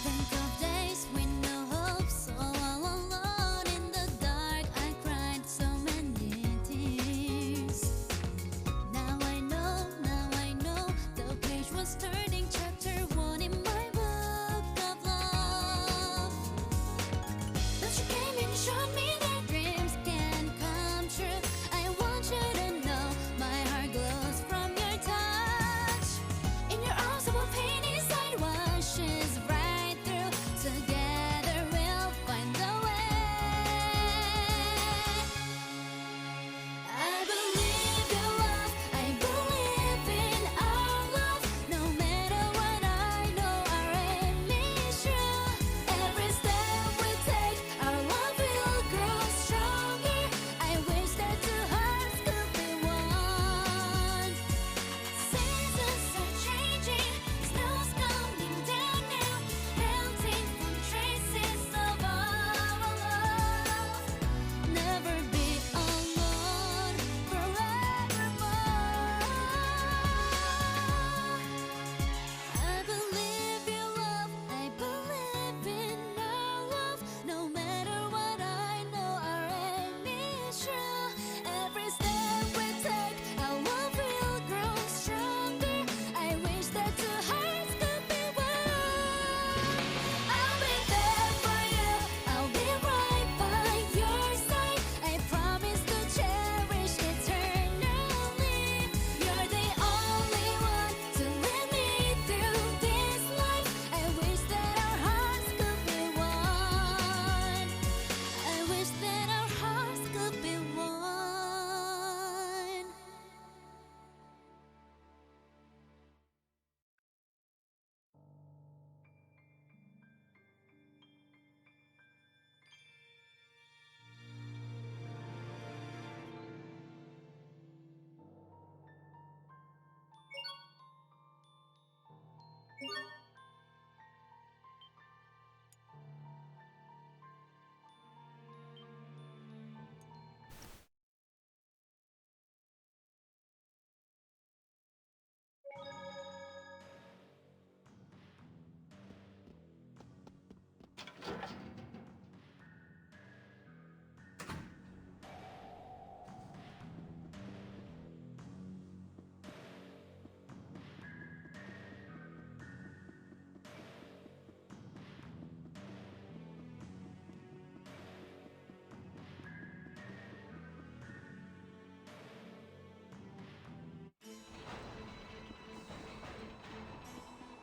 Think of days with no hope, so all alone in the dark. I cried so many tears. Now I know, the page was turning, chapter one in my book of love. But you came and showed me that dreams can come true. I want you to know my heart glows from your touch. In your arms, our pain inside washes right through. Together we'll find a way. I believe in love, I believe in our love. No matter what, I know our aim is true. Every step we take, our love will grow stronger. I wish that two hearts could be one. Seasons are changing, snow's coming down now, melting from traces of our love. Never be alone forevermore. I believe in love, I believe in our love. No matter what, I know our aim is true. Every step we take, our love will grow stronger. I wish that two hearts could be one. I'll be there for you, I'll be right by your side. I promise to cherish eternally. You're the only one to lead me through this life. I wish that our hearts could be one. I wish that our hearts could be one.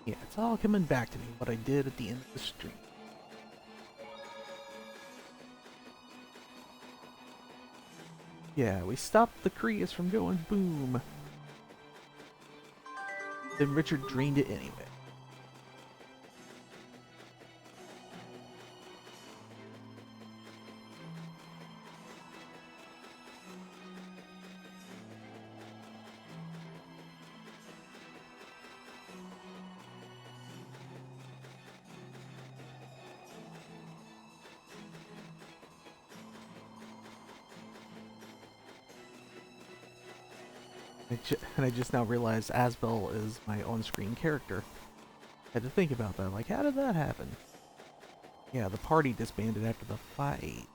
Yeah, it's all coming back to me, what I did at the end of the stream. Yeah, we stopped the Crius from going boom. Then Richard drained it anyway. And I just now realized Asbel is my on-screen character. Had to think about that, like, how did that happen? Yeah, the party disbanded after the fight.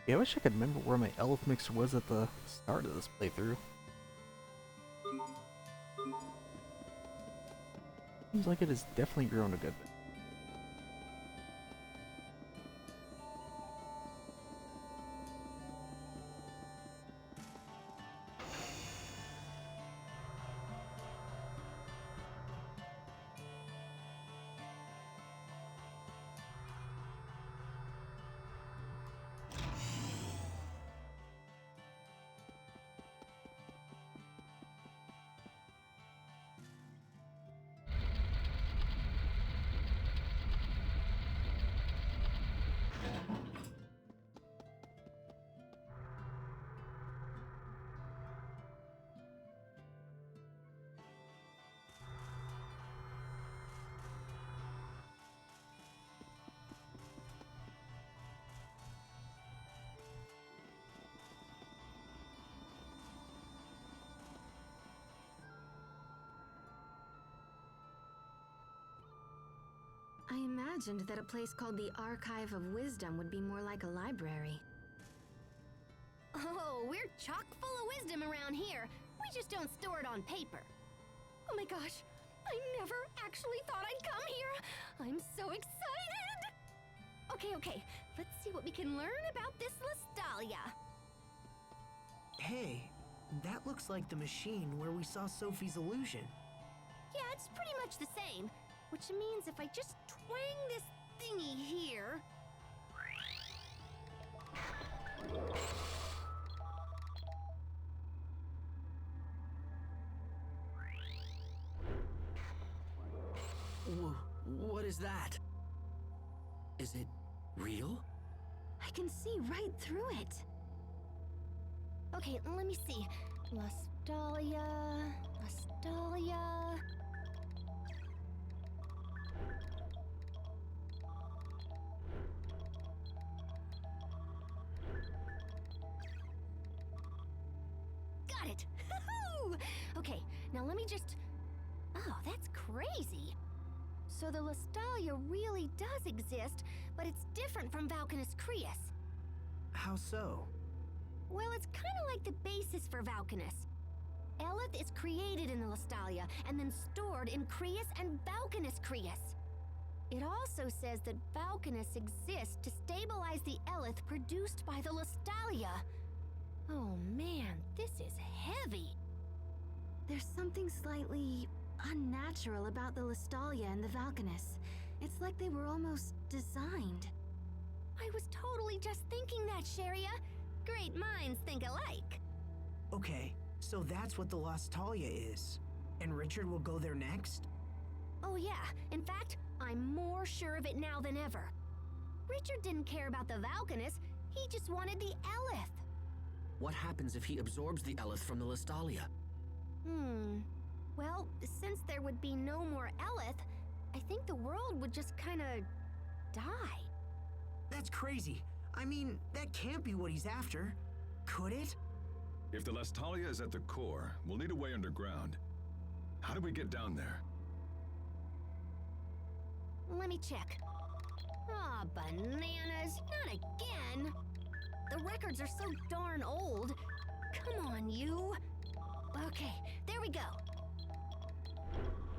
Yeah, I wish I could remember where my elf mixer was at the start of this playthrough. Seems like it has definitely grown a good bit. I imagined that a place called the Archive of Wisdom would be more like a library. Oh, we're chock full of wisdom around here. We just don't store it on paper. Oh my gosh, I never actually thought I'd come here. I'm so excited. Okay, let's see what we can learn about this Lestalia. Hey, that looks like the machine where we saw Sophie's illusion. Yeah, it's pretty much the same, which means if I just twang this thingy here... What is that? Is it real? I can see right through it. Okay, let me see. Lestalia... Got it! Okay, now let me just... Oh, that's crazy. So the Lestalia really does exist, but it's different from Valkanus Creus. How so? Well, it's kind of like the basis for Valkanus. Eleth is created in the Lestalia and then stored in Creus and Valkanus Creus. It also says that Valkanus exists to stabilize the Eleth produced by the Lestalia. Oh man, this is heavy. There's something slightly unnatural about the Lestalia and the Valkanus. It's like they were almost designed. I was totally just thinking that, Sharia. Great minds think alike. Okay, so that's what the Lestalia is. And Richard will go there next? Oh yeah, in fact, I'm more sure of it now than ever. Richard didn't care about the Valkanus, he just wanted the Eleth. What happens if he absorbs the Eleth from the Lestalia? Well, since there would be no more Eleth, I think the world would just kinda... die. That's crazy. I mean, that can't be what he's after. Could it? If the Lestalia is at the core, we'll need a way underground. How do we get down there? Let me check. Aw, bananas, not again! The records are so darn old. Come on, you. Okay, there we go.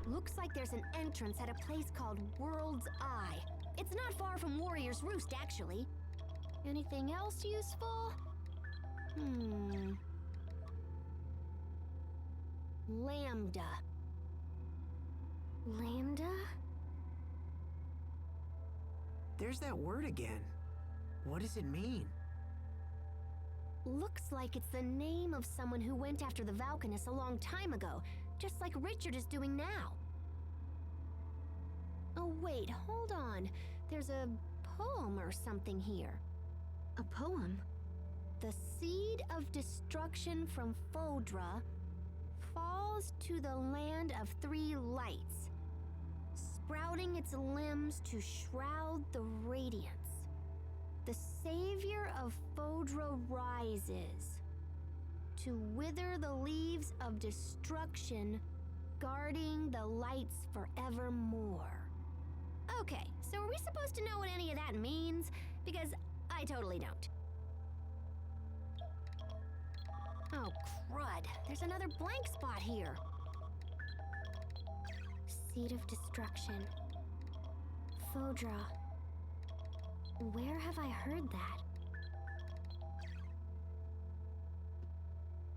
Looks like there's an entrance at a place called World's Eye. It's not far from Warrior's Roost, actually. Anything else useful? Lambda. Lambda? There's that word again. What does it mean? Looks like it's the name of someone who went after the Valkanus a long time ago, just like Richard is doing now. Oh wait, hold on. There's a poem or something here. A poem? The seed of destruction from Fodra falls to the land of three lights, sprouting its limbs to shroud the radiance. The savior of Fodra rises to wither the leaves of destruction, guarding the lights forevermore. Okay, so are we supposed to know what any of that means? Because I totally don't. There's another blank spot here. Seed of Destruction. Fodra. Where have I heard that?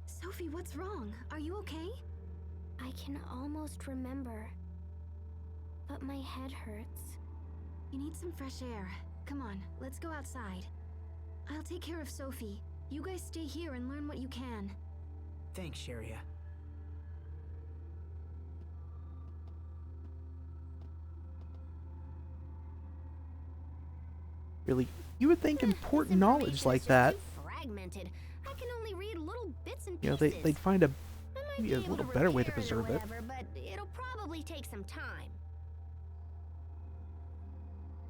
Sophie, what's wrong? Are you okay? I can almost remember. But my head hurts. You need some fresh air. Come on, let's go outside. I'll take care of Sophie. You guys stay here and learn what you can. Thanks, Sharia. Really, you would think important This knowledge information like is just that, too fragmented. I can only read little bits and you know, pieces. they'd find a I might maybe be a able little to better way to repair it or preserve it. whatever, but it'll probably take some time.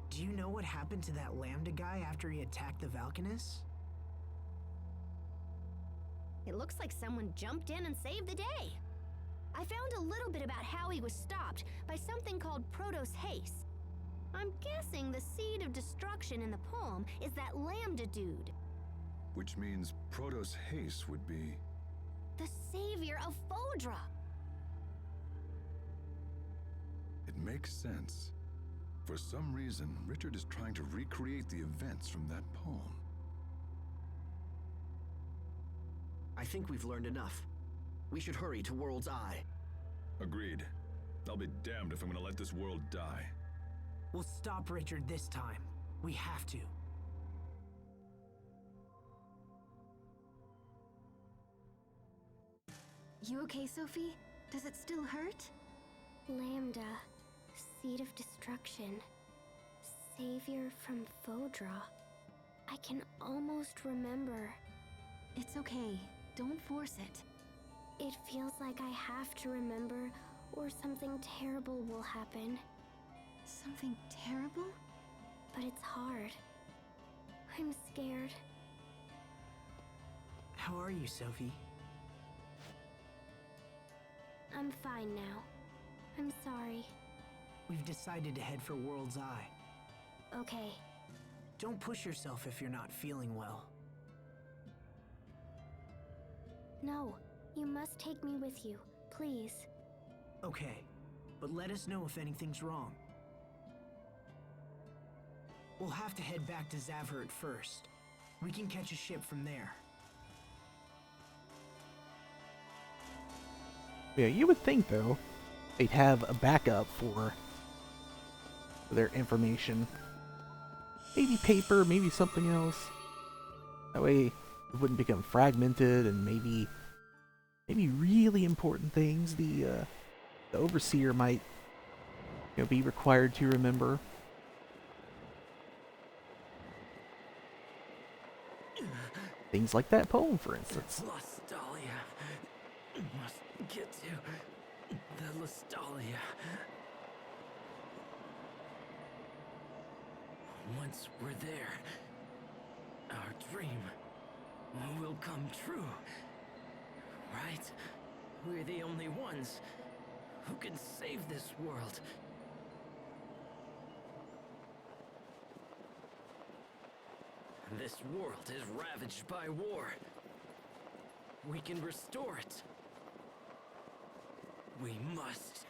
Do you know what happened to that Lambda guy after he attacked the Valkanus? It looks like someone jumped in and saved the day. I found a little bit about how he was stopped by something called Protos Haste. I'm guessing the seed of destruction in the poem is that Lambda dude, Which means Protos Haste would be... the savior of Fodra. It makes sense. For some reason, Richard is trying to recreate the events from that poem. I think we've learned enough. We should hurry to World's Eye. Agreed. I'll be damned if I'm gonna let this world die. We'll stop Richard this time. We have to. You okay, Sophie? Does it still hurt? Lambda, seed of destruction, savior from Fodra. I can almost remember. It's okay. Don't force it. It feels like I have to remember, or something terrible will happen. Something terrible? But it's hard. I'm scared. How are you, Sophie? I'm fine now. I'm sorry. We've decided to head for World's Eye. Okay. Don't push yourself if you're not feeling well. No, you must take me with you, please. Okay, but let us know if anything's wrong. We'll have to head back to Zavhert first. We can catch a ship from there. Yeah, you would think though they'd have a backup for their information. Maybe paper, maybe something else. That way it wouldn't become fragmented, and maybe really important things the overseer might, you know, be required to remember. Things like that poem, for instance. Lustalia. Must get to the Lustalia. Once we're there, our dream will come true. Right? We're the only ones who can save this world. This world is ravaged by war. We can restore it. We must.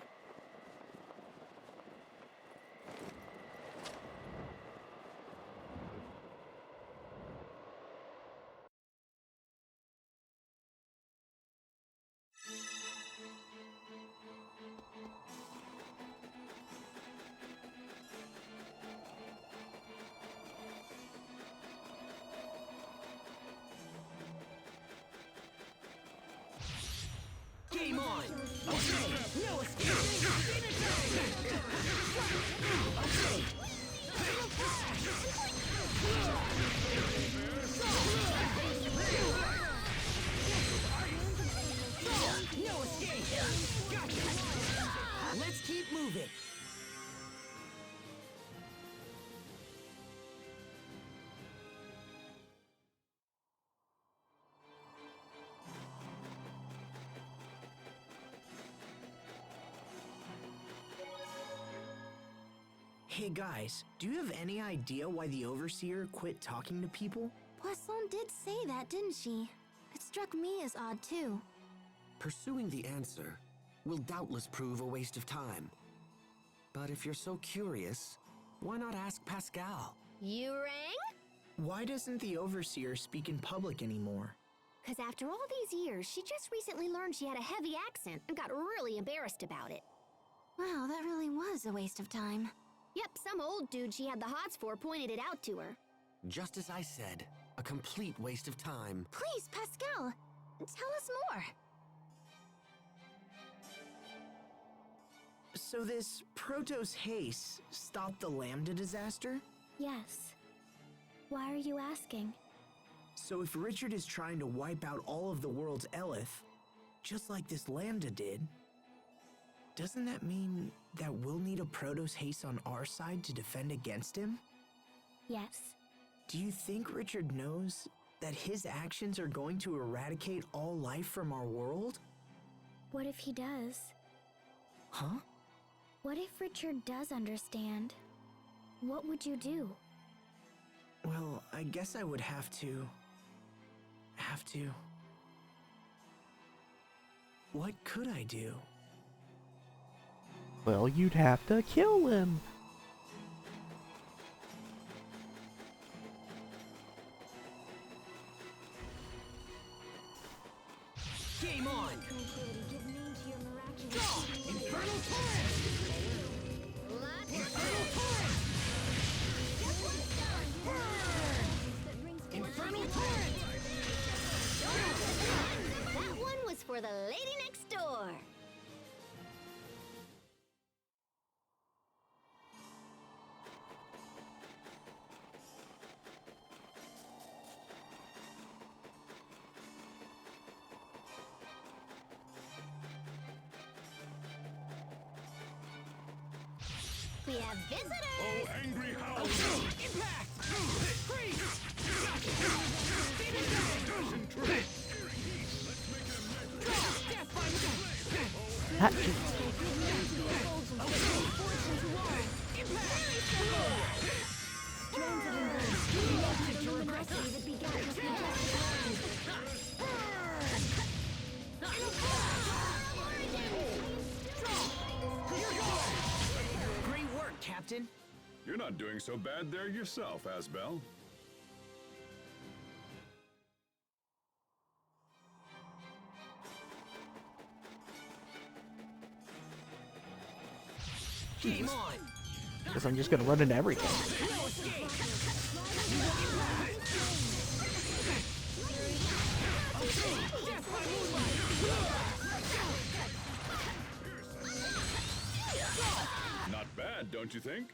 Game on! No escape! Gotcha! Let's keep moving! Hey guys, do you have any idea why the Overseer quit talking to people? Poisson did say that, didn't she? It struck me as odd, too. Pursuing the answer will doubtless prove a waste of time. But if you're so curious, why not ask Pascal? You rang? Why doesn't the Overseer speak in public anymore? Because after all these years, she just recently learned she had a heavy accent and got really embarrassed about it. Wow, that really was a waste of time. Yep, some old dude she had the hots for pointed it out to her. Just as I said, a complete waste of time. Please, Pascal, tell us more. So this Protos Haste stopped the Lambda disaster? Yes. Why are you asking? So if Richard is trying to wipe out all of the world's Elith, just like this Lambda did, doesn't that mean that we'll need a Protos Haste on our side to defend against him? Yes. Do you think Richard knows that his actions are going to eradicate all life from our world? What if he does? Huh? What if Richard does understand? What would you do? Well, I guess I would have to... What could I do? Well, you'd have to kill him. Game on! Give name to your miraculous... Go! Infernal Torrent! Infernal Torrent! Guess what's done? Infernal Torrent! That one was for the lady next door. We have visitors! Angry howl! Impact! Freeze! Demon Bang! Death by Move! Ha- Great work, Captain. You're not doing so bad there yourself, Asbel. Game on! Guess I'm just gonna run into everything. No escape! Death by Moonlight! Not bad, don't you think?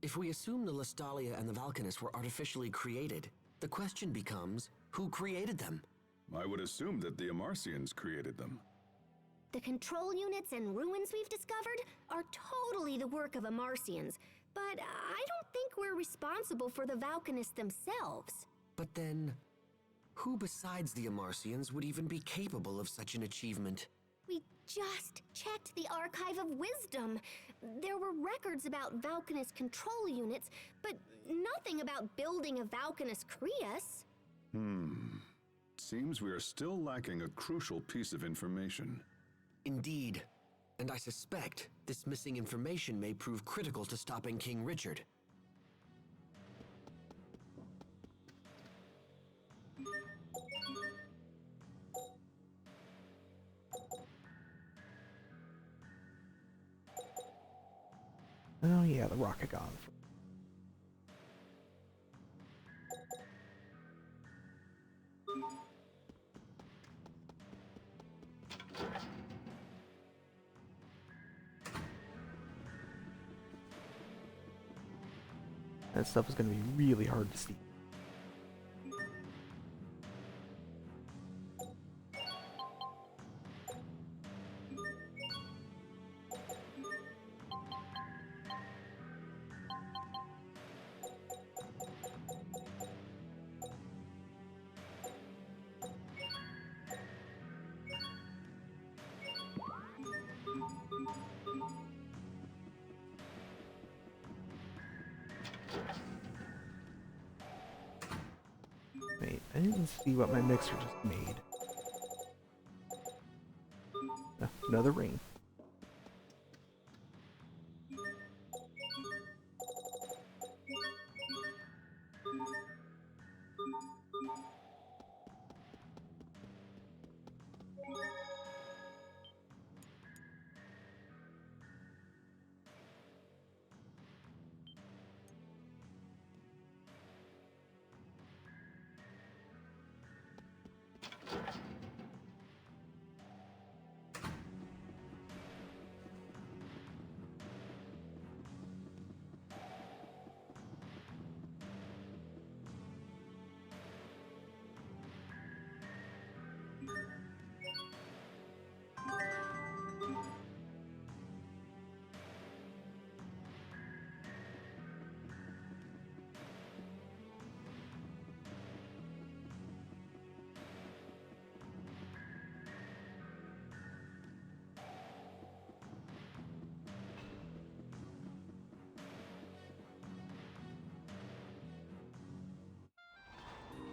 If we assume the Lestalia and the Valkanus were artificially created, the question becomes, who created them? I would assume that the Amarcians created them. The control units and ruins we've discovered are totally the work of Amarcians, but I don't think we're responsible for the Valkanus themselves. But then, who besides the Amarcians would even be capable of such an achievement? We just checked the Archive of Wisdom. There were records about Valkanus control units, but nothing about building a Valkanus Crius. Seems we are still lacking a crucial piece of information. Indeed. And I suspect this missing information may prove critical to stopping King Richard. Oh yeah, the Rokugan. That stuff is going to be really hard to see. Wait, I didn't see what my mixer just made. Another ring.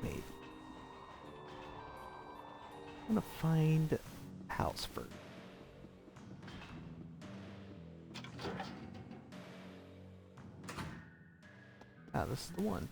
Wait. I'm gonna find house first. Ah, this is the one.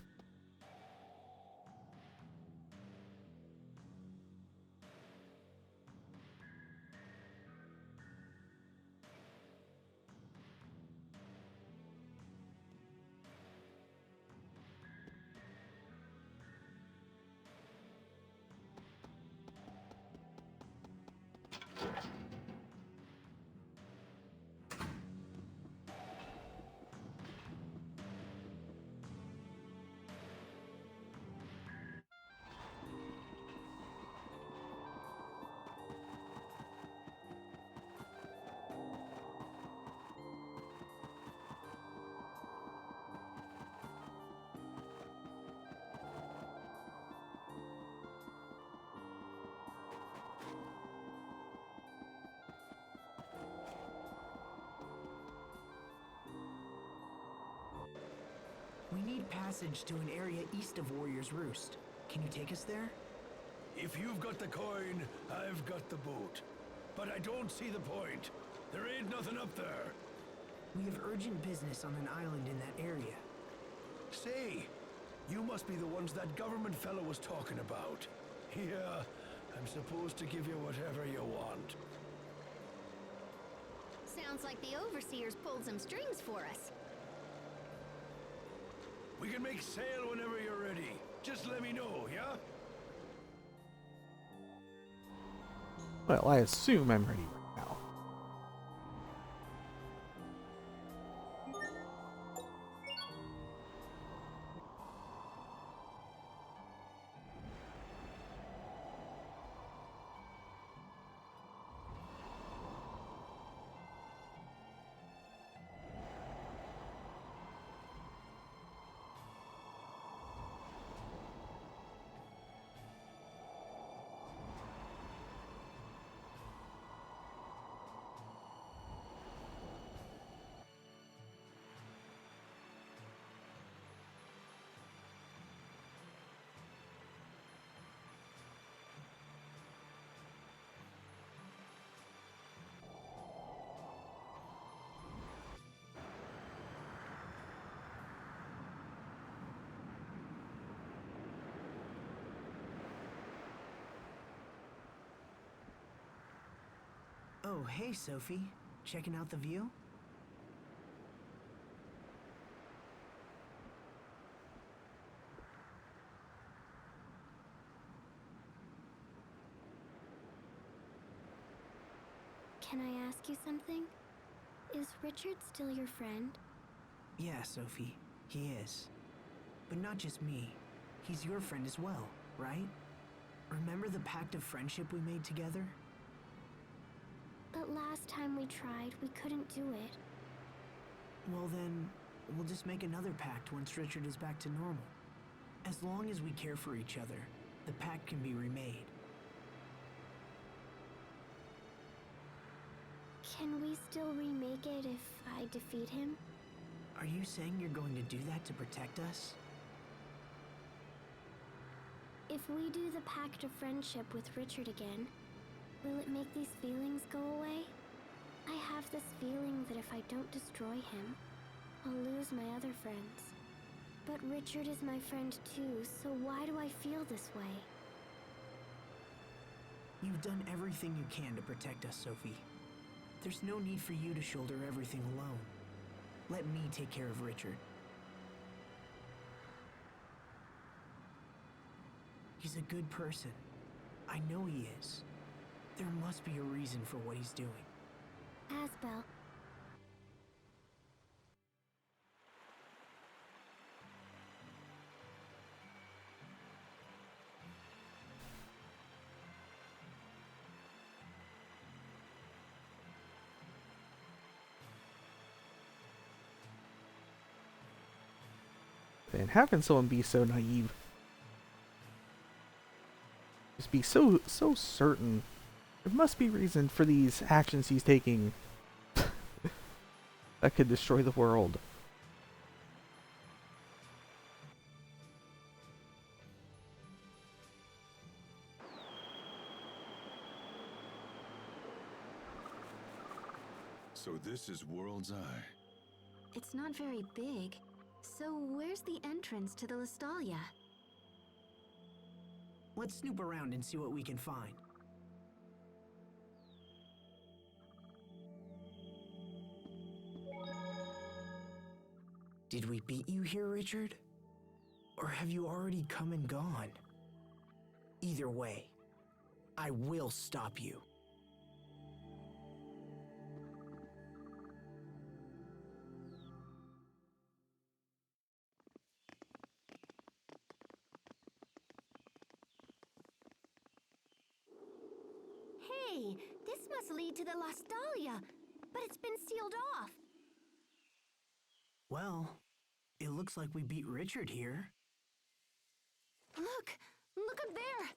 We need passage to an area east of Warrior's Roost. Can you take us there? If you've got the coin, I've got the boat. But I don't see the point. There ain't nothing up there. We have urgent business on an island in that area. Say, you must be the ones that government fellow was talking about. Yeah, I'm supposed to give you whatever you want. Sounds like the Overseers pulled some strings for us. We can make sail whenever you're ready. Just let me know, yeah? Well, I assume I'm ready right now. Oh, hey, Sophie. Checking out the view? Can I ask you something? Is Richard still your friend? Yeah, Sophie, he is. But not just me. He's your friend as well, right? Remember the pact of friendship we made together? But last time we tried, we couldn't do it. Well then, we'll just make another pact once Richard is back to normal. As long as we care for each other, the pact can be remade. Can we still remake it if I defeat him? Are you saying you're going to do that to protect us? If we do the pact of friendship with Richard again, will it make these feelings go away? I have this feeling that if I don't destroy him, I'll lose my other friends. But Richard is my friend too, so why do I feel this way? You've done everything you can to protect us, Sophie. There's no need for you to shoulder everything alone. Let me take care of Richard. He's a good person. I know he is. There must be a reason for what he's doing. Asbel. And how can someone be so naive? Just be so certain. There must be reason for these actions he's taking that could destroy the world. So this is World's Eye. It's not very big. So where's the entrance to the Lestalia? Let's snoop around and see what we can find. Did we beat you here, Richard? Or have you already come and gone? Either way, I will stop you. Hey, this must lead to the Lestalia, but it's been sealed off. Well, it looks like we beat Richard here. Look up there.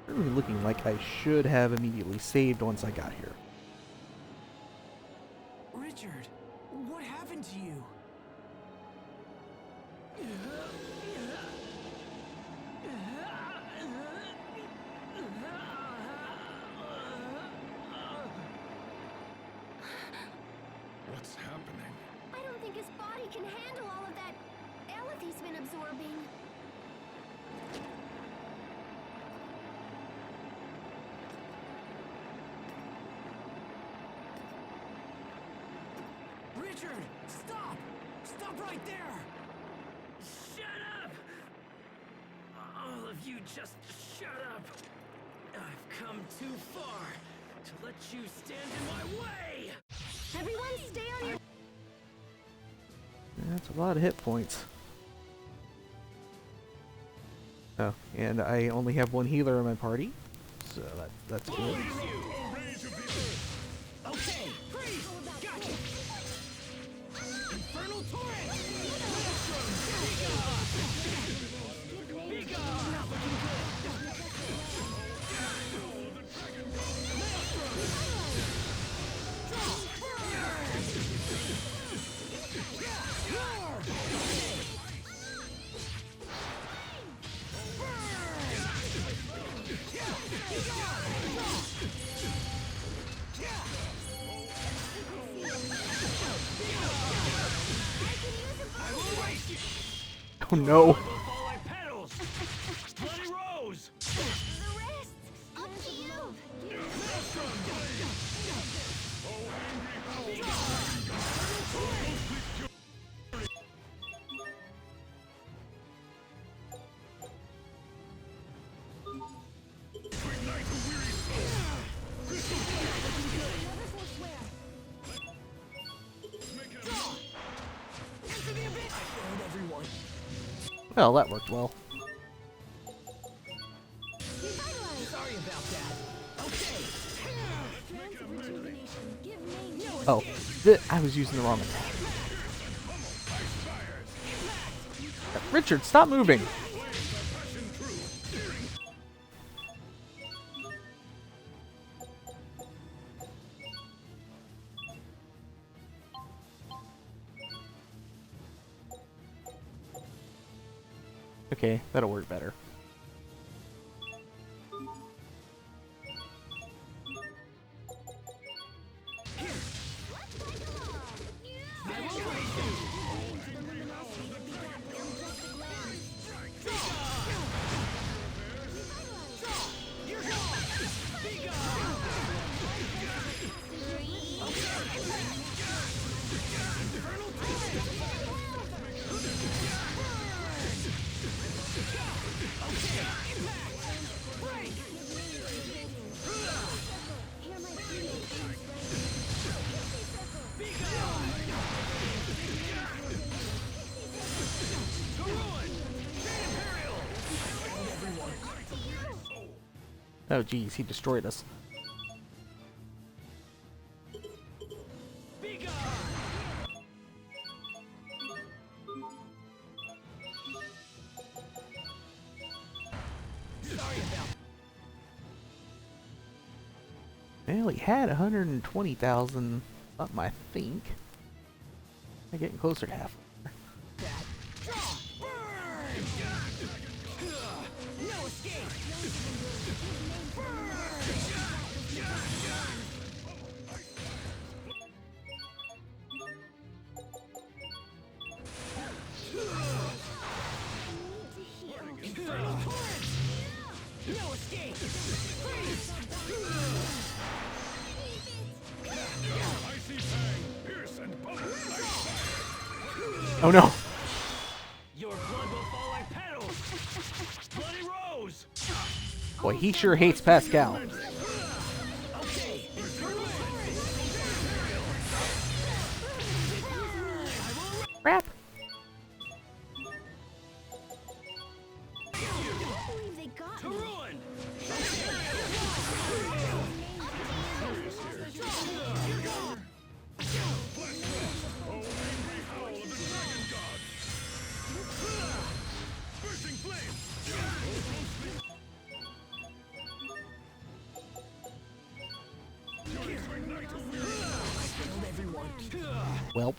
Really looking like I should have immediately saved once I got here. Richard, what happened to you? What's happening? I don't think his body can handle all of that Eleth he's been absorbing. Richard, stop! Stop right there! Shut up! All of you just shut up! I've come too far to let you stand in my way! Everyone stay on your... That's a lot of hit points. Oh, and I only have one healer in my party, so that's good. Okay, freeze! Gotcha! Infernal Torrent! Oh no! Fall like petals! Bloody rose! The rest! Up to you! Well, that worked well. Sorry about that. Okay. Oh, I was using the wrong attack. Richard, stop moving! Okay, that'll work better. Oh geez, he destroyed us. Well, he had 120,000 something, I think. I'm getting closer to half. Oh no! Your blood will fall like petals. Bloody rose. Boy, he sure hates Pascal. Okay. Crap! I can't believe they got To me. ruin. Welp.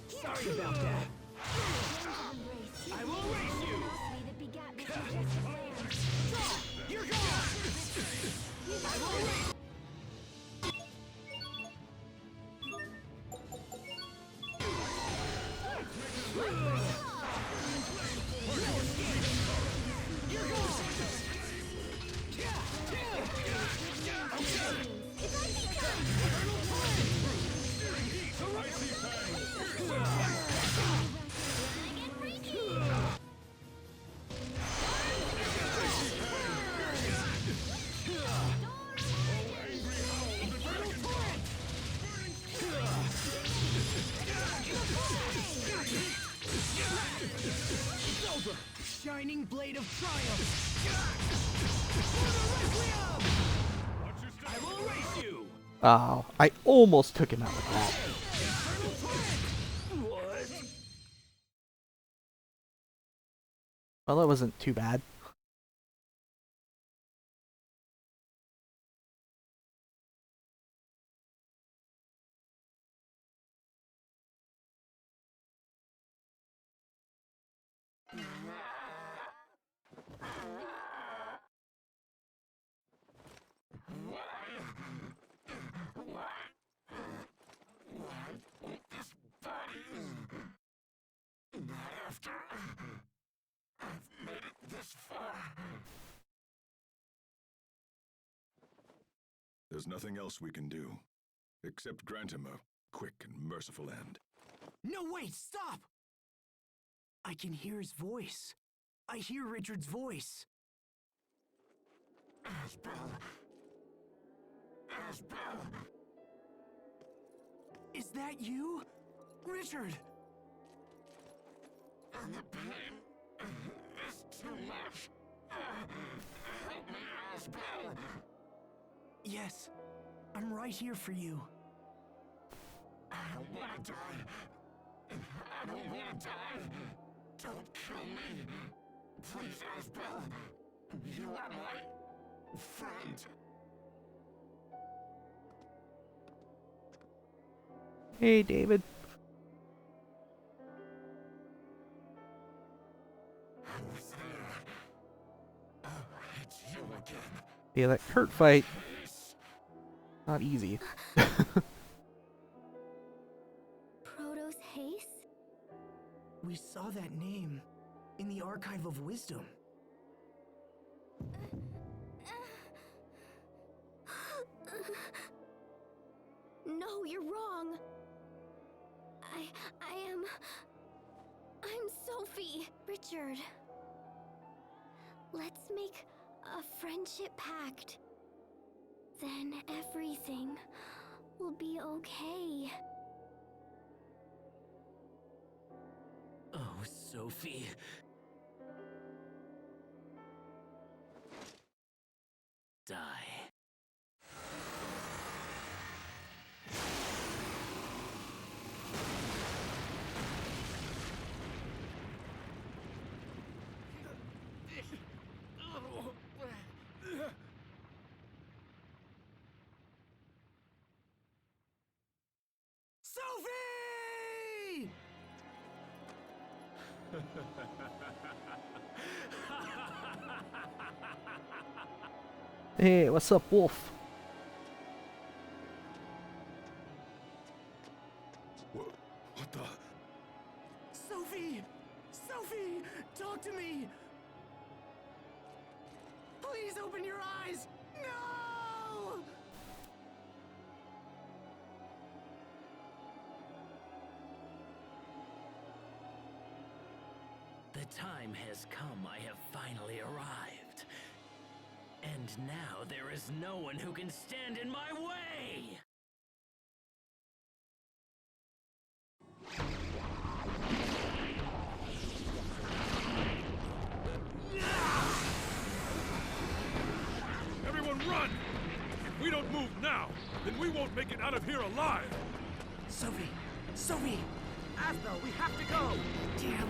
Sorry about that. I will erase you. That begat me from just land. You're gone. I will erase. Shining blade of triumph. I will erase you. Oh, I almost took him out with that. What? Well, that wasn't too bad. There's nothing else we can do, except grant him a quick and merciful end. No, wait, stop! I can hear his voice. I hear Richard's voice. Is that you? Richard! And the pain is too much. Help me, Asbel. Yes, I'm right here for you. I don't want to die. I don't want to die. Don't kill me. Please, Asbel. You are my friend. Hey, David. Who's there? Oh, it's you again. Yeah, that Kurt fight, not easy. Protos Haste? We saw that name in the Archive of Wisdom. No, you're wrong. I'm Sophie. Richard. Let's make a friendship pact. Then everything will be okay. Oh, Sophie. Die. Sophie! Hey, what's up, Wolf? What the? Sophie! Sophie! Talk to me! Please open your eyes! No! The time has come. I have finally arrived. And now there is no one who can stand in my way! Everyone run! If we don't move now, then we won't make it out of here alive! Sophie! Sophie! Asbel, we have to go! Damn!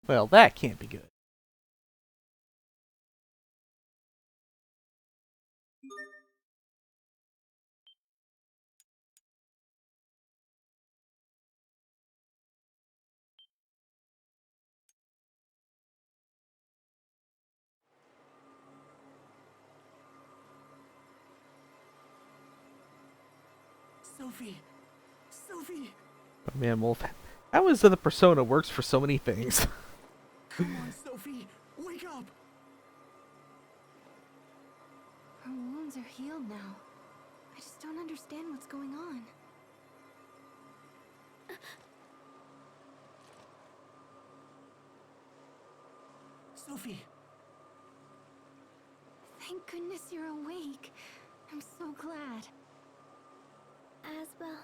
Well, that can't be good. Sophie! Sophie! Oh, man, Wolf. How is it the persona works for so many things? Come on, Sophie! Wake up! Her wounds are healed now. I just don't understand what's going on. Sophie! Thank goodness you're awake. I'm so glad. Asbel.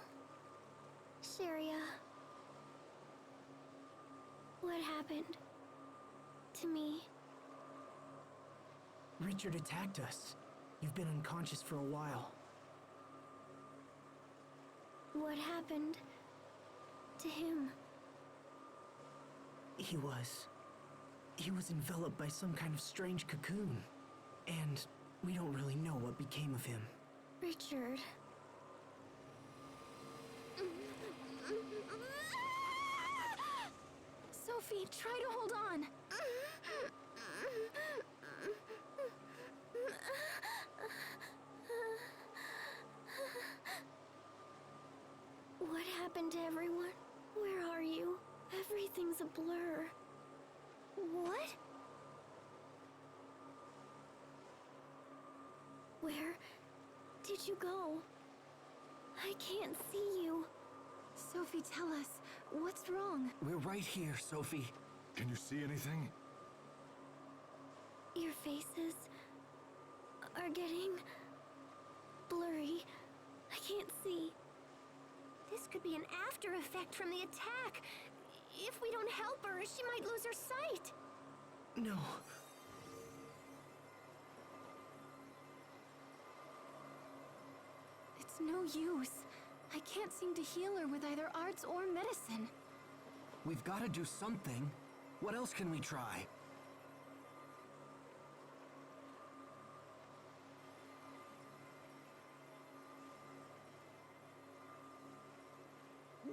Sharia. What happened to me? Richard attacked us. You've been unconscious for a while. What happened to him? He was enveloped by some kind of strange cocoon. And we don't really know what became of him. Richard. Sophie, try to hold on. happened to everyone? Where are you? Everything's a blur. What? Where did you go? I can't see you. Sophie, tell us, what's wrong? We're right here, Sophie. Can you see anything? Your faces are getting blurry. I can't see. This could be an after effect from the attack. If we don't help her, she might lose her sight. No. It's no use. I can't seem to heal her with either arts or medicine. We've got to do something. What else can we try?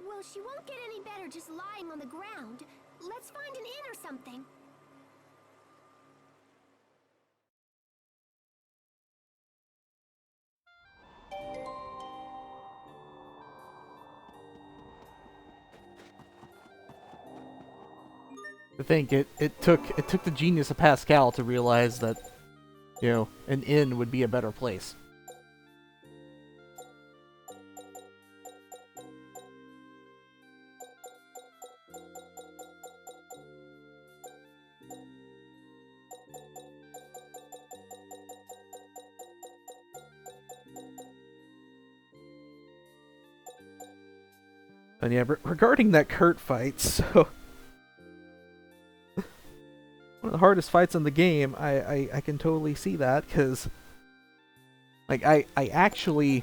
Well, she won't get any better just lying on the ground. Let's find an inn or something. I think it took the genius of Pascal to realize that, you know, an inn would be a better place. And yeah, regarding that Kurt fight, so one of the hardest fights in the game, I can totally see that, because like I actually,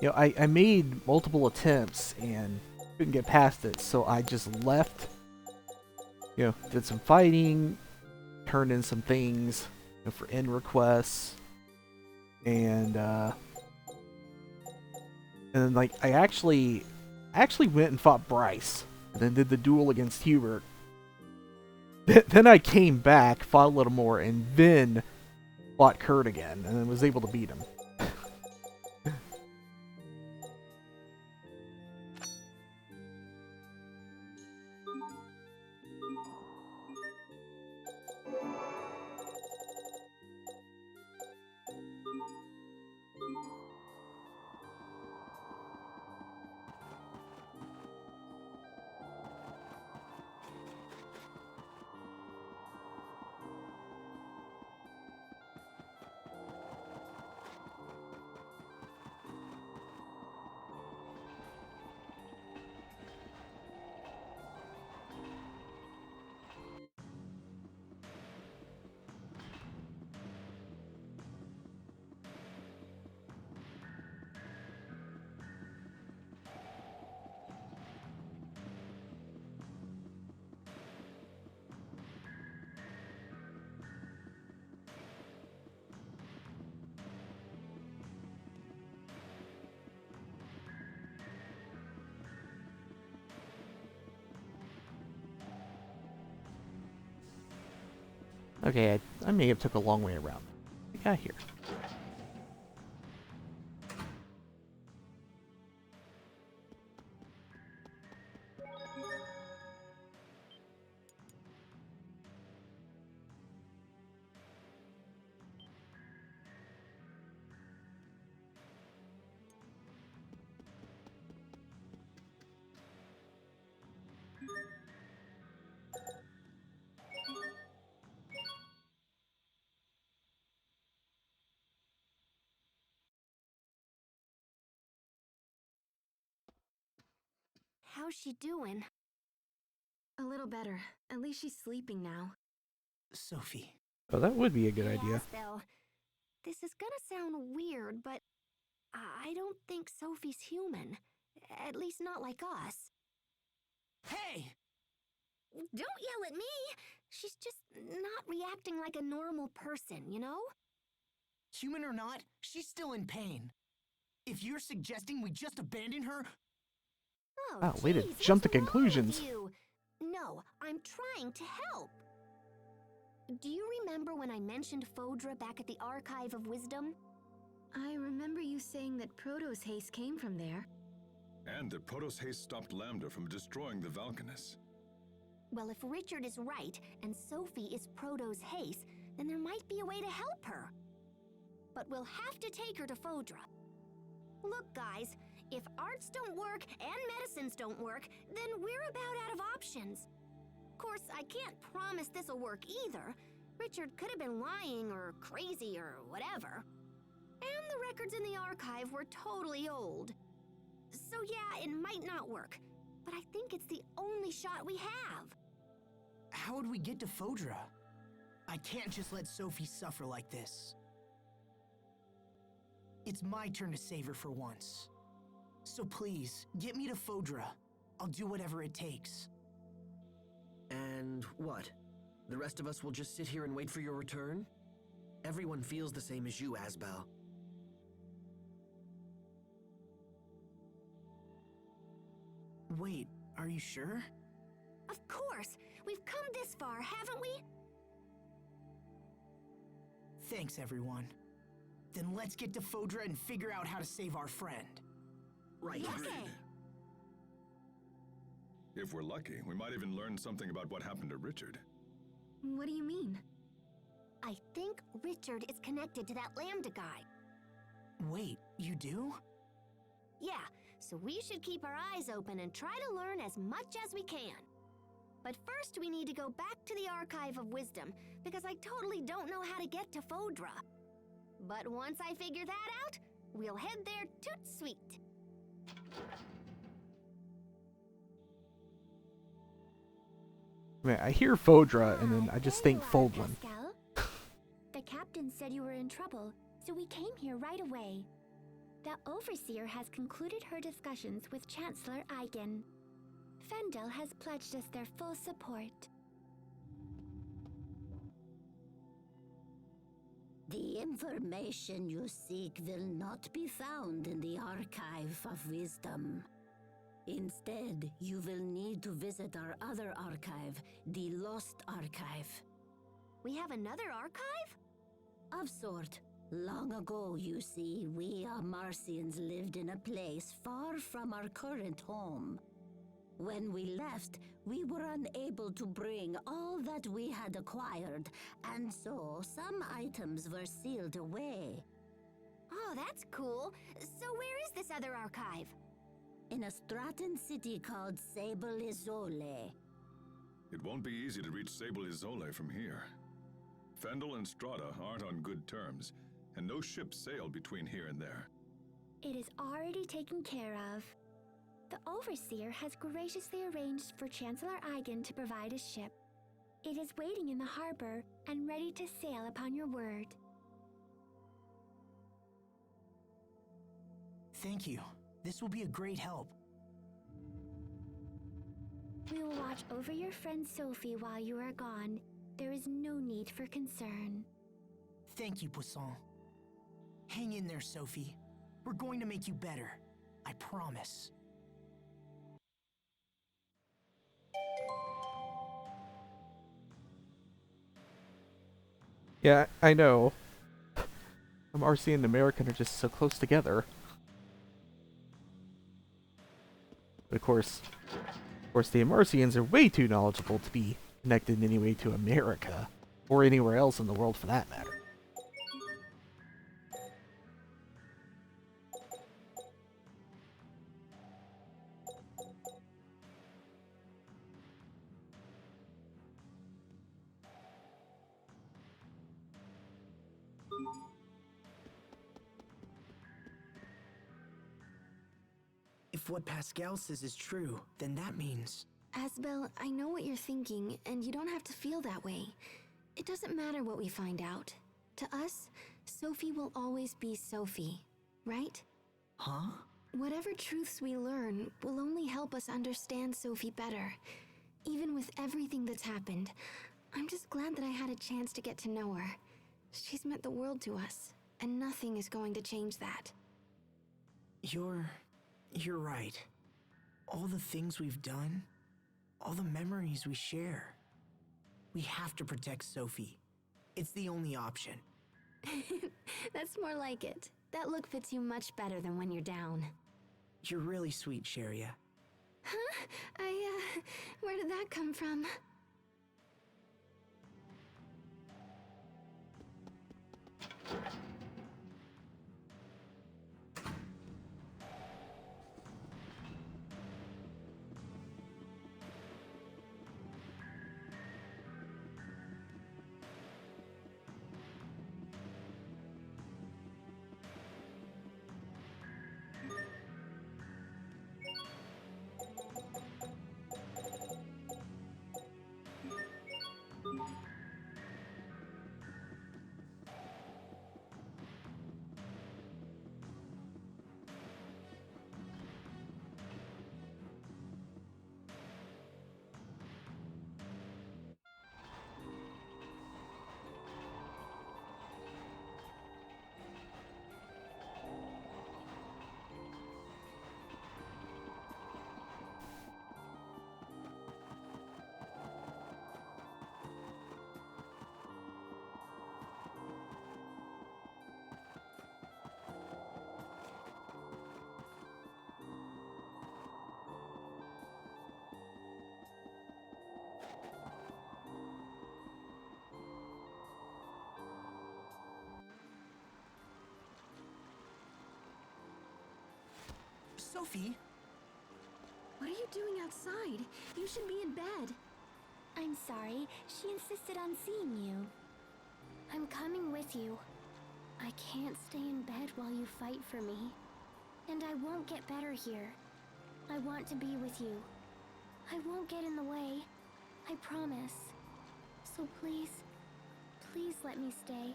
you know, I made multiple attempts and couldn't get past it, so I just left, you know, did some fighting, turned in some things, you know, for end requests, and then like I actually went and fought Bryce, and then did the duel against Hubert. Then I came back, fought a little more, and then fought Kurt again, and then was able to beat him. Okay, I may have took a long way around. We got here. How's she doing? A little better. At least she's sleeping now. Sophie. Oh, that would be a good Hey, idea. Aspel, this is gonna sound weird, but I don't think Sophie's human. At least not like us. Hey! Don't yell at me! She's just not reacting like a normal person, you know? Human or not, she's still in pain. If you're suggesting we just abandon her... Oh, Wow, way to geez, jump to what's wrong with conclusions. you? No, I'm trying to help. Do you remember when I mentioned Phodra back at the Archive of Wisdom? I remember you saying that Proto's haste came from there. And that Protos Haste stopped Lambda from destroying the Valkanus. Well, if Richard is right and Sophie is Protos Haste, then there might be a way to help her. But we'll have to take her to Fodra. Look, guys, if arts don't work and medicines don't work, then we're about out of options. Of course, I can't promise this'll work either. Richard could have been lying or crazy or whatever. And the records in the archive were totally old. So yeah, it might not work, but I think it's the only shot we have. How would we get to Fodra? I can't just let Sophie suffer like this. It's my turn to save her for once. So please, get me to Fodra. I'll do whatever it takes. And what? The rest of us will just sit here and wait for your return? Everyone feels the same as you, Asbel. Wait, are you sure? Of course! We've come this far, haven't we? Thanks, everyone. Then let's get to Fodra and figure out how to save our friend. Right. Okay. If we're lucky, we might even learn something about what happened to Richard. What do you mean? I think Richard is connected to that Lambda guy. Wait, you do? Yeah, so we should keep our eyes open and try to learn as much as we can. But first we need to go back to the Archive of Wisdom, because I totally don't know how to get to Fodra. But once I figure that out, we'll head there toot sweet. I mean, I hear Fodra and then I just think Foldland. Pascal. The captain said you were in trouble, so we came here right away. The Overseer has concluded her discussions with Chancellor Eigen. Fendel has pledged us their full support. The information you seek will not be found in the Archive of Wisdom. Instead, you will need to visit our other archive, the Lost Archive. We have another archive? Of sort. Long ago, you see, we Marcians lived in a place far from our current home. When we left, we were unable to bring all that we had acquired, and so some items were sealed away. Oh, that's cool. So where is this other archive? In a Straten city called Sable Isole. It won't be easy to reach Sable Isole from here. Fendel and Strata aren't on good terms, and no ships sail between here and there. It is already taken care of. The Overseer has graciously arranged for Chancellor Eigen to provide a ship. It is waiting in the harbor and ready to sail upon your word. Thank you. This will be a great help. We will watch over your friend Sophie while you are gone. There is no need for concern. Thank you, Poisson. Hang in there, Sophie. We're going to make you better. I promise. Yeah, I know. Marcy and American are just so close together. But of course, the Amarcians are way too knowledgeable to be connected in any way to America, or anywhere else in the world for that matter. If what Pascal says is true, then that means... Asbel, I know what you're thinking, and you don't have to feel that way. It doesn't matter what we find out. To us, Sophie will always be Sophie, right? Huh? Whatever truths we learn will only help us understand Sophie better. Even with everything that's happened, I'm just glad that I had a chance to get to know her. She's meant the world to us, and nothing is going to change that. You're right. All the things we've done, all the memories we share. We have to protect Sophie. It's the only option. That's more like it. That look fits you much better than when you're down. You're really sweet, Sheria. Huh? Where did that come from? Sophie? What are you doing outside? You should be in bed. I'm sorry. She insisted on seeing you. I'm coming with you. I can't stay in bed while you fight for me. And I won't get better here. I want to be with you. I won't get in the way. I promise. So please, please let me stay.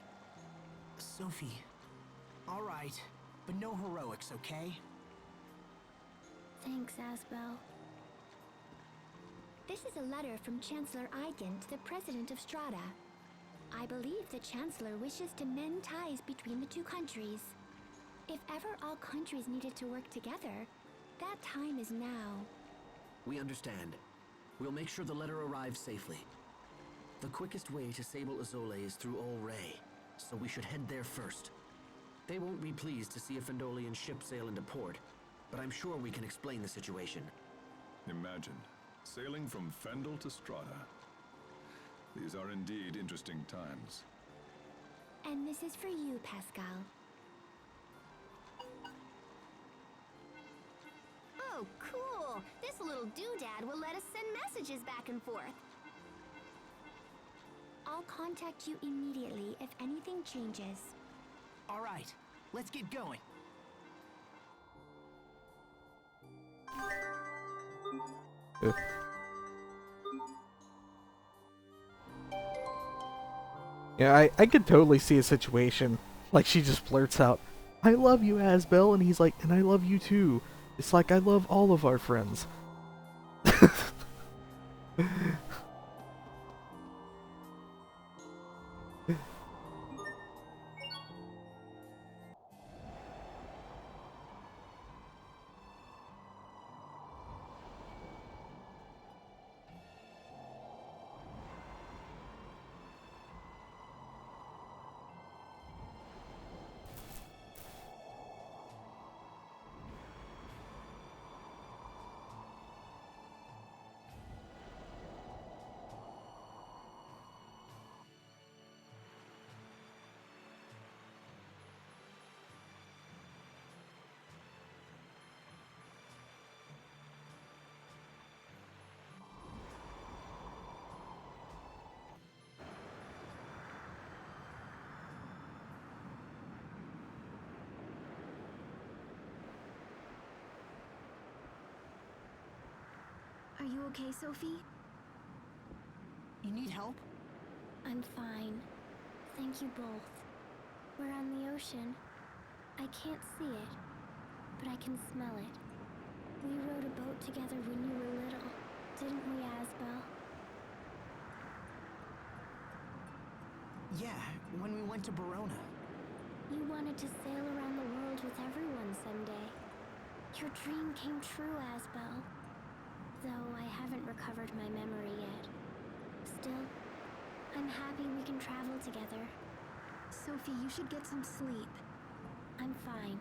Sophie. All right, but no heroics, okay? Thanks, Asbel. This is a letter from Chancellor Eigen to the President of Strahta. I believe the Chancellor wishes to mend ties between the two countries. If ever all countries needed to work together, that time is now. We understand. We'll make sure the letter arrives safely. The quickest way to Sable Azole is through Ol Rey, so we should head there first. They won't be pleased to see a Fendolian ship sail into port, but I'm sure we can explain the situation. Imagine, sailing from Fendel to Strahta. These are indeed interesting times. And this is for you, Pascal. Oh, cool! This little doodad will let us send messages back and forth. I'll contact you immediately if anything changes. All right, let's get going. Yeah, I could totally see a situation like she just blurts out, "I love you, Asbel," and he's like, "And I love you too. It's like I love all of our friends." Are you okay, Sophie? You need help? I'm fine. Thank you both. We're on the ocean. I can't see it, but I can smell it. We rowed a boat together when you were little, didn't we, Asbel? Yeah, when we went to Barona. You wanted to sail around the world with everyone someday. Your dream came true, Asbel. Though I haven't recovered my memory yet. Still, I'm happy we can travel together. Sophie, you should get some sleep. I'm fine.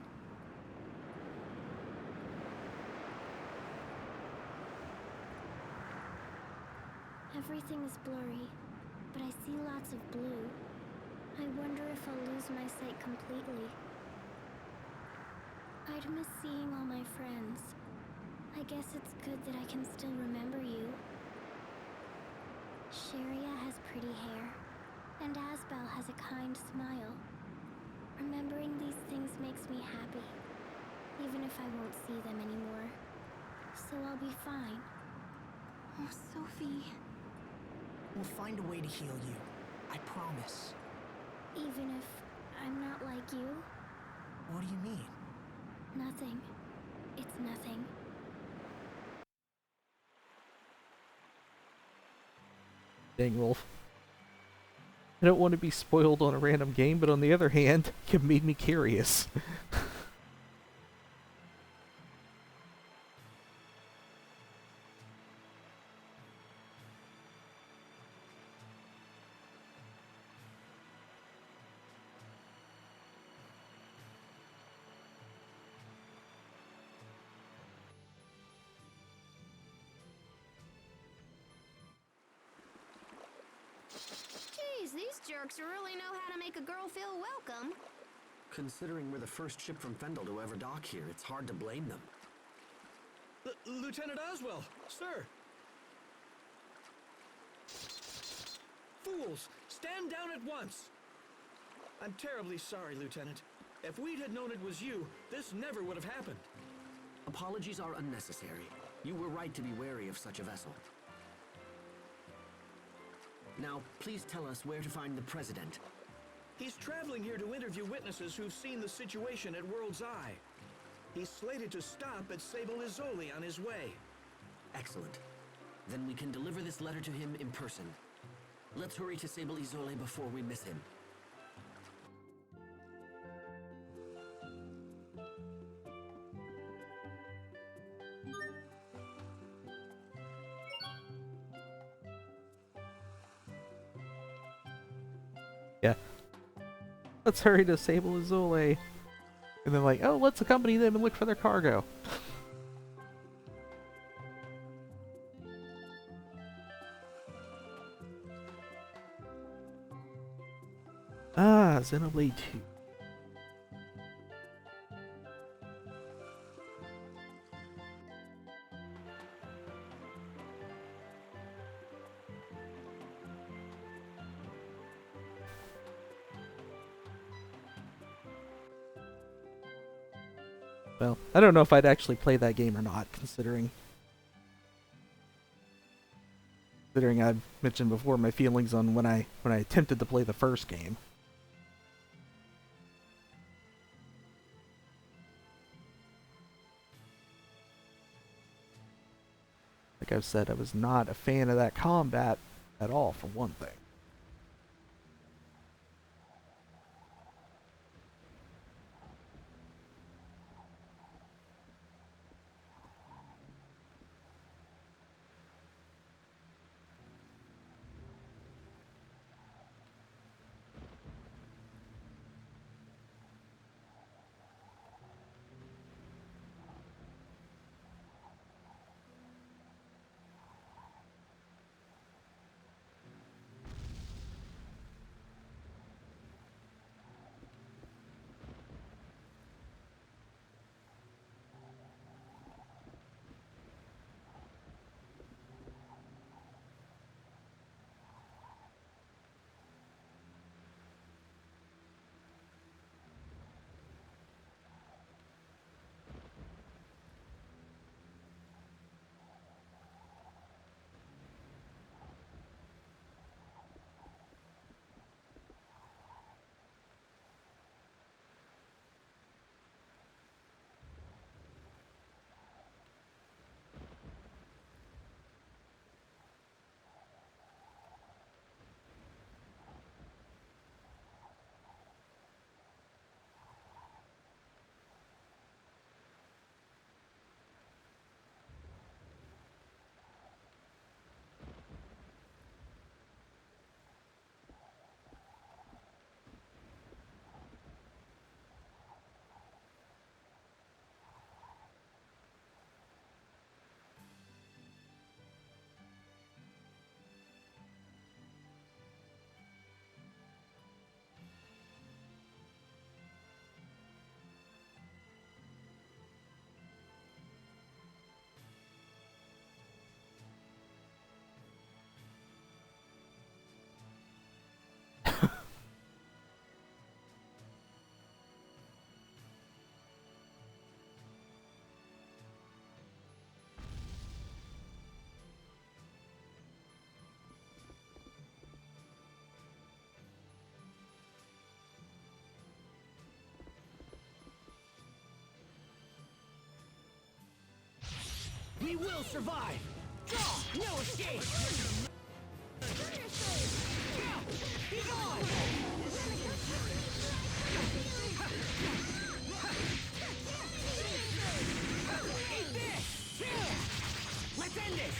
Everything is blurry, but I see lots of blue. I wonder if I'll lose my sight completely. I'd miss seeing all my friends. I guess it's good that I can still remember you. Sharia has pretty hair, and Asbel has a kind smile. Remembering these things makes me happy, even if I won't see them anymore. So I'll be fine. Oh, Sophie. We'll find a way to heal you. I promise. Even if I'm not like you? What do you mean? Nothing. It's nothing. Dang, Wolf. I don't want to be spoiled on a random game, but on the other hand, you made me curious. Geez, these jerks really know how to make a girl feel welcome. Considering we're the first ship from Fendel to ever dock here, it's hard to blame them. Lieutenant Oswell, sir! Fools! Stand down at once! I'm terribly sorry, Lieutenant. If we'd had known it was you, this never would have happened. Apologies are unnecessary. You were right to be wary of such a vessel. Now, please tell us where to find the President. He's traveling here to interview witnesses who've seen the situation at World's Eye. He's slated to stop at Sable Izoli on his way. Excellent. Then we can deliver this letter to him in person. Let's hurry to Sable Izole before we miss him. Yeah. Let's hurry to Sable Izole. And then like, oh, let's accompany them and look for their cargo. Ah, Xenoblade 2. Well, I don't know if I'd actually play that game or not, considering I've mentioned before my feelings on when I attempted to play the first game. Like I've said, I was not a fan of that combat at all, for one thing. We will survive! Draw! No escape! Be gone! Eat this! Let's end this!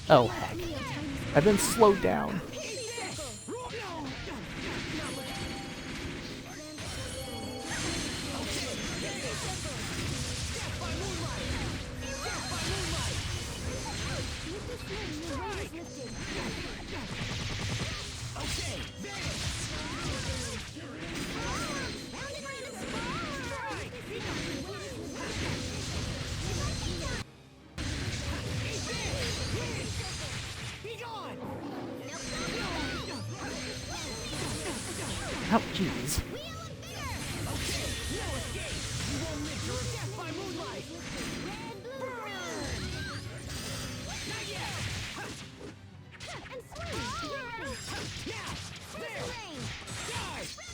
Oh heck. I've been slowed down. Oh, jeez.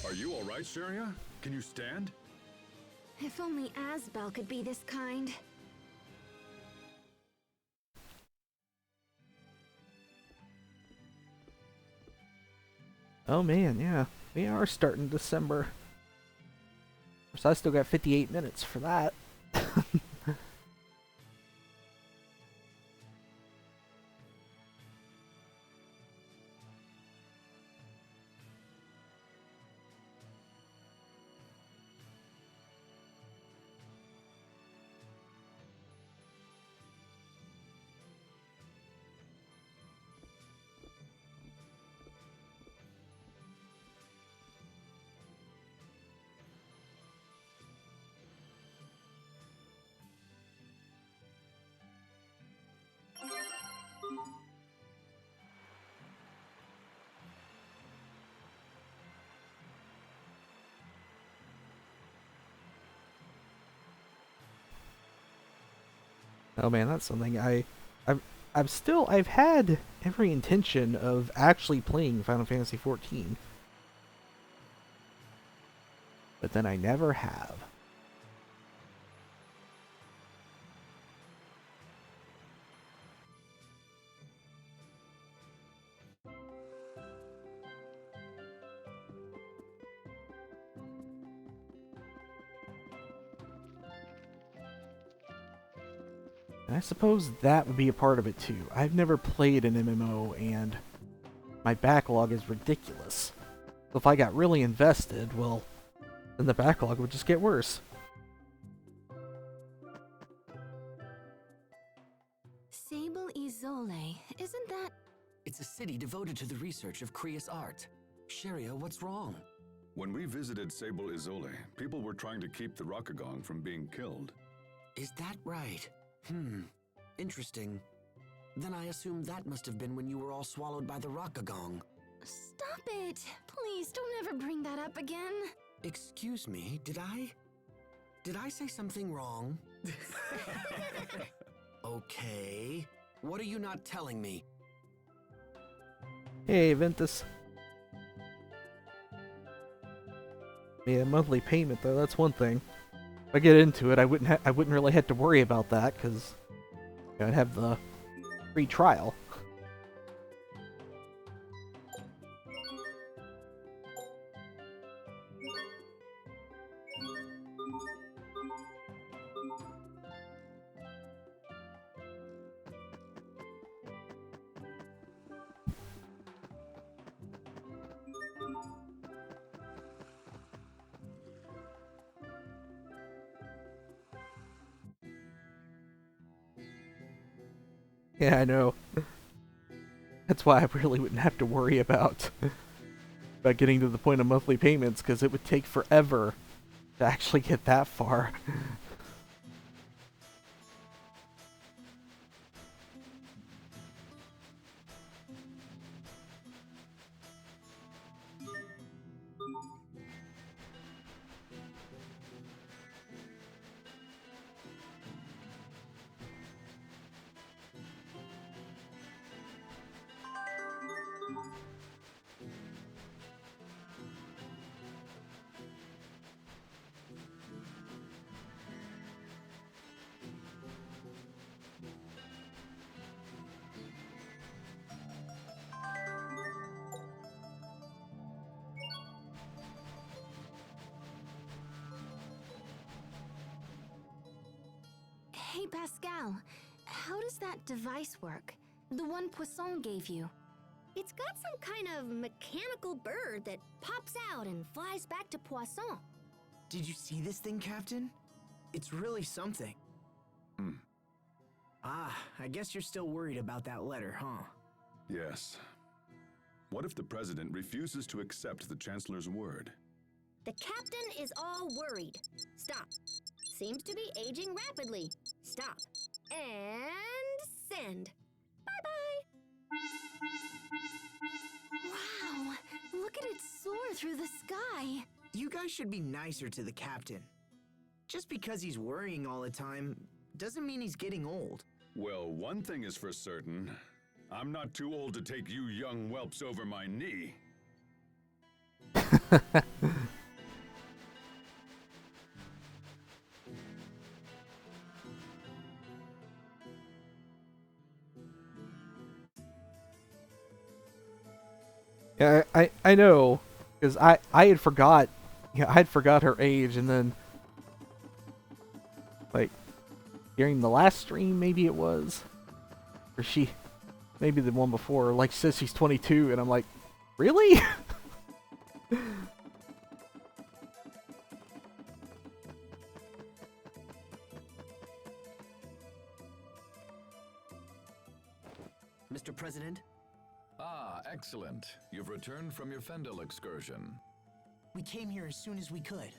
Are you all right, Sharia? Can you stand? If only Asbel could be this kind. Oh man, yeah. We are starting December. So I still got 58 minutes for that. Oh man, that's something I've had every intention of actually playing Final Fantasy XIV. But then I never have. And I suppose that would be a part of it too. I've never played an MMO and my backlog is ridiculous. So if I got really invested, well, then the backlog would just get worse. Sable Izole, isn't that... It's a city devoted to the research of Krius art. Sharia, what's wrong? When we visited Sable Izole, people were trying to keep the Rakagong from being killed. Is that right? Interesting. Then I assume that must have been when you were all swallowed by the Rakagong. Stop it! Please, don't ever bring that up again. Excuse me, did I say something wrong? Okay. What are you not telling me? Hey, Ventus. Yeah, monthly payment though, that's one thing. If I get into it, I wouldn't really have to worry about that, because I'd have the free trial. Yeah, I know. That's why I really wouldn't have to worry about getting to the point of monthly payments, because it would take forever to actually get that far. Hey, Pascal, how does that device work? The one Poisson gave you. It's got some kind of mechanical bird that pops out and flies back to Poisson. Did you see this thing, Captain? It's really something. Ah, I guess you're still worried about that letter, huh? Yes. What if the President refuses to accept the Chancellor's word? The captain is all worried. Stop. Seems to be aging rapidly. Stop. And send. Bye-bye. Wow, look at it soar through the sky. You guys should be nicer to the captain. Just because he's worrying all the time doesn't mean he's getting old. Well, one thing is for certain. I'm not too old to take you young whelps over my knee. Yeah, I know, because I had forgot, I had forgot her age, and then like during the last stream maybe it was, or maybe the one before, like says she's 22, and I'm like, really? Mr. President? Ah, excellent. You've returned from your Fendel excursion. We came here as soon as we could.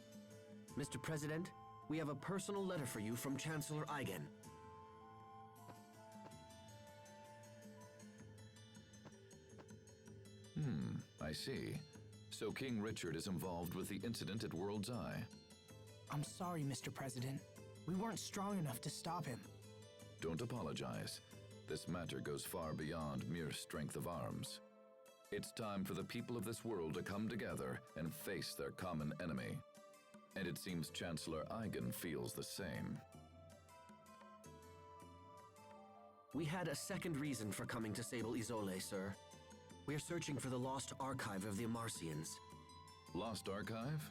Mr. President, we have a personal letter for you from Chancellor Eigen. I see. So King Richard is involved with the incident at World's Eye. I'm sorry, Mr. President. We weren't strong enough to stop him. Don't apologize. This matter goes far beyond mere strength of arms. It's time for the people of this world to come together and face their common enemy. And it seems Chancellor Eigen feels the same. We had a second reason for coming to Sable Isole, sir. We're searching for the lost archive of the Amarcians. Lost archive?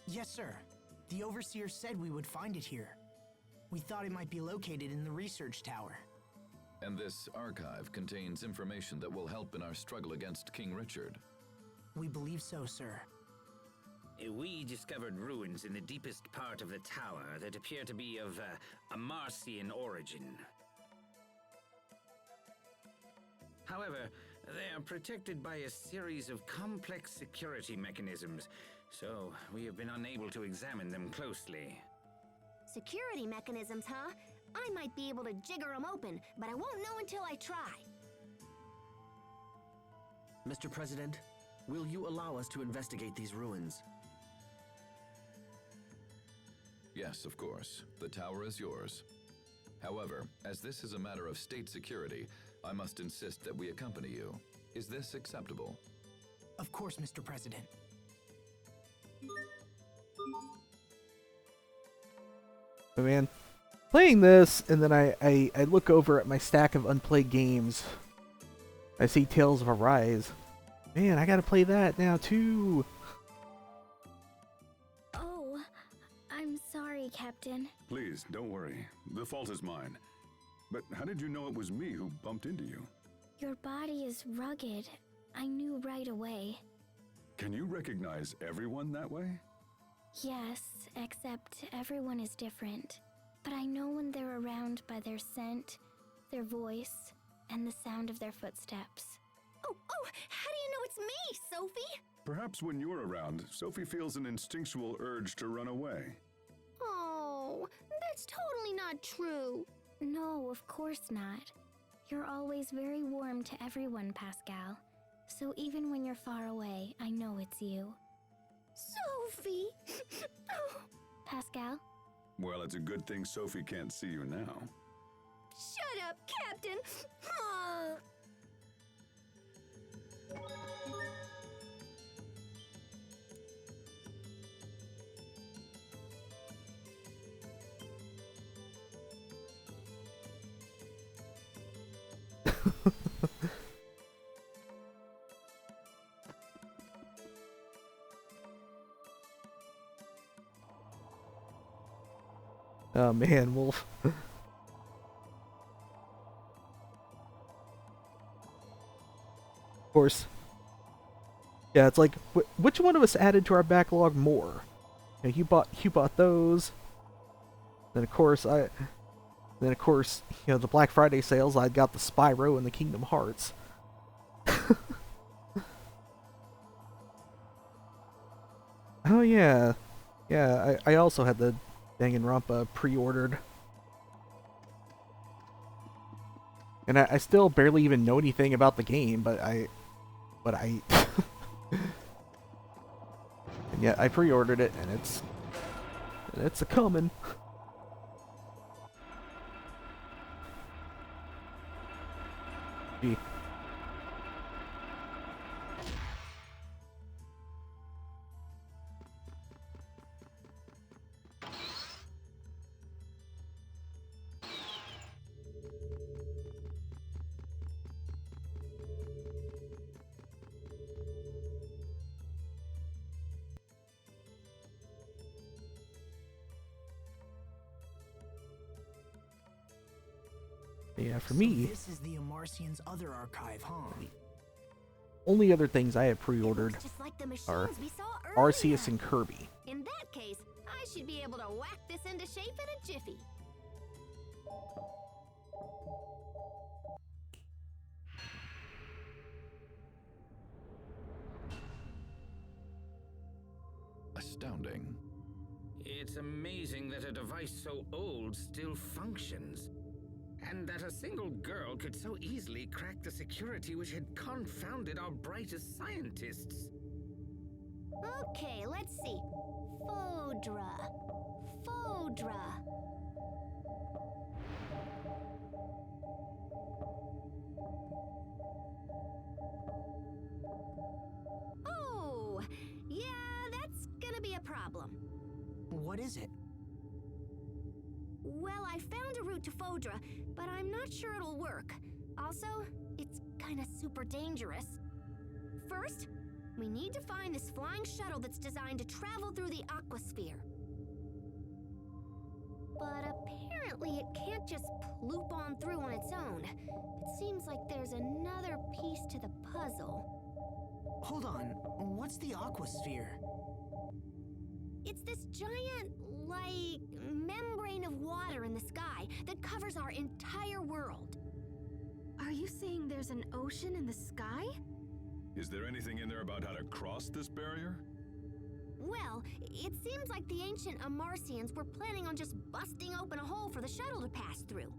Yes, sir. The Overseer said we would find it here. We thought it might be located in the research tower. And this archive contains information that will help in our struggle against King Richard. We believe so, sir. We discovered ruins in the deepest part of the tower that appear to be of Amarcian origin. However, they are protected by a series of complex security mechanisms, so we have been unable to examine them closely. Security mechanisms, huh? I might be able to jigger them open, but I won't know until I try. Mr. President, will you allow us to investigate these ruins? Yes, of course. The tower is yours. However, as this is a matter of state security, I must insist that we accompany you. Is this acceptable? Of course, Mr. President. Oh, man, playing this, and then I look over at my stack of unplayed games. I see Tales of Arise. Man, I gotta play that now too. Oh, I'm sorry, Captain. Please, don't worry. The fault is mine. But how did you know it was me who bumped into you? Your body is rugged. I knew right away. Can you recognize everyone that way? Yes, except everyone is different. But I know when they're around by their scent, their voice, and the sound of their footsteps. Oh, how do you know it's me, Sophie? Perhaps when you're around, Sophie feels an instinctual urge to run away. Oh, that's totally not true. No, of course not. You're always very warm to everyone, Pascal. So even when you're far away, I know it's you. Sophie! Pascal? Well, it's a good thing Sophie can't see you now. Shut up, Captain! Oh man, Wolf. Of course. Yeah, it's like, which one of us added to our backlog more? You know, you bought those. Then of course the Black Friday sales, I got the Spyro and the Kingdom Hearts. Oh yeah. Yeah, I also had the Danganronpa pre-ordered. And I still barely even know anything about the game, but I and yet I pre-ordered it, and it's a coming. Gee. Yeah, for me, This is the Amarcian's other archive, huh? only other things I have pre-ordered Just like the machines are we saw Arceus earlier. and Kirby. In that case, I should be able to whack this into shape in a jiffy. Astounding. It's amazing that a device so old still functions. And that a single girl could so easily crack the security which had confounded our brightest scientists. Okay, let's see. Fodra. Fodra. Oh, yeah, that's gonna be a problem. What is it? Well, I found a route to Fodra, but I'm not sure it'll work. Also, it's kinda super dangerous. First, we need to find this flying shuttle that's designed to travel through the aquasphere. But apparently it can't just ploop on through on its own. It seems like there's another piece to the puzzle. Hold on, what's the aquasphere? It's this giant, like, membrane of water in the sky that covers our entire world. Are you saying there's an ocean in the sky? Is there anything in there about how to cross this barrier? Well, it seems like the ancient Amarcians were planning on just busting open a hole for the shuttle to pass through.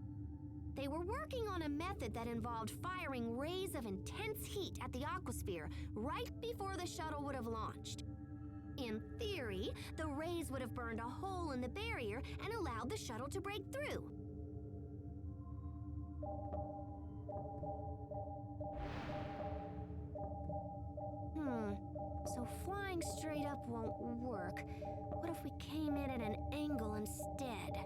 They were working on a method that involved firing rays of intense heat at the aquasphere right before the shuttle would have launched. In theory, the rays would have burned a hole in the barrier and allowed the shuttle to break through. So flying straight up won't work. What if we came in at an angle instead?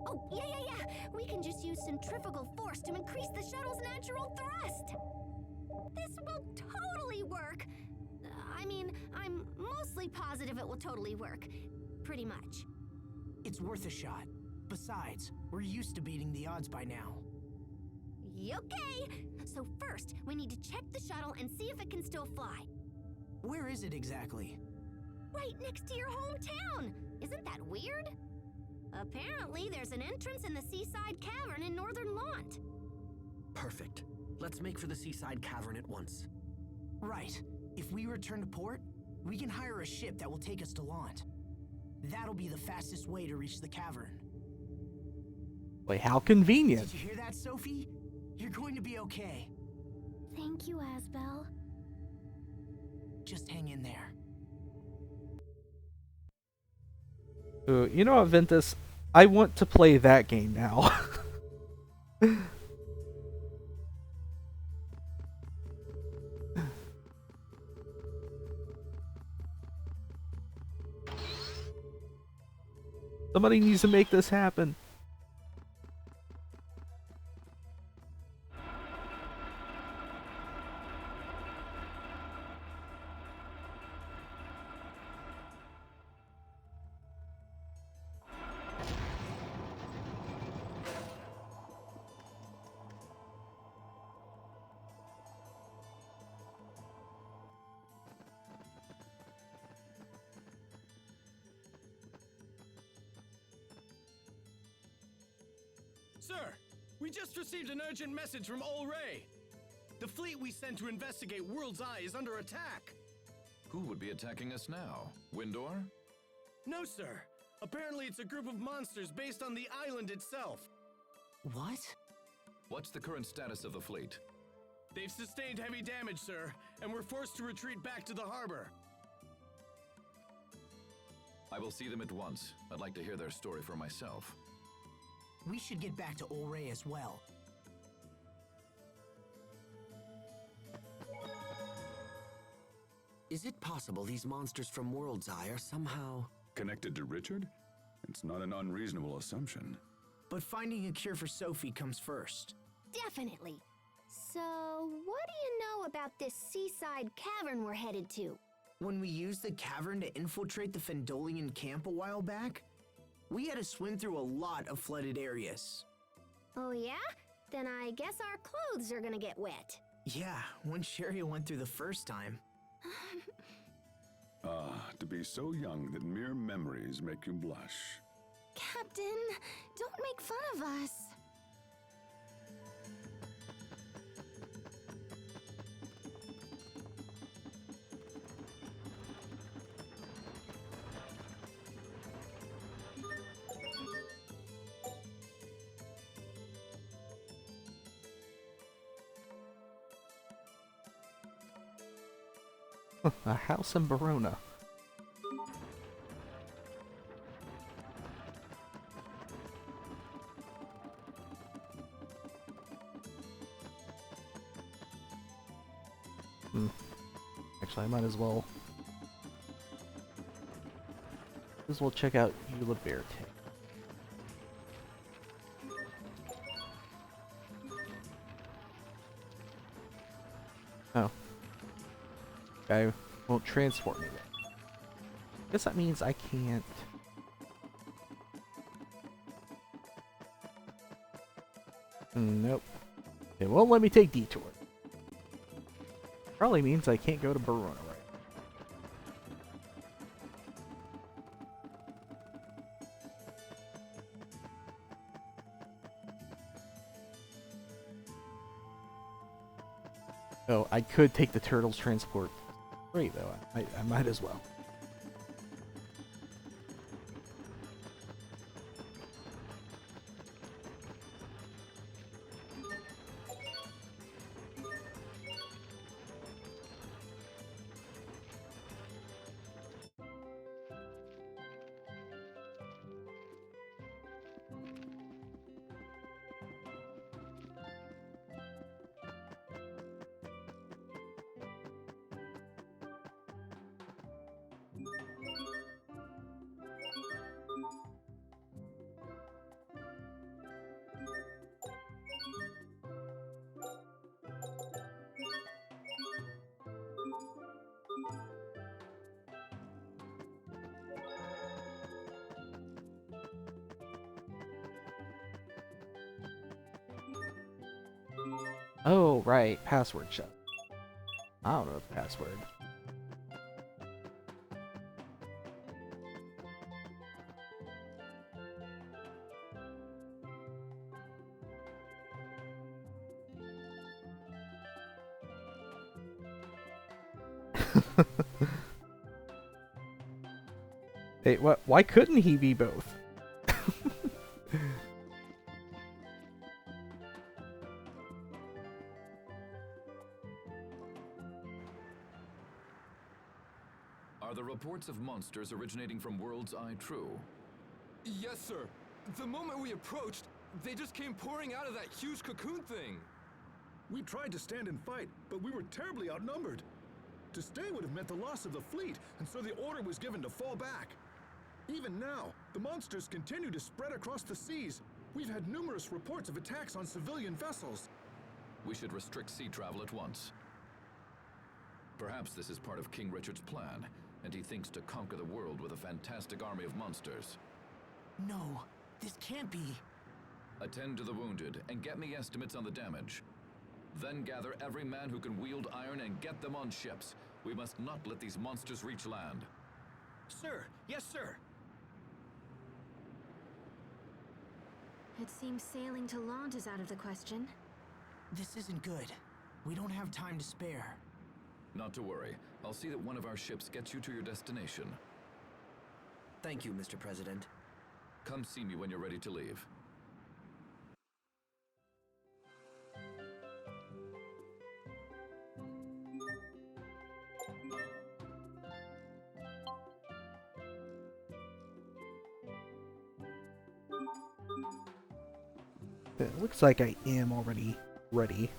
Oh, yeah! We can just use centrifugal force to increase the shuttle's natural thrust! This will totally work! I mean, I'm mostly positive it will totally work. Pretty much. It's worth a shot. Besides, we're used to beating the odds by now. Okay! So first, we need to check the shuttle and see if it can still fly. Where is it exactly? Right next to your hometown! Isn't that weird? Apparently, there's an entrance in the Seaside Cavern in Northern Lant. Perfect. Let's make for the Seaside Cavern at once. Right. If we return to port, we can hire a ship that will take us to Lant. That'll be the fastest way to reach the cavern. Wait, how convenient. Did you hear that, Sophie? You're going to be okay. Thank you, Asbel. Just hang in there. You know what, Ventus? I want to play that game now. Somebody needs to make this happen. We just received an urgent message from Ol Ray. The fleet we sent to investigate World's Eye is under attack. Who would be attacking us now? Windor? No, sir. Apparently it's a group of monsters based on the island itself. What? What's the current status of the fleet? They've sustained heavy damage, sir, and we're forced to retreat back to the harbor. I will see them at once. I'd like to hear their story for myself. We should get back to Ol Ray as well. Is it possible these monsters from World's Eye are somehow... Connected to Richard? It's not an unreasonable assumption. But finding a cure for Sophie comes first. Definitely. So, what do you know about this seaside cavern we're headed to? When we used the cavern to infiltrate the Fendolian camp a while back, we had to swim through a lot of flooded areas. Oh yeah? Then I guess our clothes are gonna get wet. Yeah, when Sherry went through the first time. To be so young that mere memories make you blush. Captain, don't make fun of us. A house in Verona. Actually, I might as well check out Eula Verte. Oh. Guy won't transport me then. Guess that means I can't. Nope. It won't let me take detour. Probably means I can't go to Verona, right? Oh, I could take the turtles transport. Great, though. I might as well. Oh, right. Password check. I don't know the password. Hey, what? Why couldn't he be both? Are the reports of monsters originating from World's Eye true? Yes, sir. The moment we approached, they just came pouring out of that huge cocoon thing. We tried to stand and fight, but we were terribly outnumbered. To stay would have meant the loss of the fleet, and so the order was given to fall back. Even now, the monsters continue to spread across the seas. We've had numerous reports of attacks on civilian vessels. We should restrict sea travel at once. Perhaps this is part of King Richard's plan, and he thinks to conquer the world with a fantastic army of monsters. No, this can't be. Attend to the wounded, and get me estimates on the damage. Then gather every man who can wield iron and get them on ships. We must not let these monsters reach land. Sir, yes, sir. It seems sailing to Lont is out of the question. This isn't good. We don't have time to spare. Not to worry. I'll see that one of our ships gets you to your destination. Thank you, Mr. President. Come see me when you're ready to leave. It looks like I am already ready.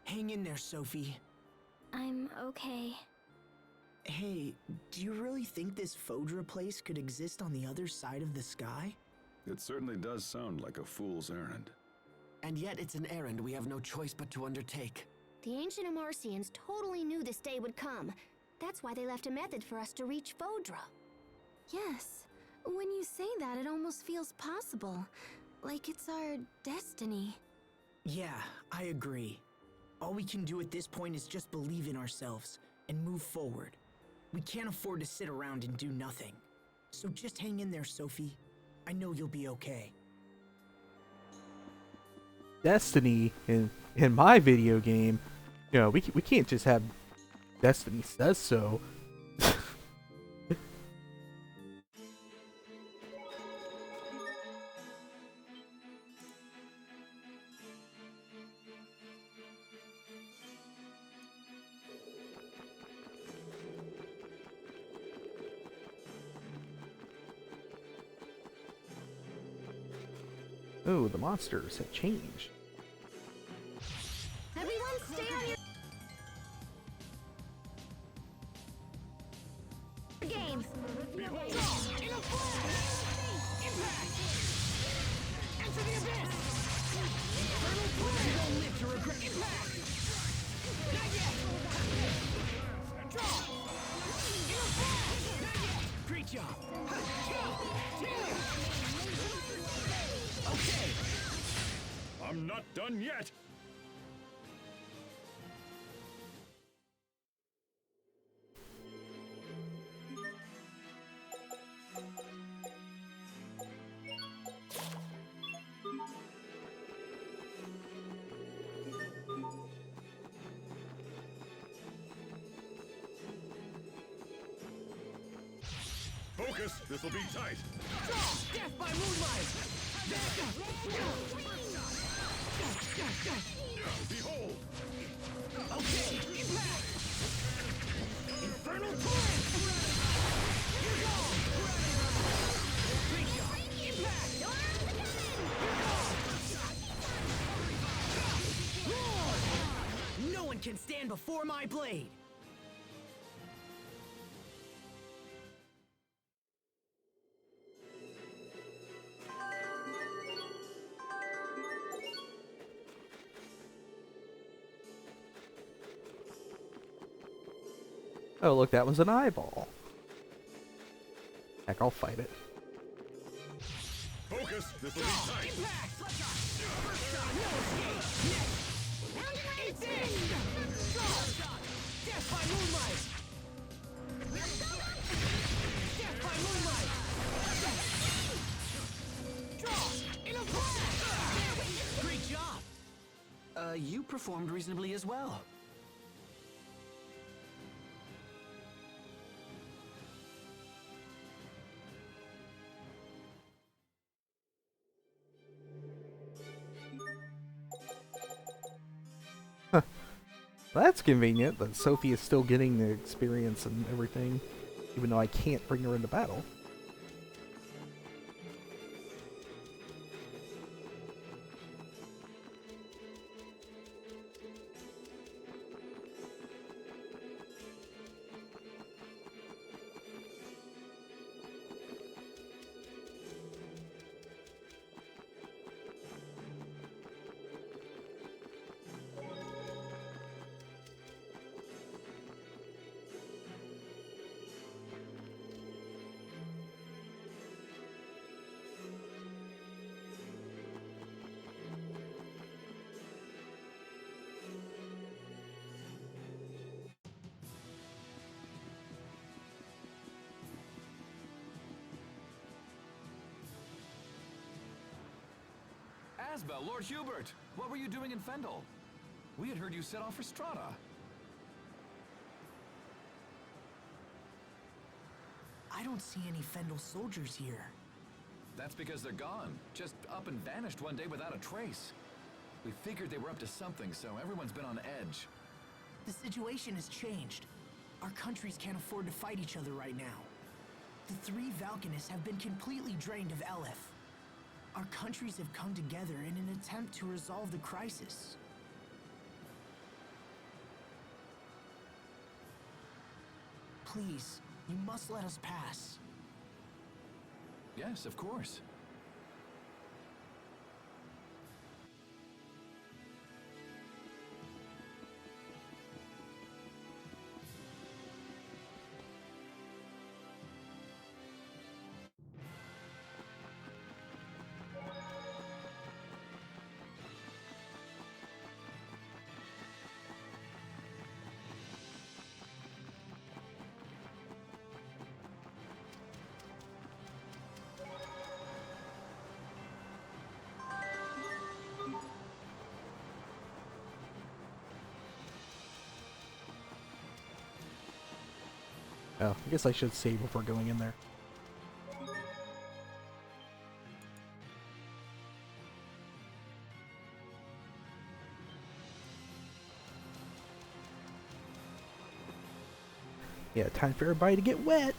Hang in there, Sophie. I'm okay. Hey, do you really think this Fodra place could exist on the other side of the sky? It certainly does sound like a fool's errand. And yet it's an errand we have no choice but to undertake. The ancient Amarcians totally knew this day would come. That's why they left a method for us to reach Fodra. Yes. When you say that, it almost feels possible. Like it's our destiny. Yeah, I agree. All we can do at this point is just believe in ourselves and move forward. We can't afford to sit around and do nothing. So just hang in there, Sophie. I know you'll be okay. Destiny in my video game, you know, we can't just have Destiny says so. Oh, the monsters have changed. Everyone stay on your games. In a flash! Impact! Enter the abyss! Infernal Blade! You don't live to regret impact! Not yet! Draw! In a flash! Not yet! Great job! Okay! I'm not done yet! Focus! This'll be tight! Death by moonlight! Behold! Okay, impact! Infernal torrent! You're gone! Great shot! Impact! You're gone! No one can stand before my blade! Oh, look, that one's an eyeball. Heck, I'll fight it. Focus! This'll be tight! Impact! First shot! No escape! Next! It's in! Draw! Death by moonlight! Death by moonlight! Draw! In a flash! Great job! You performed reasonably as well. Well, that's convenient that Sophie is still getting the experience and everything, even though I can't bring her into battle. Asbel, Lord Hubert! What were you doing in Fendel? We had heard you set off for Strata. I don't see any Fendel soldiers here. That's because they're gone. Just up and vanished one day without a trace. We figured they were up to something, so everyone's been on edge. The situation has changed. Our countries can't afford to fight each other right now. The three Valkanists have been completely drained of Eleth. Our countries have come together in an attempt to resolve the crisis. Please, you must let us pass. Yes, of course. Oh, I guess I should save before going in there. Yeah, time for everybody to get wet.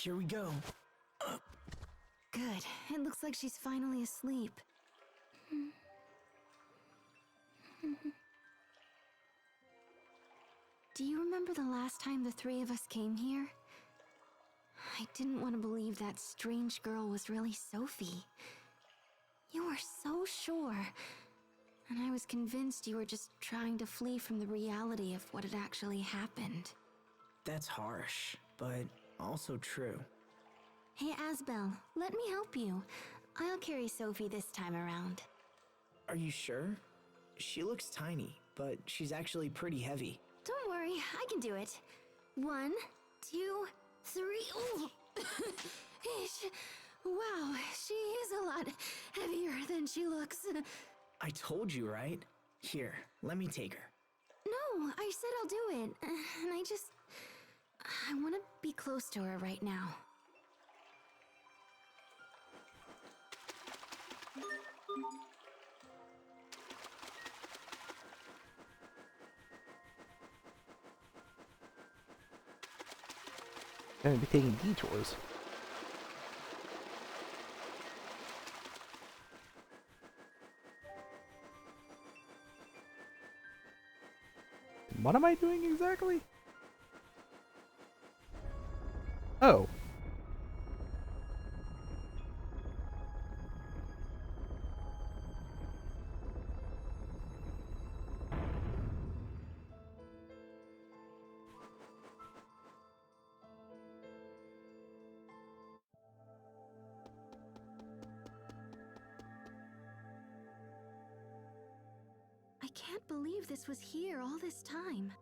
Here we go. Good. It looks like she's finally asleep. Do you remember the last time the three of us came here? I didn't want to believe that strange girl was really Sophie. You were so sure. And I was convinced you were just trying to flee from the reality of what had actually happened. That's harsh, but also true. Hey, Asbel, let me help you. I'll carry Sophie this time around. Are you sure? She looks tiny, but she's actually pretty heavy. Don't worry, I can do it. 1, 2, 3. Ooh. Wow, she is a lot heavier than she looks. I told you, right? Here, let me take her. No, I said I'll do it. And I want to be close to her right now. I'm gonna be taking detours. What am I doing exactly? Oh. I can't believe this was here all this time.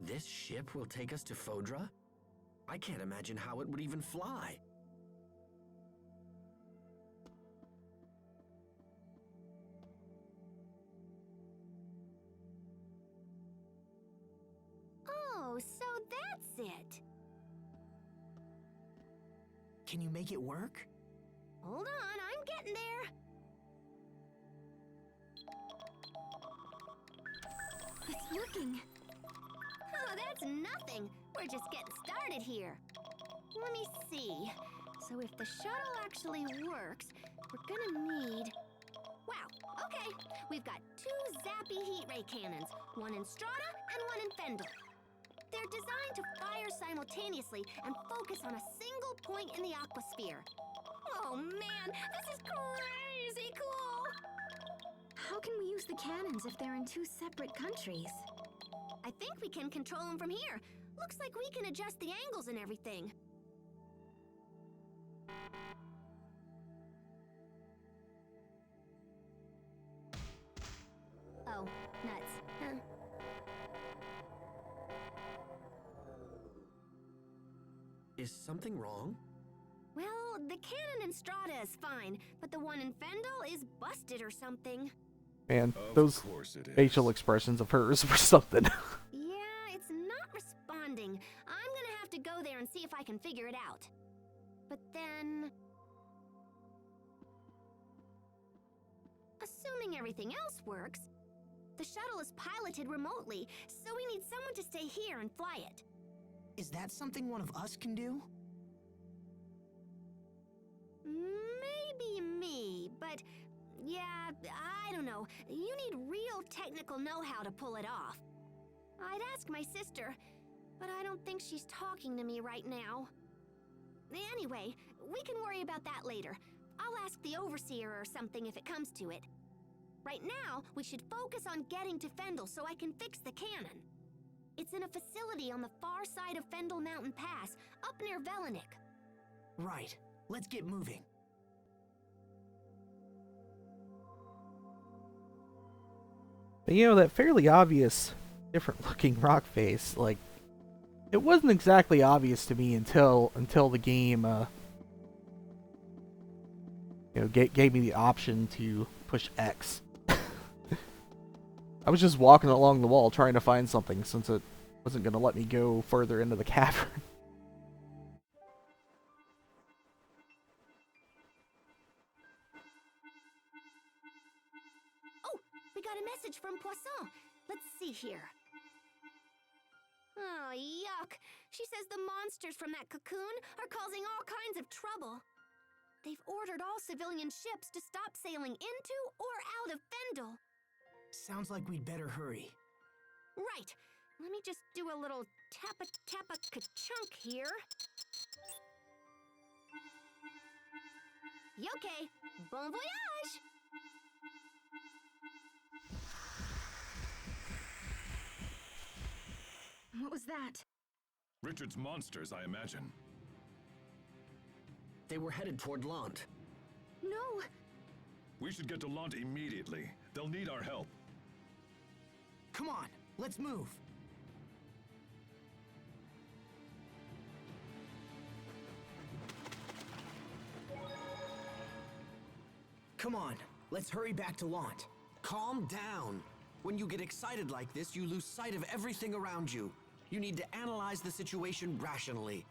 This ship will take us to Fodra? I can't imagine how it would even fly. Can you make it work? Hold on, I'm getting there. It's working. Oh, that's nothing. We're just getting started here. Let me see. So if the shuttle actually works, we're gonna need... Wow, okay. We've got 2 zappy heat ray cannons, one in Strata and one in Fendel. They're designed to fire simultaneously and focus on a single point in the aquasphere. Oh man, this is crazy cool! How can we use the cannons if they're in 2 separate countries? I think we can control them from here. Looks like we can adjust the angles and everything. Oh, nuts. Huh. Is something wrong? Well, the cannon in Strata is fine, but the one in Fendel is busted or something. Man, Of those course it is. facial expressions of hers were something. Yeah, it's not responding. I'm gonna have to go there and see if I can figure it out. But then... Assuming everything else works, the shuttle is piloted remotely, so we need someone to stay here and fly it. Is that something one of us can do? Maybe me, but yeah, I don't know. You need real technical know-how to pull it off. I'd ask my sister, but I don't think she's talking to me right now. Anyway, we can worry about that later. I'll ask the Overseer or something if it comes to it. Right now, we should focus on getting to Fendel so I can fix the cannon. It's in a facility on the far side of Fendel Mountain Pass, up near Velenik. Right. Let's get moving. But you know, that fairly obvious, different looking rock face, like, it wasn't exactly obvious to me until the game, gave me the option to push X. I was just walking along the wall trying to find something since it wasn't going to let me go further into the cavern. Oh, we got a message from Poisson. Let's see here. Oh, yuck. She says the monsters from that cocoon are causing all kinds of trouble. They've ordered all civilian ships to stop sailing into or out of Fendel. Sounds like we'd better hurry. Right. Let me just do a little tappa-tappa-ka-chunk here. Okay. Bon voyage! What was that? Richard's monsters, I imagine. They were headed toward Lant. No! We should get to Lant immediately. They'll need our help. Come on, let's move. Come on, let's hurry back to Lant. Calm down. When you get excited like this, you lose sight of everything around you. You need to analyze the situation rationally.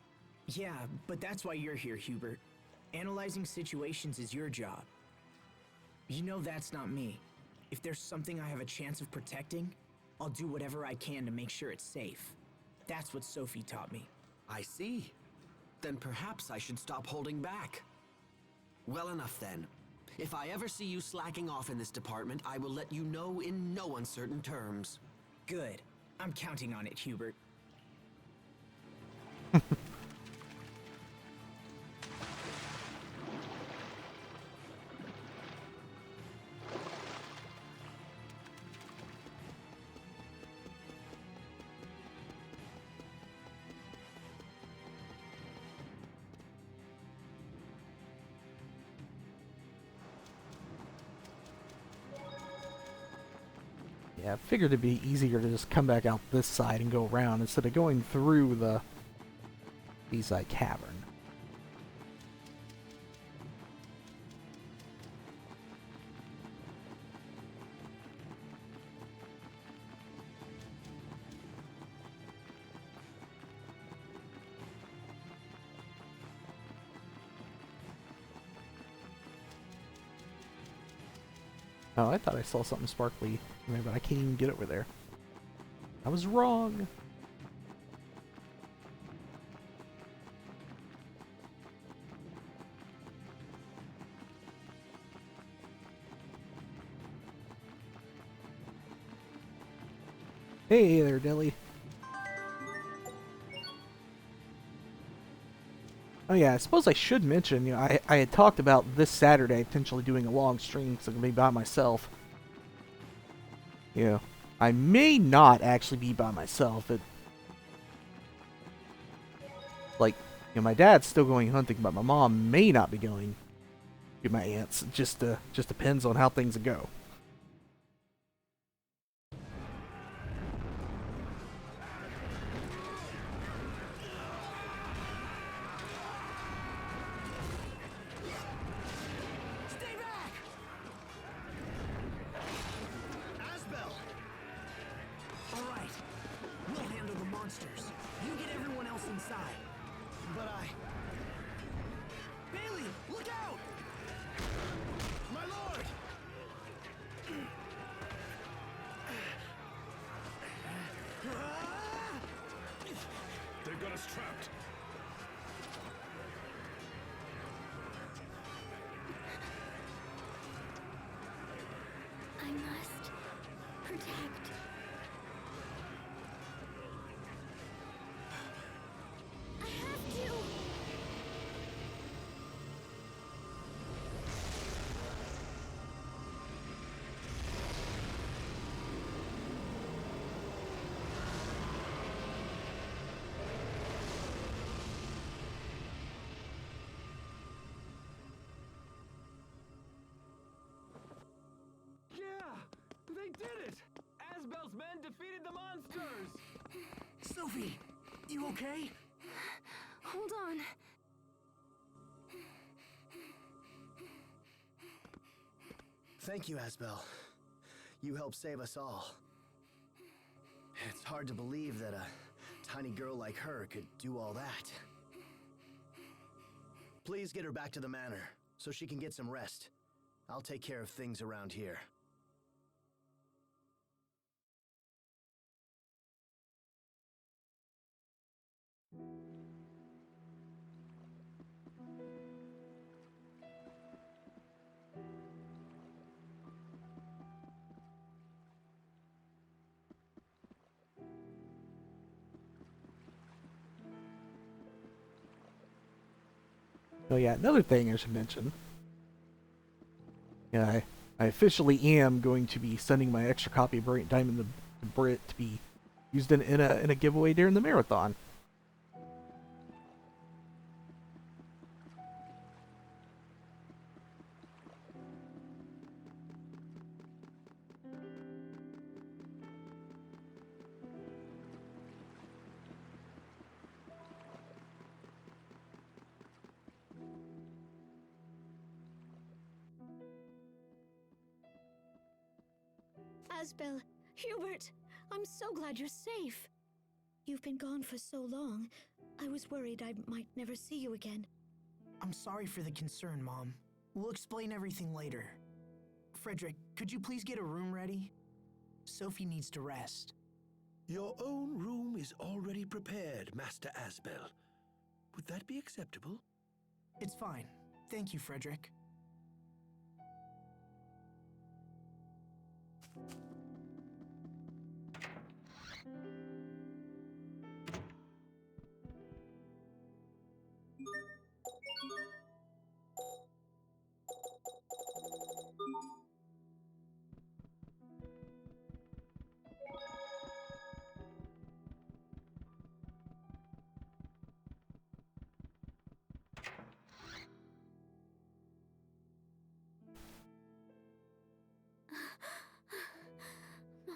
Yeah, but that's why you're here, Hubert. Analyzing situations is your job. You know that's not me. If there's something I have a chance of protecting, I'll do whatever I can to make sure it's safe. That's what Sophie taught me. I see. Then perhaps I should stop holding back. Well enough then. If I ever see you slacking off in this department, I will let you know in no uncertain terms. Good. I'm counting on it, Hubert. Yeah, I figured it'd be easier to just come back out this side and go around instead of going through the Seaside Cavern. Oh, I thought I saw something sparkly in there, but I can't even get over there. I was wrong. Hey there, Dilly. Oh yeah, I suppose I should mention, I had talked about this Saturday potentially doing a long stream because I'm going to be by myself. Yeah, I may not actually be by myself. My dad's still going hunting, but my mom may not be going to my aunt's. It just depends on how things go. Stay back! Asbel! All right, we'll handle the monsters. You get everyone else inside. But Bailey, look out! My lord! They've got us trapped. I must protect. I have to. Yeah! They did it! Asbel's men defeated the monsters! Sophie, you okay? Hold on. Thank you, Asbel. You helped save us all. It's hard to believe that a tiny girl like her could do all that. Please get her back to the manor, so she can get some rest. I'll take care of things around here. Oh yeah, another thing I should mention. Yeah, I officially am going to be sending my extra copy of Brilliant Diamond to Brit to be used in a giveaway during the marathon. Asbel, Hubert, I'm so glad you're safe. You've been gone for so long. I was worried I might never see you again. I'm sorry for the concern, Mom. We'll explain everything later. Frederick, could you please get a room ready? Sophie needs to rest. Your own room is already prepared, Master Asbel. Would that be acceptable? It's fine. Thank you, Frederick.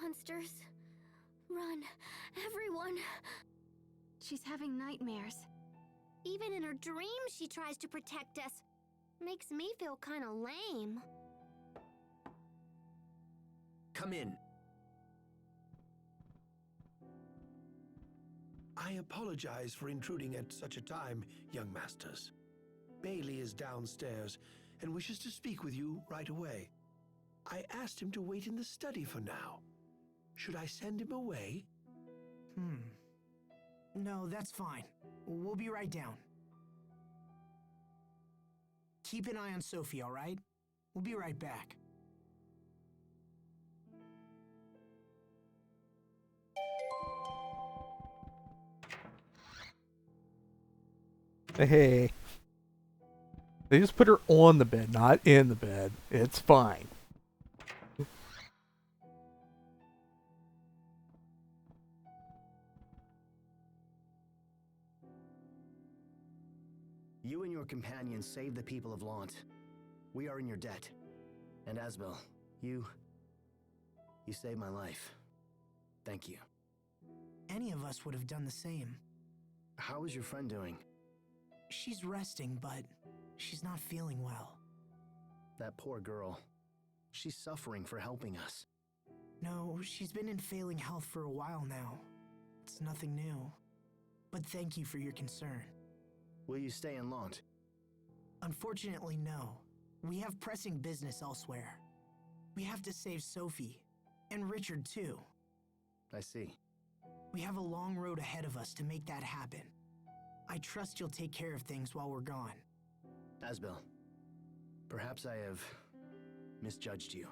Monsters. Run, everyone. She's having nightmares. Even in her dreams, she tries to protect us. Makes me feel kind of lame. Come in. I apologize for intruding at such a time, young masters. Bailey is downstairs and wishes to speak with you right away. I asked him to wait in the study for now. Should I send him away? No, that's fine. We'll be right down. Keep an eye on Sophie, all right? We'll be right back. Hey. They just put her on the bed, not in the bed. It's fine. You and your companions saved the people of Lant. We are in your debt. And Asbel, you saved my life. Thank you. Any of us would have done the same. How is your friend doing? She's resting, but she's not feeling well. That poor girl. She's suffering for helping us. No, she's been in failing health for a while now. It's nothing new. But thank you for your concern. Will you stay in Lant? Unfortunately, no. We have pressing business elsewhere. We have to save Sophie. And Richard, too. I see. We have a long road ahead of us to make that happen. I trust you'll take care of things while we're gone. Asbel, perhaps I have misjudged you.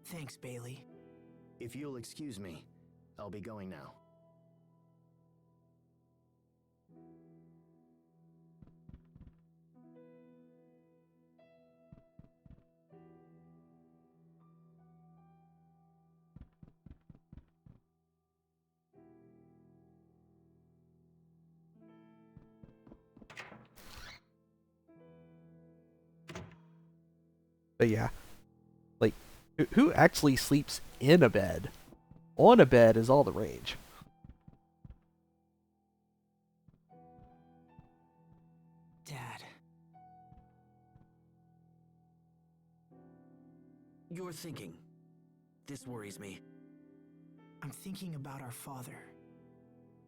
Thanks, Bailey. If you'll excuse me, I'll be going now. But yeah. Like, who actually sleeps in a bed? On a bed is all the rage. Dad. You're thinking. This worries me. I'm thinking about our father.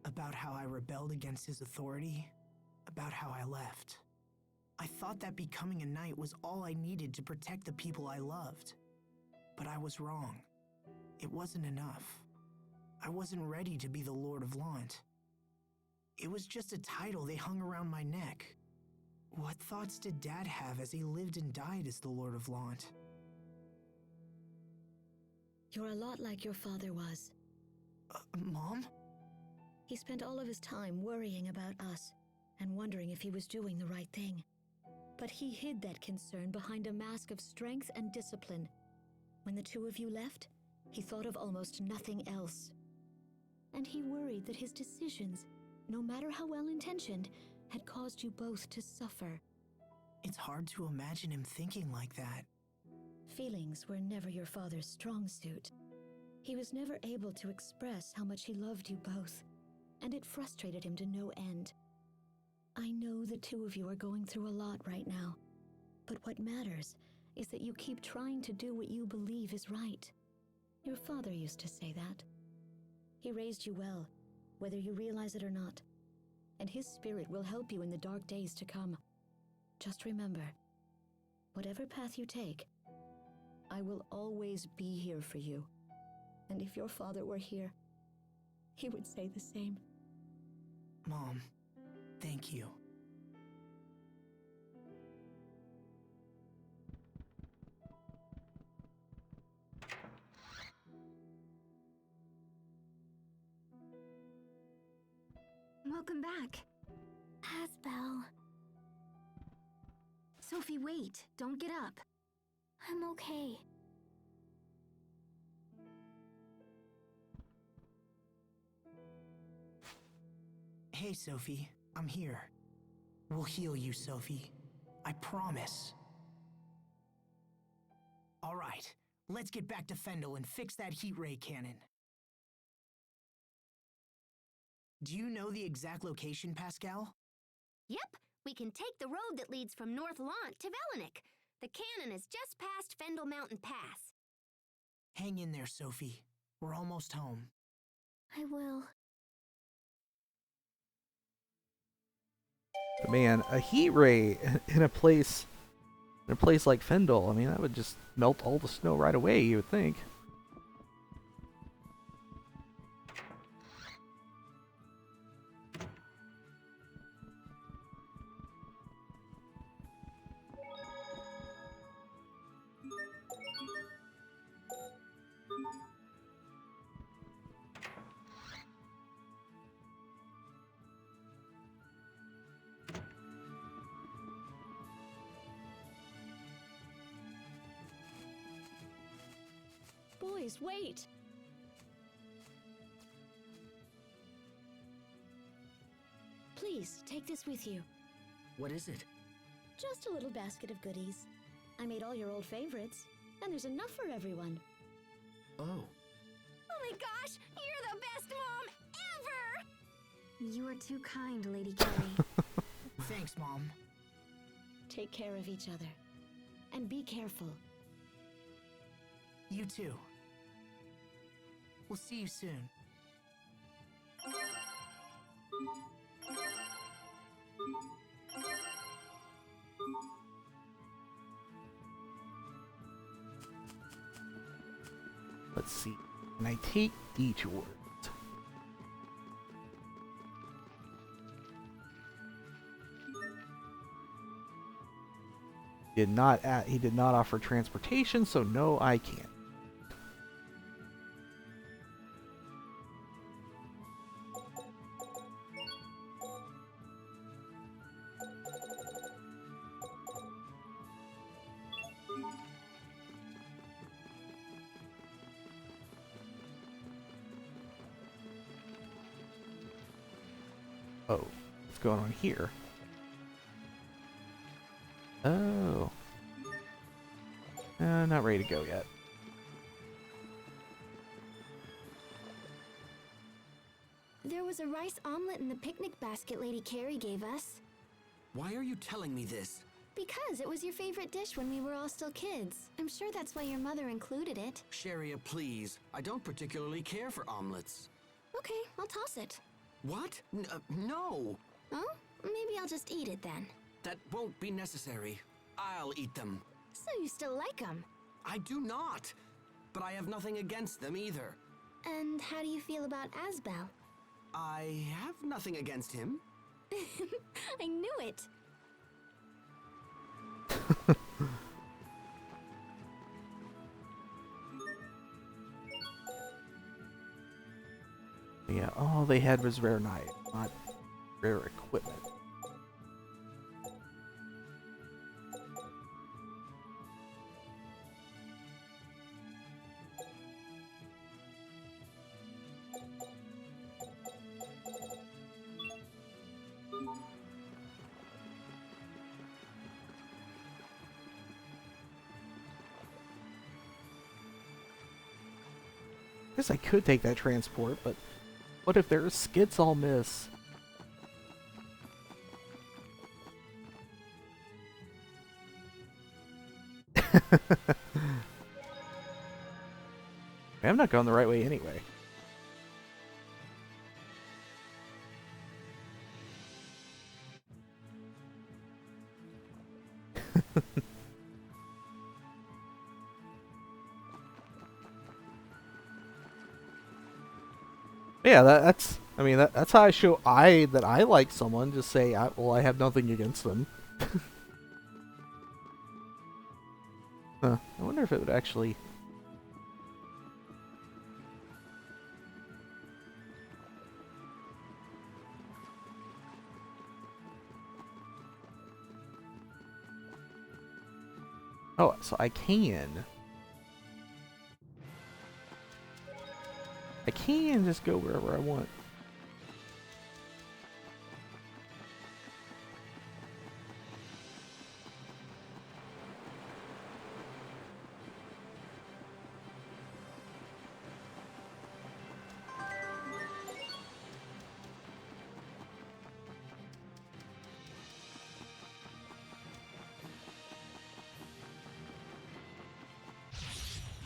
About how I rebelled against his authority. About how I left. I thought that becoming a knight was all I needed to protect the people I loved. But I was wrong. It wasn't enough. I wasn't ready to be the Lord of Lant. It was just a title they hung around my neck. What thoughts did Dad have as he lived and died as the Lord of Lant? You're a lot like your father was. Mom? He spent all of his time worrying about us and wondering if he was doing the right thing. But he hid that concern behind a mask of strength and discipline. When the two of you left, he thought of almost nothing else. And he worried that his decisions, no matter how well-intentioned, had caused you both to suffer. It's hard to imagine him thinking like that. Feelings were never your father's strong suit. He was never able to express how much he loved you both, and it frustrated him to no end. I know the two of you are going through a lot right now, but what matters is that you keep trying to do what you believe is right. Your father used to say that. He raised you well, whether you realize it or not, and his spirit will help you in the dark days to come. Just remember, whatever path you take, I will always be here for you. And if your father were here, he would say the same. Mom, thank you. Welcome back. Asbel. Sophie, wait. Don't get up. I'm okay. Hey, Sophie. I'm here. We'll heal you, Sophie. I promise. All right. Let's get back to Fendel and fix that heat ray cannon. Do you know the exact location, Pascal? Yep, we can take the road that leads from North Lant to Velanik. The cannon is just past Fendel Mountain Pass. Hang in there, Sophie. We're almost home. I will. But man, a heat ray in a place In a place like Fendel, I mean, that would just melt all the snow right away, you would think. Boys, wait! Please, take this with you. What is it? Just a little basket of goodies. I made all your old favorites, and there's enough for everyone. Oh. Oh my gosh! You're the best mom ever! You are too kind, Lady Carrie. Thanks, Mom. Take care of each other. And be careful. You too. We'll see you soon. Let's see. Can I take detours? He did not offer transportation, so no, I can't. Oh, what's going on here? Oh. Not ready to go yet. There was a rice omelet in the picnic basket Lady Carrie gave us. Why are you telling me this? Because it was your favorite dish when we were all still kids. I'm sure that's why your mother included it. Sharia, please. I don't particularly care for omelets. Okay, I'll toss it. What? No! Oh? Maybe I'll just eat it then. That won't be necessary. I'll eat them. So you still like them? I do not. But I have nothing against them either. And how do you feel about Asbel? I have nothing against him. I knew it. Yeah, all they had was rare knife, not rare equipment. Guess I could take that transport, but what if there's skits I'll miss? I'm not going the right way anyway. Yeah, that's. I mean, that's how I show that I like someone. Just say, well, I have nothing against them. Huh. I wonder if it would actually. Oh, so I can. I can just go wherever I want.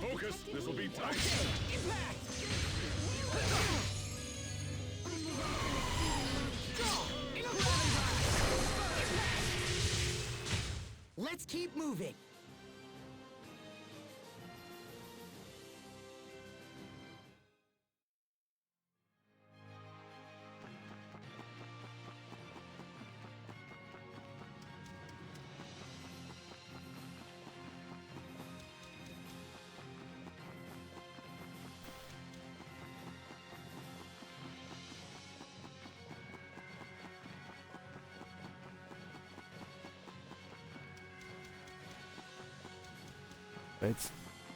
Focus! This'll be tight! Let's keep moving.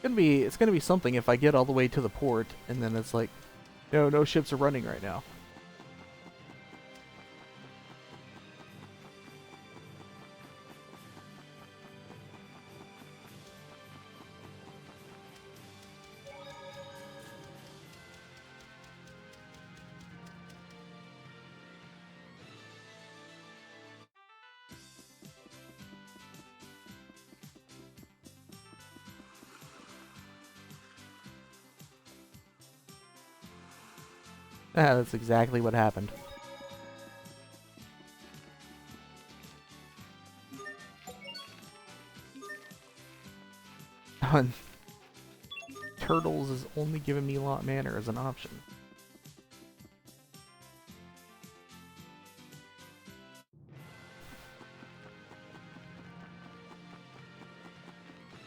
It's gonna be something if I get all the way to the port and then it's like, no ships are running right now. Ah, that's exactly what happened. Turtles is only giving me Lot Manor as an option.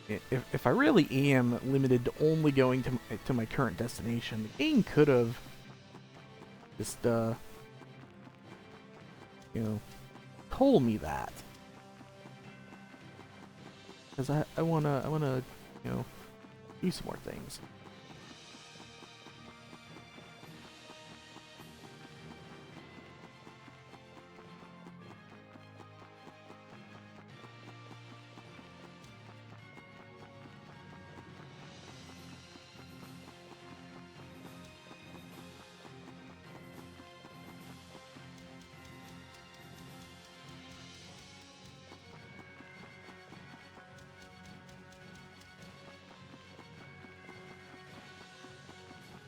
If I really am limited to only going to my current destination, the game could have just told me that, because I wanna do some more things.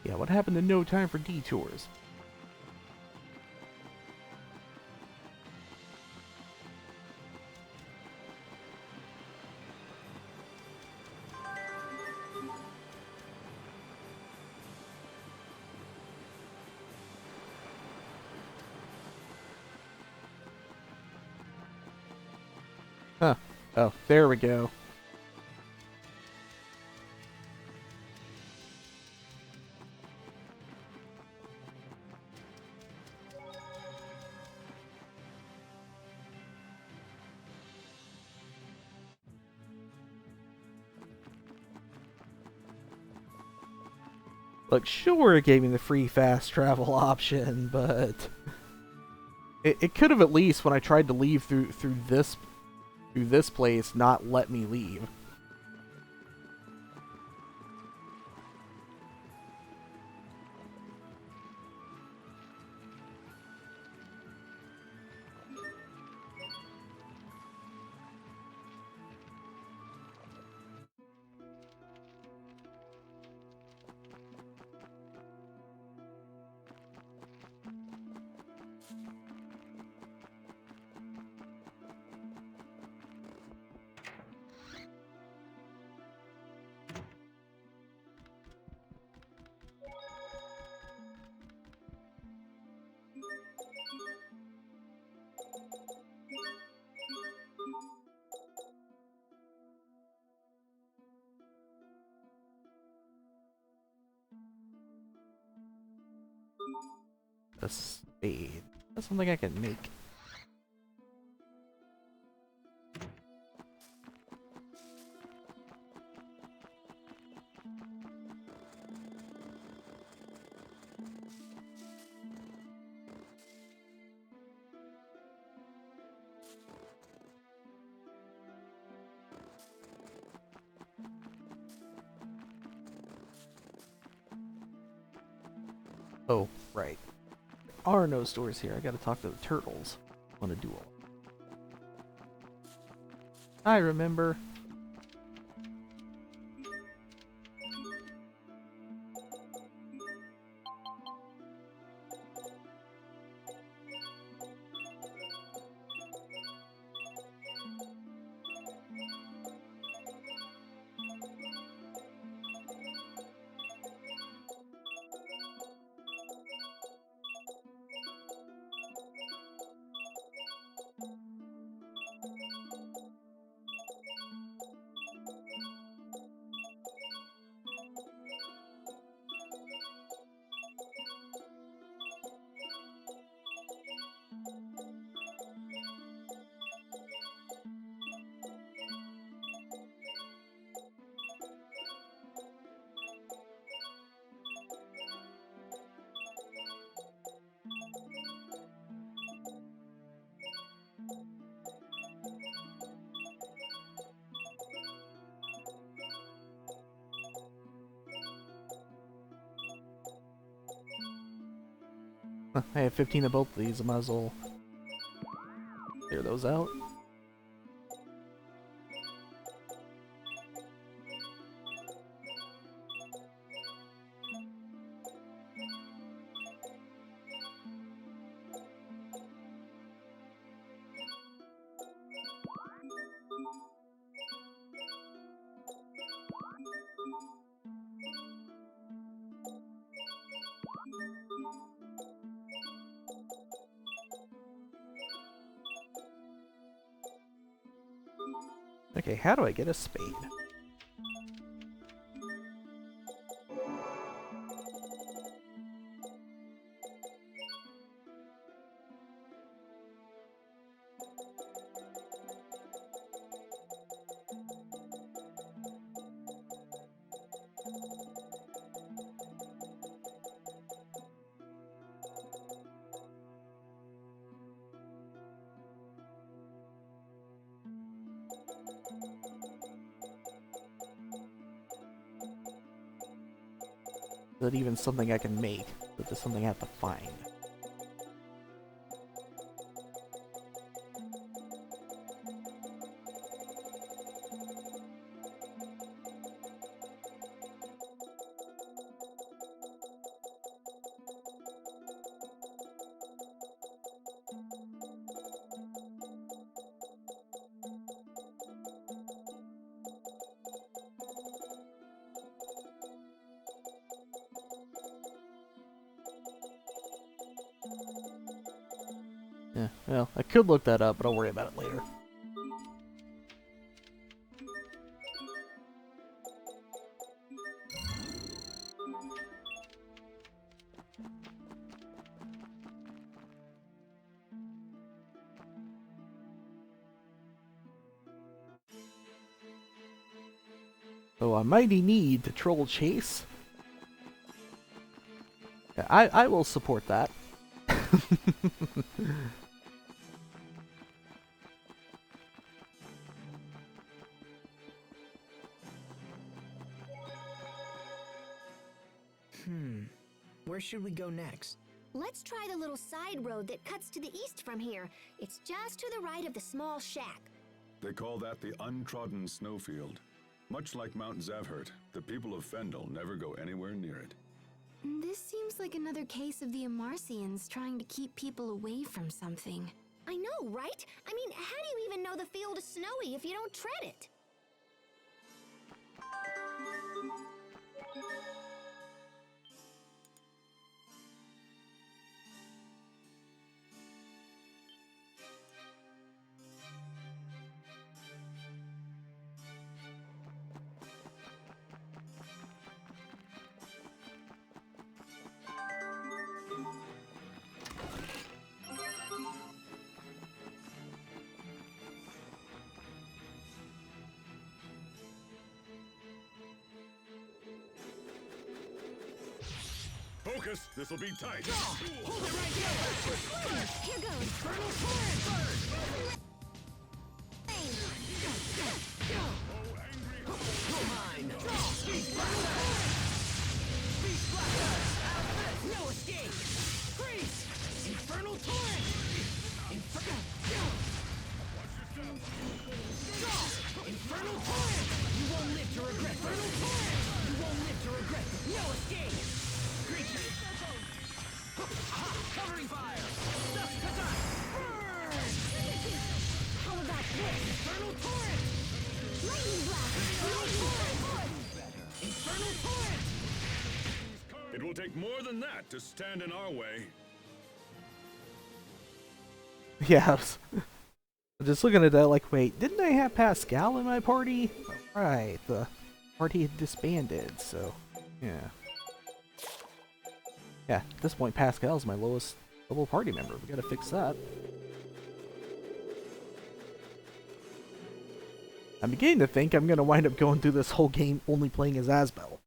Yeah, what happened to no time for detours? Huh. Oh, there we go. Look, sure, it gave me the free fast travel option, but it could have at least, when I tried to leave through this place, not let me leave. A spade. That's something I can make. Oh, right. There are no stores here. I gotta talk to the turtles on a duel. I remember. I have 15 of both of these. I might as well clear those out. Okay, how do I get a spade? Is that even something I can make? Is this something I have to find? Yeah, well, I could look that up, but I'll worry about it later. So a mighty need to troll chase. Yeah, I will support that. Where should we go next? Let's try the little side road that cuts to the east from here. It's just to the right of the small shack. They call that the untrodden snowfield. Much like Mount Zavhert, the people of Fendel never go anywhere near it. This seems like another case of the Amarcians trying to keep people away from something. I know, right? I mean, how do you even know the field is snowy if you don't tread it? Focus! This'll be tight! Hold it right there! Here goes! Infernal Torrent! Mine! Beast Blaster! Beast Blaster! No escape! Freeze! Infernal Torrent! Infernal Torrent! You won't live to regret! Infernal Torrent! You won't live to regret! No escape! Creature! Covering fire! Dusk Kazak! Burn! How about this? Infernal Torrent! Lightning Blast! Infernal Torrent! Infernal Torrent! It will take more than that to stand in our way. Yeah, I was just looking at that like, wait, didn't I have Pascal in my party? Right, the party had disbanded, so yeah. Yeah, at this point Pascal's my lowest level party member. We gotta fix that. I'm beginning to think I'm gonna wind up going through this whole game only playing as Asbel.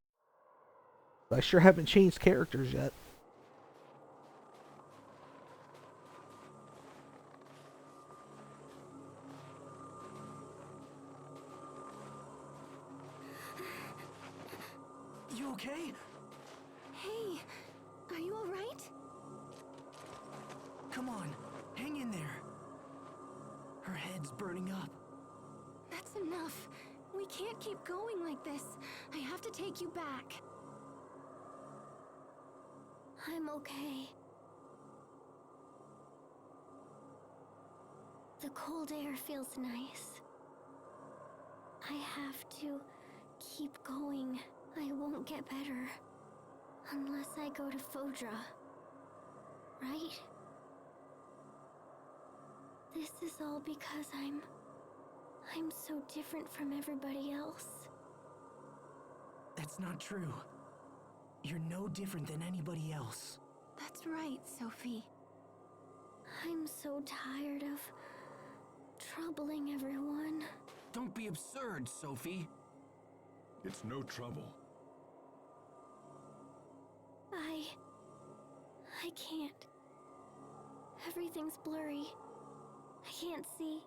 But I sure haven't changed characters yet. You okay? Hey, are you alright? Come on, hang in there. Her head's burning up. That's enough. We can't keep going like this. I have to take you back. I'm okay. The cold air feels nice. I have to keep going. I won't get better unless I go to Fodra. Right? This is all because I'm so different from everybody else. That's not true. You're no different than anybody else. That's right, Sophie. I'm so tired of troubling everyone. Don't be absurd, Sophie. It's no trouble. I can't. Everything's blurry. I can't see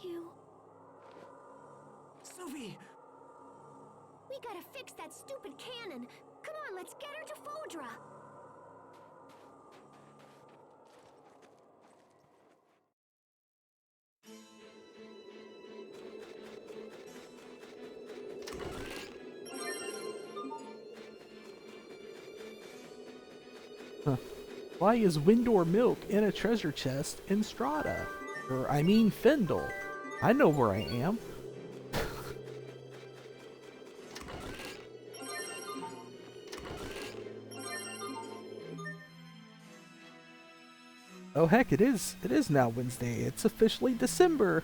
you. Sophie! We gotta fix that stupid cannon. Come on, let's get her to Fodra. Huh. Why is Windor milk in a treasure chest in Strata? Or, I mean, Fendel. I know where I am. Oh heck, it is now Wednesday. It's officially December.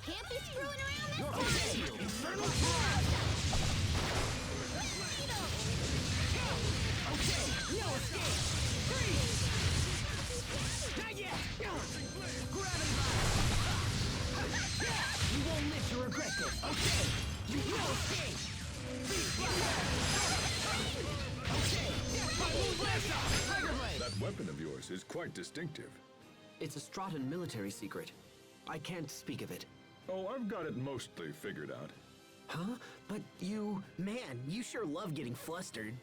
Can't be screwing around this time! Infernal Blast! Okay, no escape! Freeze! Not yet! Gravity Blast! You won't live to regret this, okay? You will escape! Okay, my move blast off! Tiger Blade! That weapon of yours is quite distinctive. It's a Stratan military secret. I can't speak of it. Oh, I've got it mostly figured out. Huh? But you... Man, you sure love getting flustered.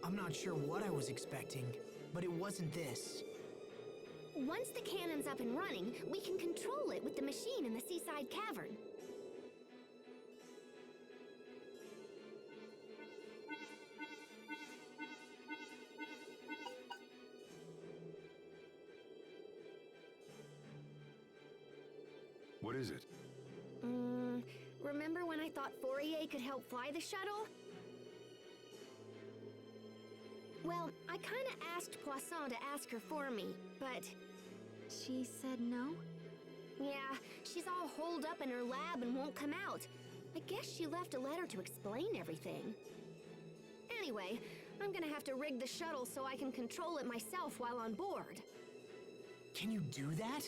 I'm not sure what I was expecting, but it wasn't this. Once the cannon's up and running, we can control it with the machine in the seaside cavern. What is it? Remember when I thought Fourier could help fly the shuttle? Well, I kinda asked Poisson to ask her for me, but... She said no? Yeah, she's all holed up in her lab and won't come out. I guess she left a letter to explain everything. Anyway, I'm gonna have to rig the shuttle so I can control it myself while on board. Can you do that?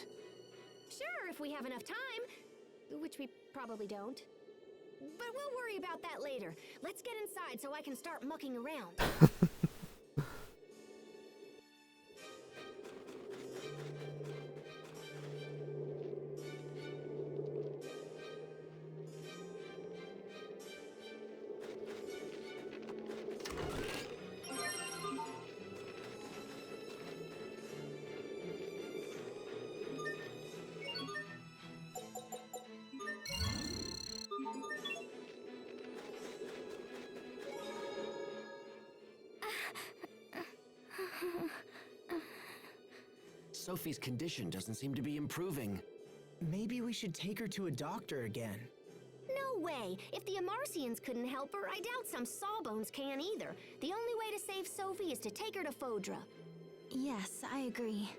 Sure, if we have enough time. Which we probably don't. But we'll worry about that later. Let's get inside so I can start mucking around. Sophie's condition doesn't seem to be improving. Maybe we should take her to a doctor again. No way! If the Amarcians couldn't help her, I doubt some Sawbones can either. The only way to save Sophie is to take her to Fodra. Yes, I agree.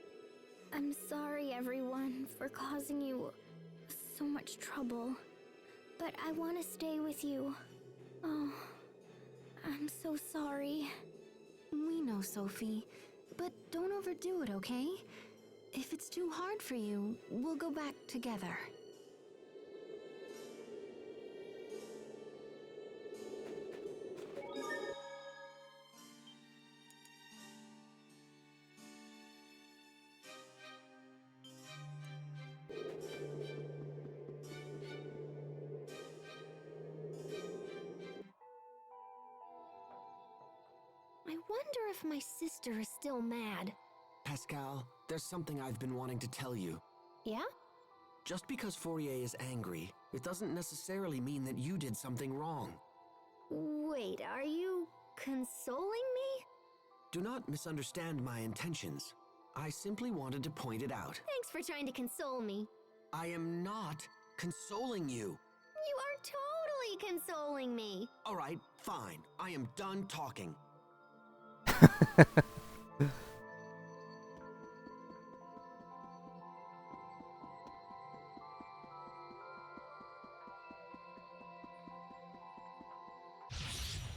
I'm sorry, everyone, for causing you so much trouble. But I want to stay with you. Oh, I'm so sorry. We know, Sophie. But don't overdo it, okay? If it's too hard for you, we'll go back together. I wonder if my sister is still mad. Pascal, there's something I've been wanting to tell you. Yeah? Just because Fourier is angry, it doesn't necessarily mean that you did something wrong. Wait, are you consoling me? Do not misunderstand my intentions. I simply wanted to point it out. Thanks for trying to console me. I am not consoling you. You are totally consoling me. All right, fine. I am done talking.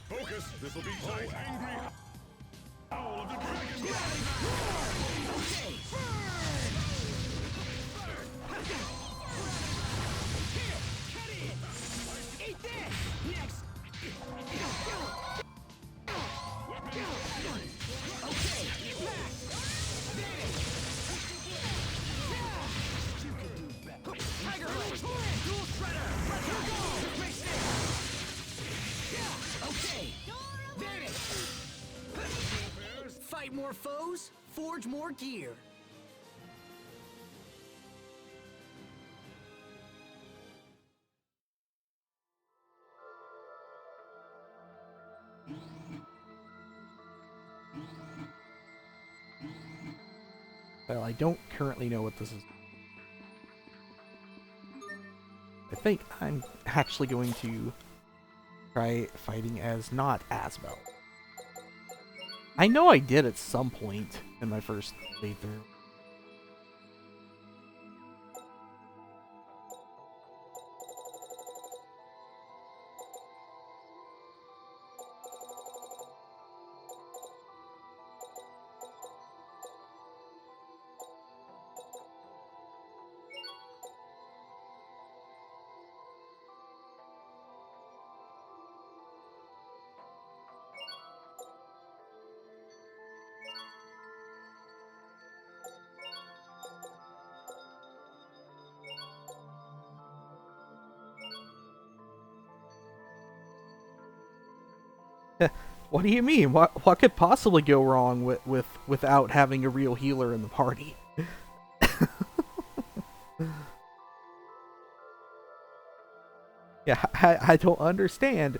Focus! This'll be tight. Angry howl of the dragon! Eat this! Next! Okay, back! Tiger Leg! Dual Shredder! Let's go! Face it! Okay! There it! Fight more foes, forge more gear. Well, I don't currently know what this is. I think I'm actually going to try fighting as not Asbel. I know I did at some point in my first playthrough. What do you mean? What could possibly go wrong without having a real healer in the party? Yeah, I don't understand.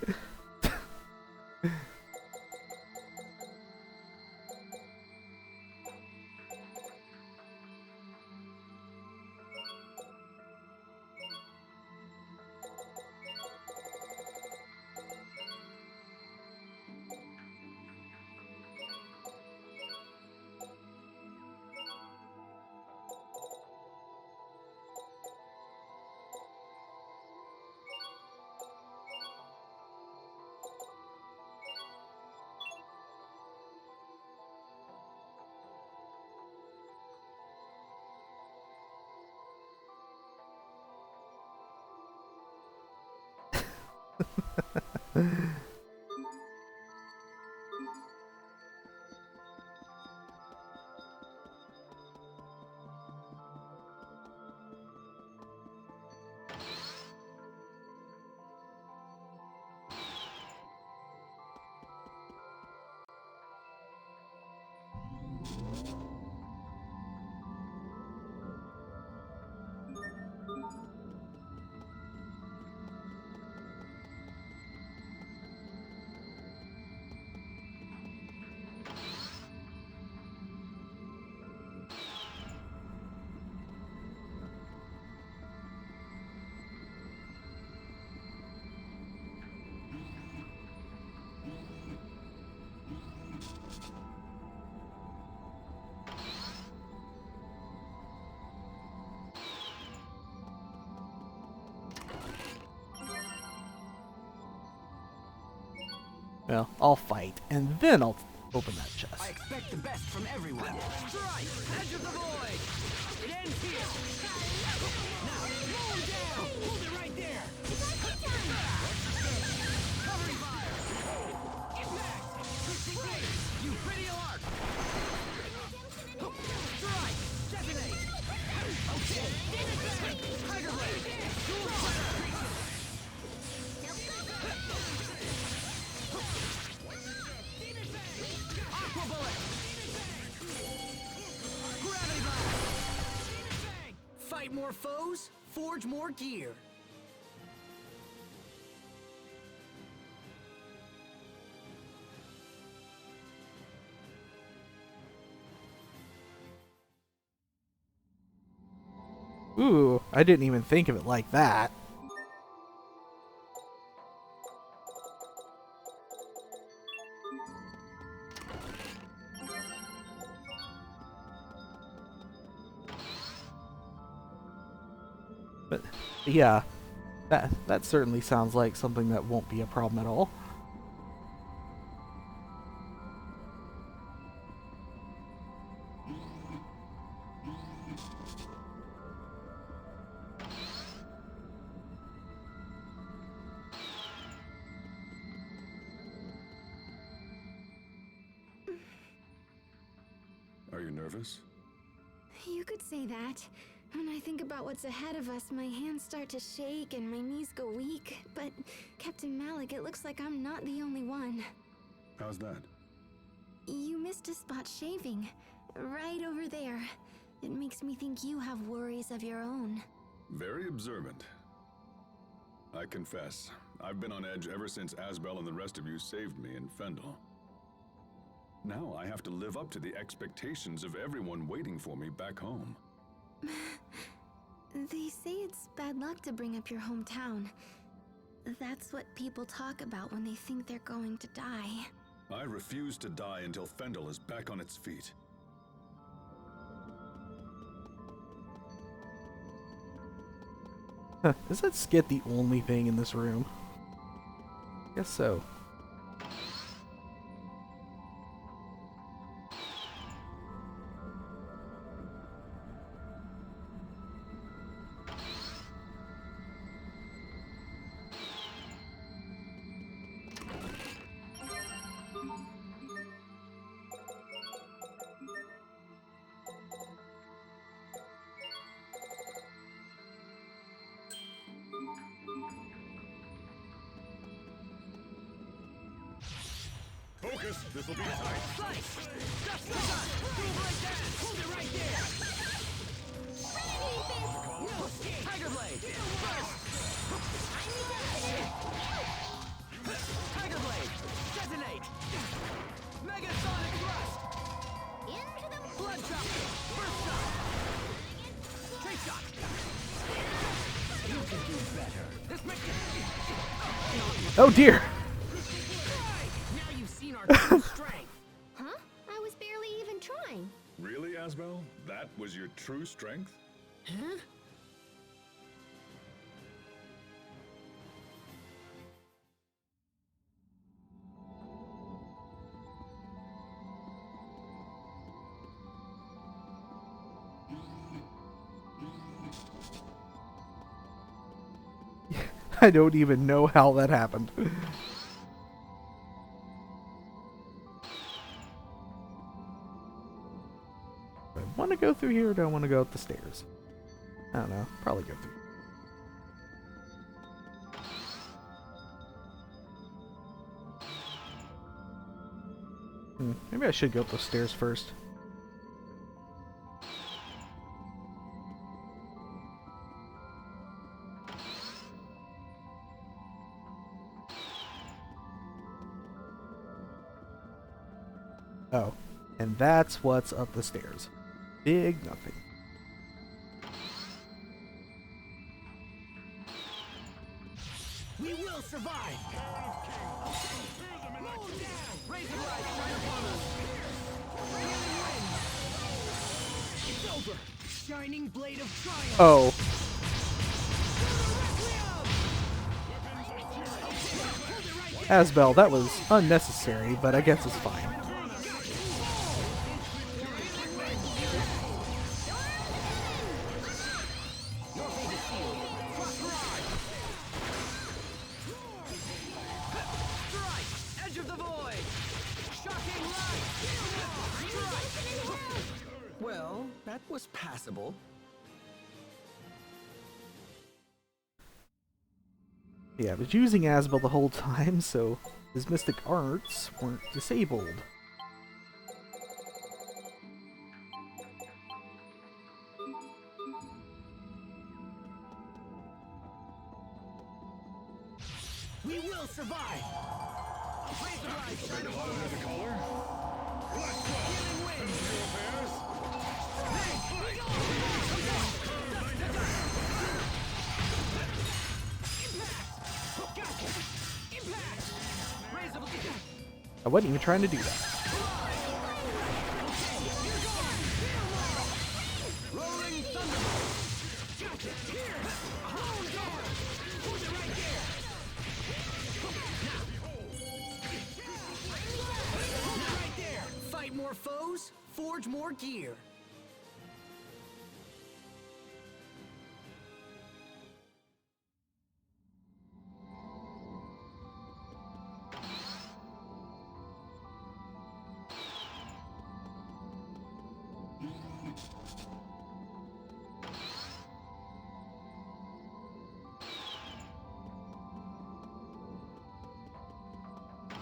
Well, I'll fight, and then I'll open that chest. I expect the best from everyone. Strike! Edge of the void! It ends here! Now, roll down! Hold it right there! Covering fire! Impact! Great! You pretty alark! Strike! Detonate! Okay! Tiger Blade! Dual Splatter! Aqua Bullet! Gravity Blast! Fight more foes, forge more gear. Ooh, I didn't even think of it like that. But yeah, that certainly sounds like something that won't be a problem at all. Are you nervous? You could say that. When I think about what's ahead of us, my hands start to shake and my knees go weak. But, Captain Malik, it looks like I'm not the only one. How's that? You missed a spot shaving. Right over there. It makes me think you have worries of your own. Very observant. I confess, I've been on edge ever since Asbel and the rest of you saved me in Fendel. Now I have to live up to the expectations of everyone waiting for me back home. They say it's bad luck to bring up your hometown. That's what people talk about when they think they're going to die. I refuse to die until Fendel is back on its feet. Is that skit the only thing in this room? Guess so. Focus! This'll be tight! Slice! Just the gun! Move like that! Hold it right there! No! Tiger Blade! Burst! Tiger Blade! Detonate! Megasonic Thrust! Into the Blood Chopper! First shot! Take shot! You can do better! This makes it... Oh dear! Now you've seen our true strength! Huh? I was barely even trying. Really, Asbel? That was your true strength? Huh? I don't even know how that happened. Do I want to go through here or do I want to go up the stairs? I don't know. Probably go through. Maybe I should go up the stairs first. Oh, and that's what's up the stairs. Big nothing. We will survive! Roll down! Razor Light shine upon us! Healing wind! It's over! Shining blade of triumph! Oh. Asbel, that was unnecessary, but I guess it's fine. Edge of the void! Shocking light! Well, that was passable. Yeah, I was using Asbel the whole time, so his mystic arts weren't disabled. We will survive! Raise the light, shine upon us! The color? Healing wind! I wasn't even trying to do that. Rolling thunderbolt! Here! Hold on! Hold it right there! Hold it right there! Fight more foes, forge more gear.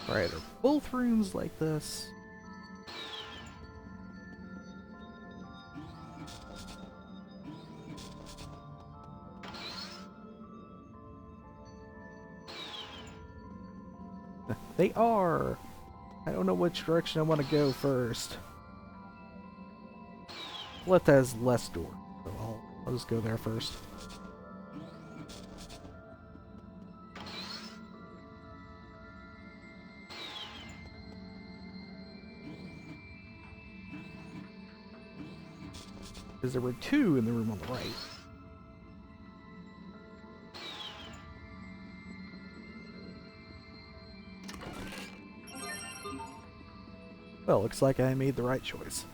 Alright, are both rooms like this? They are! I don't know which direction I want to go first. Left has less door, so I'll just go there first. Because there were two in the room on the right. Well, looks like I made the right choice.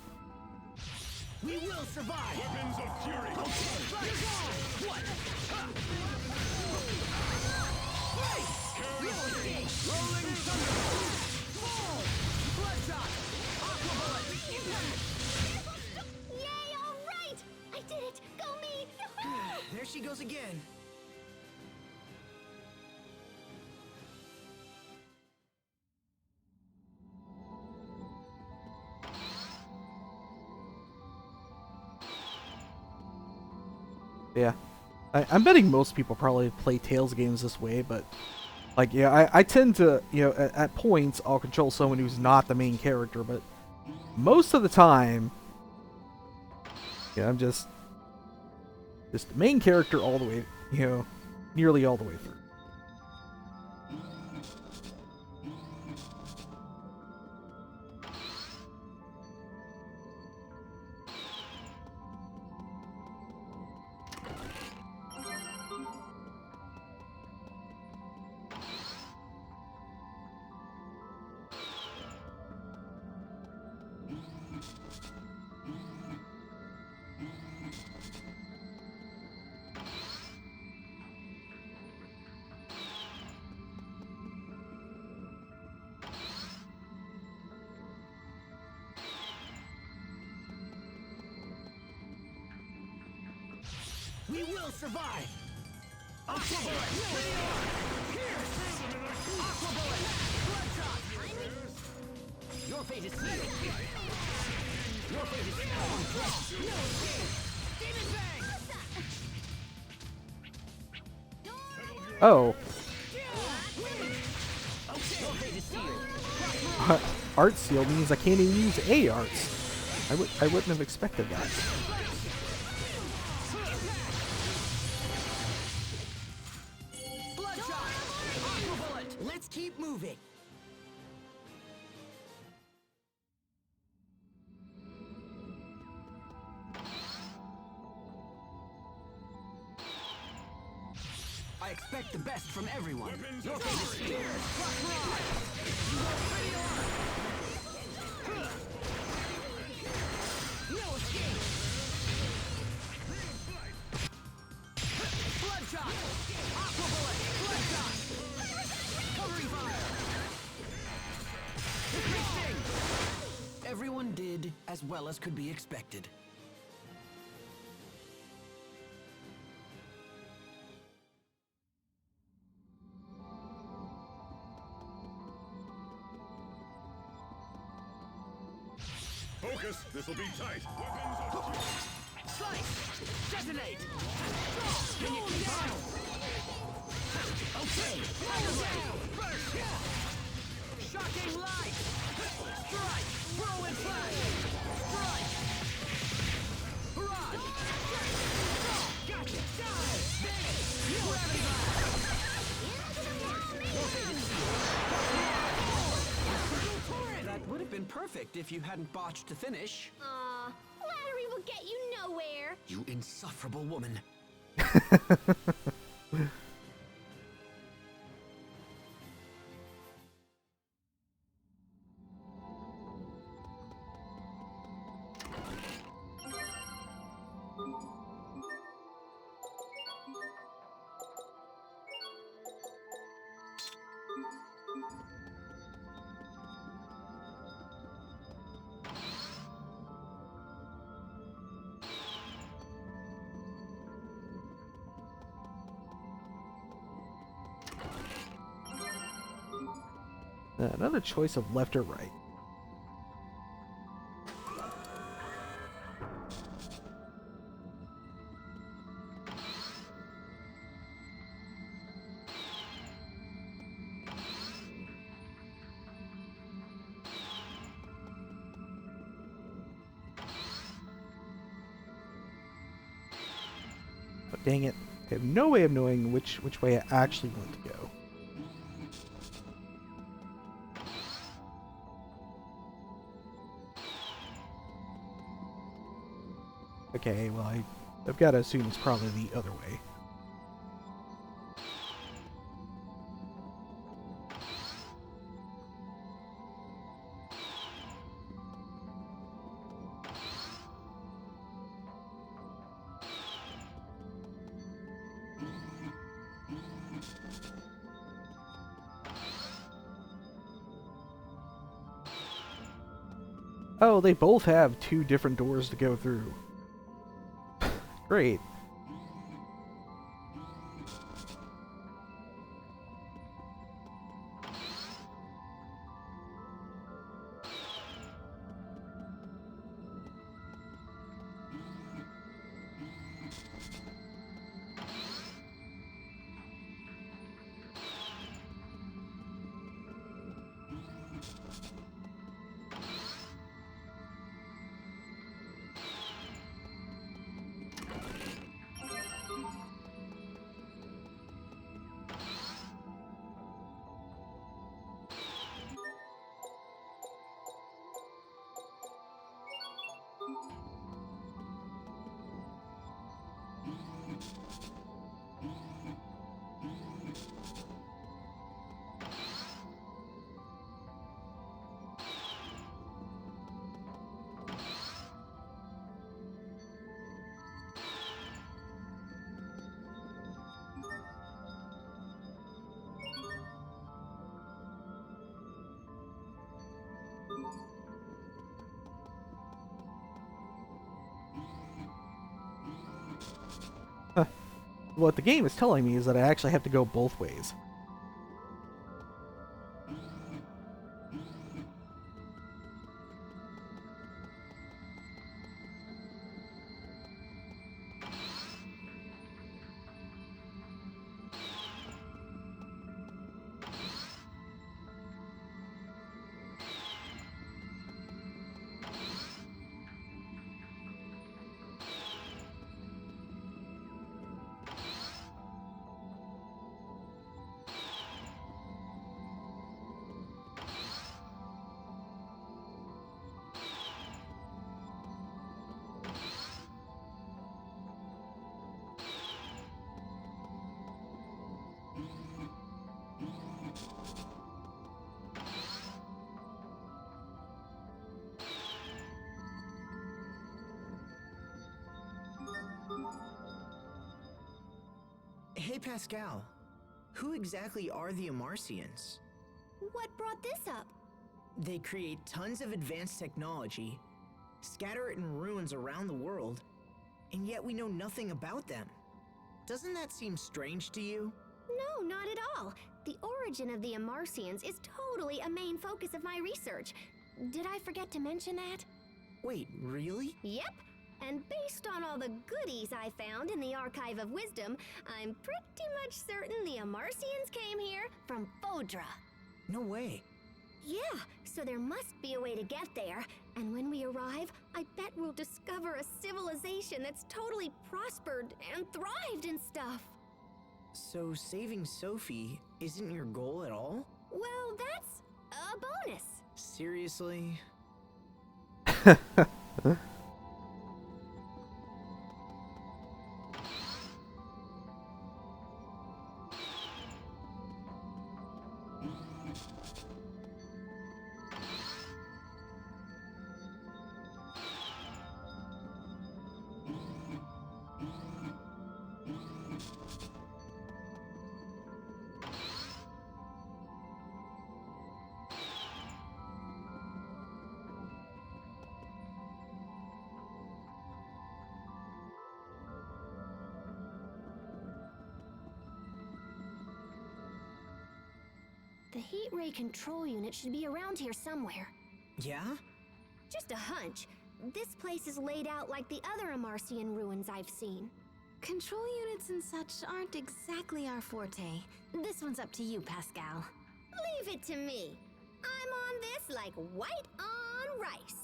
We will survive! Weapons of fury! What? Rolling thunderbolt! Bloodshot! Aqua bullet! Yay, all right! I did it! Go me! There she goes again. Yeah. I'm betting most people probably play Tales games this way, but like, yeah, I tend to, you know, at points I'll control someone who's not the main character, but most of the time, yeah, I'm just the main character all the way, you know, nearly all the way through. We will survive! Aqua bullet! Pierce! Aqua bullet! Bloodshot! Your fate is sealed! Your fate is sealed! No escape! Demon Fang! Oh. Your fate is sealed! Art seal means I can't even use A arts. I wouldn't have expected that. Bloodshot! Aqua bullet! Let's keep moving! I I expect the best from everyone. Your fate is sealed. No escape! Bloodshot! Aqua bullet! Bloodshot! Covering fire! Hickory sting! Everyone did as well as could be expected. Focus! This'll be tight. Slice! Detonate! Can you keep on? Okay! Fire down! Burst! Shocking light! Strike! Whirlwind flash! Strike! Barrage! Gotcha! Dive! Gravity blast! That would have been perfect if you hadn't botched to finish. Aw, flattery will get you nowhere. You insufferable woman. Another choice of left or right. But dang it, I have no way of knowing which way I actually want to go. Okay, well, I've got to assume it's probably the other way. Oh, they both have two different doors to go through. Great. What the game is telling me is that I actually have to go both ways. Hey Pascal, who exactly are the Amarcians? What brought this up? They create tons of advanced technology, scatter it in ruins around the world, and yet we know nothing about them. Doesn't that seem strange to you? No, not at all. The origin of the Amarcians is totally a main focus of my research. Did I forget to mention that? Wait, really? Yep. And based on all the goodies I found in the Archive of Wisdom, I'm pretty much certain the Amarcians came here from Fodra. No way. Yeah, so there must be a way to get there. And when we arrive, I bet we'll discover a civilization that's totally prospered and thrived and stuff. So saving Sophie isn't your goal at all? Well, that's a bonus. Seriously? The heat ray control unit should be around here somewhere. Yeah? Just a hunch. This place is laid out like the other Amarcian ruins I've seen. Control units and such aren't exactly our forte. This one's up to you, Pascal. Leave it to me. I'm on this like white on rice.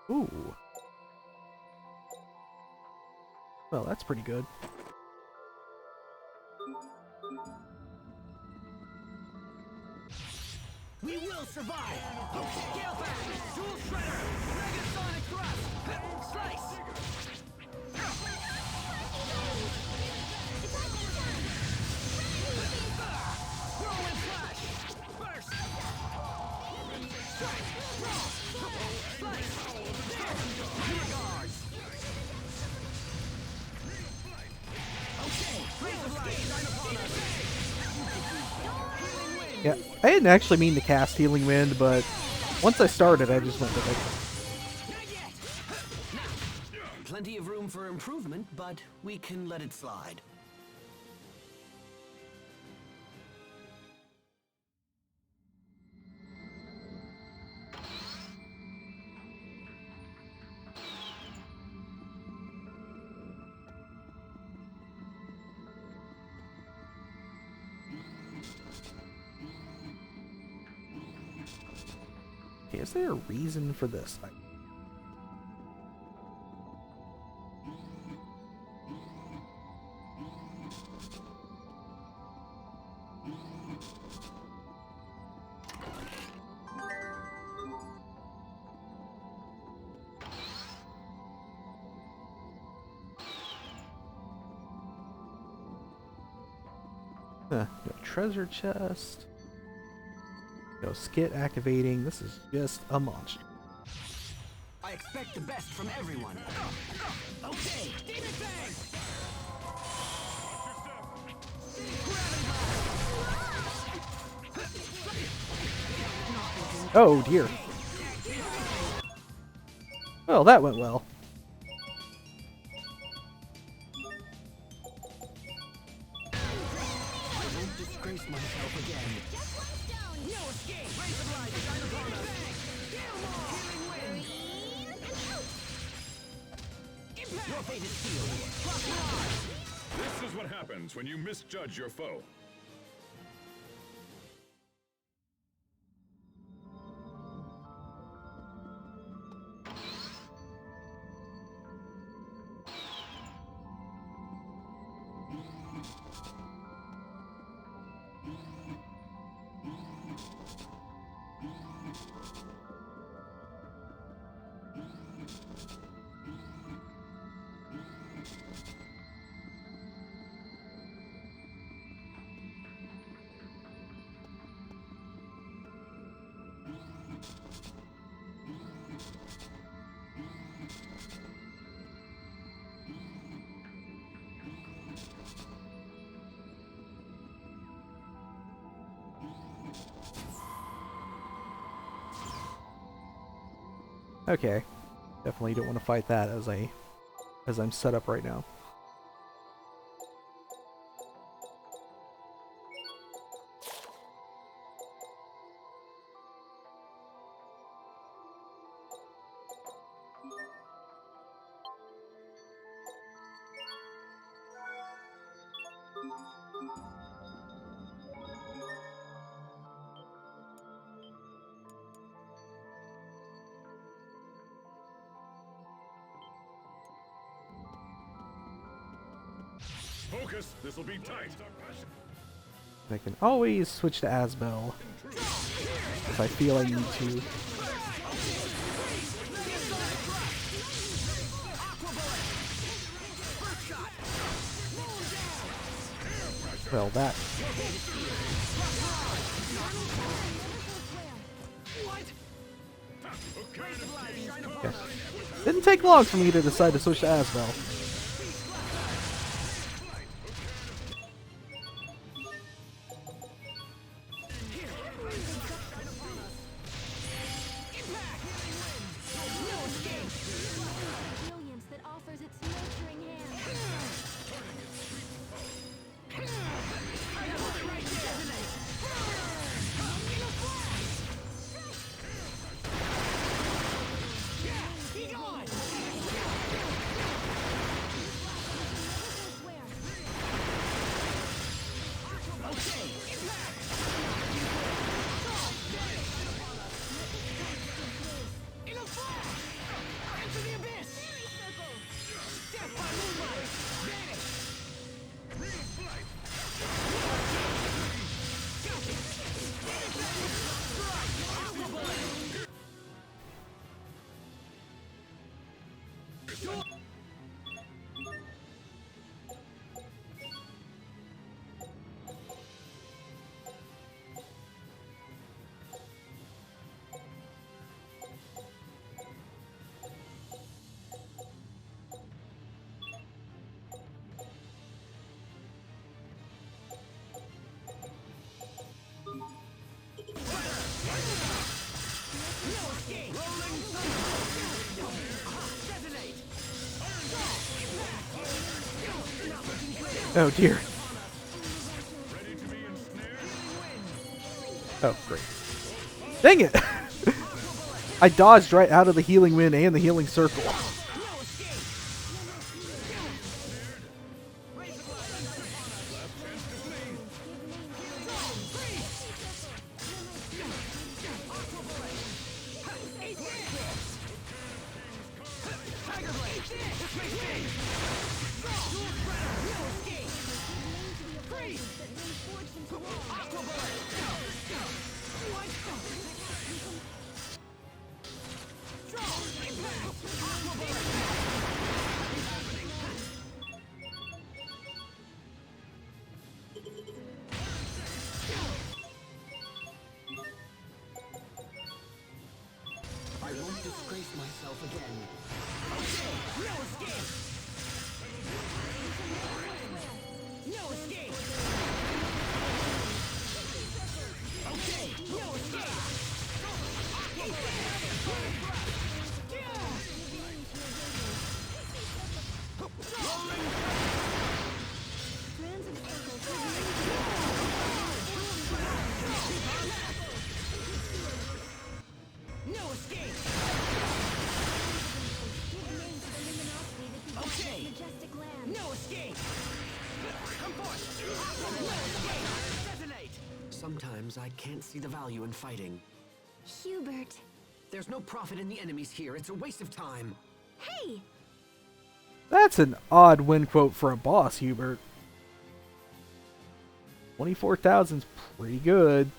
Ooh. Well, that's pretty good. We will survive! Scale back! Dual Shredder! Megasonic Thrust! Slice! Whirlwind Flash! Burst! Strike! Throw! Slice! Regards! Okay! Raise of Light! Shine upon us! Yeah, I didn't actually mean to cast Healing Wind, but once I started, I just went with it. Plenty of room for improvement, but we can let it slide. Okay, is there a reason for this? No treasure chest. No skit activating. This is just a monster. I expect the best from everyone. Okay! Demon Fang! Oh dear. Well, that went well. I won't disgrace myself again. No escape! Raise of Light! Shine upon us! Healing Wind! Impact! Your fate is sealed. This is what happens when you misjudge your foe. Okay. Definitely don't want to fight that as I'm set up right now. Focus, this'll be tight. I can always switch to Asbel if I feel I need to. Well, that. Okay. Didn't take long for me to decide to switch to Asbel. Brilliance that offers its nurturing hand. Oh dear. Oh, great. Dang it! I dodged right out of the healing wind and the healing circle. I won't disgrace myself again. Okay, no escape! No escape! Okay, no escape! No escape! Okay! Majestic land. No escape! Come forth! No escape! Detonate! Sometimes I can't see the value in fighting. Hubert. There's no profit in the enemies here. It's a waste of time. Hey! That's an odd win quote for a boss, Hubert. 24,000's pretty good.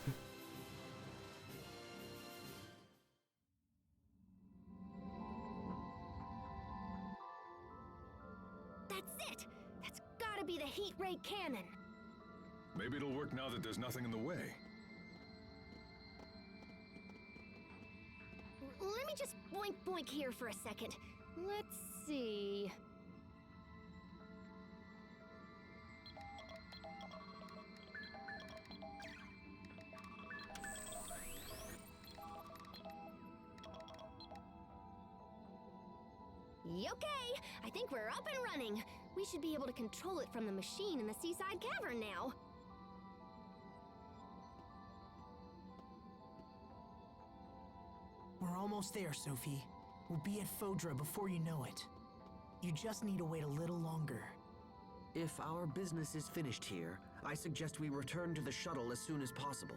That's it! That's gotta be the heat ray cannon. Maybe it'll work now that there's nothing in the way. Let me just boink boink here for a second. Let's see. Okay, I think we're up and running. We should be able to control it from the machine in the seaside cavern now. We're almost there, Sophie. We'll be at Fodra before you know it. You just need to wait a little longer. If our business is finished here, I suggest we return to the shuttle as soon as possible.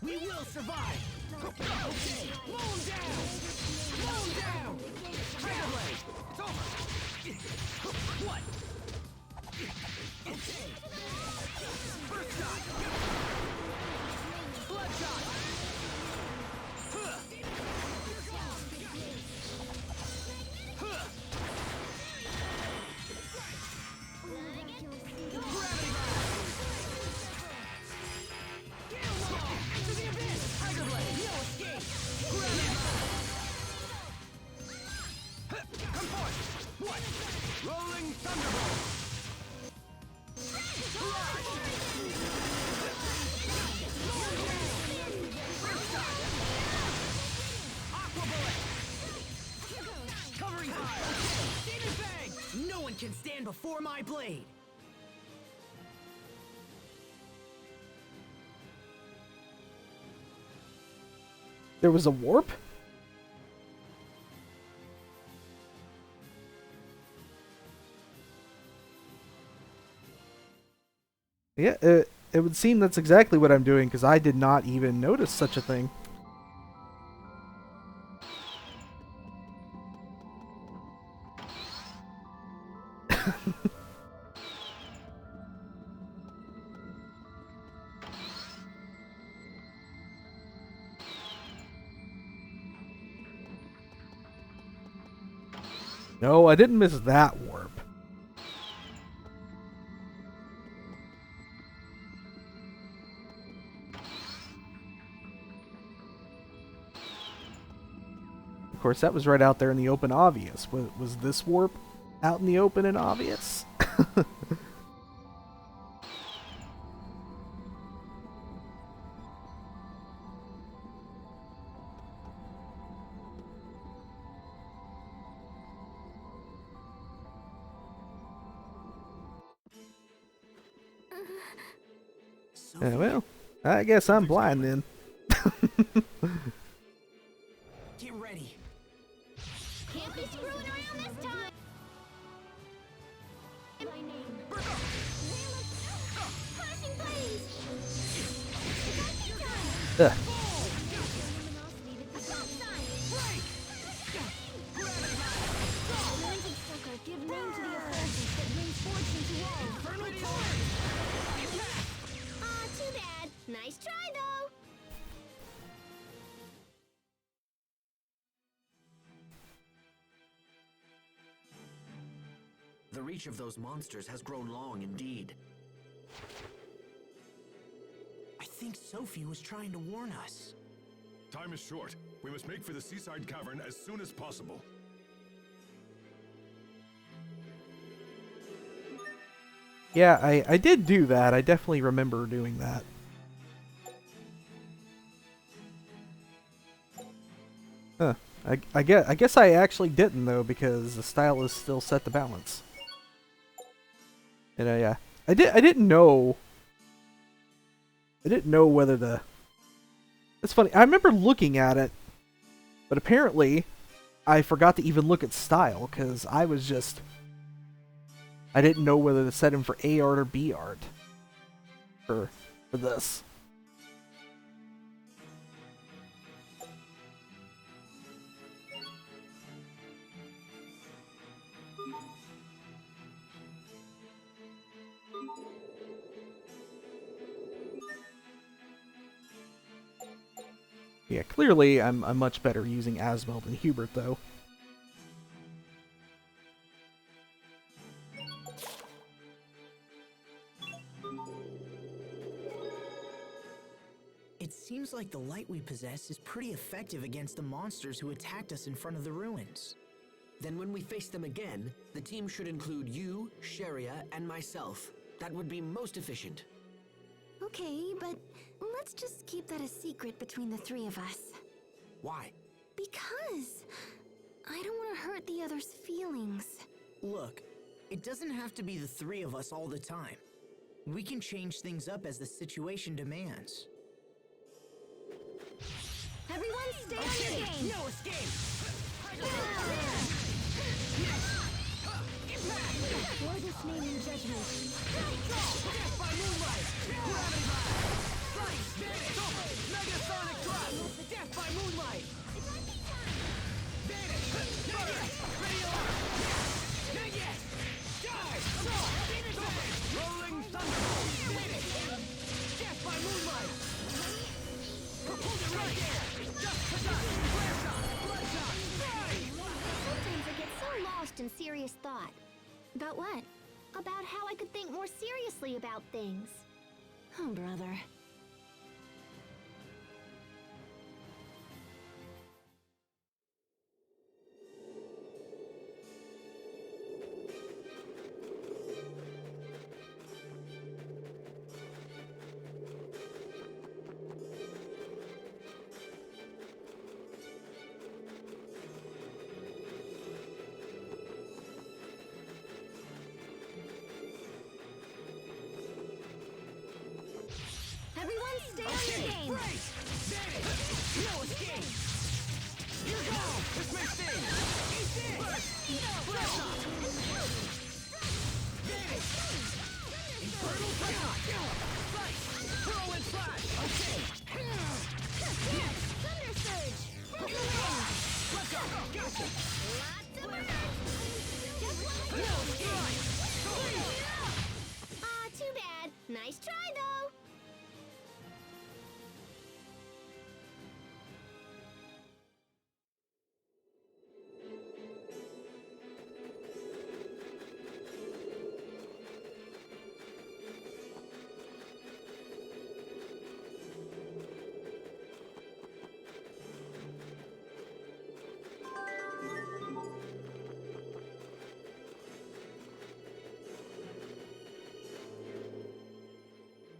We will survive! Okay, moon down! Moon down! Tiger Blade! It's over! What? Okay! First shot! Bloodshot! Rolling Thunderbolt! Aqua Bullet! Covering fire! Demon Fang! No one can stand before my blade! There was a warp? Yeah, it would seem that's exactly what I'm doing, because I did not even notice such a thing. No, I didn't miss that warp. Of course, that was right out there in the open obvious. Was this warp out in the open and obvious? Well, I guess I'm blind then. Get ready. Can't be screwing around this time. My name. Flashing blaze. Ugh. Give name to the offenses that brings fortune to all. Infernal torrent. Aw, too bad. Nice try, though. The reach of those monsters has grown long indeed. I think Sophie was trying to warn us. Time is short. We must make for the seaside cavern as soon as possible. Yeah, I did do that. I definitely remember doing that. I guess I actually didn't though, because the style is still set to balance. And I didn't know whether the. It's funny. I remember looking at it, but apparently I forgot to even look at style because I didn't know whether to set him for A art or B art for this. Yeah, clearly I'm much better using Asbel than Hubert, though. It seems like the light we possess is pretty effective against the monsters who attacked us in front of the ruins. Then when we face them again, the team should include you, Sharia, and myself. That would be most efficient. Okay, but let's just keep that a secret between the three of us. Why? Because I don't want to hurt the others' feelings. Look, it doesn't have to be the three of us all the time. We can change things up as the situation demands. Everyone stay on your game! No escape! For this name in judgment. Death by moonlight! Gravity blast! Slice! Vanish! Megasonic thrust! Death by moonlight! Vanish! Burst! Radioactive! Not yet! Dive! Rolling thunder! Vanish! Death by moonlight! Hold it right there! Just to dust! Blast off! Bloodshot! Sometimes I get so lost in serious thought. About what? About how I could think more seriously about things. Oh, brother. Everyone stay on your game! Brace! Vanish! No escape! Here goes! This may sting! Eat this! Blast off! Vanish! Infernal Python! Slice! Whirlwind Flash! Okay! Thunder Surge! Let's go! Gotcha! Lots of burns! Just like No escape! too bad. Nice try, though.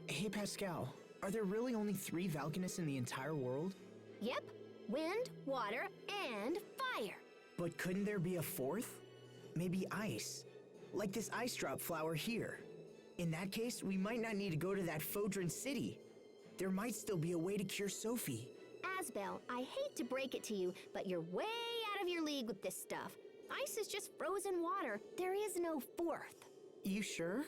Hey Pascal, are there really only 3 Valkanists in the entire world? Yep. Wind, water, and fire. But couldn't there be a 4th? Maybe ice. Like this ice drop flower here. In that case, we might not need to go to that Fodran city. There might still be a way to cure Sophie. Asbel, I hate to break it to you, but you're way out of your league with this stuff. Ice is just frozen water. There is no 4th. You sure?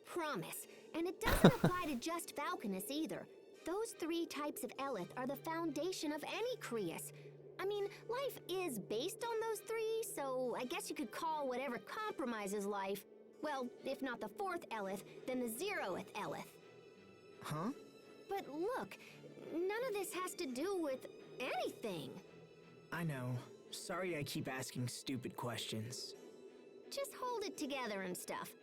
Promise. And it doesn't apply to just Valkanists either. Those 3 types of Eleth are the foundation of any Crius. I mean, life is based on those 3, so I guess you could call whatever compromises life, well, if not the 4th Eleth, then the 0th Eleth. Huh? But look, none of this has to do with anything. I know. Sorry I keep asking stupid questions. Just hold it together and stuff.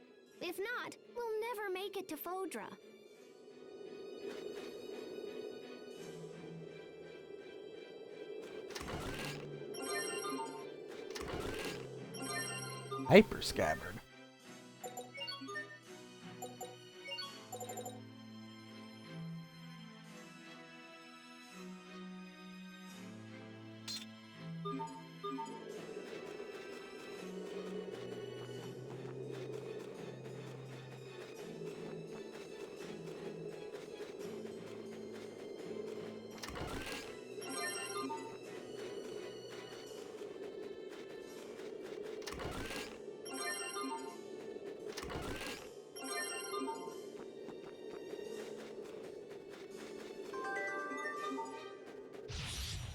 If not, we'll never make it to Fodra. Hyper Scabbard.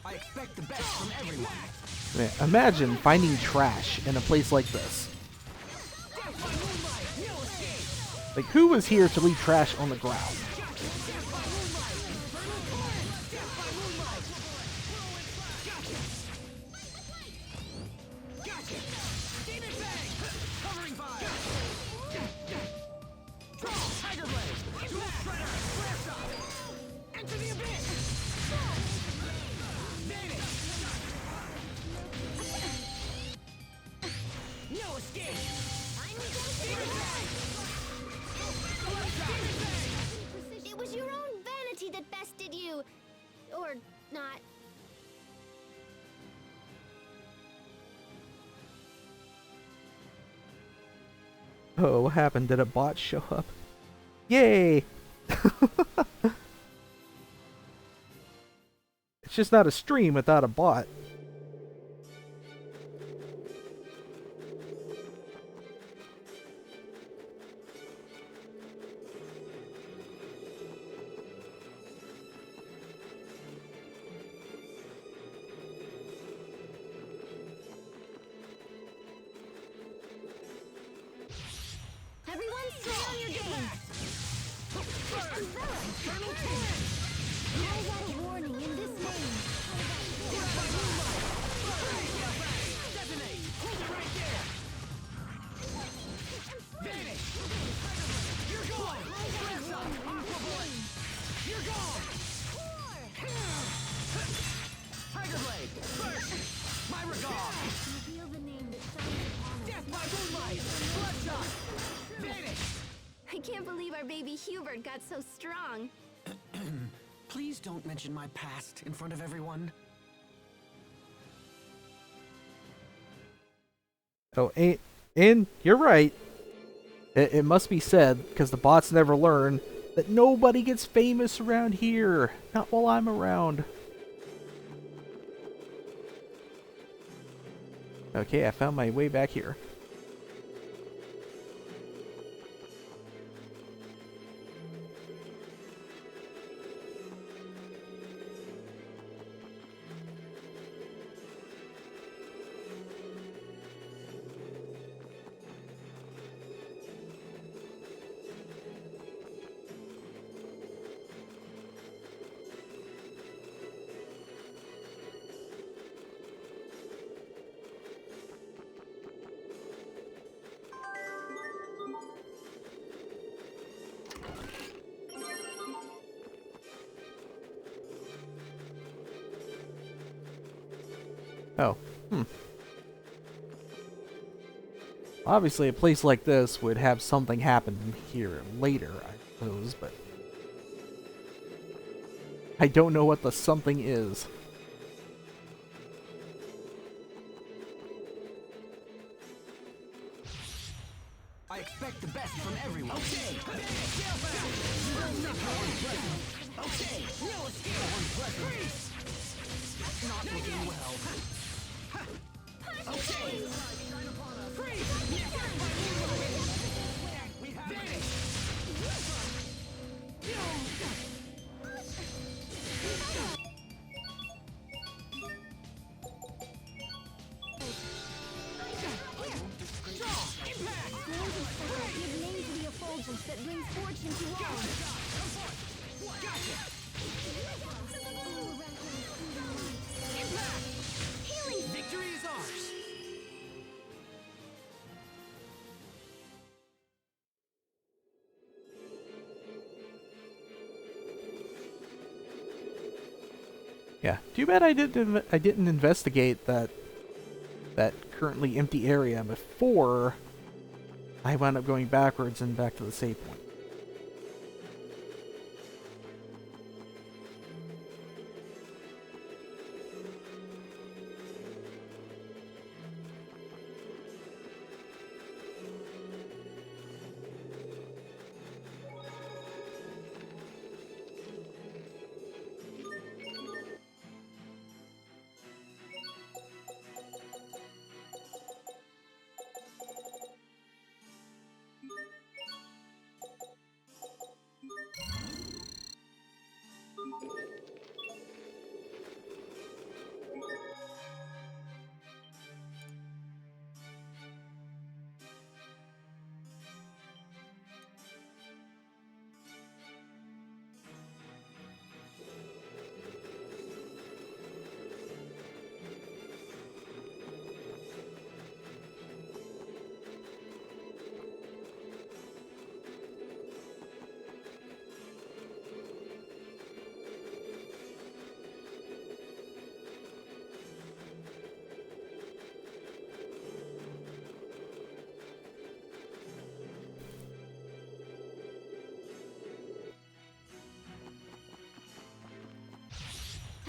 I expect the best from everyone. Man, imagine finding trash in a place like this. Like, who was here to leave trash on the ground? It was your own vanity that bested you. Or not. Oh, what happened? Did a bot show up? Yay! It's just not a stream without a bot. Everyone stay on your game. I got a warning in this name. Tiger Blade, first! My regard! Reveal the name that shines upon us. Death by moonlight! Bloodshot! Vanish! I can't believe our baby Hubert got so strong. Please don't mention my past in front of everyone. Oh, and you're right. It must be said, because the bots never learn, that nobody gets famous around here. Not while I'm around. Okay, I found my way back here. Oh, Obviously, a place like this would have something happen here later, I suppose, but I don't know what the something is. I expect the best from everyone. Okay! Okay! No escape! Not looking well. Okay! That brings fortune to all. Healing! Victory is ours! Yeah, too bad I didn't investigate that currently empty area before I wound up going backwards and back to the save point.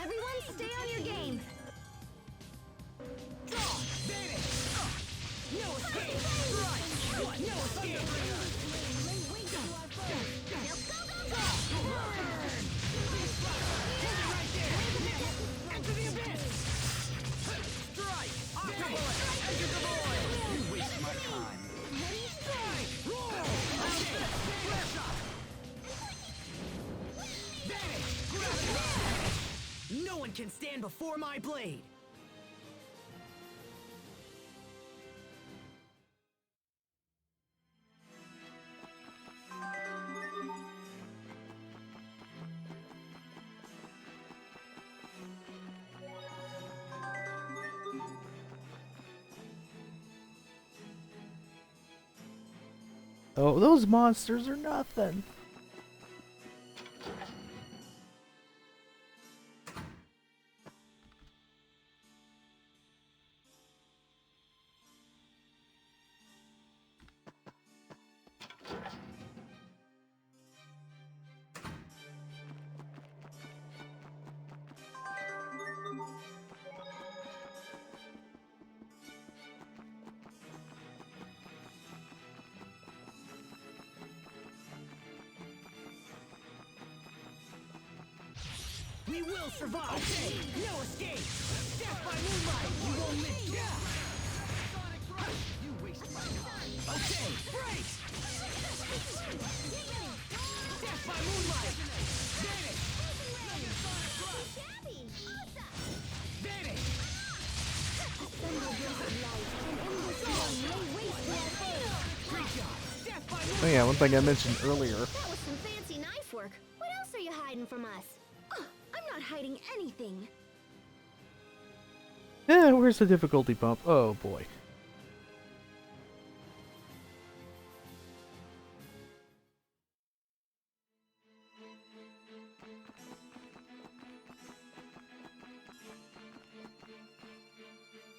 Everyone, stay on your game. Draw! Vanish! No escape! Strike! No escape! Enter the abyss! Strike! Octoboy! Enter the void! You waste my time. Strike! Roar! Flare shot! Vanish! Grab! No one can stand before my blade! Oh, those monsters are nothing. We will survive! Okay. No escape! Death by moonlight! You won't live! Yeah! You waste my time! Okay! Break! Death by moonlight! Vanish! Vanish! Great job! Death by moonlight! Oh yeah, one thing I mentioned earlier. That was some fancy knife work. What else are you hiding from us? I'm not hiding anything. Yeah, where's the difficulty bump? Oh boy.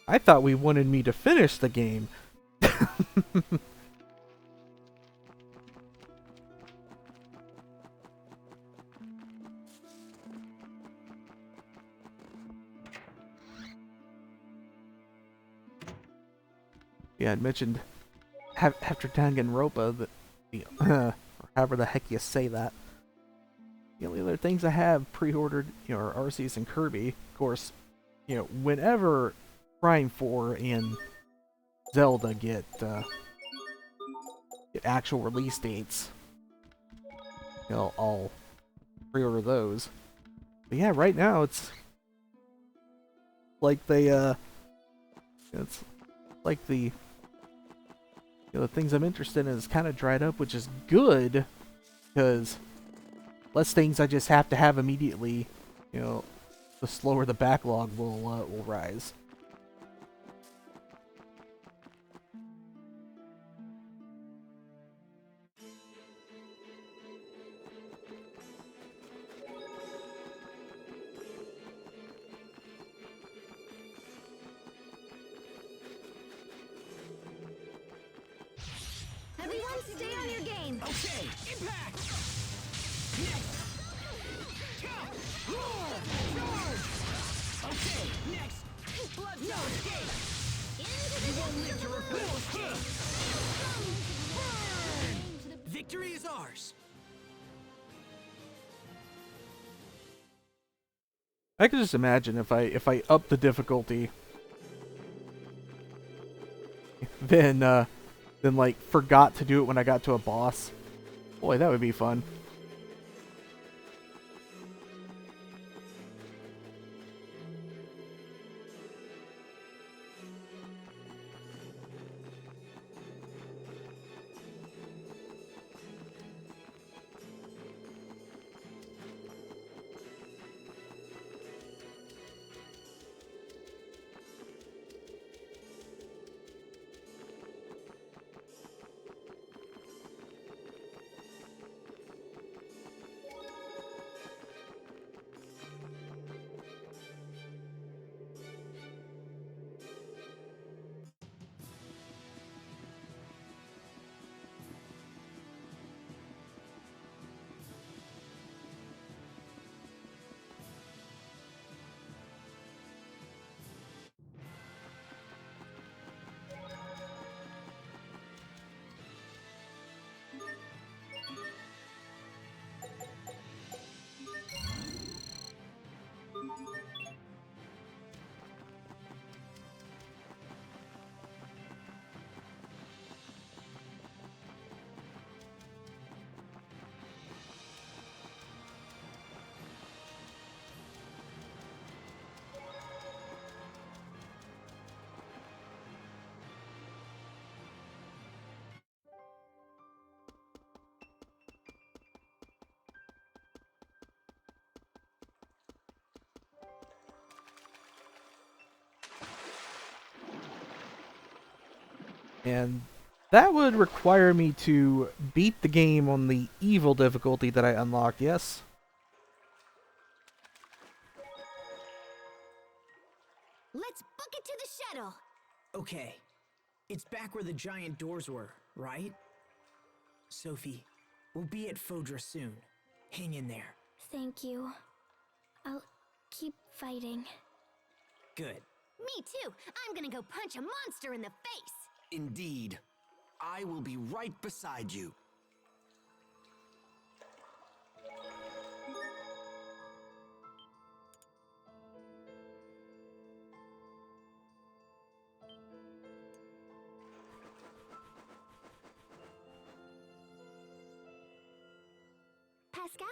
I thought we wanted me to finish the game. Yeah, I mentioned after Danganronpa that or however the heck you say that. The only other things I have pre-ordered, are Arceus and Kirby. Of course, whenever Prime 4 and Zelda get actual release dates, I'll pre-order those. But yeah, right now it's like it's like the things I'm interested in is kind of dried up, which is good because less things I just have to have immediately, the slower the backlog will rise. Everyone, stay on your game. Okay, impact! Next! Roar! Charge! Okay, next! Blood no escape! You won't live to repel escape! Burn! Victory is ours! I can just imagine if I up the difficulty, then like forgot to do it when I got to a boss. Boy, that would be fun. And that would require me to beat the game on the evil difficulty that I unlocked, yes? Let's book it to the shuttle. Okay. It's back where the giant doors were, right? Sophie, we'll be at Fodra soon. Hang in there. Thank you. I'll keep fighting. Good. Me too. I'm gonna go punch a monster in the face. Indeed. I will be right beside you. Pascal!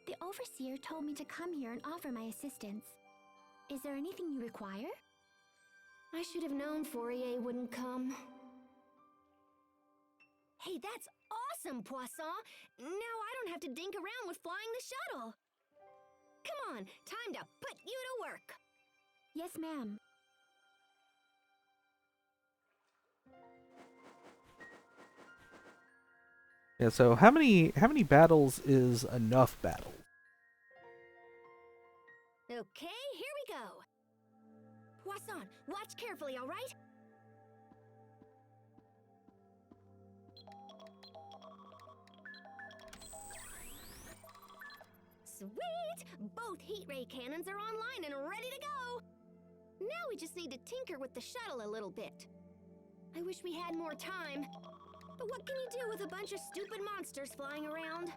The Overseer told me to come here and offer my assistance. Is there anything you require? I should have known Fourier wouldn't come. Hey, that's awesome, Poisson! Now I don't have to dink around with flying the shuttle! Come on, time to put you to work! Yes, ma'am. Yeah, so how many battles is enough battles? Okay, here we go! Poisson, watch carefully, all right? Sweet! Both heat ray cannons are online and ready to go! Now we just need to tinker with the shuttle a little bit. I wish we had more time. But what can you do with a bunch of stupid monsters flying around?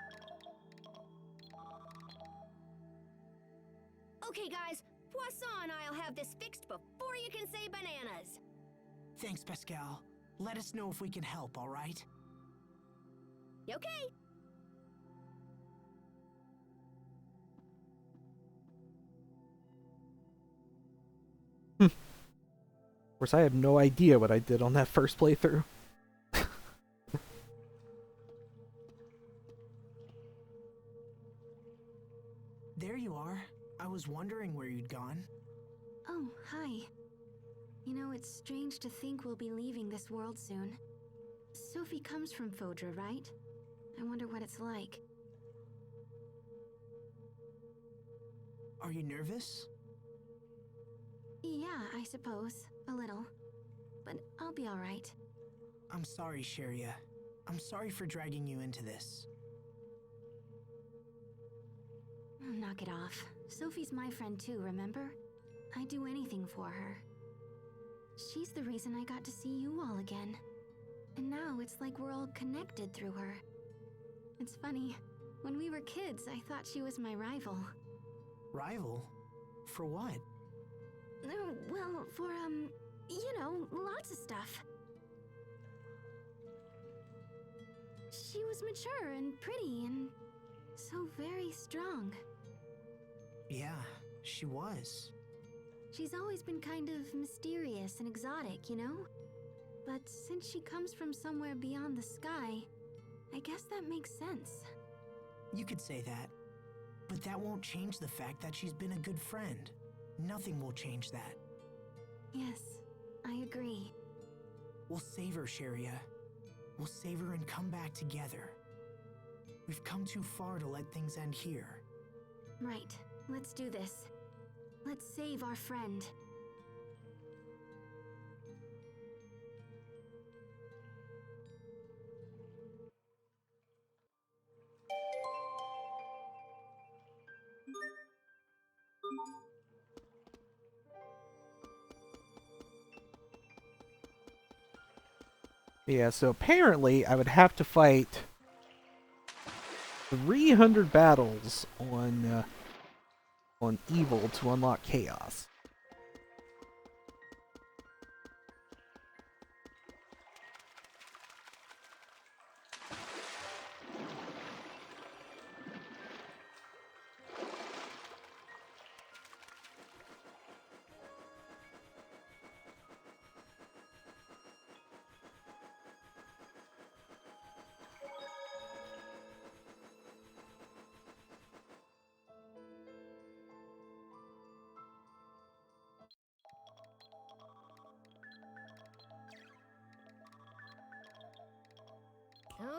Okay, guys. Poisson and I'll have this fixed before you can say bananas. Thanks, Pascal. Let us know if we can help, all right? Okay. Of course, I have no idea what I did on that first playthrough. There you are. I was wondering where you'd gone. Oh, hi. You know, it's strange to think we'll be leaving this world soon. Sophie comes from Fodra, right? I wonder what it's like. Are you nervous? Yeah, I suppose. A little. But I'll be alright. I'm sorry, Sheria. I'm sorry for dragging you into this. Oh, knock it off. Sophie's my friend too, remember? I'd do anything for her. She's the reason I got to see you all again. And now it's like we're all connected through her. It's funny. When we were kids, I thought she was my rival. Rival? For what? Well, for, you know, lots of stuff. She was mature and pretty and so very strong. Yeah, she was. She's always been kind of mysterious and exotic, you know? But since she comes from somewhere beyond the sky, I guess that makes sense. You could say that. But that won't change the fact that she's been a good friend. Nothing will change that. Yes, I agree. We'll save her, Sheria. We'll save her and come back together. We've come too far to let things end here. Right, let's do this. Let's save our friend. Yeah, so apparently I would have to fight 300 battles on evil to unlock chaos.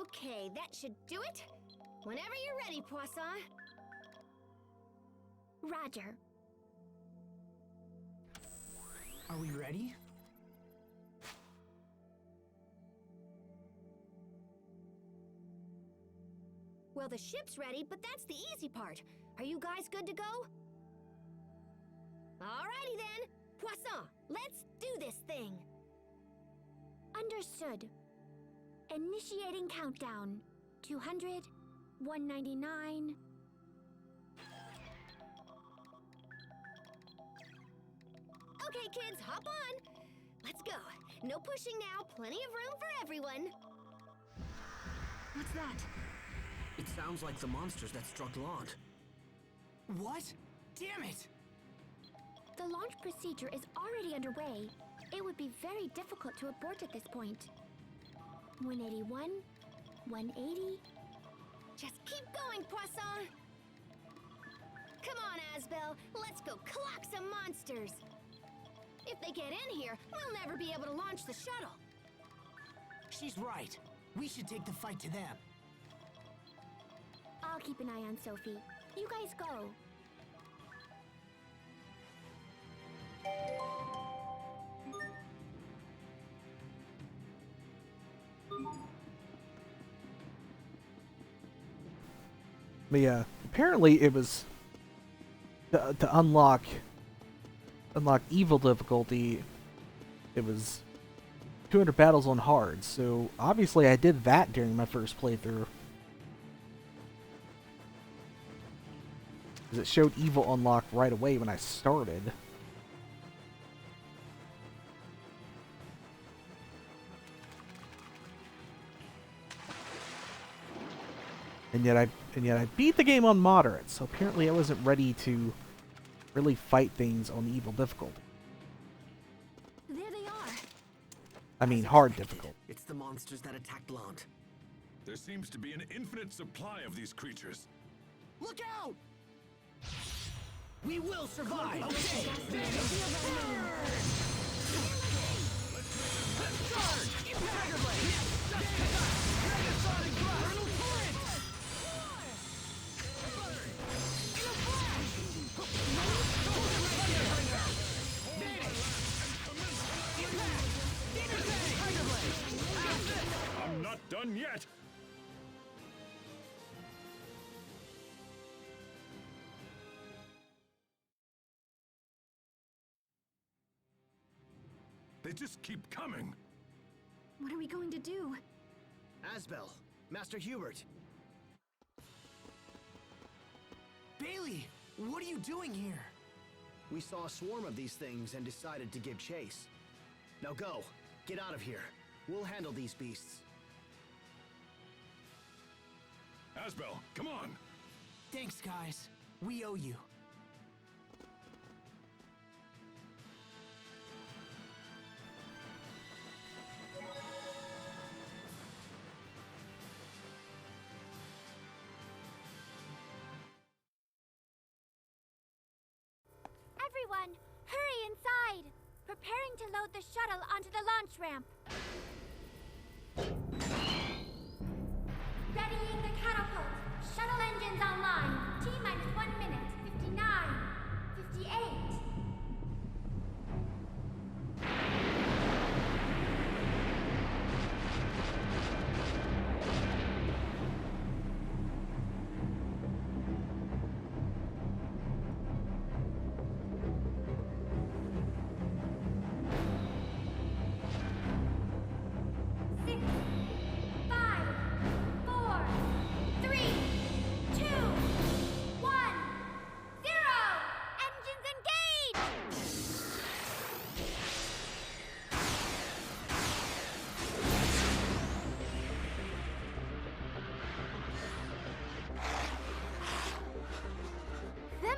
Okay, that should do it. Whenever you're ready, Poisson. Roger. Are we ready? Well, the ship's ready, but that's the easy part. Are you guys good to go? Alrighty then. Poisson, let's do this thing. Understood. Initiating countdown. 200, 199... Okay, kids, hop on. Let's go. No pushing now. Plenty of room for everyone. What's that? It sounds like the monsters that struck Lant. What? Damn it! The launch procedure is already underway. It would be very difficult to abort at this point. 181, 180... Just keep going, Poisson. Come on, Asbel. Let's go clock some monsters. If they get in here, we'll never be able to launch the shuttle. She's right. We should take the fight to them. I'll keep an eye on Sophie. You guys go. But yeah, apparently it was to unlock evil difficulty. It was 200 battles on hard. So obviously I did that during my first playthrough. Because it showed evil unlock right away when I started. And yet I beat the game on moderate, so apparently I wasn't ready to really fight things on evil difficulty. There they are. I mean hard difficulty. It's the monsters that attacked Lant. There seems to be an infinite supply of these creatures. Look out! We will survive! Okay! I'm not done yet! They just keep coming. What are we going to do? Asbel, Master Hubert. Bailey, what are you doing here? We saw a swarm of these things and decided to give chase. Now go. Get out of here. We'll handle these beasts. Asbel, come on! Thanks, guys. We owe you. Everyone, hurry inside! Preparing to load the shuttle onto the launch ramp. Readying the catapult. Shuttle engines online. T-minus 1 minute. 59. 58.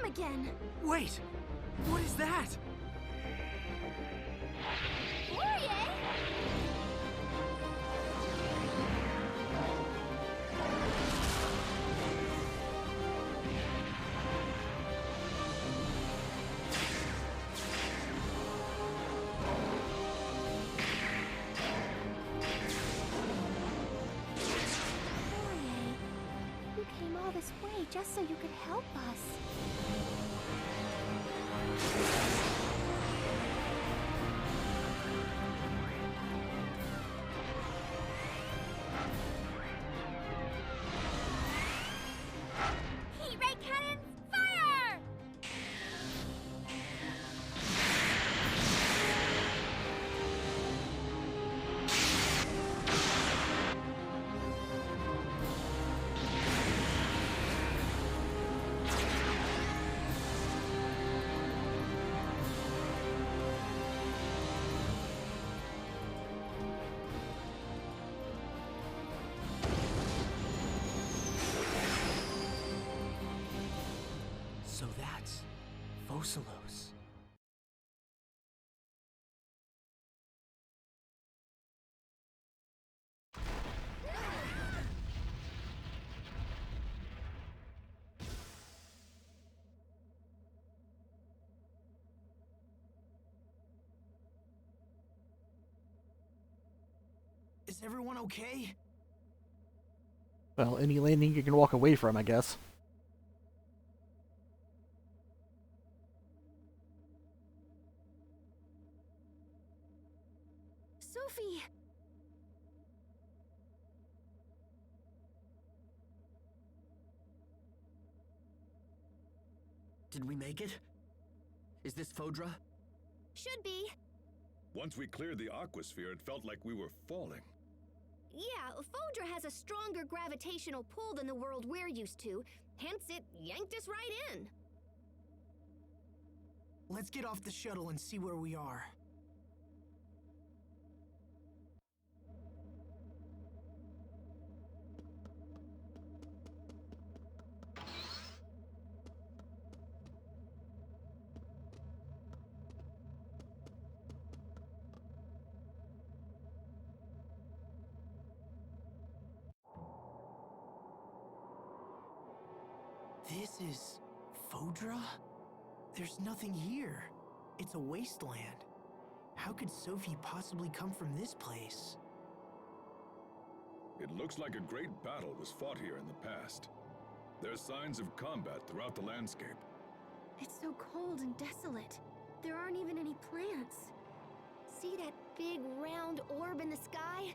Again. Wait! What is that? all this way just so you could help us. Heat ray cannons, fire! So that's Fossilos. Is everyone okay? Well, any landing you can walk away from, I guess. Sophie! Did we make it? Is this Fodra? Should be. Once we cleared the aquasphere, it felt like we were falling. Yeah, Fodra has a stronger gravitational pull than the world we're used to, hence it yanked us right in. Let's get off the shuttle and see where we are. This is Fodra? There's nothing here. It's a wasteland. How could Sophie possibly come from this place? It looks like a great battle was fought here in the past. There's signs of combat throughout the landscape. It's so cold and desolate. There aren't even any plants. See that big round orb in the sky?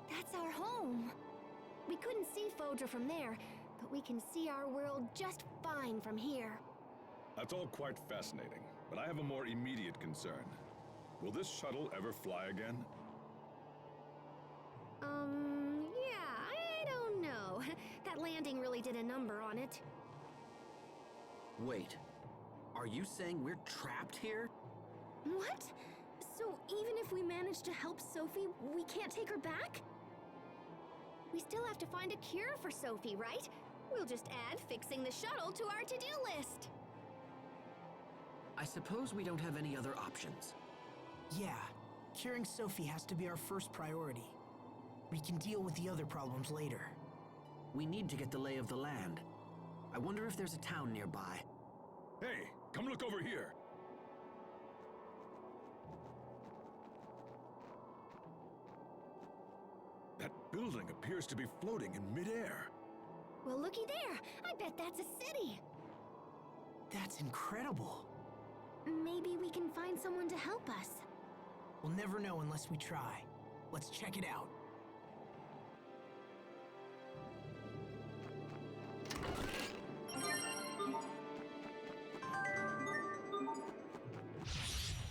That's our home. We couldn't see Fodra from there, but we can see our world just fine from here. That's all quite fascinating, but I have a more immediate concern. Will this shuttle ever fly again? Yeah, I don't know. That landing really did a number on it. Wait, are you saying we're trapped here? What? So even if we manage to help Sophie, we can't take her back? We still have to find a cure for Sophie, right? We'll just add fixing the shuttle to our to-do list. I suppose we don't have any other options. Yeah, curing Sophie has to be our first priority. We can deal with the other problems later. We need to get the lay of the land. I wonder if there's a town nearby. Hey, come look over here! That building appears to be floating in midair. Well, looky there. I bet that's a city. That's incredible. Maybe we can find someone to help us. We'll never know unless we try. Let's check it out.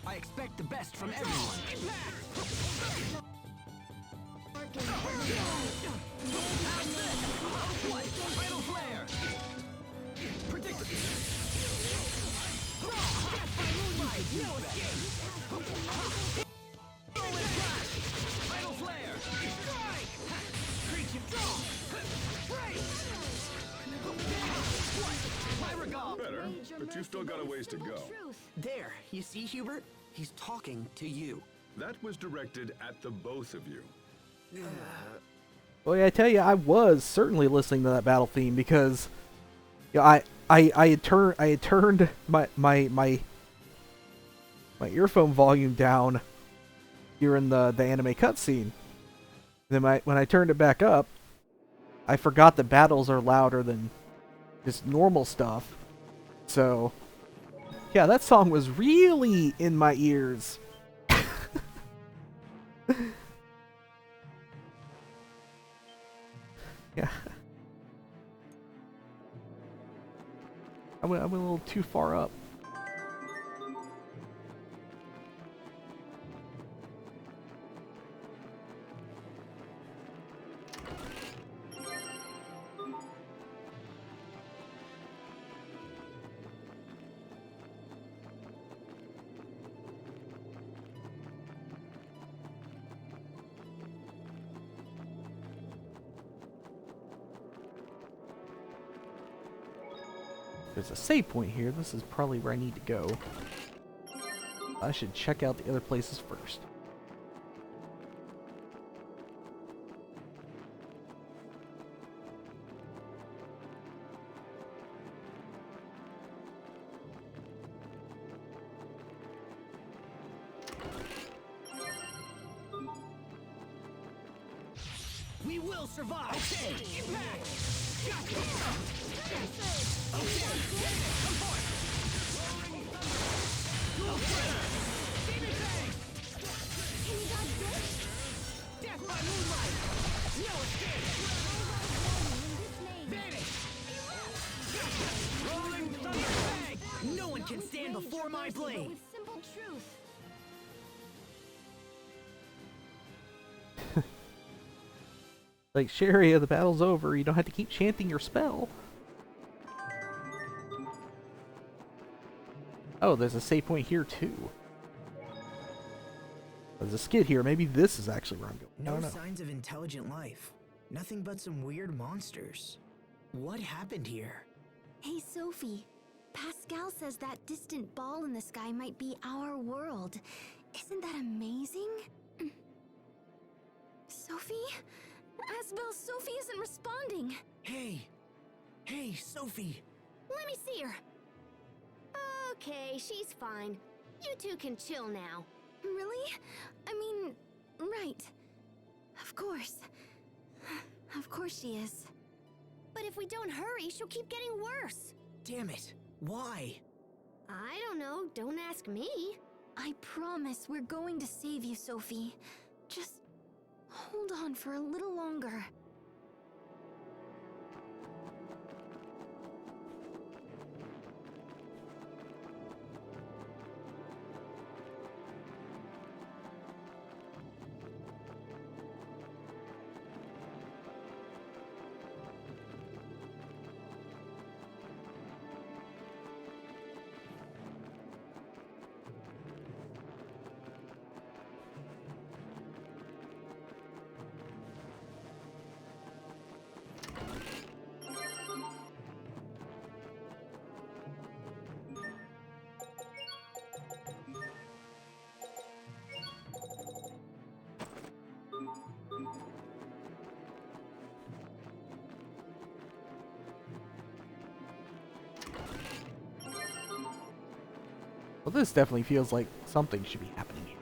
I expect the best from everyone. Fatal flare! Predictable! Death by moonlight! No escape! Rolling flash! Fatal flare! Strike! Creature draw! Break! My regard! Better, but you've still got a ways to go. There, you see, Hubert? He's talking to you. That was directed at the both of you. Well, yeah, I tell you, I was certainly listening to that battle theme because, you know, I had turned my earphone volume down during the anime cutscene. Then when I turned it back up, I forgot that battles are louder than just normal stuff. So, yeah, that song was really in my ears. Yeah. I went a little too far up. There's a save point here. This is probably where I need to go. I should check out the other places first. We will survive! Okay! Impact! Gotcha! Okay! Come for it! Rolling thunder! Dual threader! Demon Fang! Can you dodge this? Death by moonlight! No escape! Vanish! Gotcha! Rolling thunder! Fang! No one can stand before my blade! With simple truth. Like, Sharia, the battle's over. You don't have to keep chanting your spell. Oh, there's a save point here, too. There's a skid here. Maybe this is actually where I'm going. I No don't know. signs of intelligent life. Nothing but some weird monsters. What happened here? Hey, Sophie. Pascal says that distant ball in the sky might be our world. Isn't that amazing? Sophie? Asbel, Sophie isn't responding. Hey! Hey, Sophie! Let me see her. Okay, she's fine. You two can chill now. Really? I mean, right. Of course. Of course she is. But if we don't hurry, she'll keep getting worse. Damn it! Why? I don't know. Don't ask me. I promise we're going to save you, Sophie. Just hold on for a little longer. Well, this definitely feels like something should be happening here.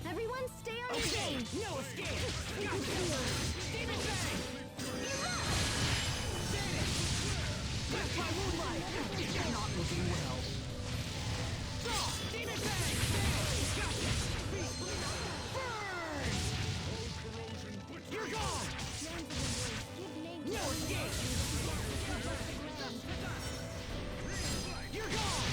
Everyone stay on your game. No escape! Demon Fang! Death by moonlight! You're not looking well. Demon Fang! Gotcha! Burn! You're gone! No escape! You're gone!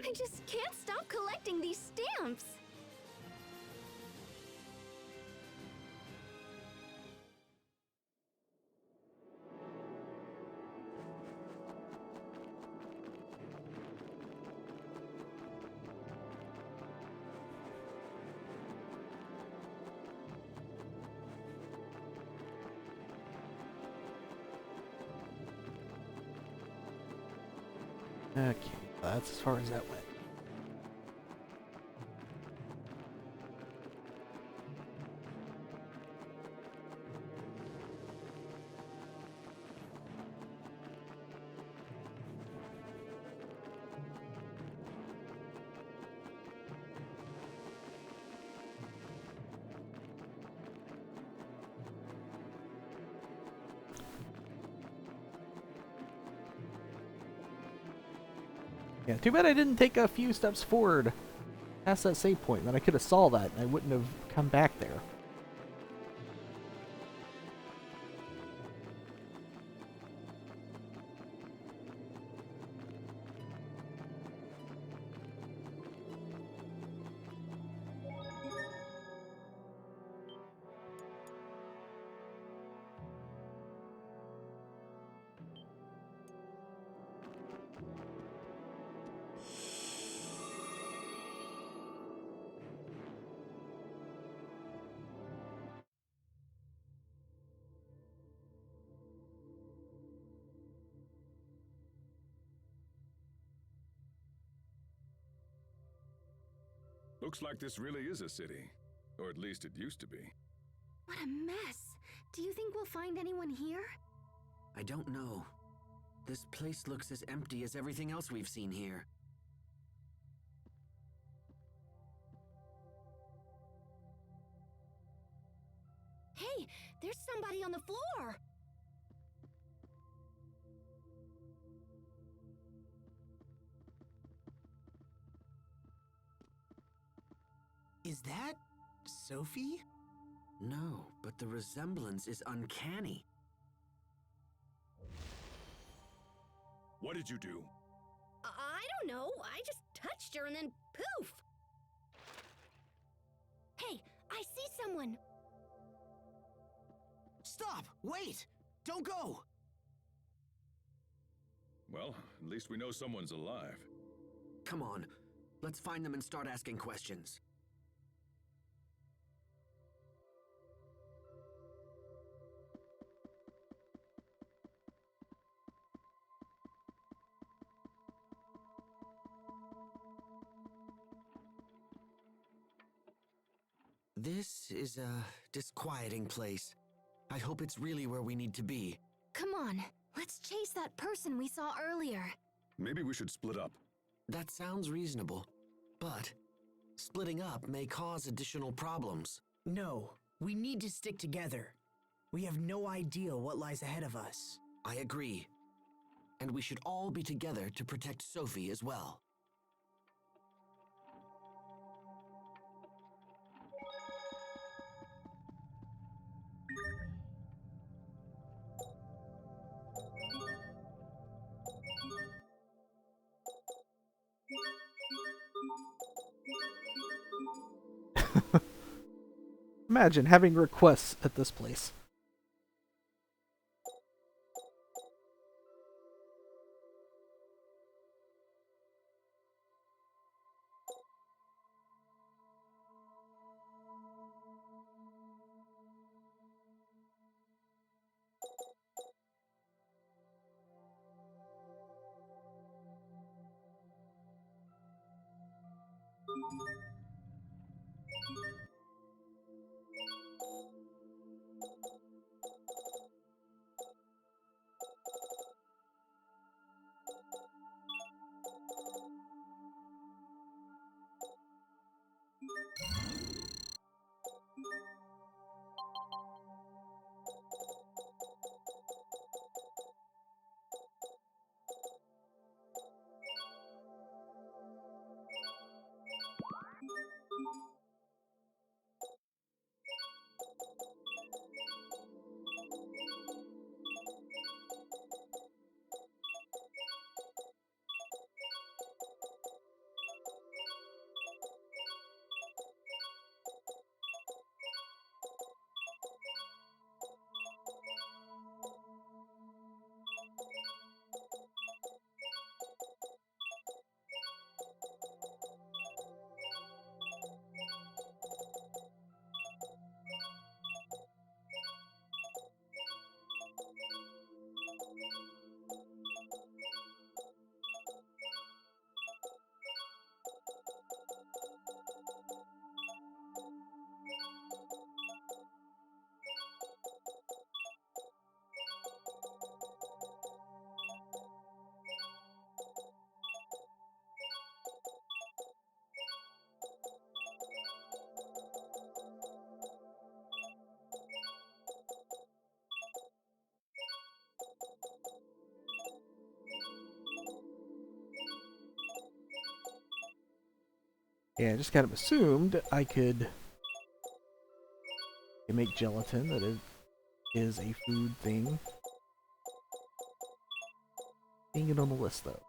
I just can't stop collecting these stamps. Okay, that's as far as that went. Yeah, too bad I didn't take a few steps forward past that save point. Then I could have saw that and I wouldn't have come back there. Looks like this really is a city. Or at least it used to be. What a mess. Do you think we'll find anyone here? I don't know. This place looks as empty as everything else we've seen here. Hey, there's somebody on the floor! Is that Sophie? No, but the resemblance is uncanny. What did you do? I don't know. I just touched her and then poof! Hey, I see someone! Stop! Wait! Don't go! Well, at least we know someone's alive. Come on, let's find them and start asking questions. This is a disquieting place. I hope it's really where we need to be. Come on, let's chase that person we saw earlier. Maybe we should split up. That sounds reasonable, but splitting up may cause additional problems. No, we need to stick together. We have no idea what lies ahead of us. I agree. And we should all be together to protect Sophie as well. Imagine having requests at this place. Yeah, I just kind of assumed I could make gelatin, that it is a food thing. Seeing it on the list, though.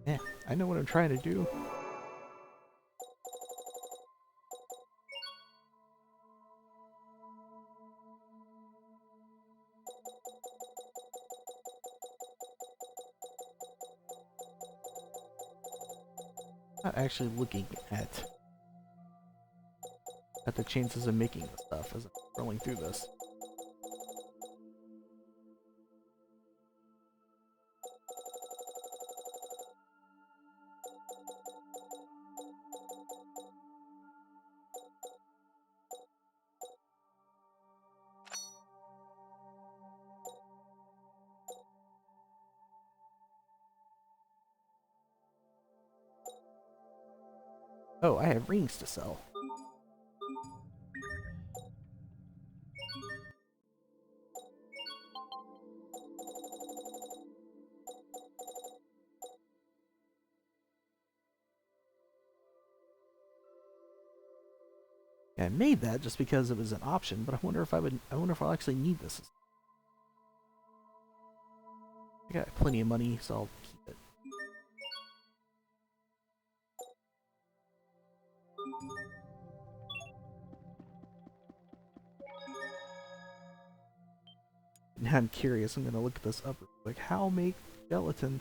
Yeah, I know what I'm trying to do. Not actually looking at the chances of making the stuff as I'm scrolling through this. Oh, I have rings to sell. Yeah, I made that just because it was an option, but I wonder if I'll actually need this. I got plenty of money, so I'll keep it. Now I'm curious, I'm gonna look at this up real quick. How make gelatin?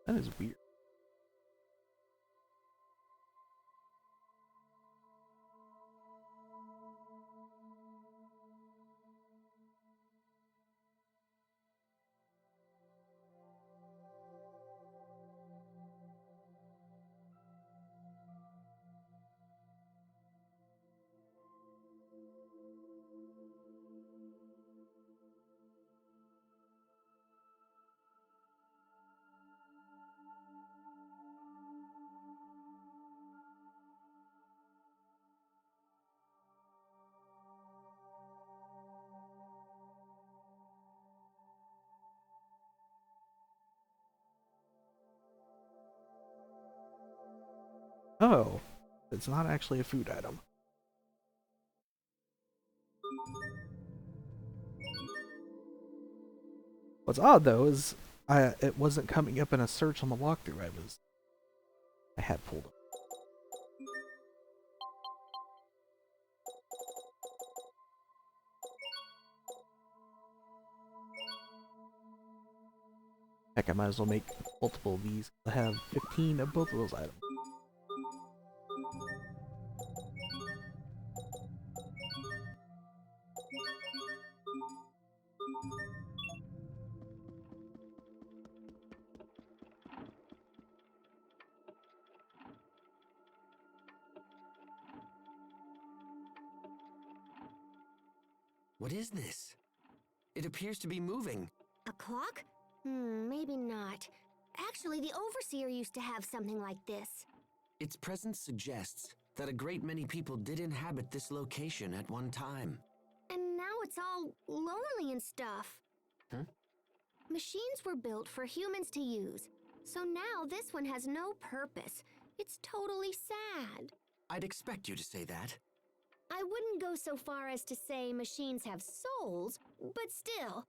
That is weird. Oh, it's not actually a food item. What's odd though is it wasn't coming up in a search on the walkthrough I had pulled up. Heck, I might as well make multiple of these. I have 15 of both of those items. What is this? It appears to be moving. A clock? Maybe not. Actually, the Overseer used to have something like this. Its presence suggests that a great many people did inhabit this location at one time. And now it's all lonely and stuff. Huh? Machines were built for humans to use, so now this one has no purpose. It's totally sad. I'd expect you to say that. I wouldn't go so far as to say machines have souls, but still.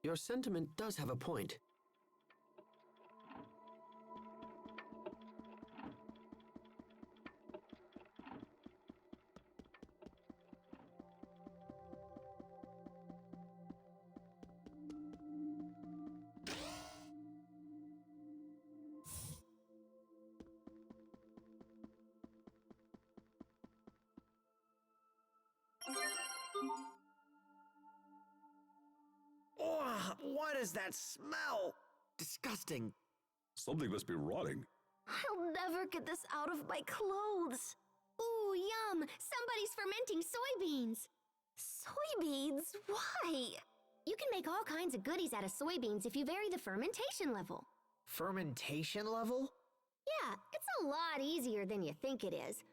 Your sentiment does have a point. Oh, what is that smell? Disgusting. Something must be rotting. I'll never get this out of my clothes. Ooh, yum! Somebody's fermenting soybeans. Soybeans? Why? You can make all kinds of goodies out of soybeans if you vary the fermentation level. Fermentation level? Yeah, it's a lot easier than you think it is.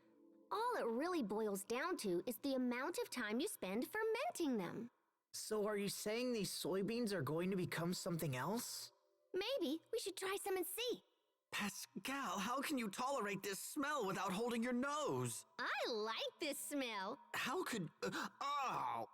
All it really boils down to is the amount of time you spend fermenting them. So are you saying these soybeans are going to become something else? Maybe we should try some and see. Pascal, how can you tolerate this smell without holding your nose? I like this smell. How could... oh!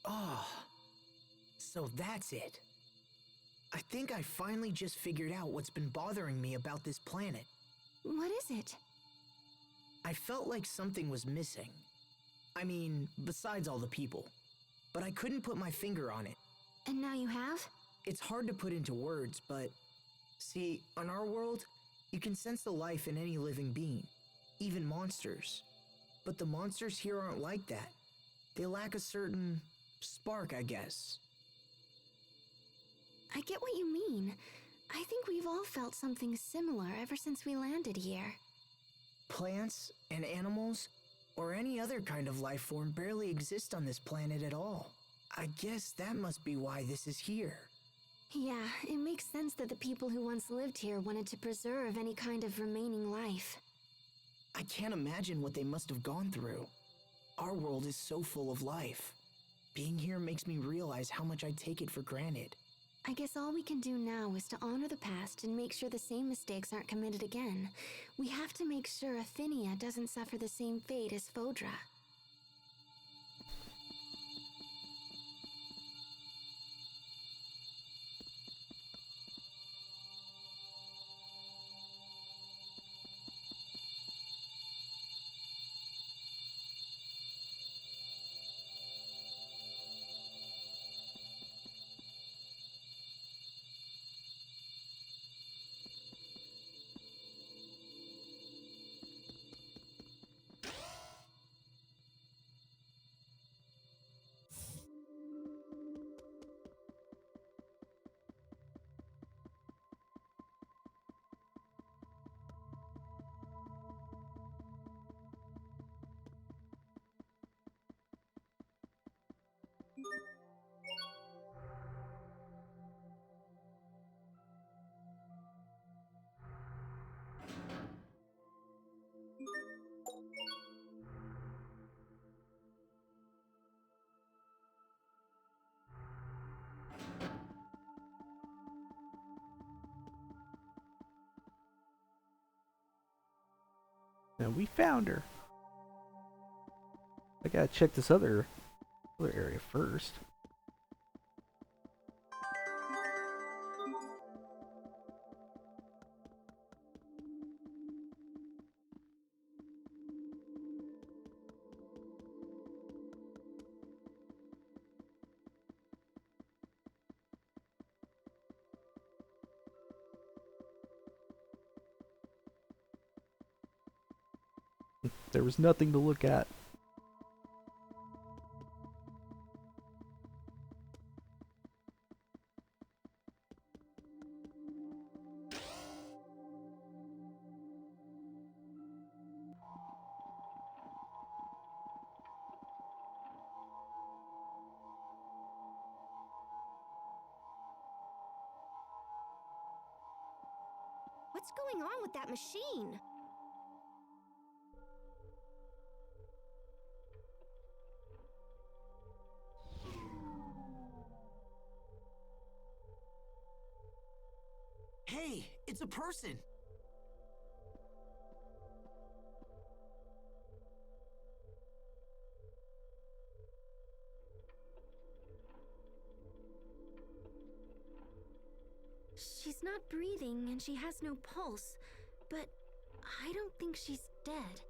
Oh, so that's it. I think I finally just figured out what's been bothering me about this planet. What is it? I felt like something was missing. I mean, besides all the people. But I couldn't put my finger on it. And now you have? It's hard to put into words, but... See, on our world, you can sense the life in any living being, even monsters. But the monsters here aren't like that. They lack a certain spark, I guess. I get what you mean. I think we've all felt something similar ever since we landed here. Plants and animals, or any other kind of life form barely exist on this planet at all. I guess that must be why this is here. Yeah, it makes sense that the people who once lived here wanted to preserve any kind of remaining life. I can't imagine what they must have gone through. Our world is so full of life. Being here makes me realize how much I take it for granted. I guess all we can do now is to honor the past and make sure the same mistakes aren't committed again. We have to make sure Athenia doesn't suffer the same fate as Fodra. And we found her. I gotta check this other area first. There was nothing to look at. What's going on with that machine? Hey, it's a person! She's not breathing and she has no pulse, but I don't think she's dead.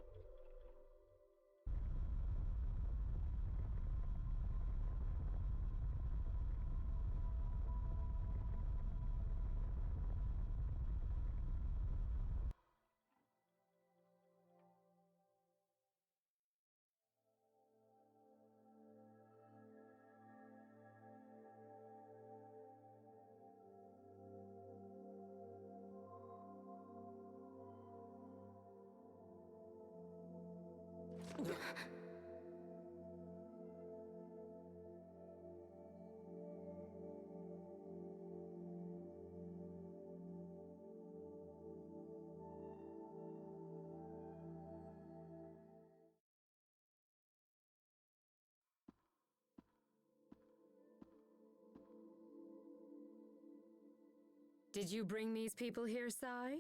Did you bring these people here, Sai?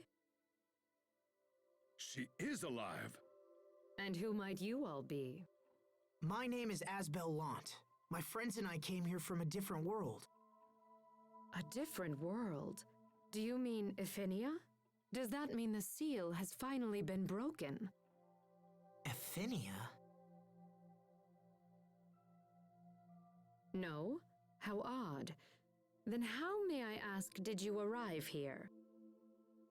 She is alive. And who might you all be? My name is Asbel Lant. My friends and I came here from a different world. A different world? Do you mean Ephinia? Does that mean the seal has finally been broken? Ephinia? No? How odd. Then how, may I ask, did you arrive here?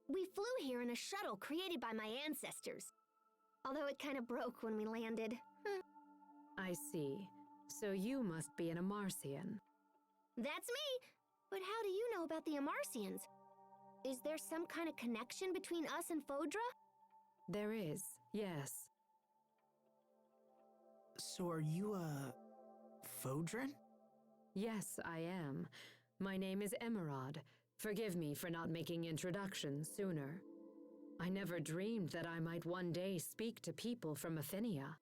We flew here in a shuttle created by my ancestors. Although it kind of broke when we landed. I see. So you must be an Amarcian. That's me! But how do you know about the Amarcians? Is there some kind of connection between us and Fodra? There is, yes. So are you Fodran? Yes, I am. My name is Emerald. Forgive me for not making introductions sooner. I never dreamed that I might one day speak to people from Ephinia.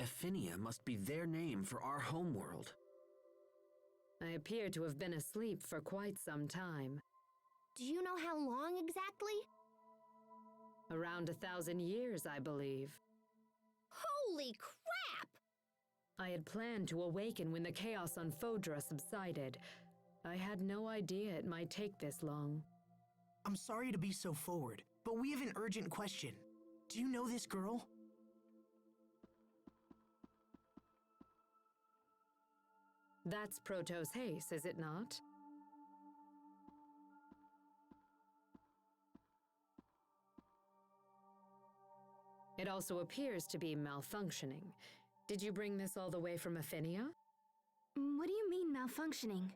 Ephinia must be their name for our homeworld. I appear to have been asleep for quite some time. Do you know how long exactly? Around 1,000 years, I believe. Holy crap! I had planned to awaken when the chaos on Fodra subsided. I had no idea it might take this long. I'm sorry to be so forward, but we have an urgent question. Do you know this girl? That's Protos Hace, is it not? It also appears to be malfunctioning. Did you bring this all the way from Ephinia? What do you mean malfunctioning?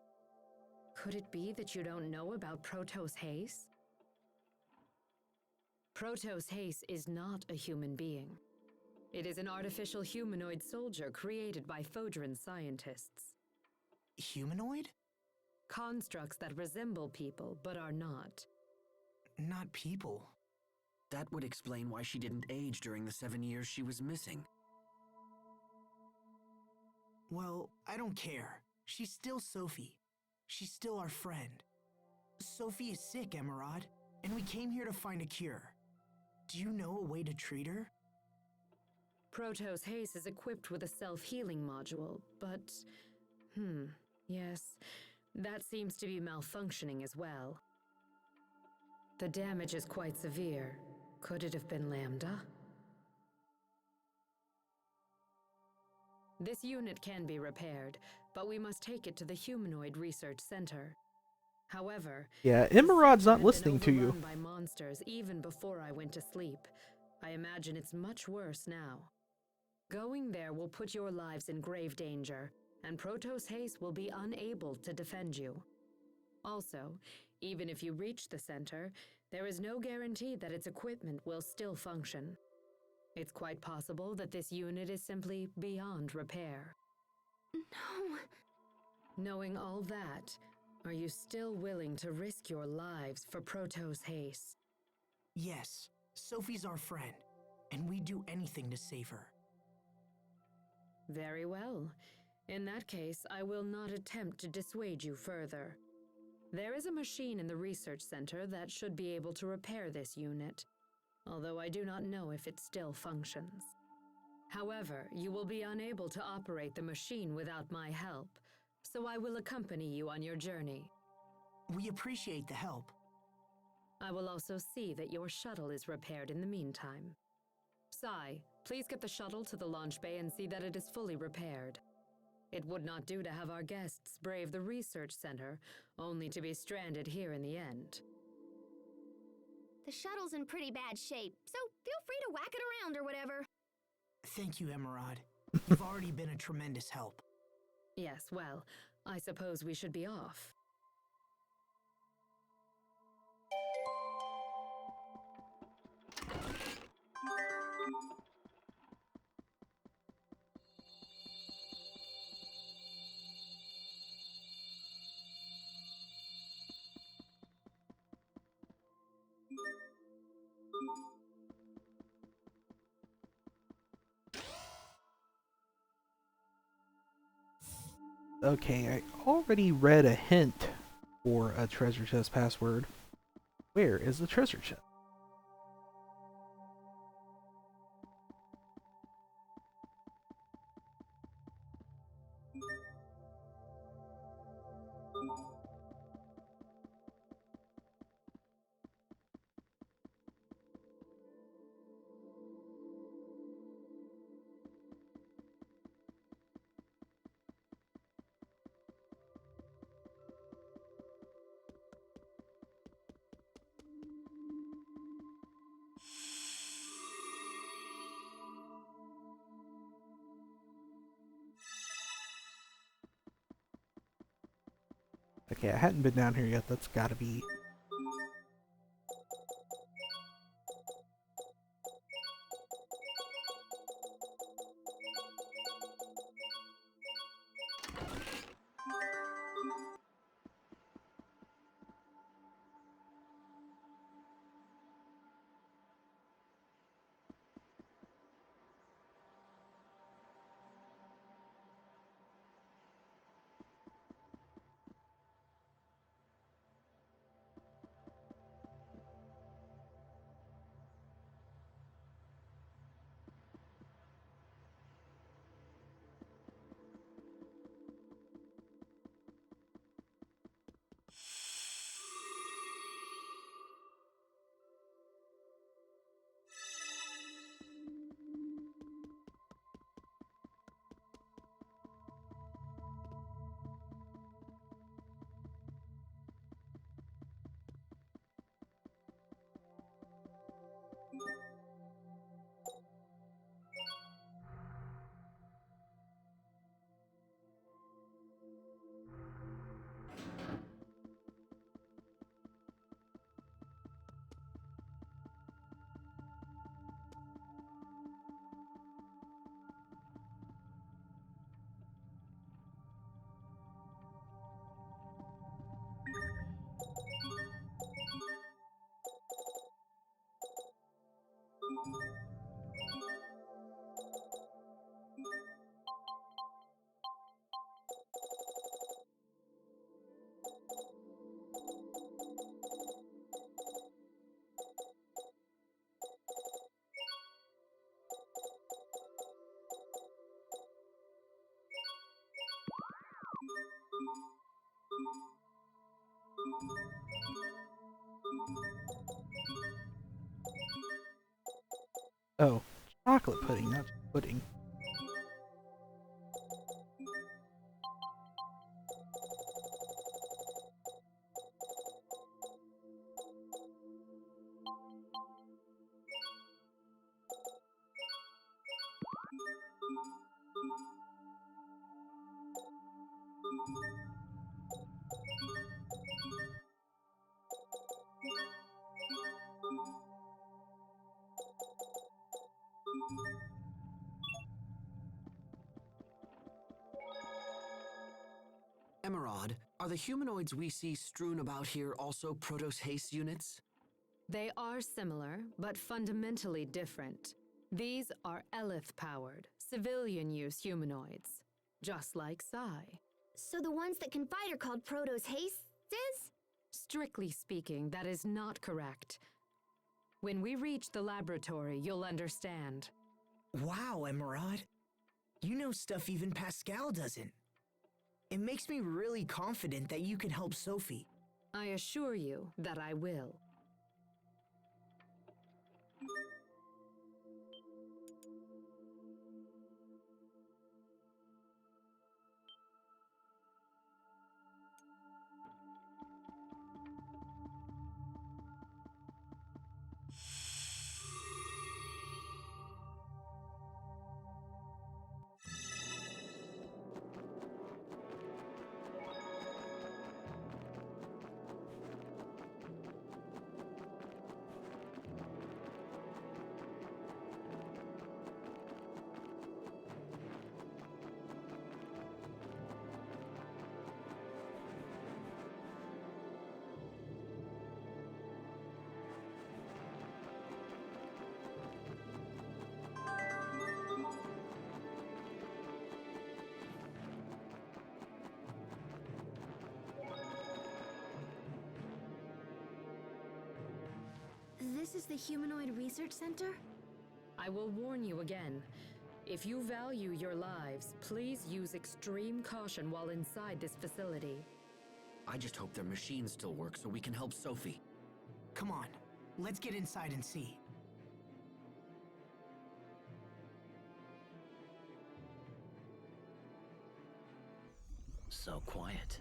Could it be that you don't know about Protos Hace? Protos Hace is not a human being. It is an artificial humanoid soldier created by Fodran scientists. Humanoid? Constructs that resemble people, but are not. Not people. That would explain why she didn't age during the 7 years she was missing. Well, I don't care. She's still Sophie. She's still our friend. Sophie is sick, Emerald, and we came here to find a cure. Do you know a way to treat her? Protos Haste is equipped with a self-healing module, but... yes, that seems to be malfunctioning as well. The damage is quite severe. Could it have been Lambda? This unit can be repaired, but we must take it to the Humanoid Research Center. However, Yeah, Emerod's not listening to you. by monsters even before I went to sleep. I imagine it's much worse now. Going there will put your lives in grave danger, and Protos Haste will be unable to defend you. Also, even if you reach the center, there is no guarantee that its equipment will still function. It's quite possible that this unit is simply beyond repair. No. Knowing all that, are you still willing to risk your lives for Protos Haste? Yes, Sophie's our friend, and we'd do anything to save her. Very well. In that case, I will not attempt to dissuade you further. There is a machine in the research center that should be able to repair this unit, although I do not know if it still functions. However, you will be unable to operate the machine without my help, so I will accompany you on your journey. We appreciate the help. I will also see that your shuttle is repaired in the meantime. Sai, please get the shuttle to the launch bay and see that it is fully repaired. It would not do to have our guests brave the research center, only to be stranded here in the end. The shuttle's in pretty bad shape, so feel free to whack it around or whatever. Thank you, Emerald. You've already been a tremendous help. Yes, well, I suppose we should be off. Okay, I already read a hint for a treasure chest password. Where is the treasure chest? Okay, I hadn't been down here yet. That's gotta be... Oh, chocolate pudding, not pudding. Emerald, are the humanoids we see strewn about here also Protos Haste units? They are similar, but fundamentally different. These are Elith-powered, civilian-use humanoids, just like Psy. So the ones that can fight are called Protos Hastes? Strictly speaking, that is not correct. When we reach the laboratory, you'll understand. Wow, Emerald. You know stuff even Pascal doesn't. It makes me really confident that you can help Sophie. I assure you that I will. This is the Humanoid Research Center? I will warn you again. If you value your lives, please use extreme caution while inside this facility. I just hope their machines still work so we can help Sophie. Come on, let's get inside and see. So quiet.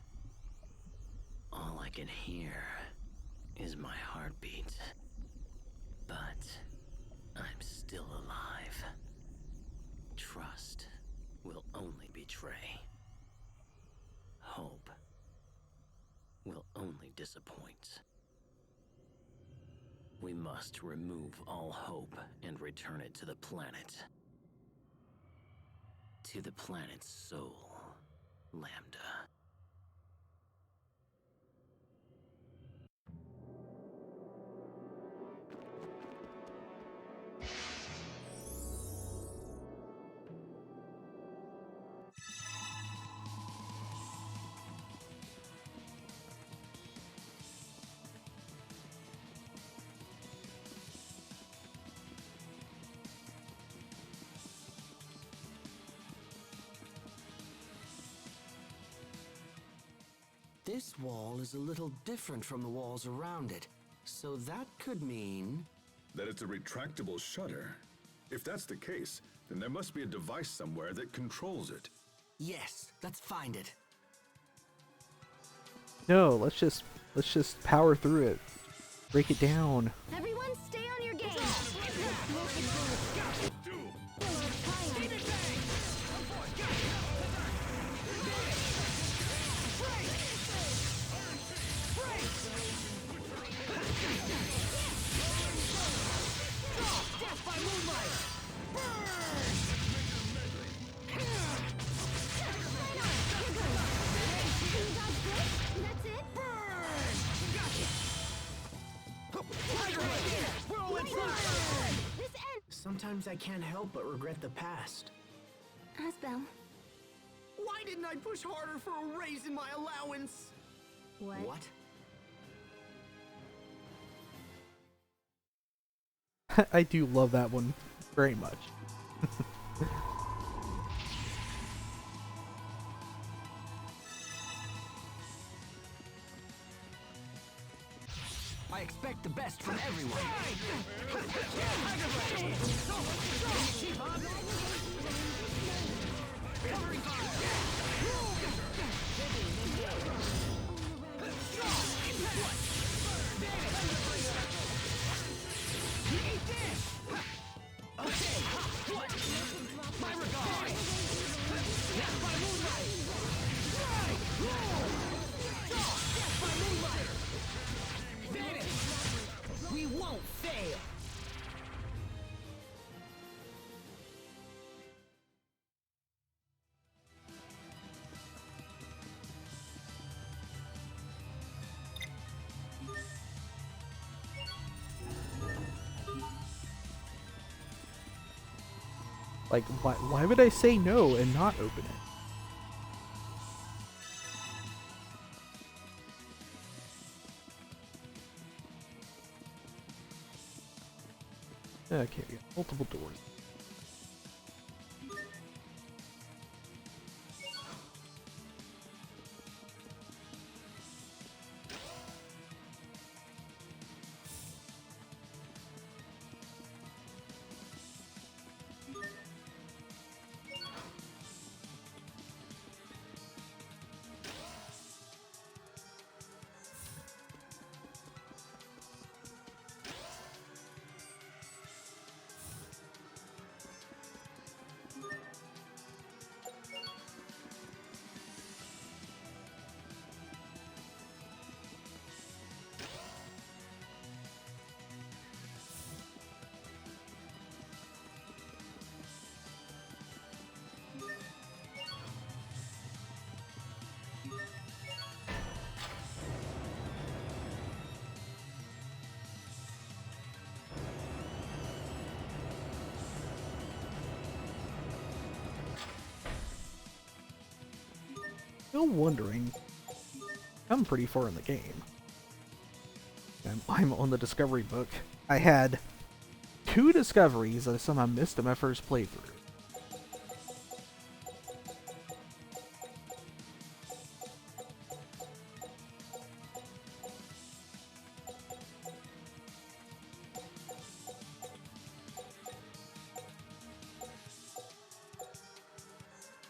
All I can hear is my heartbeat. But I'm still alive. Trust will only betray. Hope will only disappoint. We must remove all hope and return it to the planet. To the planet's soul, Lambda. This wall is a little different from the walls around it, so that could mean... that it's a retractable shutter. If that's the case, then there must be a device somewhere that controls it. Yes, let's find it. No, let's just power through it. Break it down. Everyone stay on your game! Death by moonlight! That's it? Sometimes I can't help but regret the past. Asbel. Why didn't I push harder for a raise in my allowance? What? I do love that one very much. I expect the best from everyone. Covering okay, what? My regard. Death by moonlight. Death by moonlight. Vanish. We won't fail. Like, why would I say no and not open it? Okay, we got multiple doors. Still wondering, I'm pretty far in the game. I'm on the discovery book. I had 2 discoveries that I somehow missed in my first playthrough.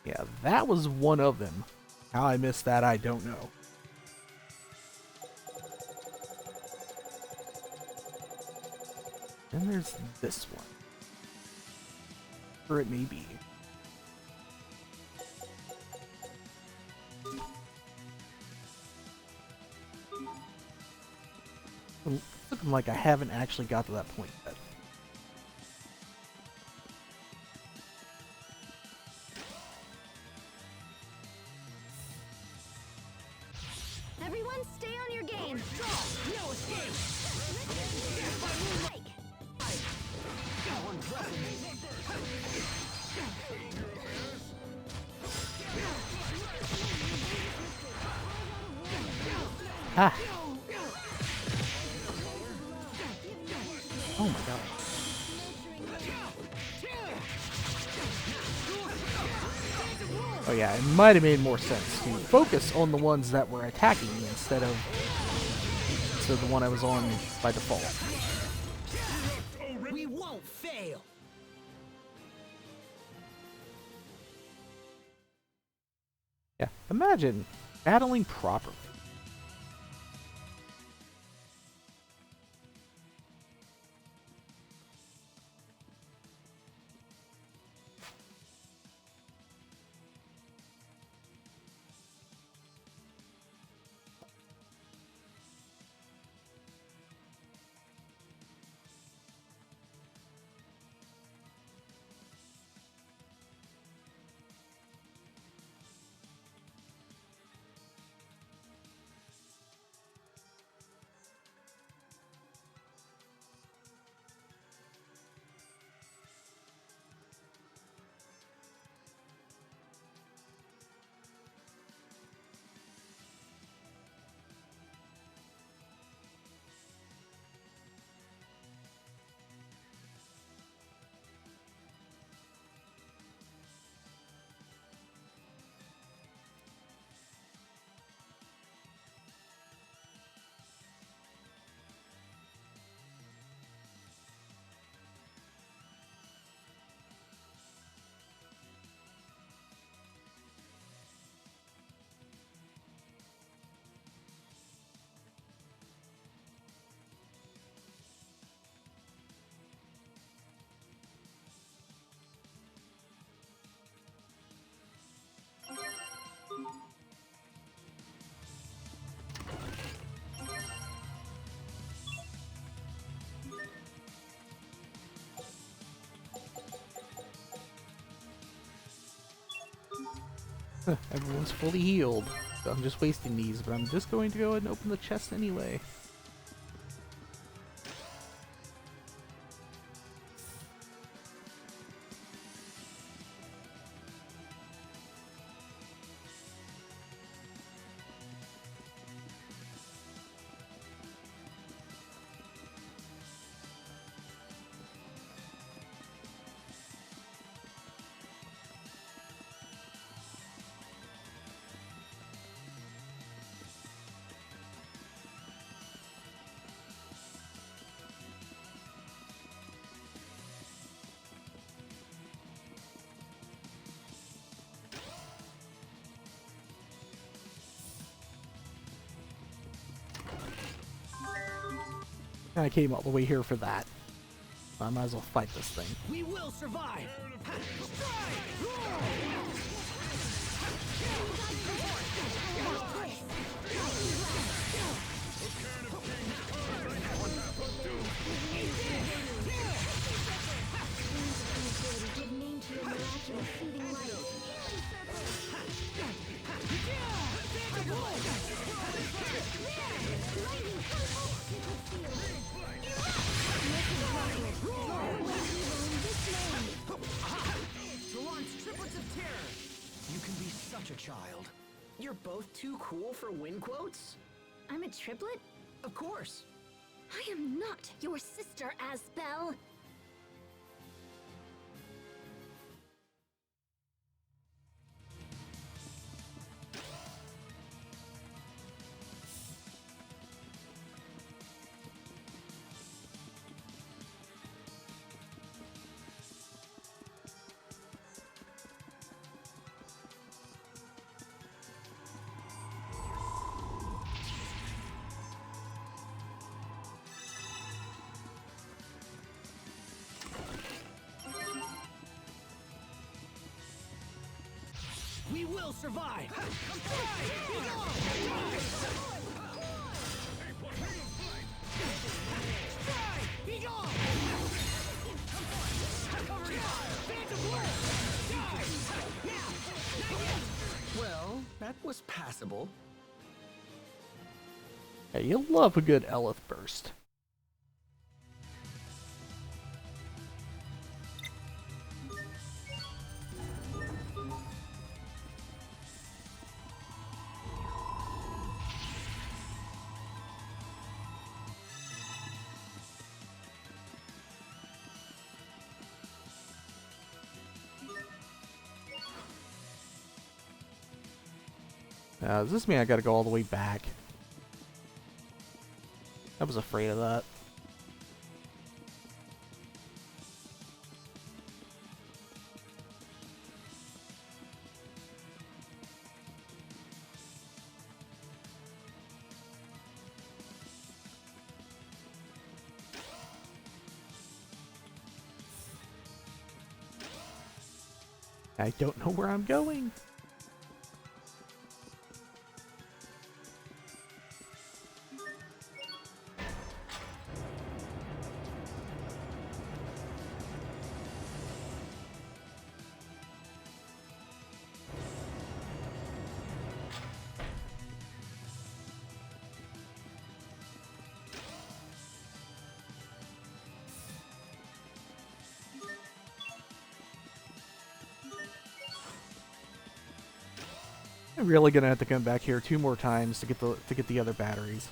Yeah, that was one of them. How I missed that, I don't know. Then there's this one. Or it may be. It's looking like I haven't actually got to that point yet. Everyone stay on your game. No escape. Ha! Oh my god. Oh yeah, it might have made more sense to focus on the ones that were attacking me instead of the one I was on by default. We won't fail. Yeah, imagine battling properly. Everyone's fully healed. So I'm just wasting these, but I'm just going to go ahead and open the chest anyway. I came all the way here for that. I might as well fight this thing. We will survive! Give name to your miraculous feeding light. To launch triplets of terror! You can be such a child. You're both too cool for win quotes? I'm a triplet? Of course. I am not your sister, Asbel. We will survive! Well, that was passable. Hey, you love a good Elith burst. Does this mean I gotta go all the way back? I was afraid of that. I don't know where I'm going. I'm really gonna have to come back here 2 more times to get the other batteries.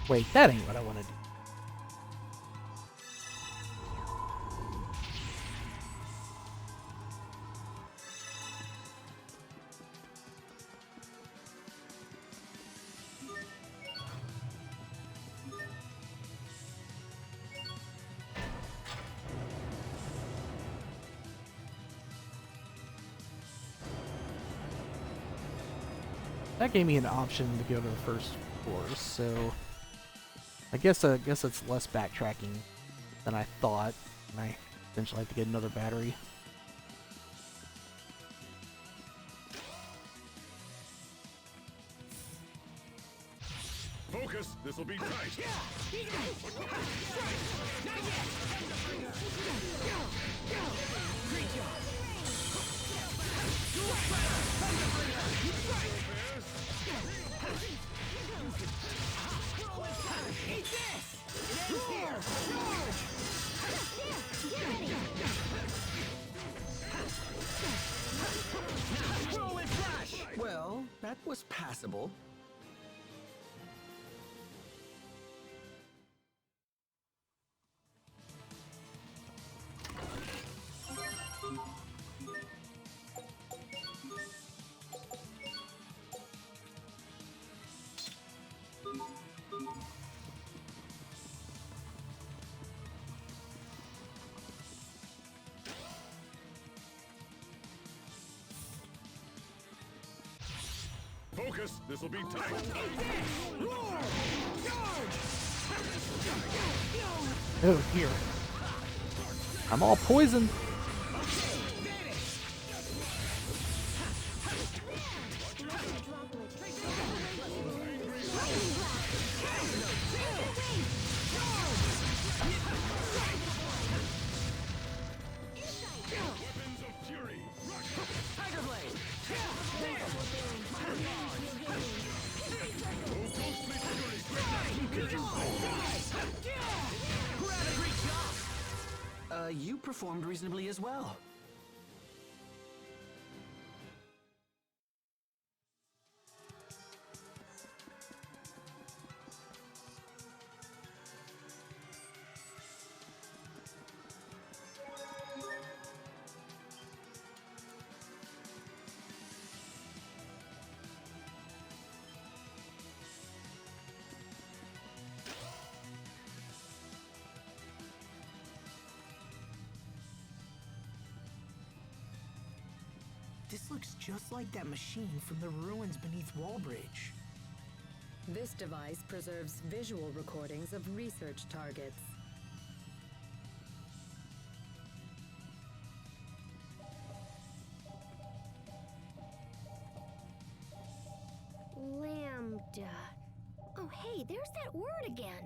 Wait, that ain't what I want to do. That gave me an option to go to the first floor, so I guess it's less backtracking than I thought, and I eventually have to get another battery. Focus! This'll be tight! Eat this! It ends here! Charge! Whirlwind flash! Well, that was passable. Focus! This'll be tight! Roar! Charge! Oh, here. I'm all poisoned. You performed reasonably as well. This looks just like that machine from the ruins beneath Wallbridge. This device preserves visual recordings of research targets. Lambda. Oh, hey, there's that word again.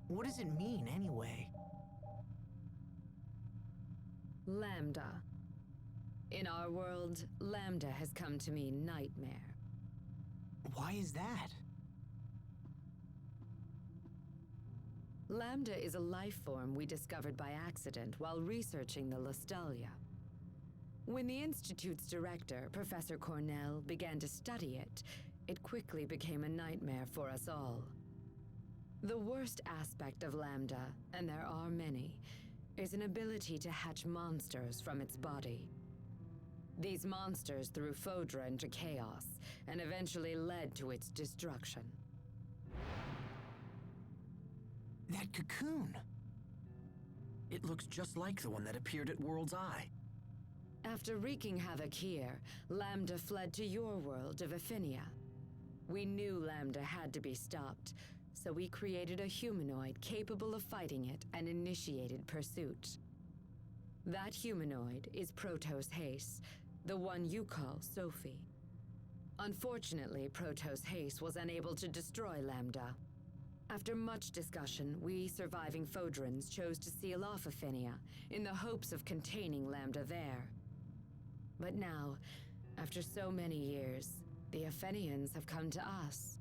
What does it mean, anyway? Lambda. In our world, Lambda has come to mean nightmare. Why is that? Lambda is a life form we discovered by accident while researching the Lestalia. When the Institute's director, Professor Cornell, began to study it, it quickly became a nightmare for us all. The worst aspect of Lambda, and there are many, is an ability to hatch monsters from its body. These monsters threw Fodra into chaos, and eventually led to its destruction. That cocoon! It looks just like the one that appeared at World's Eye. After wreaking havoc here, Lambda fled to your world of Aphinia. We knew Lambda had to be stopped, so we created a humanoid capable of fighting it and initiated pursuit. That humanoid is Protos Haste, the one you call Sophie. Unfortunately, Protos Haste was unable to destroy Lambda. After much discussion, we surviving Fodrans chose to seal off Aphinia in the hopes of containing Lambda there. But now, after so many years, the Aphenians have come to us.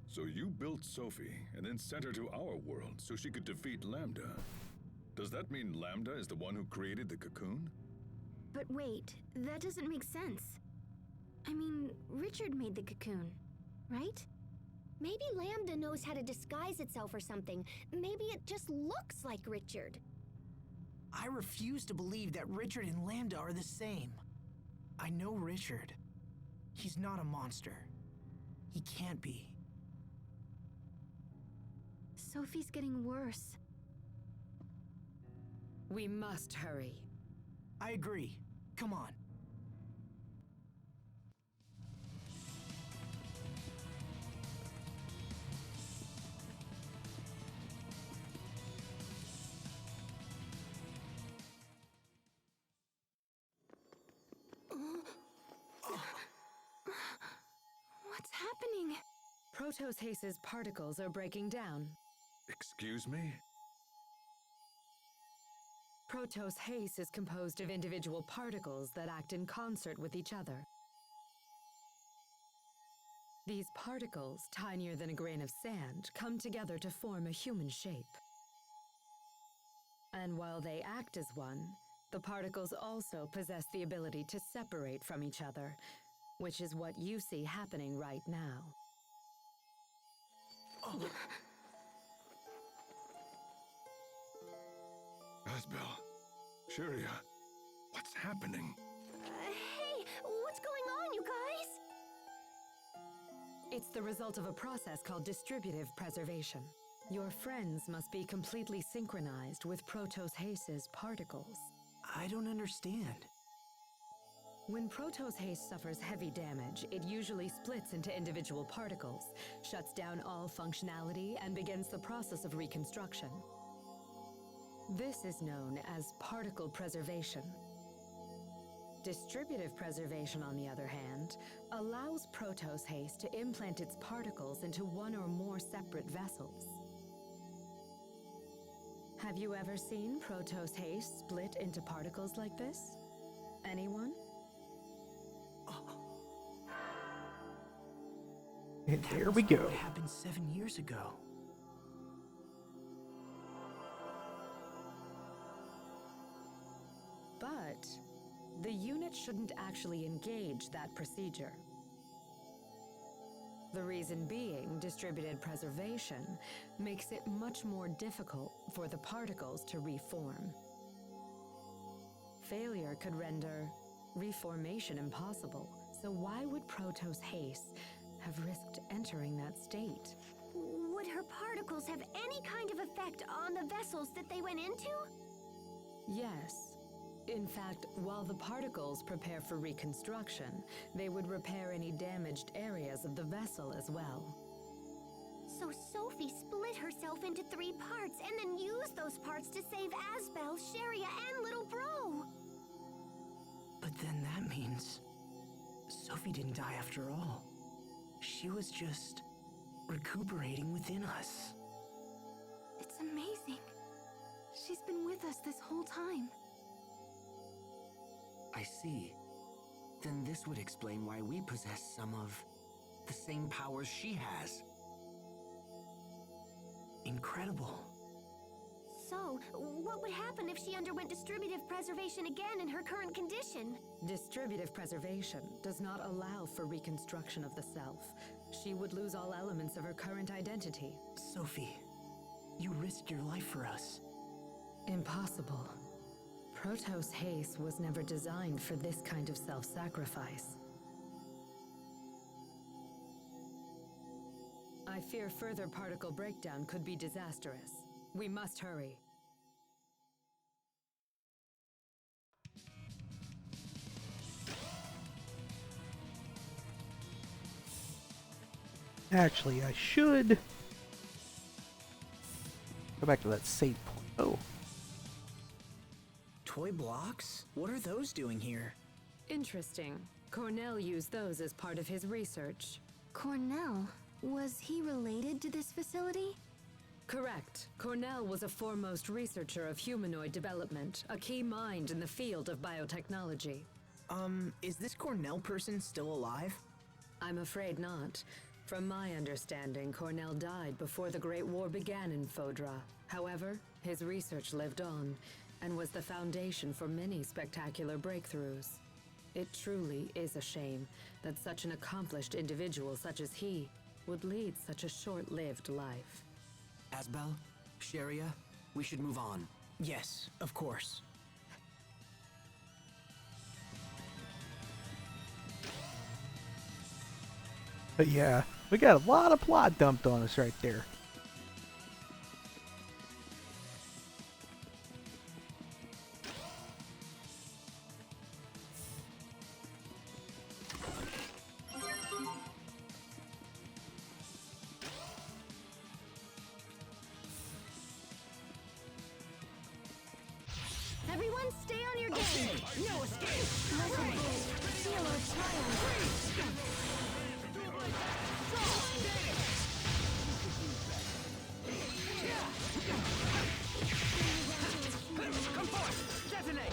So you built Sophie and then sent her to our world so she could defeat Lambda. Does that mean Lambda is the one who created the cocoon? But wait, that doesn't make sense. I mean, Richard made the cocoon, right? Maybe Lambda knows how to disguise itself or something. Maybe it just looks like Richard. I refuse to believe that Richard and Lambda are the same. I know Richard. He's not a monster. He can't be. Sophie's getting worse. We must hurry. I agree. Come on. What's happening? Protos Haste's particles are breaking down. Excuse me? Protos Haste is composed of individual particles that act in concert with each other. These particles, tinier than a grain of sand, come together to form a human shape. And while they act as one, the particles also possess the ability to separate from each other, which is what you see happening right now. Asbel, Sharia, what's happening? Hey, what's going on, you guys? It's the result of a process called distributive preservation. Your friends must be completely synchronized with Protos Haste's particles. I don't understand. When Protos Haste suffers heavy damage, it usually splits into individual particles, shuts down all functionality, and begins the process of reconstruction. This is known as particle preservation. Distributive preservation, on the other hand, allows Protos Haste to implant its particles into one or more separate vessels. Have you ever seen Protos Haste split into particles like this? Anyone? And there we go. What happened 7 years ago? But the unit shouldn't actually engage that procedure. The reason being, distributed preservation makes it much more difficult for the particles to reform. Failure could render reformation impossible, so why would Protos Haste have risked entering that state? Would her particles have any kind of effect on the vessels that they went into? Yes. In fact, while the particles prepare for reconstruction, they would repair any damaged areas of the vessel as well. So Sophie split herself into 3 parts and then used those parts to save Asbel, Sharia, and Little Bro. But then that means Sophie didn't die after all. She was just recuperating within us. It's amazing. She's been with us this whole time. I see. Then this would explain why we possess some of the same powers she has. Incredible. So, what would happen if she underwent distributive preservation again in her current condition? Distributive preservation does not allow for reconstruction of the self. She would lose all elements of her current identity. Sophie, you risked your life for us. Impossible. Protos Haste was never designed for this kind of self-sacrifice. I fear further particle breakdown could be disastrous. We must hurry. Actually, I should go back to that save point. Oh. Toy blocks? What are those doing here? Interesting. Cornell used those as part of his research. Cornell? Was he related to this facility? Correct. Cornell was a foremost researcher of humanoid development, a key mind in the field of biotechnology. Is this Cornell person still alive? I'm afraid not. From my understanding, Cornell died before the Great War began in Fodra. However, his research lived on, and was the foundation for many spectacular breakthroughs. It truly is a shame that such an accomplished individual such as he would lead such a short-lived life. Asbel, Sharia, we should move on. Yes, of course. But yeah, we got a lot of plot dumped on us right there. Everyone, Everyone stay on your game. No escape. Feel our Come forth. Detonate.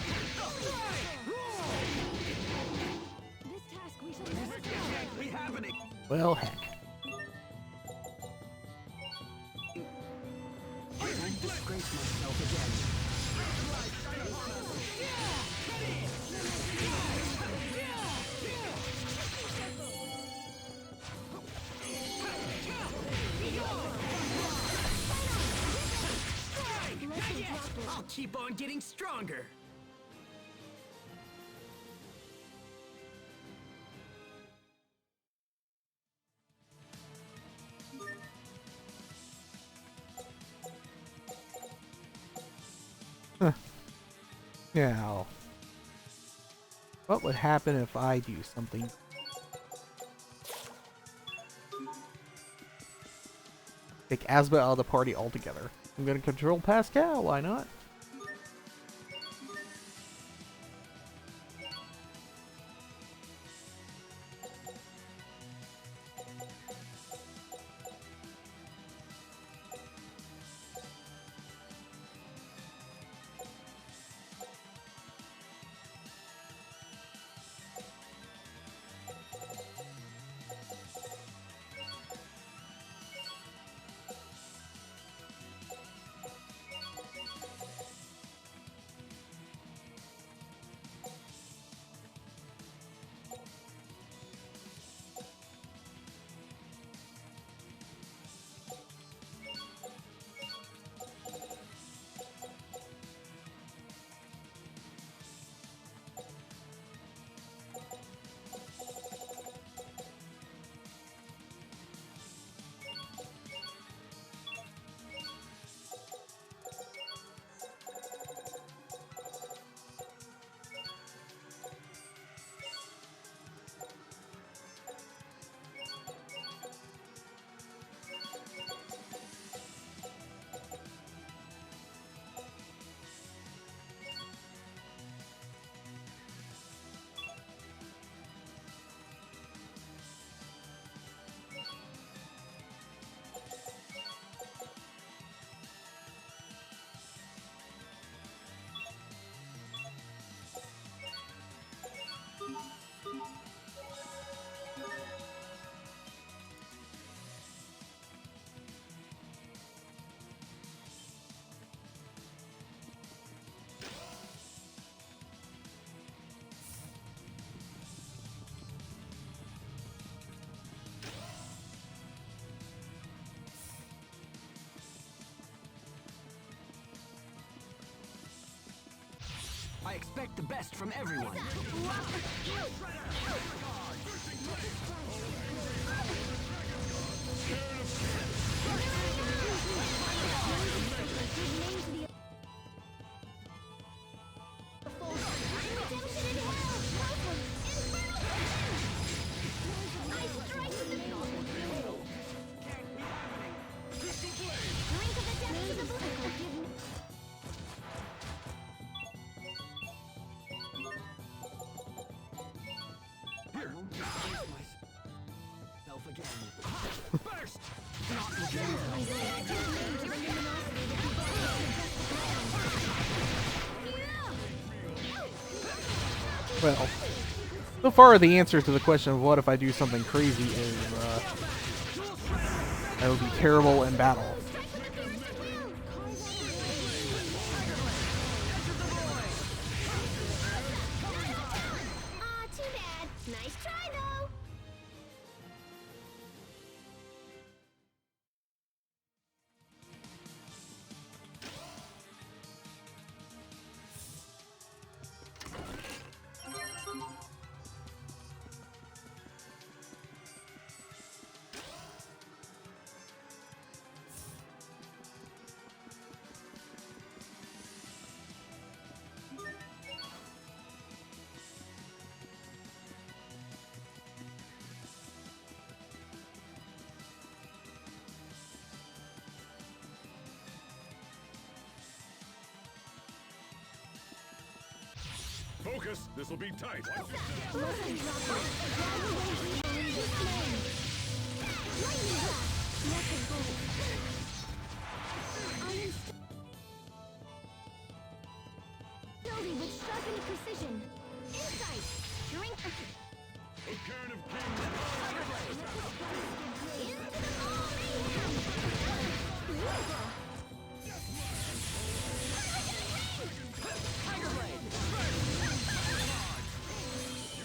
This task we shall never fail. We happening. Well, heck. I won't disgrace myself again. I'll keep on getting stronger. Now, what would happen if I do something? Take Asba out of the party altogether. I'm gonna control Pascal, why not? I expect the best from everyone. Well, so far the answer to the question of what if I do something crazy is, I would be terrible in battle. Aw, too bad. Nice try, though. Focus! This'll be tight. Ability with sharpened precision. Insight. Shrink. A cairn of kings. Into the ball mayhem. Tiger Blade.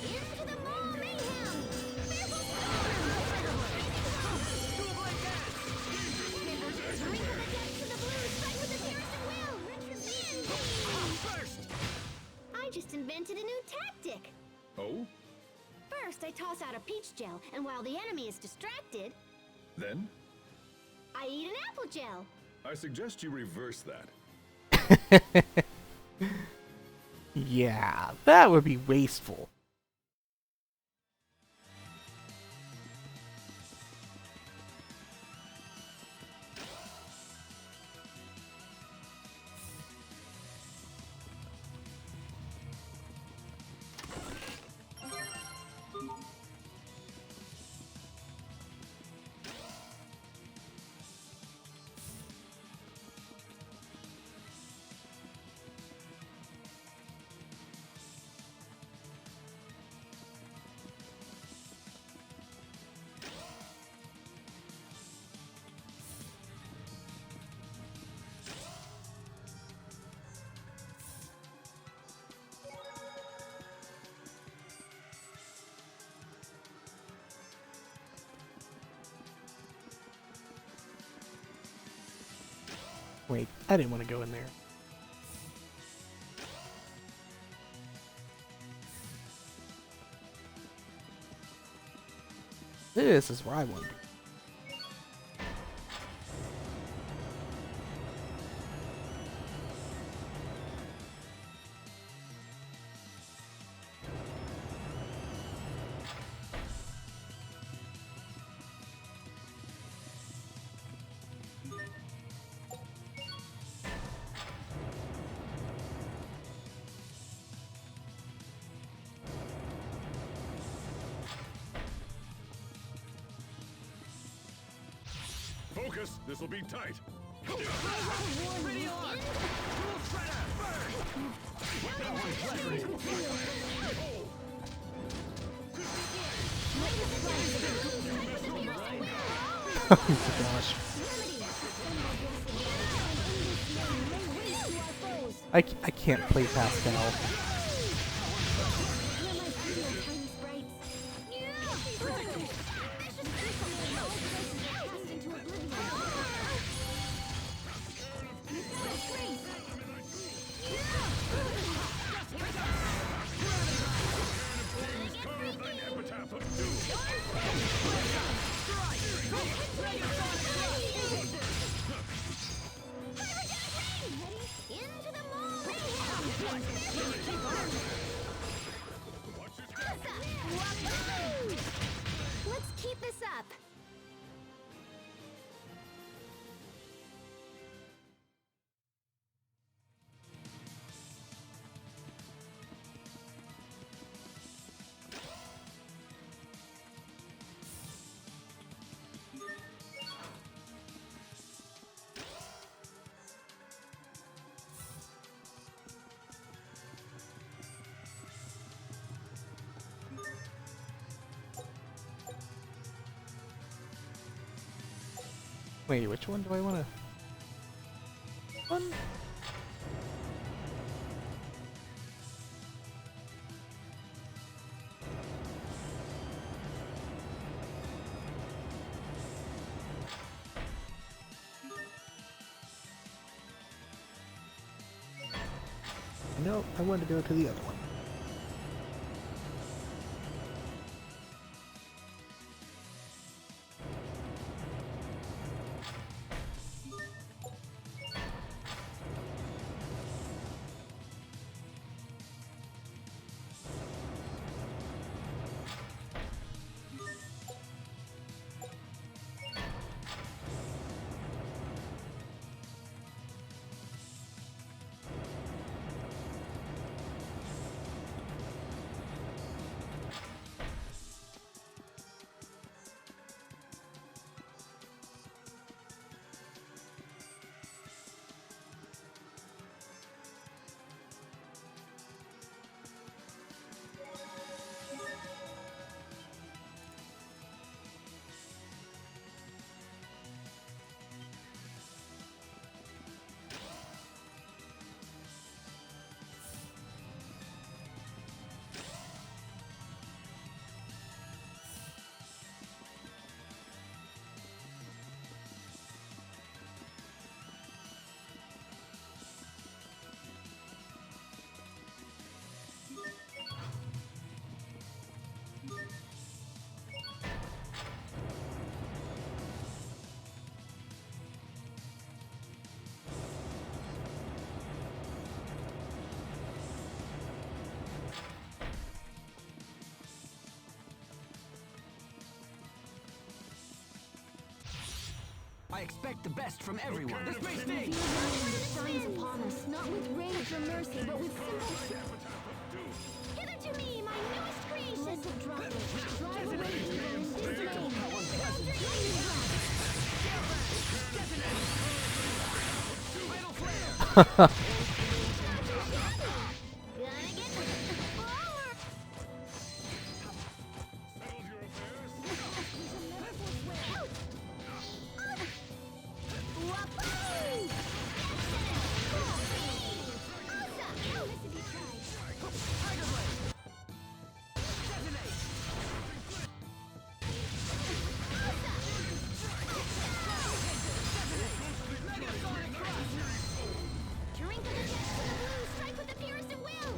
Into the ball mayhem. Fearful Drink with the depths of the blue. Strike with the piercing will. First. I just invented a new tactic. Oh? First, I toss out a peach gel, and while the enemy is distracted, Then? I eat an apple gel. I suggest you reverse that. Yeah, that would be wasteful. Wait, I didn't want to go in there. This is where I want to be. Focus! This'll be tight. Oh my gosh. I can't play Pascal. Let's keep this up. Wait, which one do I want to? One? No, I want to go to the other one. I expect the best from everyone. The space stage! Shines upon us, not with rage or mercy, but with simple... Hither to me, my newest creation! Blessed Droplet, drive away evil in his name! Haha. Drink of the depths of the blue, strike with the purest of will!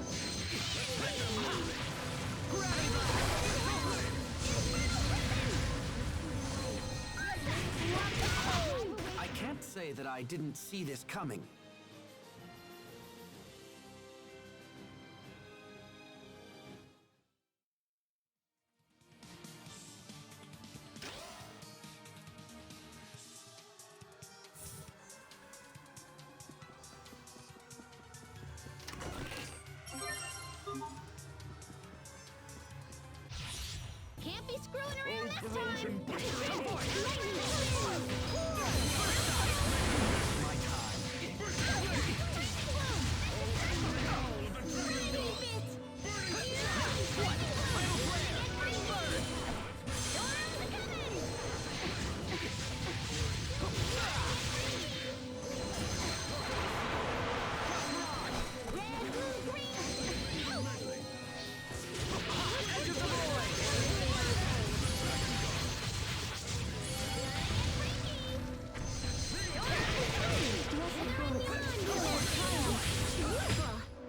I can't say that I didn't see this coming. Can't be screwing around this time!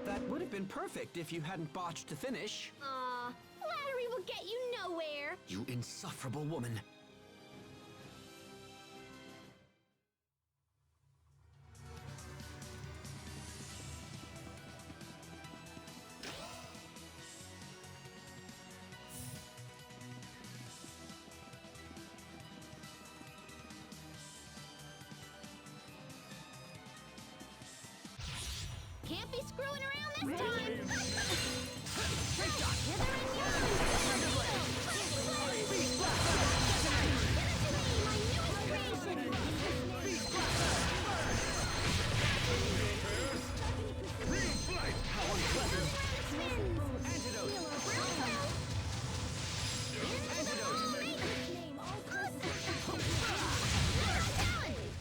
That would have been perfect if you hadn't botched to finish. Aw, flattery will get you nowhere! You insufferable woman. Can't be screwing around this time! Hither and yon!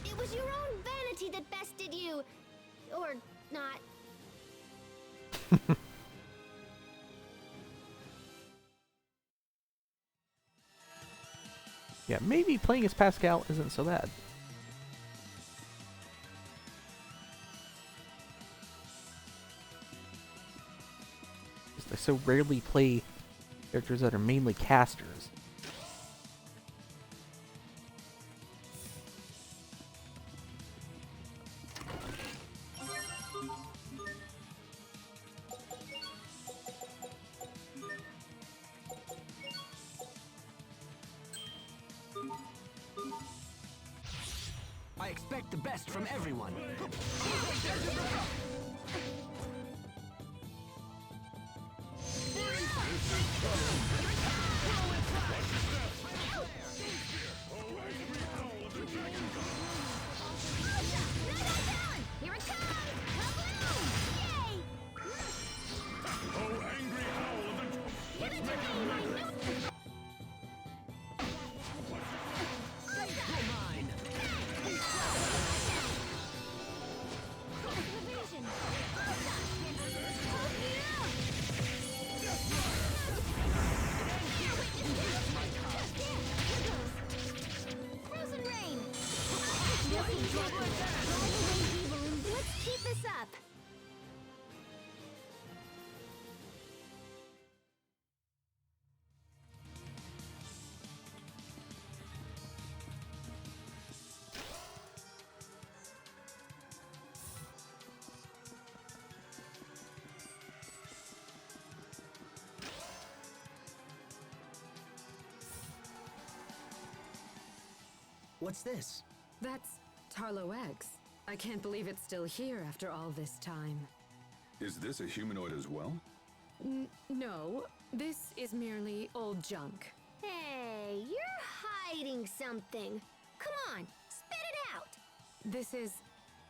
It was your own vanity that bested you. Or not. Yeah, maybe playing as Pascal isn't so bad. Just I so rarely play characters that are mainly casters. I expect the best from everyone. Here it comes! Kaboom! Yay! Oh, angry owl! Let's make it Frozen rain! Let's keep this up! What's this? That's Tarlo X. I can't believe it's still here after all this time. Is this a humanoid as well? No, this is merely old junk. Hey, you're hiding something. Come on, spit it out. This is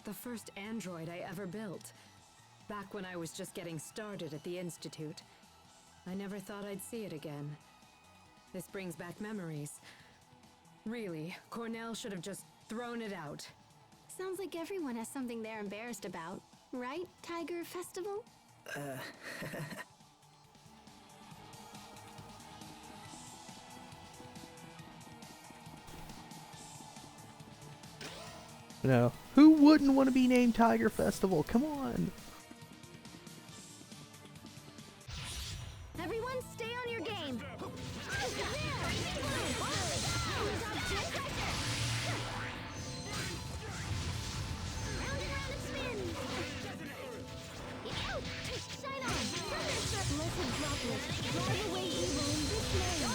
the first android I ever built. Back when I was just getting started at the Institute. I never thought I'd see it again. This brings back memories. Really, Cornell should have just thrown it out. Sounds like everyone has something they're embarrassed about. Right, Tiger Festival? No. Who wouldn't want to be named Tiger Festival? Come on. Everyone stay on your game. Blessed droplet, drive away evil in this name.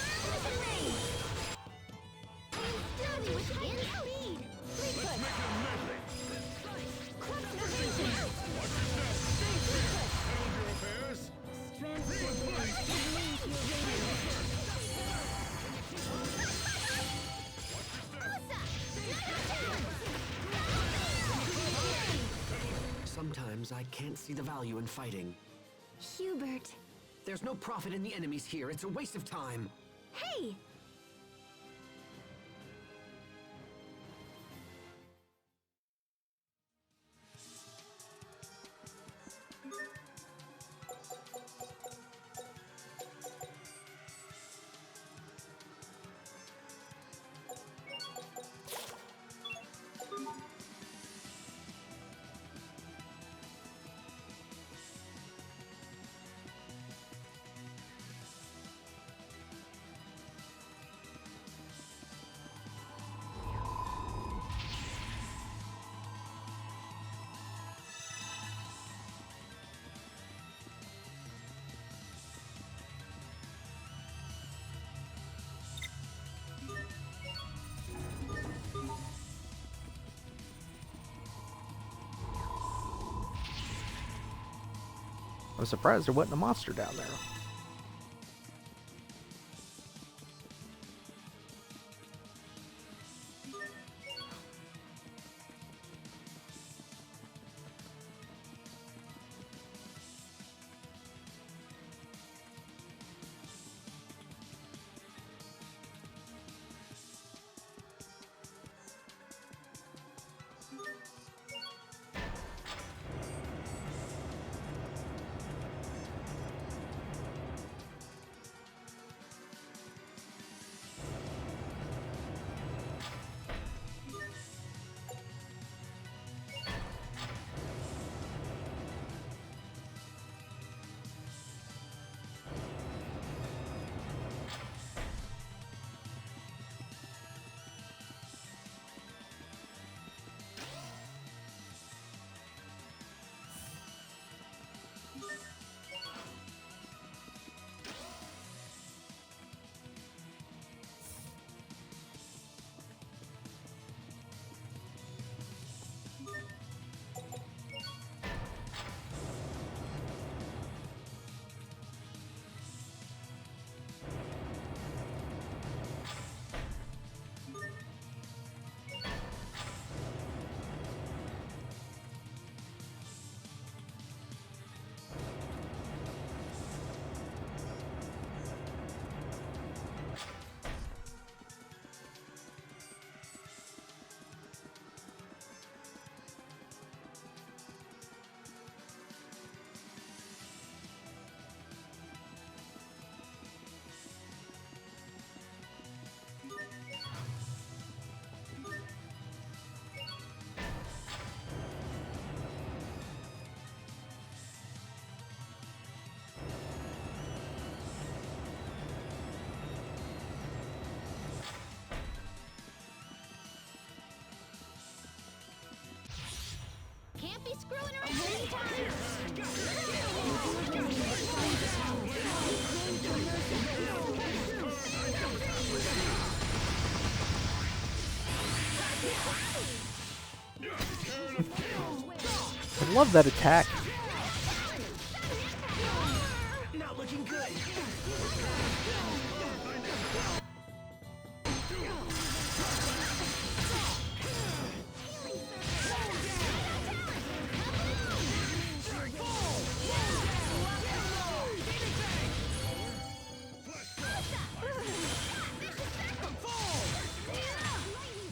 Steady with wind speed. Let's make a medley. Clutch evasion. Watch your step. Settle your affairs. Strength to wind. Release your radiance. Sometimes I can't see the value in fighting. Hubert. There's no profit in the enemies here. It's a waste of time. Hey! I'm surprised there wasn't a monster down there. Can't be screwing around anytime. I love that attack. Not looking good.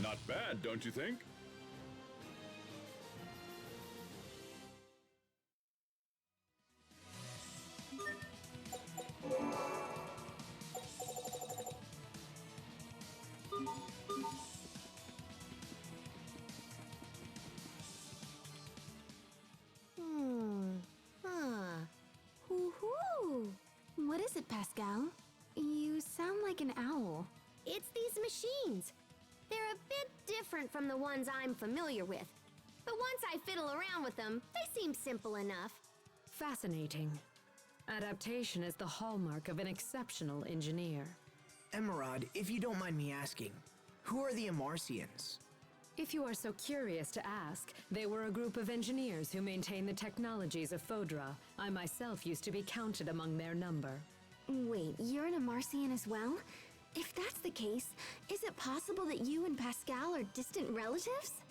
Not bad, don't you think? Woohoo! What is it, Pascal? You sound like an owl. It's these machines. They're a bit different from the ones I'm familiar with. But once I fiddle around with them, they seem simple enough. Fascinating. Adaptation is the hallmark of an exceptional engineer. Emerald, if you don't mind me asking, who are the Amarcians? If you are so curious to ask, they were a group of engineers who maintain the technologies of Fodra. I myself used to be counted among their number. Wait, you're an Amarcian as well? If that's the case, is it possible that you and Pascal are distant relatives?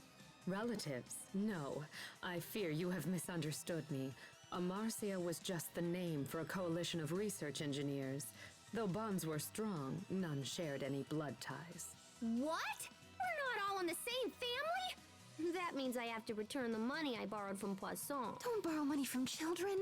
Relatives? No. I fear you have misunderstood me. Amarcia was just the name for a coalition of research engineers. Though bonds were strong, none shared any blood ties. What? We're not all in the same family? That means I have to return the money I borrowed from Poisson. Don't borrow money from children.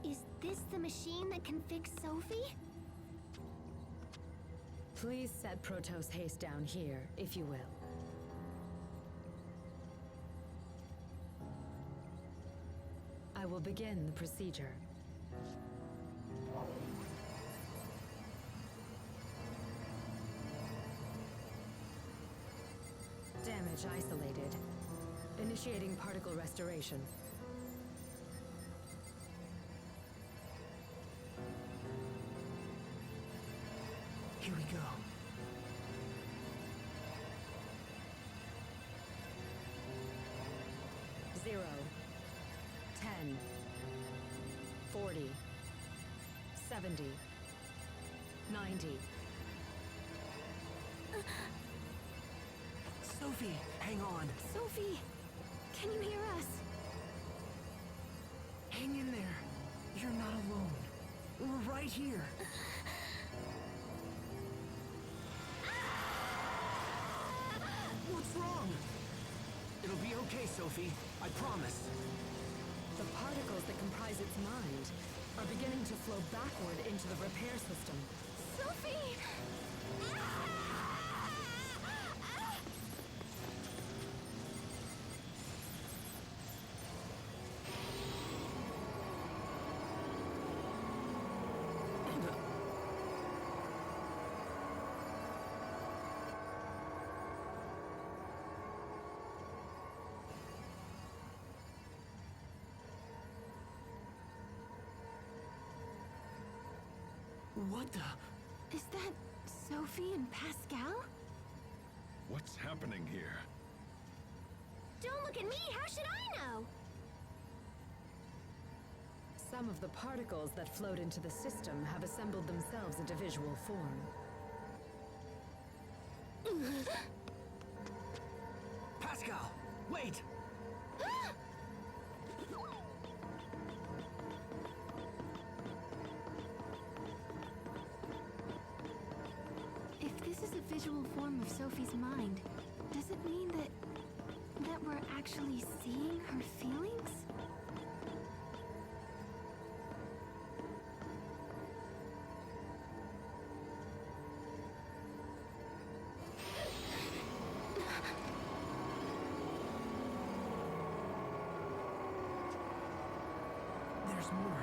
Is this the machine that can fix Sophie? Please set Protos Haste down here, if you will. I will begin the procedure. Damage isolated. Initiating particle restoration. Here we go. Zero. 10. 40. 70. 90. Sophie, hang on. Sophie, can you hear us? Hang in there. You're not alone. We're right here. What's wrong? It'll be okay, Sophie. I promise. The particles that comprise its mind are beginning to flow backward into the repair system. Sophie! What the? Is that Sophie and Pascal? What's happening here? Don't look at me! How should I know? Some of the particles that flowed into the system have assembled themselves into visual form. Pascal, wait! If this is a visual form of Sophie's mind, does it mean that we're actually seeing her feelings? more.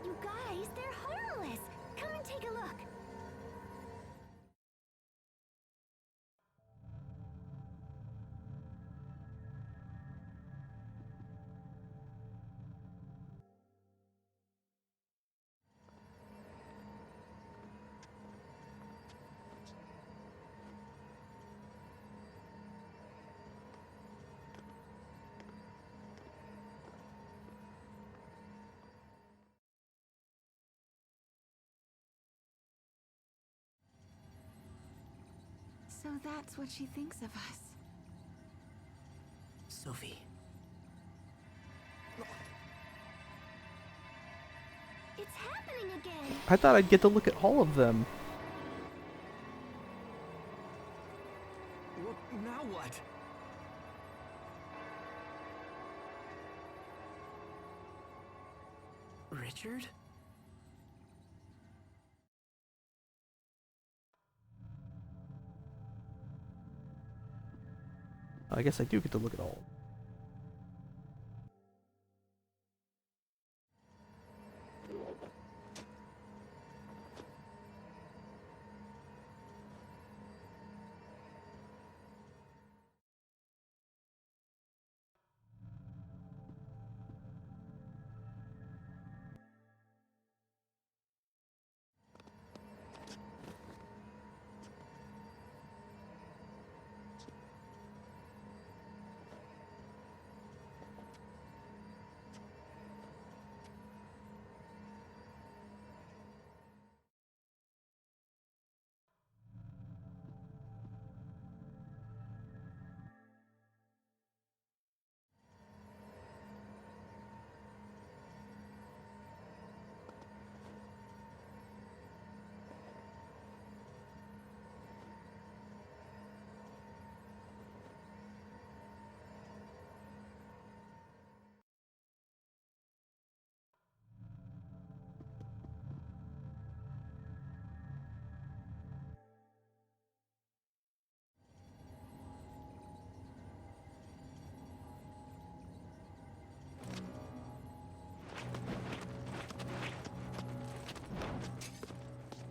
You guys, they're harmless. Come and take a look. So that's what she thinks of us. Sophie. It's happening again. I thought I'd get to look at all of them. Well, now what? Richard? I guess I do get to look at all.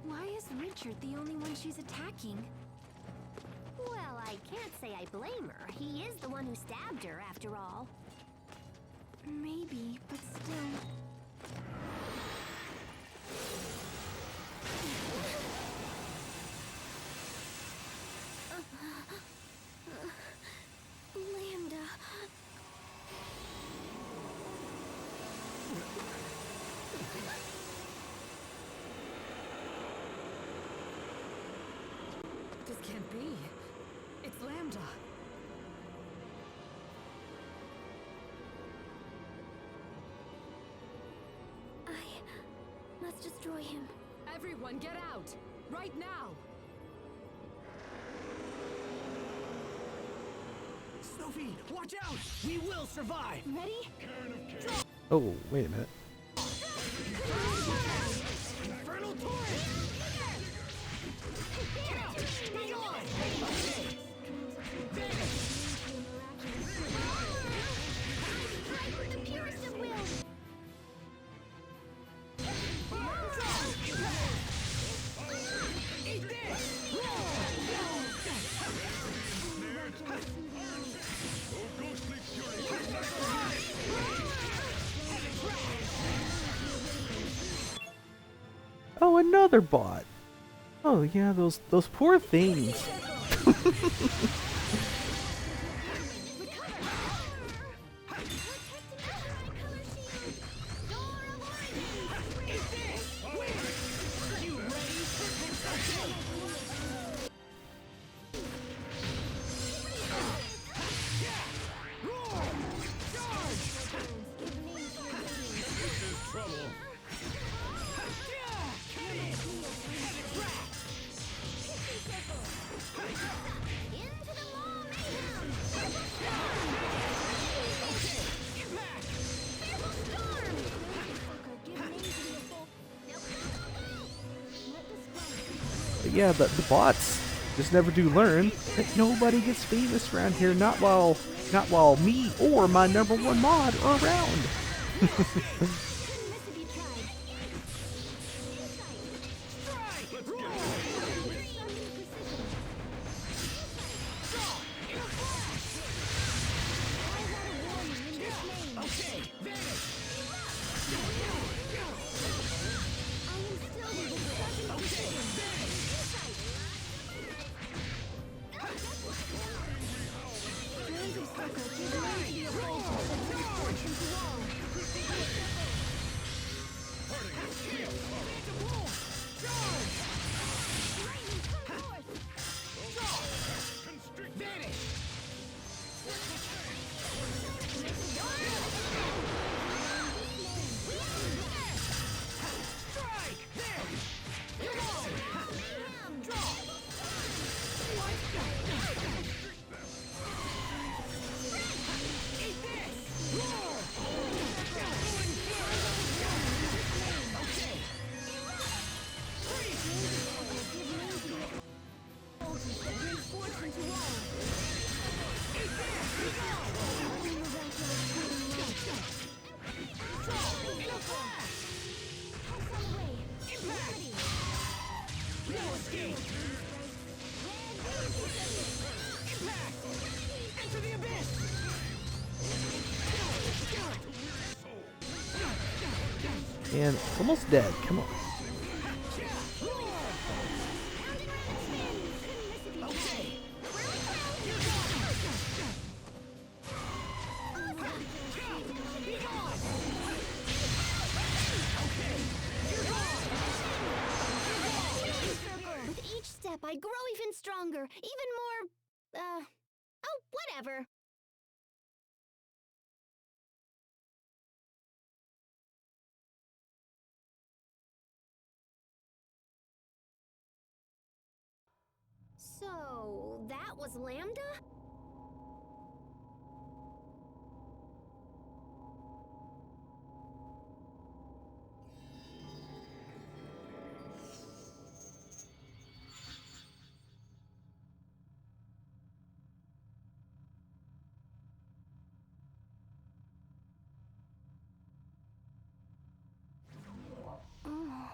Why is Richard the only one she's attacking? Well, I can't say I blame her. He is the one who stabbed her, after all. Maybe, but still. Lambda. This can't be. It's Lambda. I must destroy him. Everyone, get out! Right now! Sophie, watch out! We will survive! Ready? Oh, wait a minute. Infernal torrent! Be gone! Strike with the purest of wills! Eat this! Oh, another bot. Oh yeah, those poor things. But yeah, the bots, just never do learn that nobody gets famous around here, not while me or my #1 mod are around. And it's almost dead. Come on. With each step, I grow even stronger, even more, oh, whatever. So, that was Lambda? Oh.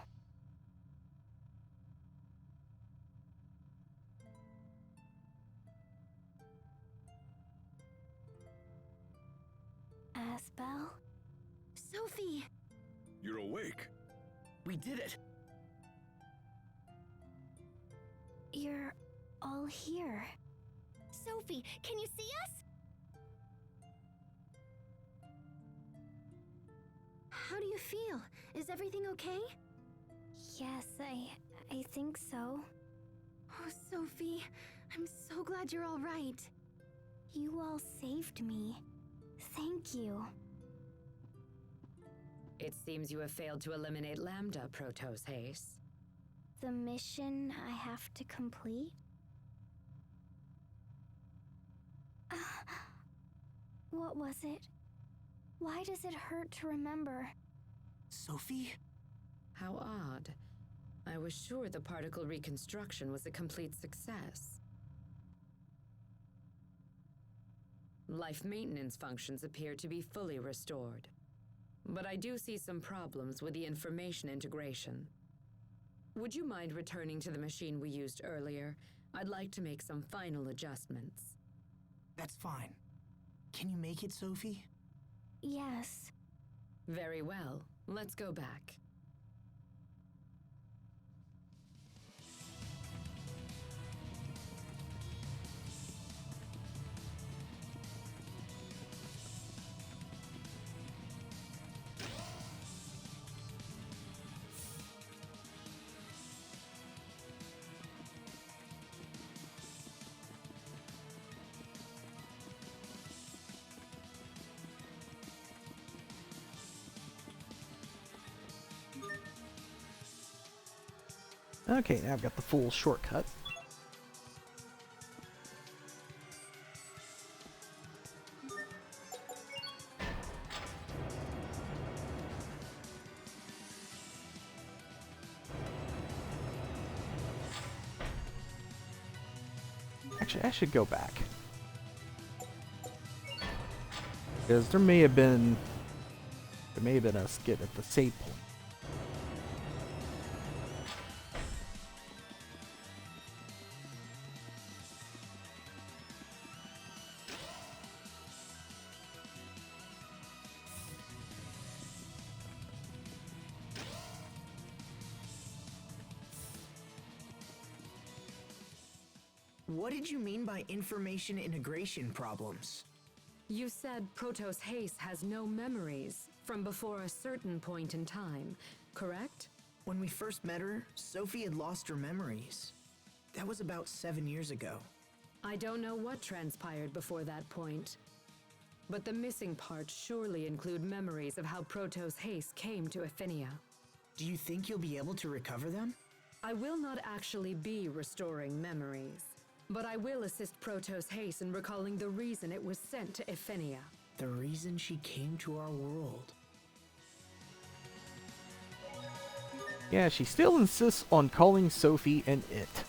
Asbel? Sophie! You're awake. We did it! You're all here. Sophie, can you see us? How do you feel? Is everything okay? Yes, I think so. Oh, Sophie, I'm so glad you're all right. You all saved me. Thank you. It seems you have failed to eliminate Lambda, Protos Haze. The mission I have to complete? What was it? Why does it hurt to remember? Sophie? How odd. I was sure the particle reconstruction was a complete success. Life maintenance functions appear to be fully restored. But I do see some problems with the information integration. Would you mind returning to the machine we used earlier? I'd like to make some final adjustments. That's fine. Can you make it, Sophie? Yes. Very well. Let's go back. Okay, now I've got the full shortcut. Actually, I should go back. Because there may have been a skit at the save point. What did you mean by information integration problems? You said Protos Haste has no memories from before a certain point in time, correct? When we first met her, Sophie had lost her memories. That was about 7 years ago. I don't know what transpired before that point. But the missing parts surely include memories of how Protos Haste came to Efinia. Do you think you'll be able to recover them? I will not actually be restoring memories, but I will assist Protos Haste in recalling the reason it was sent to Efinia. The reason she came to our world. Yeah, she still insists on calling Sophie an it.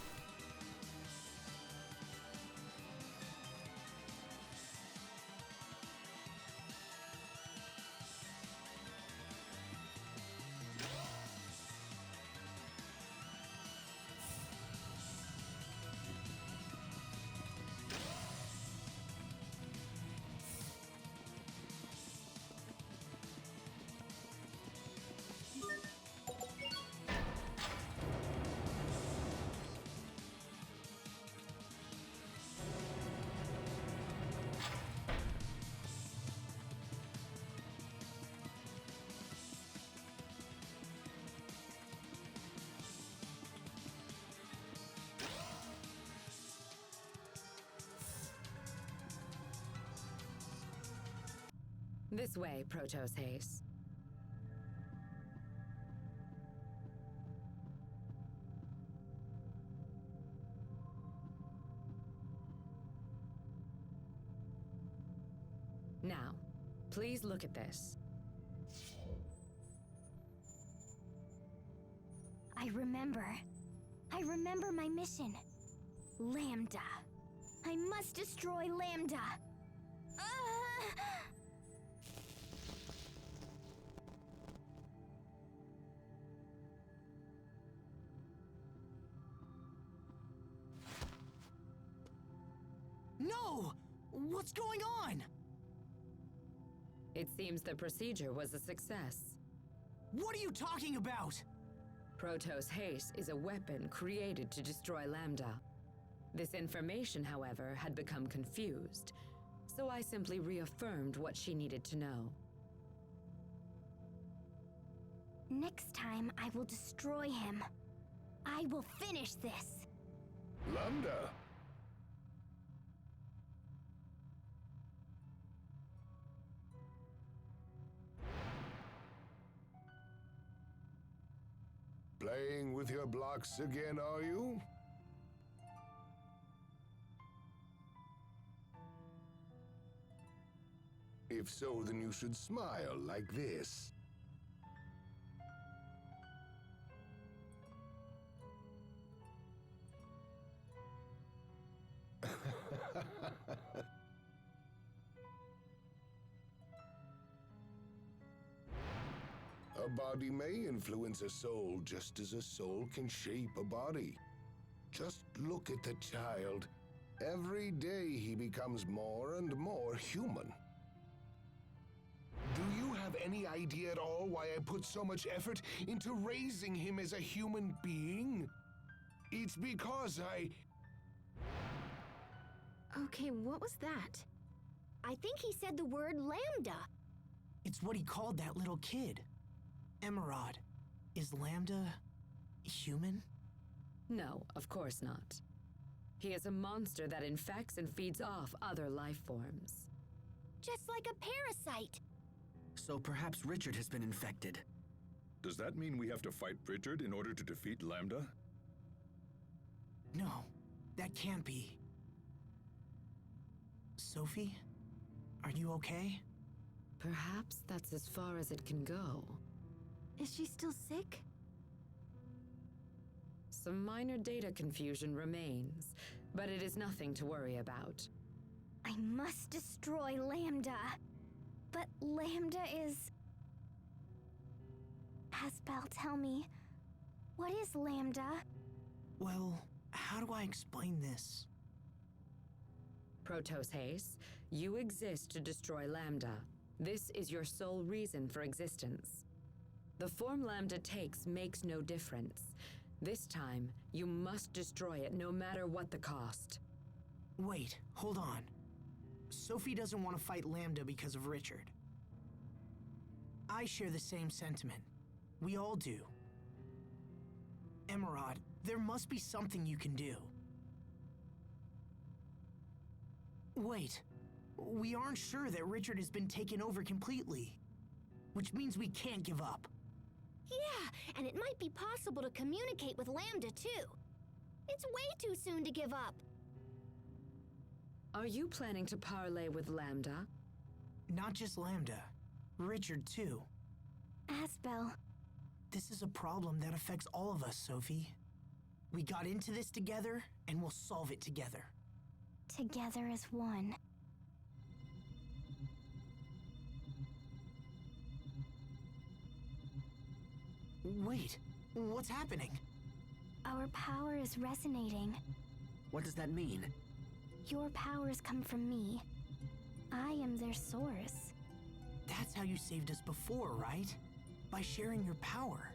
This way, Protos Haste. Now, please look at this. I remember. I remember my mission. Lambda. I must destroy Lambda. No! What's going on? It seems the procedure was a success. What are you talking about? Protos Haste is a weapon created to destroy Lambda. This information, however, had become confused, so I simply reaffirmed what she needed to know. Next time, I will destroy him. I will finish this. Lambda. Playing with your blocks again, are you? If so, then you should smile like this. A body may influence a soul just as a soul can shape a body. Just look at the child. Every day he becomes more and more human. Do you have any idea at all why I put so much effort into raising him as a human being? It's because Okay, what was that? I think he said the word Lambda. It's what he called that little kid. Emerald, is Lambda human? No, of course not. He is a monster that infects and feeds off other life forms. Just like a parasite. So perhaps Richard has been infected. Does that mean we have to fight Richard in order to defeat Lambda? No, that can't be. Sophie, are you okay? Perhaps that's as far as it can go. Is she still sick? Some minor data confusion remains, but it is nothing to worry about. I must destroy Lambda. But Lambda is... Asbel, tell me, what is Lambda? Well, how do I explain this? Protos Haste, you exist to destroy Lambda. This is your sole reason for existence. The form Lambda takes makes no difference. This time, you must destroy it no matter what the cost. Wait, hold on. Sophie doesn't want to fight Lambda because of Richard. I share the same sentiment. We all do. Emerald, there must be something you can do. Wait, we aren't sure that Richard has been taken over completely, which means we can't give up. Yeah, and it might be possible to communicate with Lambda too. It's way too soon to give up. Are you planning to parley with Lambda? Not just Lambda, Richard too. Asbel. This is a problem that affects all of us, Sophie. We got into this together, and we'll solve it together. Together as one. Wait, what's happening? Our power is resonating. What does that mean? Your powers come from me. I am their source. That's how you saved us before, right? By sharing your power.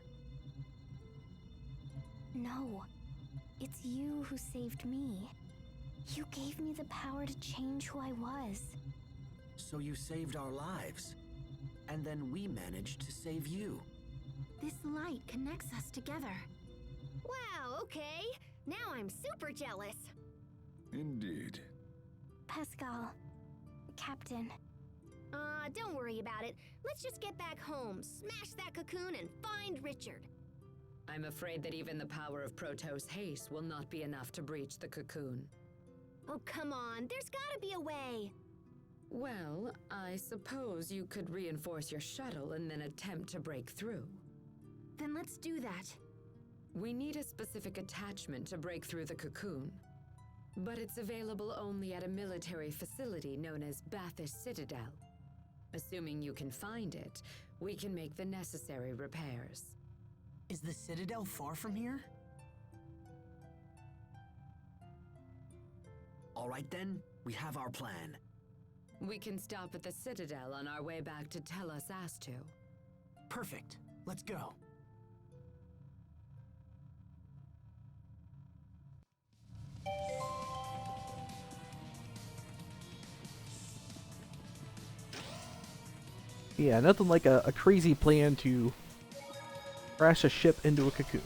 No, it's you who saved me. You gave me the power to change who I was. So you saved our lives. And then we managed to save you. This light connects us together. Wow, okay. Now I'm super jealous. Indeed. Pascal, Captain. Don't worry about it. Let's just get back home, smash that cocoon, and find Richard. I'm afraid that even the power of Protos Haste will not be enough to breach the cocoon. Oh, come on. There's gotta be a way. Well, I suppose you could reinforce your shuttle and then attempt to break through. Then let's do that. We need a specific attachment to break through the cocoon. But it's available only at a military facility known as Bathys Citadel. Assuming you can find it, we can make the necessary repairs. Is the Citadel far from here? All right then, we have our plan. We can stop at the Citadel on our way back to tell us as to. Perfect. Let's go. Yeah, nothing like a crazy plan to crash a ship into a cocoon.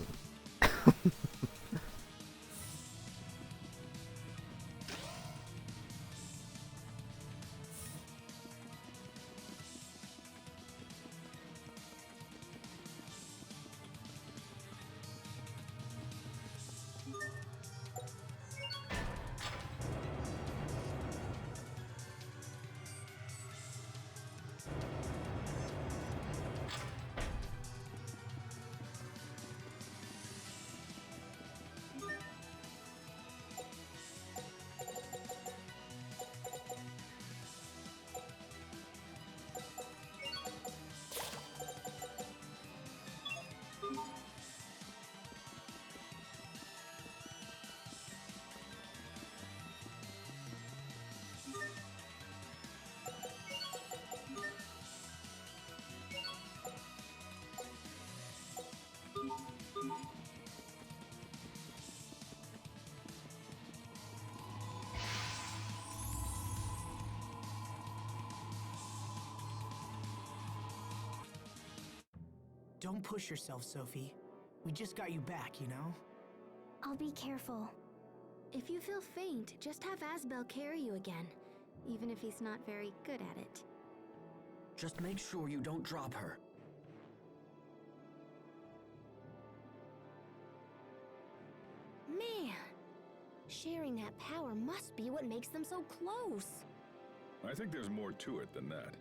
Don't push yourself, Sophie. We just got you back, you know? I'll be careful. If you feel faint, just have Asbel carry you again, even if he's not very good at it. Just make sure you don't drop her. Man, sharing that power must be what makes them so close. I think there's more to it than that.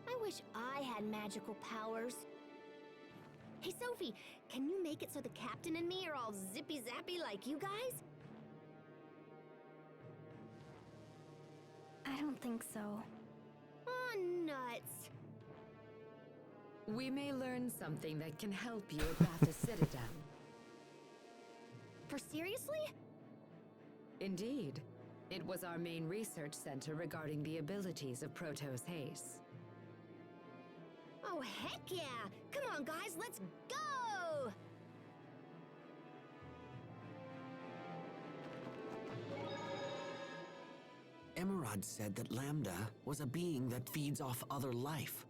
I wish I had magical powers. Hey, Sophie, can you make it so the captain and me are all zippy-zappy like you guys? don't think so. Oh, nuts. We may learn something that can help you at Bathos Citadel. For seriously? Indeed. It was our main research center regarding the abilities of Protos Haste. Oh, heck yeah! Come on, guys, let's go! Emerald said that Lambda was a being that feeds off other life.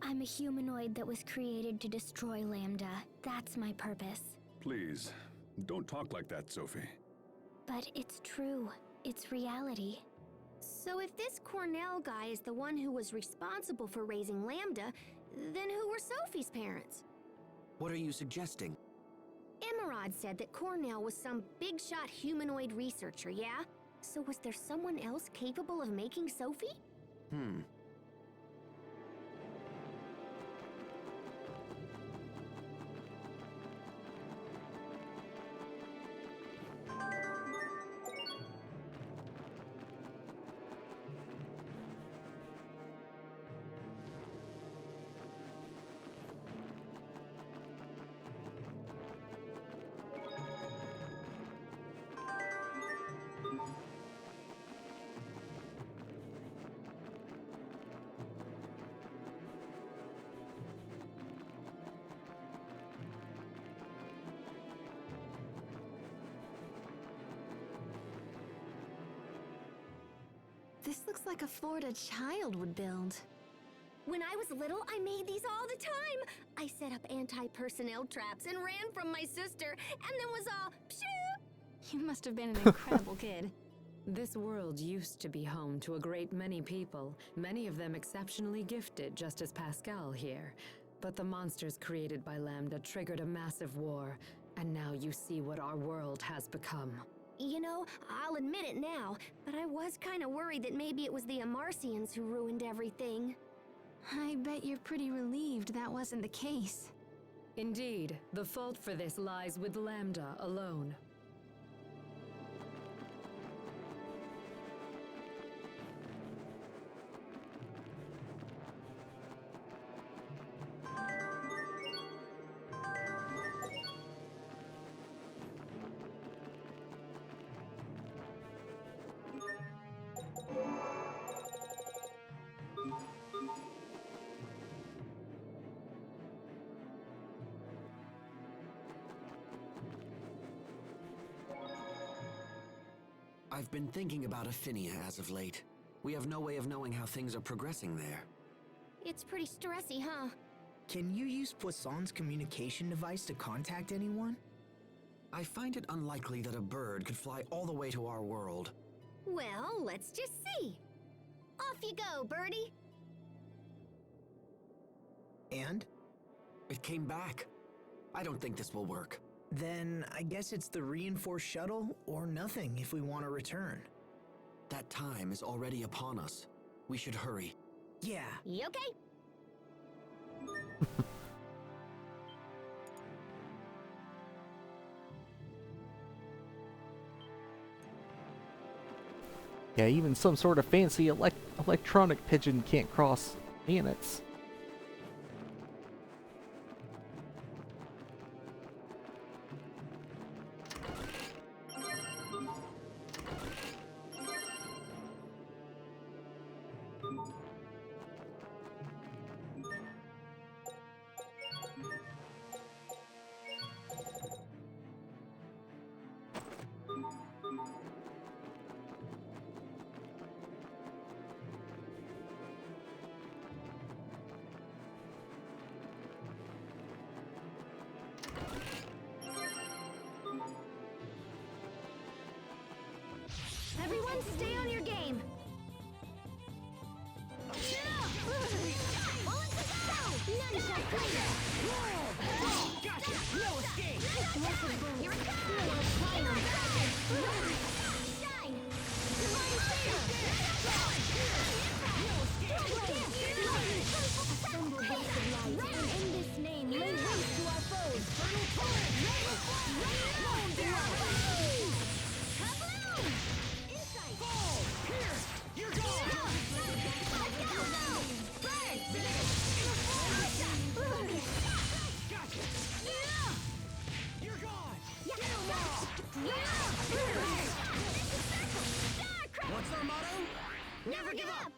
I'm a humanoid that was created to destroy Lambda. That's my purpose. Please, don't talk like that, Sophie. But it's true. It's reality. So if this Cornell guy is the one who was responsible for raising Lambda, then who were Sophie's parents? What are you suggesting? Emerald said that Cornell was some big-shot humanoid researcher, yeah? So was there someone else capable of making Sophie? This looks like a Florida child would build. When I was little, I made these all the time. I set up anti-personnel traps and ran from my sister, and then was all pshoo! You must have been an incredible kid. This world used to be home to a great many people, many of them exceptionally gifted, just as Pascal here. But the monsters created by Lambda triggered a massive war, and now you see what our world has become. You know, I'll admit it now, but I was kind of worried that maybe it was the Amarcians who ruined everything. I bet you're pretty relieved that wasn't the case. Indeed, the fault for this lies with Lambda alone. I've been thinking about Affinia as of late. We have no way of knowing how things are progressing there. It's pretty stressy, huh? Can you use Poisson's communication device to contact anyone? I find it unlikely that a bird could fly all the way to our world. Well, let's just see. Off you go, birdie! And? It came back. I don't think this will work. Then I guess it's the reinforced shuttle or nothing if we want to return. That time is already upon us. We should hurry. Yeah. You okay? Yeah, even some sort of fancy electronic pigeon can't cross planets. Everyone stay on your game! None shall prevail! Gotcha! No escape! Here it comes! Shine! Divine Saber! Assemble base of light, and in this name lay waste to our foes! Infernal torrent! Rain through our foes! Kaboom! Insight! Fall! Here! You're gone! Never give up!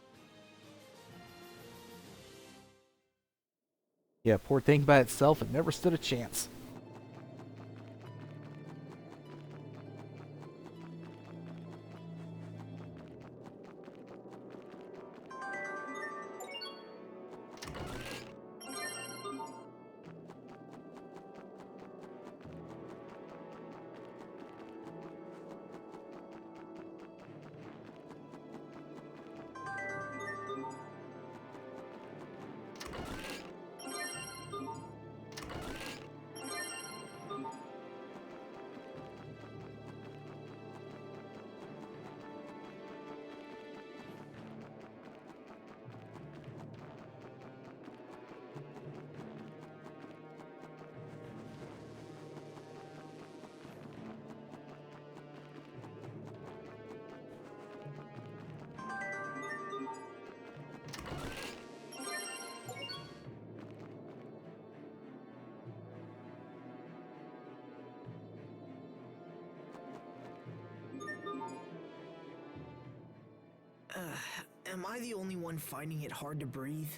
Yeah, poor thing by itself, it never stood a chance. Am I the only one finding it hard to breathe?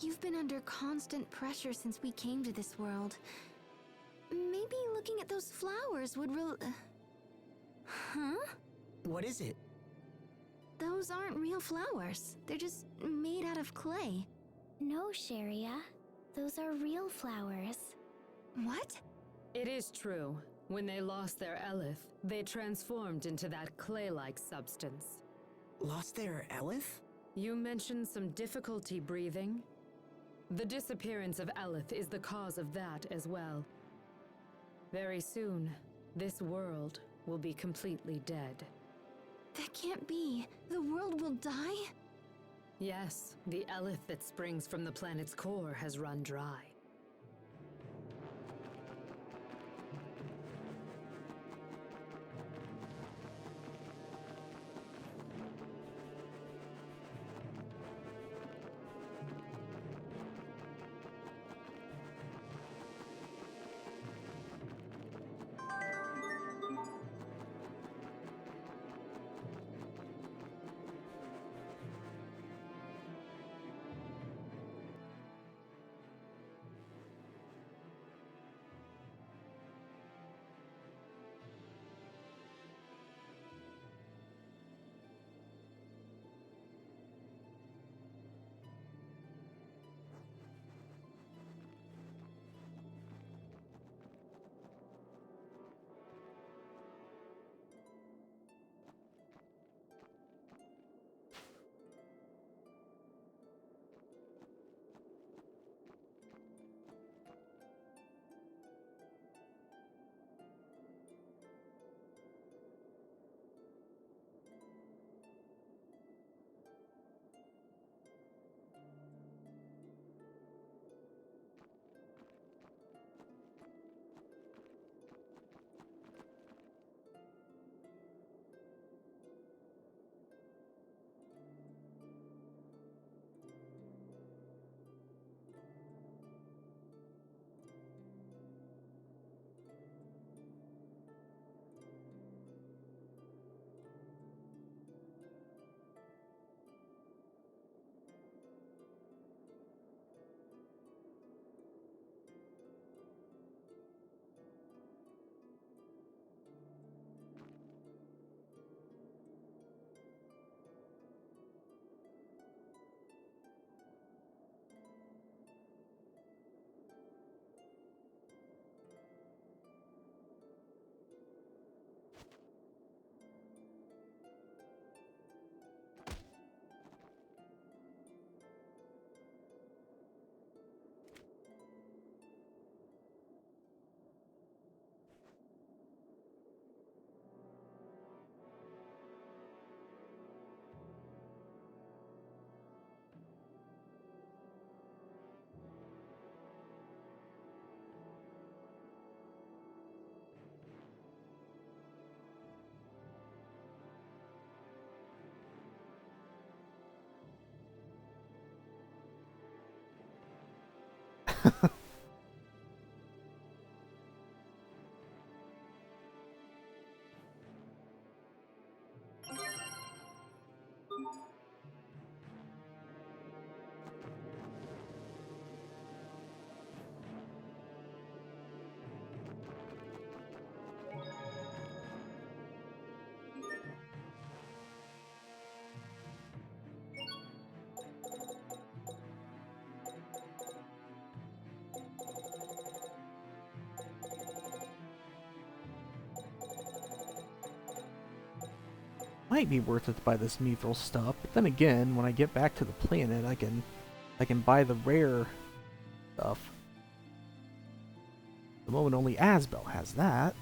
You've been under constant pressure since we came to this world. Maybe looking at those flowers would Huh? What is it? Those aren't real flowers. They're just made out of clay. No, Sharia. Those are real flowers. What? It is true. When they lost their Elith, they transformed into that clay-like substance. Lost their Elith? You mentioned some difficulty breathing. The disappearance of Elith is the cause of that as well. Very soon, this world will be completely dead. That can't be. The world will die? Yes, the Elith that springs from the planet's core has run dry. Might be worth it to buy this mithril stuff, but then again, when I get back to the planet, I can buy the rare stuff. At the moment, only Asbel has that.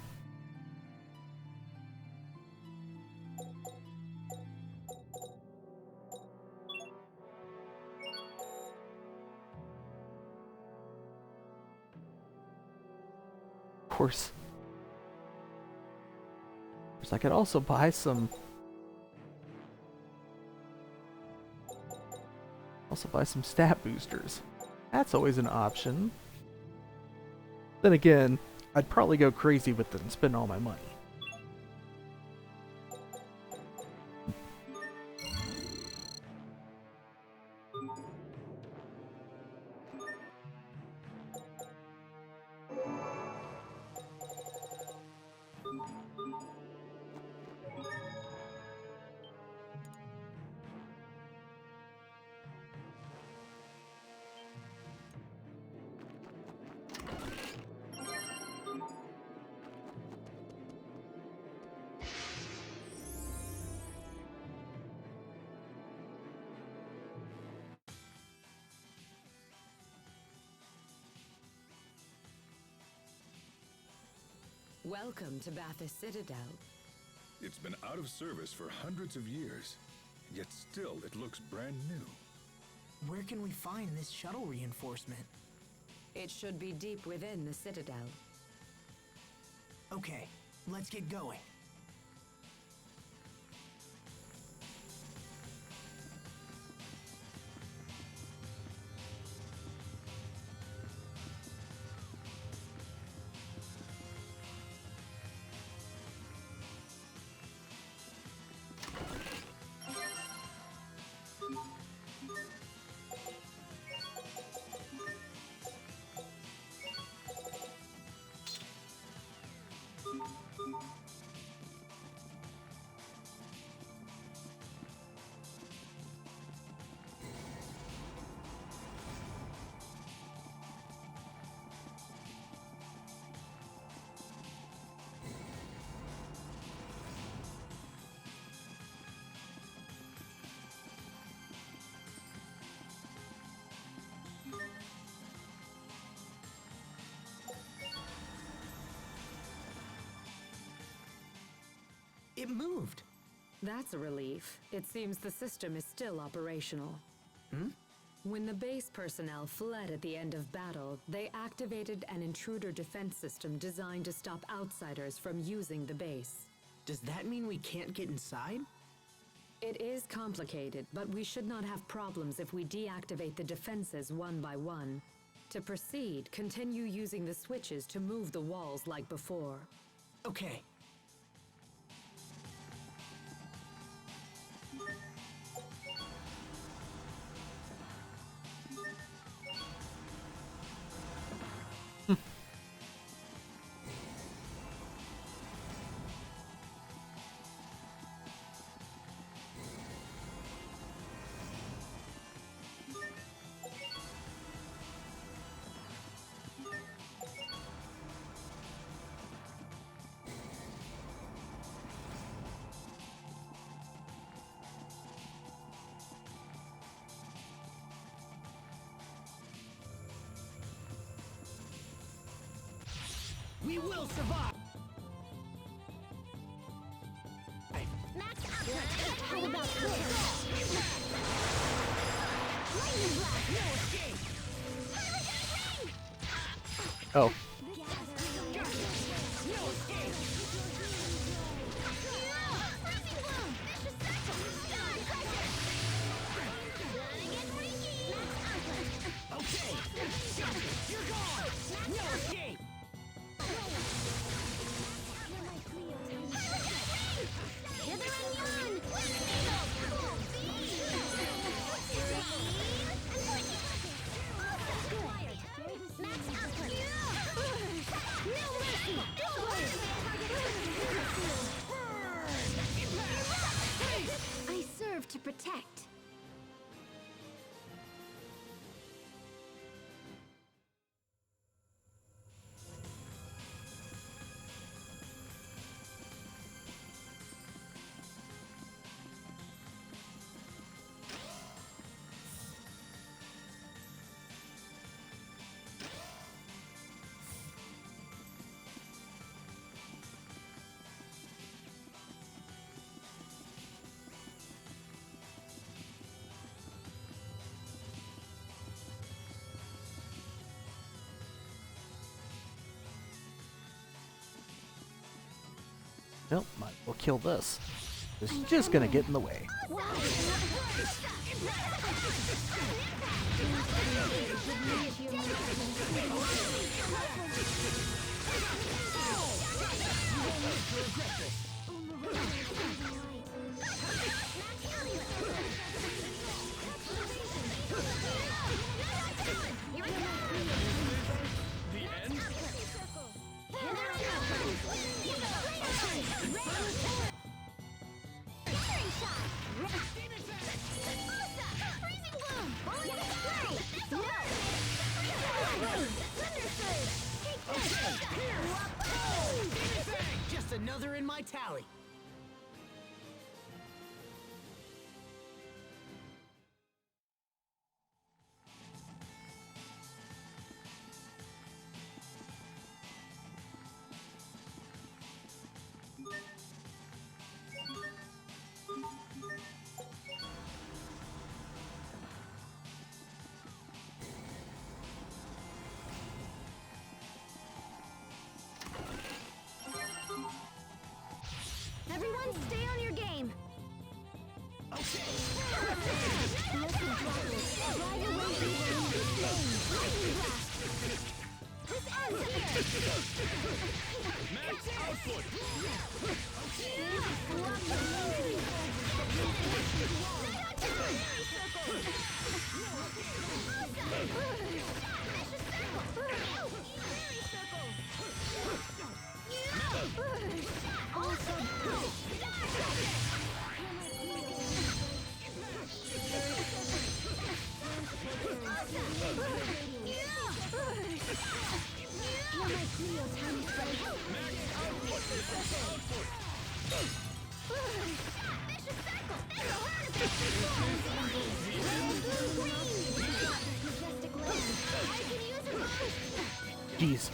Of course, I could also buy some. Also buy some stat boosters. That's always an option. Then again, I'd probably go crazy with it and spend all my money. Welcome to Bathys Citadel. It's been out of service for hundreds of years, yet still it looks brand new. Where can we find this shuttle reinforcement? It should be deep within the Citadel. Okay, let's get going. It moved. That's a relief. It seems the system is still operational. When the base personnel fled at the end of battle, they activated an intruder defense system designed to stop outsiders from using the base. Does that mean we can't get inside? It is complicated, but we should not have problems if we deactivate the defenses one by one. To proceed, continue using the switches to move the walls like before. Okay. We will survive! Max Output! How about this? Lightning Blast! No escape! Oh. Okay! You're gone! No escape! Nope, might as well kill this. It's just gonna get in the way. Just another in my tally. Everyone, stay on your game. Jeez.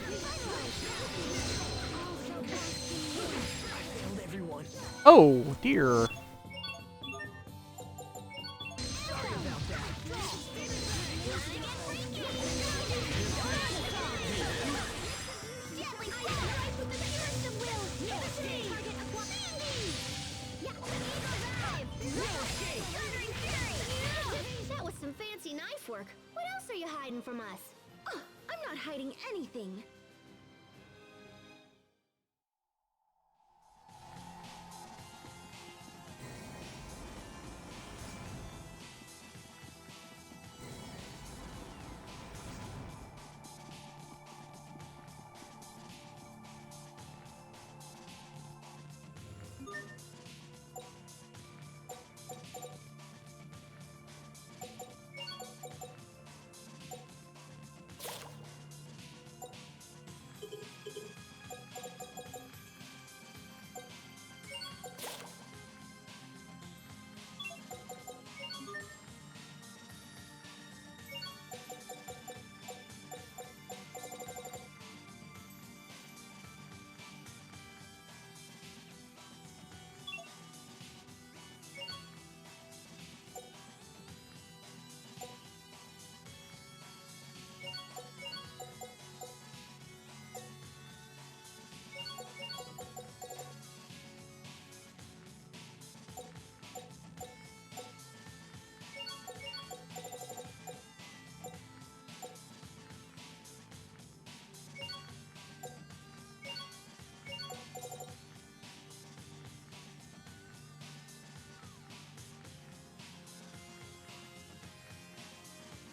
Oh dear. That was some fancy knife work. What else are you hiding from us? Oh, I'm not hiding anything.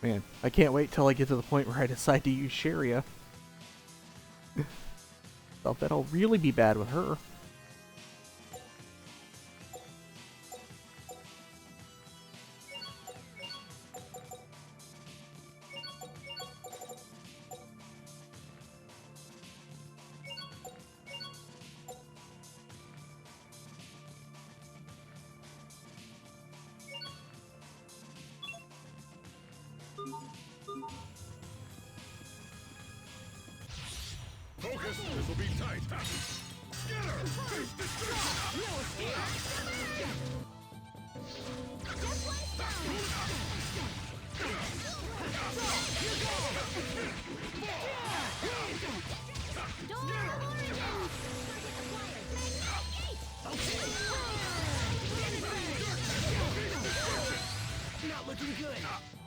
Man, I can't wait till I get to the point where I decide to use Sharia. Thought that'll really be bad with her. Focus, this will be tight. Skinner, face destruction! No escape! Just one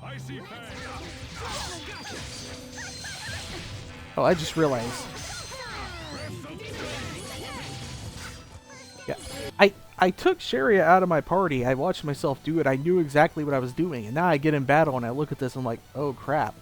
Icy Oh, I just realized. Yeah, I took Sharia out of my party. I watched myself do it. I knew exactly what I was doing, and now I get in battle and I look at this and I'm like, oh crap.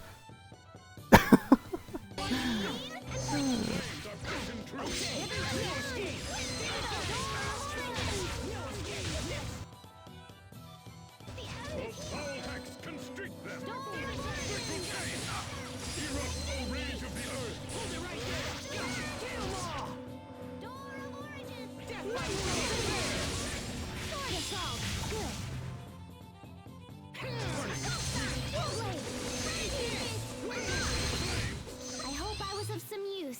I hope I was of some use.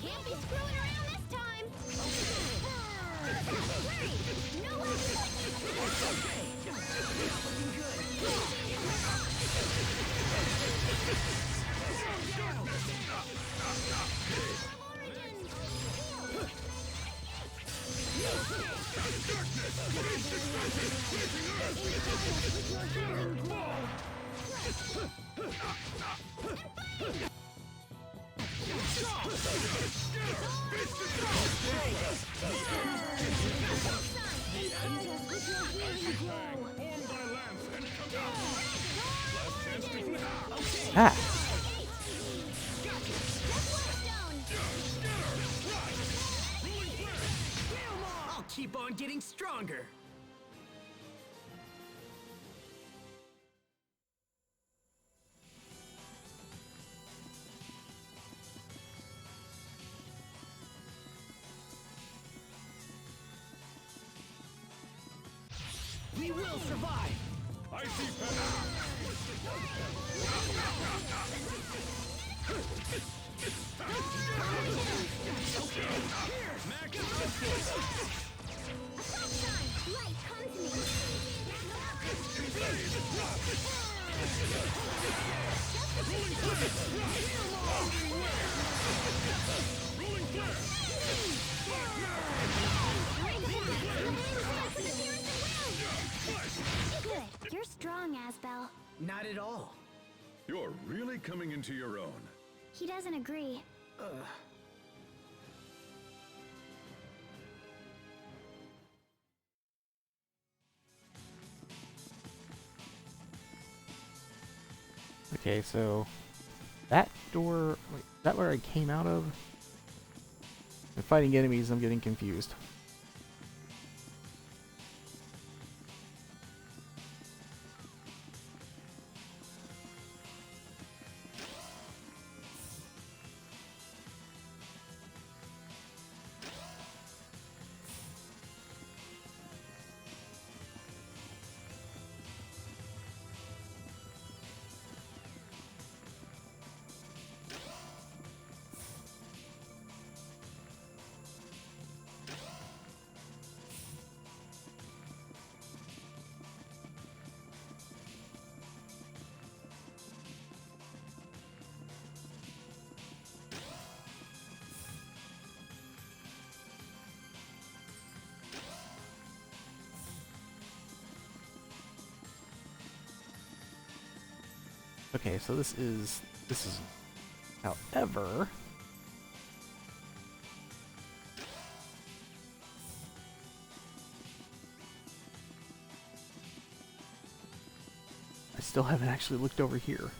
Can't be screwing around this time. No way. Ah. I'll keep on getting stronger. We will survive. Icy Good. You're strong, Asbel. Not at all. You're really coming into your own. He doesn't agree. Okay, so that door, wait, is that where I came out of? I'm fighting enemies, I'm getting confused. Okay, so this is, however, I still haven't actually looked over here.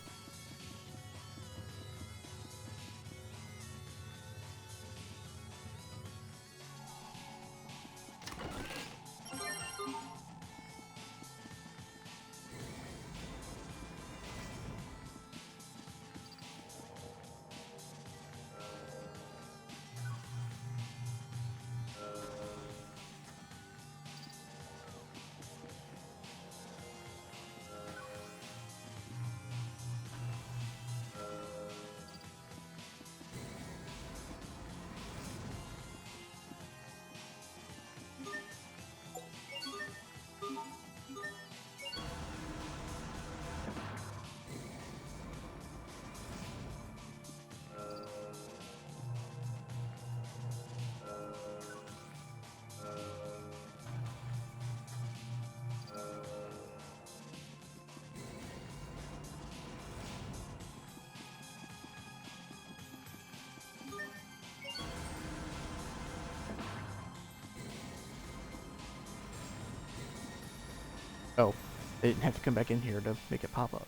Oh, they didn't have to come back in here to make it pop up.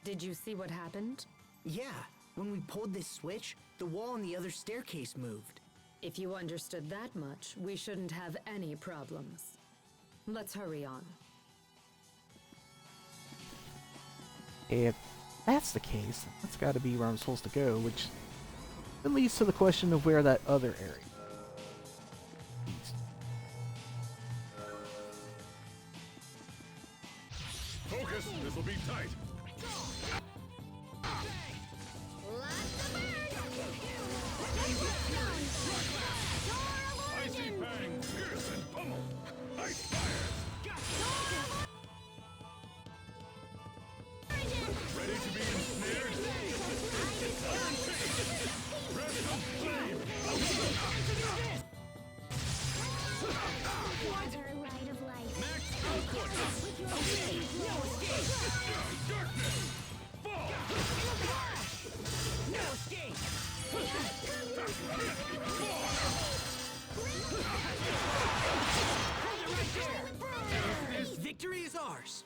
Did you see what happened? Yeah, when we pulled this switch, the wall on the other staircase moved. If you understood that much, we shouldn't have any problems. Let's hurry on. If that's the case, that's got to be where I'm supposed to go, which then leads to the question of where that other area leads. Focus! This will be tight. Icy fang, fierce and pummel. Ice fire. Ready to be ensnared? Iron Fist. Breath of flame. Water right of life. Max output. No escape. Darkness. Fall. No escape. Victory is ours.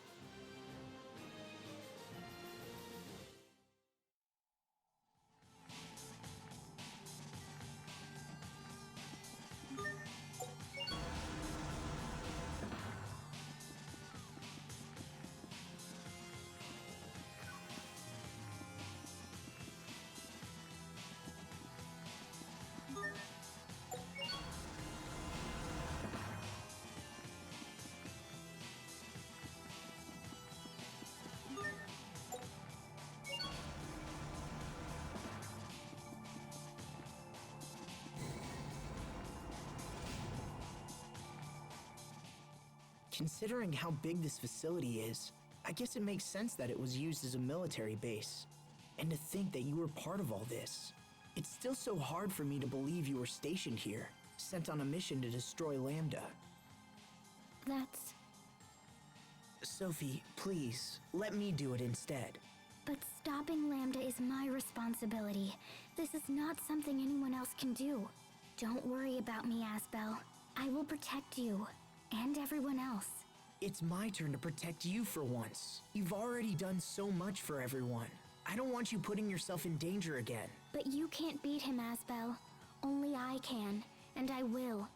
Considering how big this facility is, I guess it makes sense that it was used as a military base. And to think that you were part of all this. It's still so hard for me to believe you were stationed here, sent on a mission to destroy Lambda. That's... Sophie, please, let me do it instead. But stopping Lambda is my responsibility. This is not something anyone else can do. Don't worry about me, Asbel. I will protect you. And everyone else. It's my turn to protect you for once. You've already done so much for everyone. I don't want you putting yourself in danger again. But you can't beat him, Asbel. Only I can, and I will.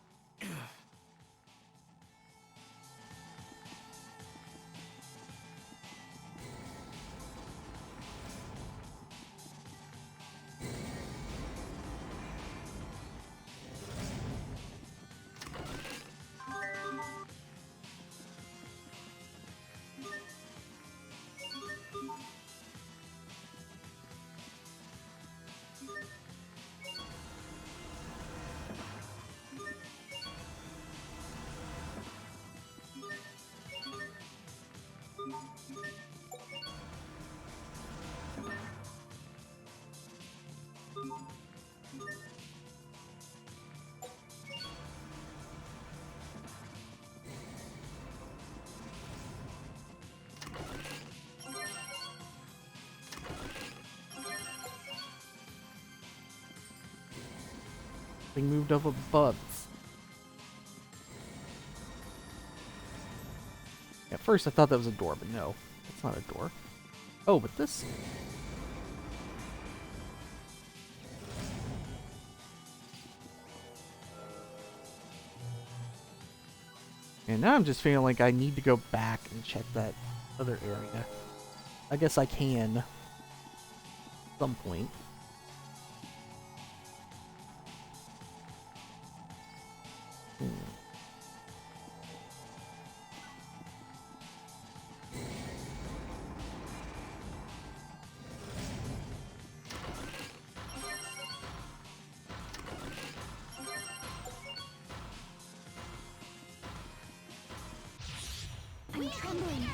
They moved up above. At first I thought that was a door, but no, it's not a door. Oh, but this... And now I'm just feeling like I need to go back and check that other area. I guess I can at some point. I'm trembling.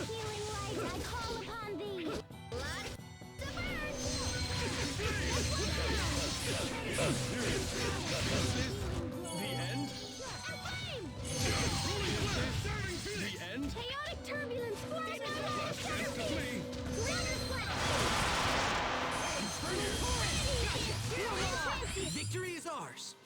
Healing light, I call upon thee. The end? The end? Chaotic turbulence! Force ahead! Victory is ours!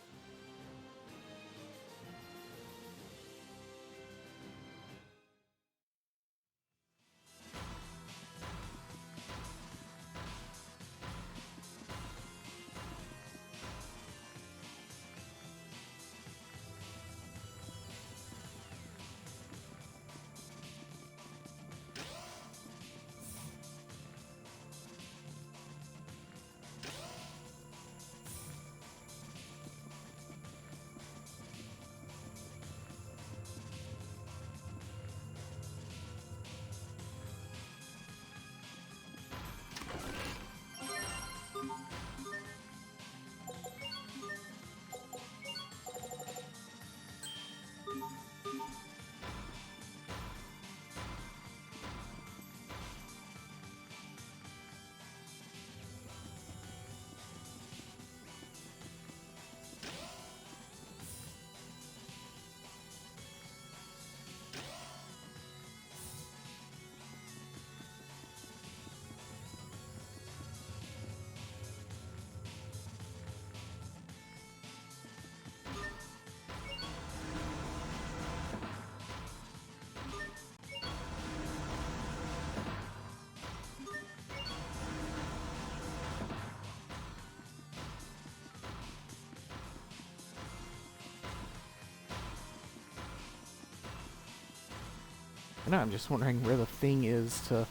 I know, I'm just wondering where the thing is to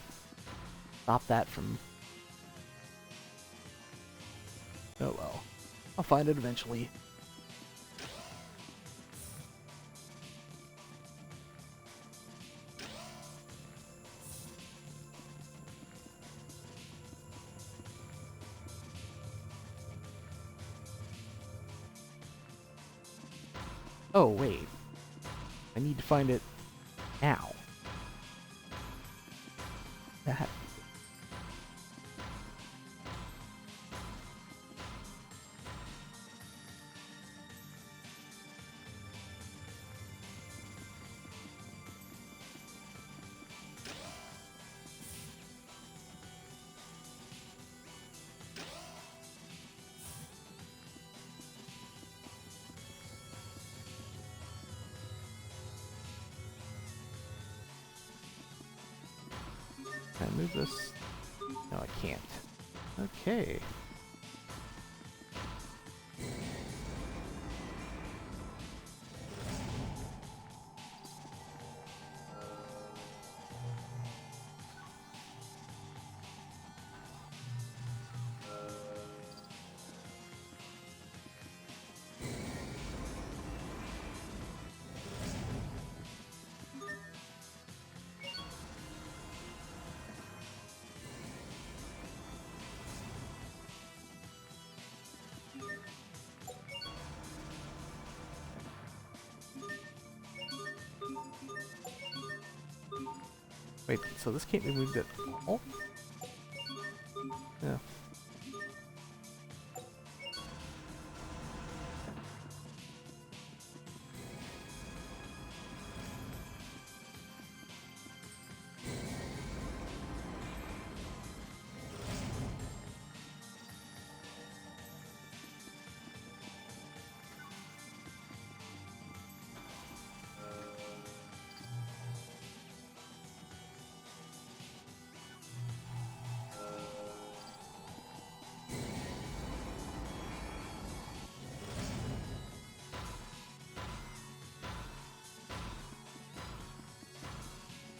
stop that from... Oh well. I'll find it eventually. Oh, wait. I need to find it now. That. Can I move this? No, I can't. Okay. Wait, so this can't be moved at all? Yeah.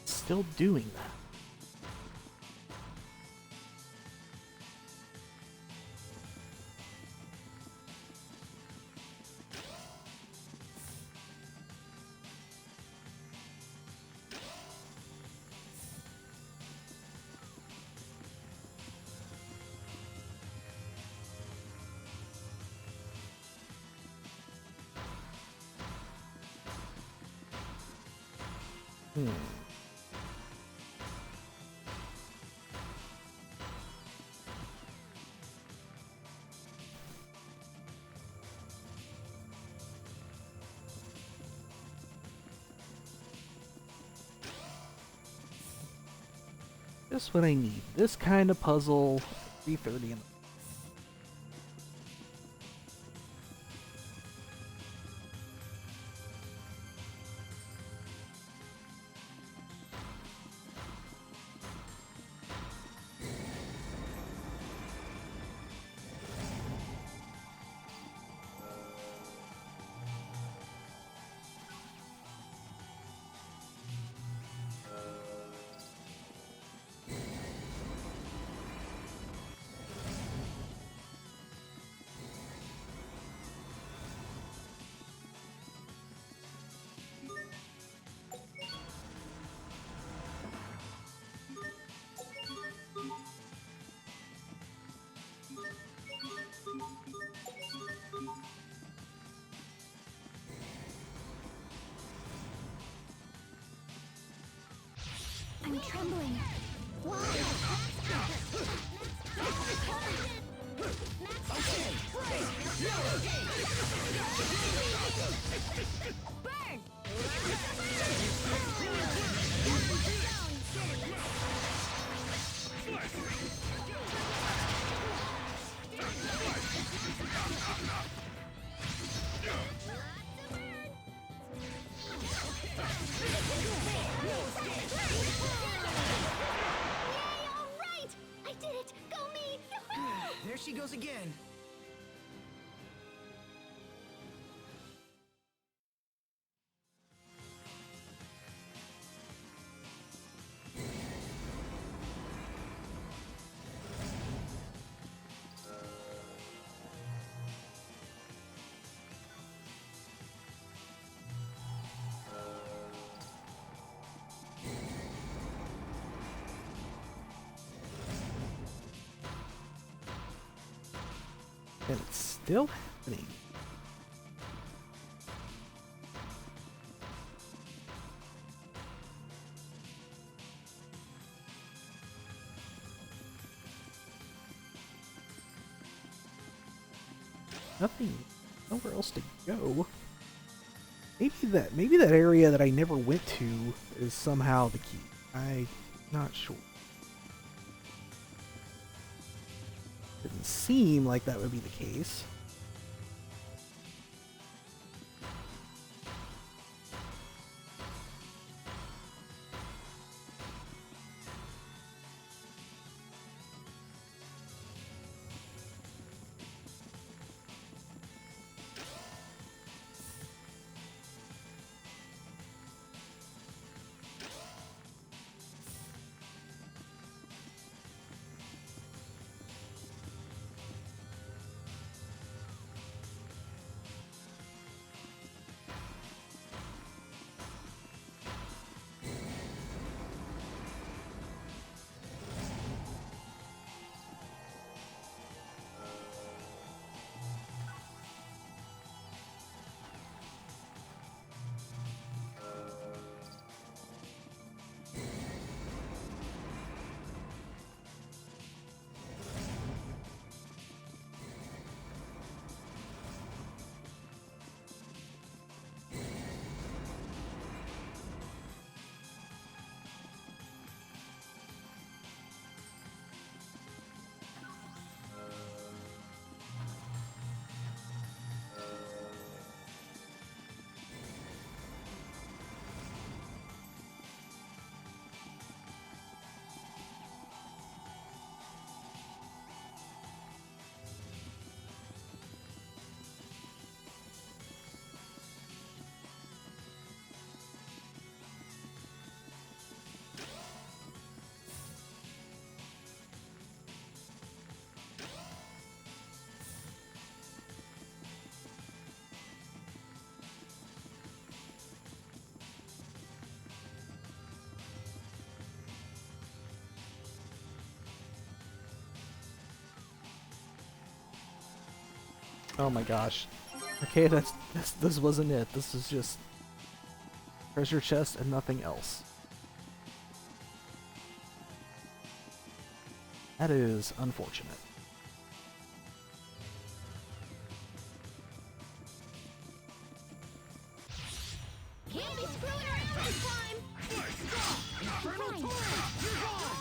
Still doing that. Just what I need. This kind of puzzle. 3:30 in the I'm trembling. There she goes again. And it's still happening. Nothing, nowhere else to go. Maybe that area that I never went to is somehow the key. I'm not sure. Didn't seem like that would be the case. Oh my gosh. Okay, this wasn't it. This is just treasure chest and nothing else. That is unfortunate. Can't be screwing around this time! Infernal Torrent! You're gone!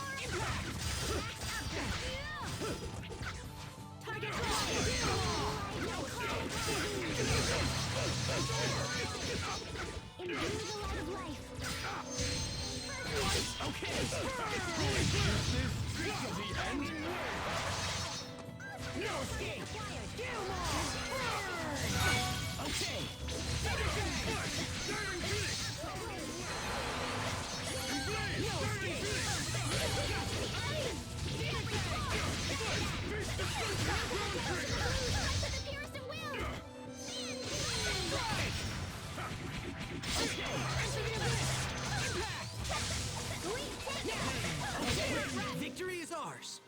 Victory is ours.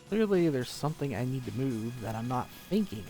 Clearly, there's something I need to move that I'm not thinking.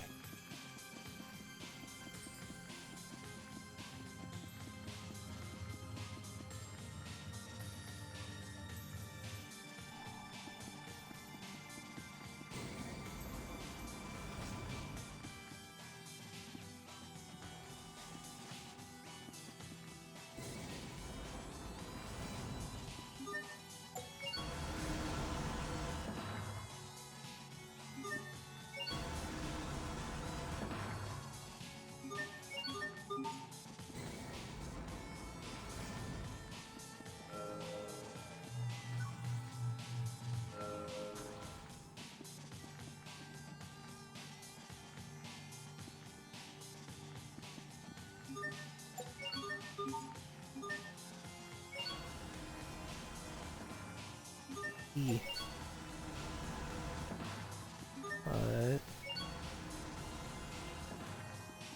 But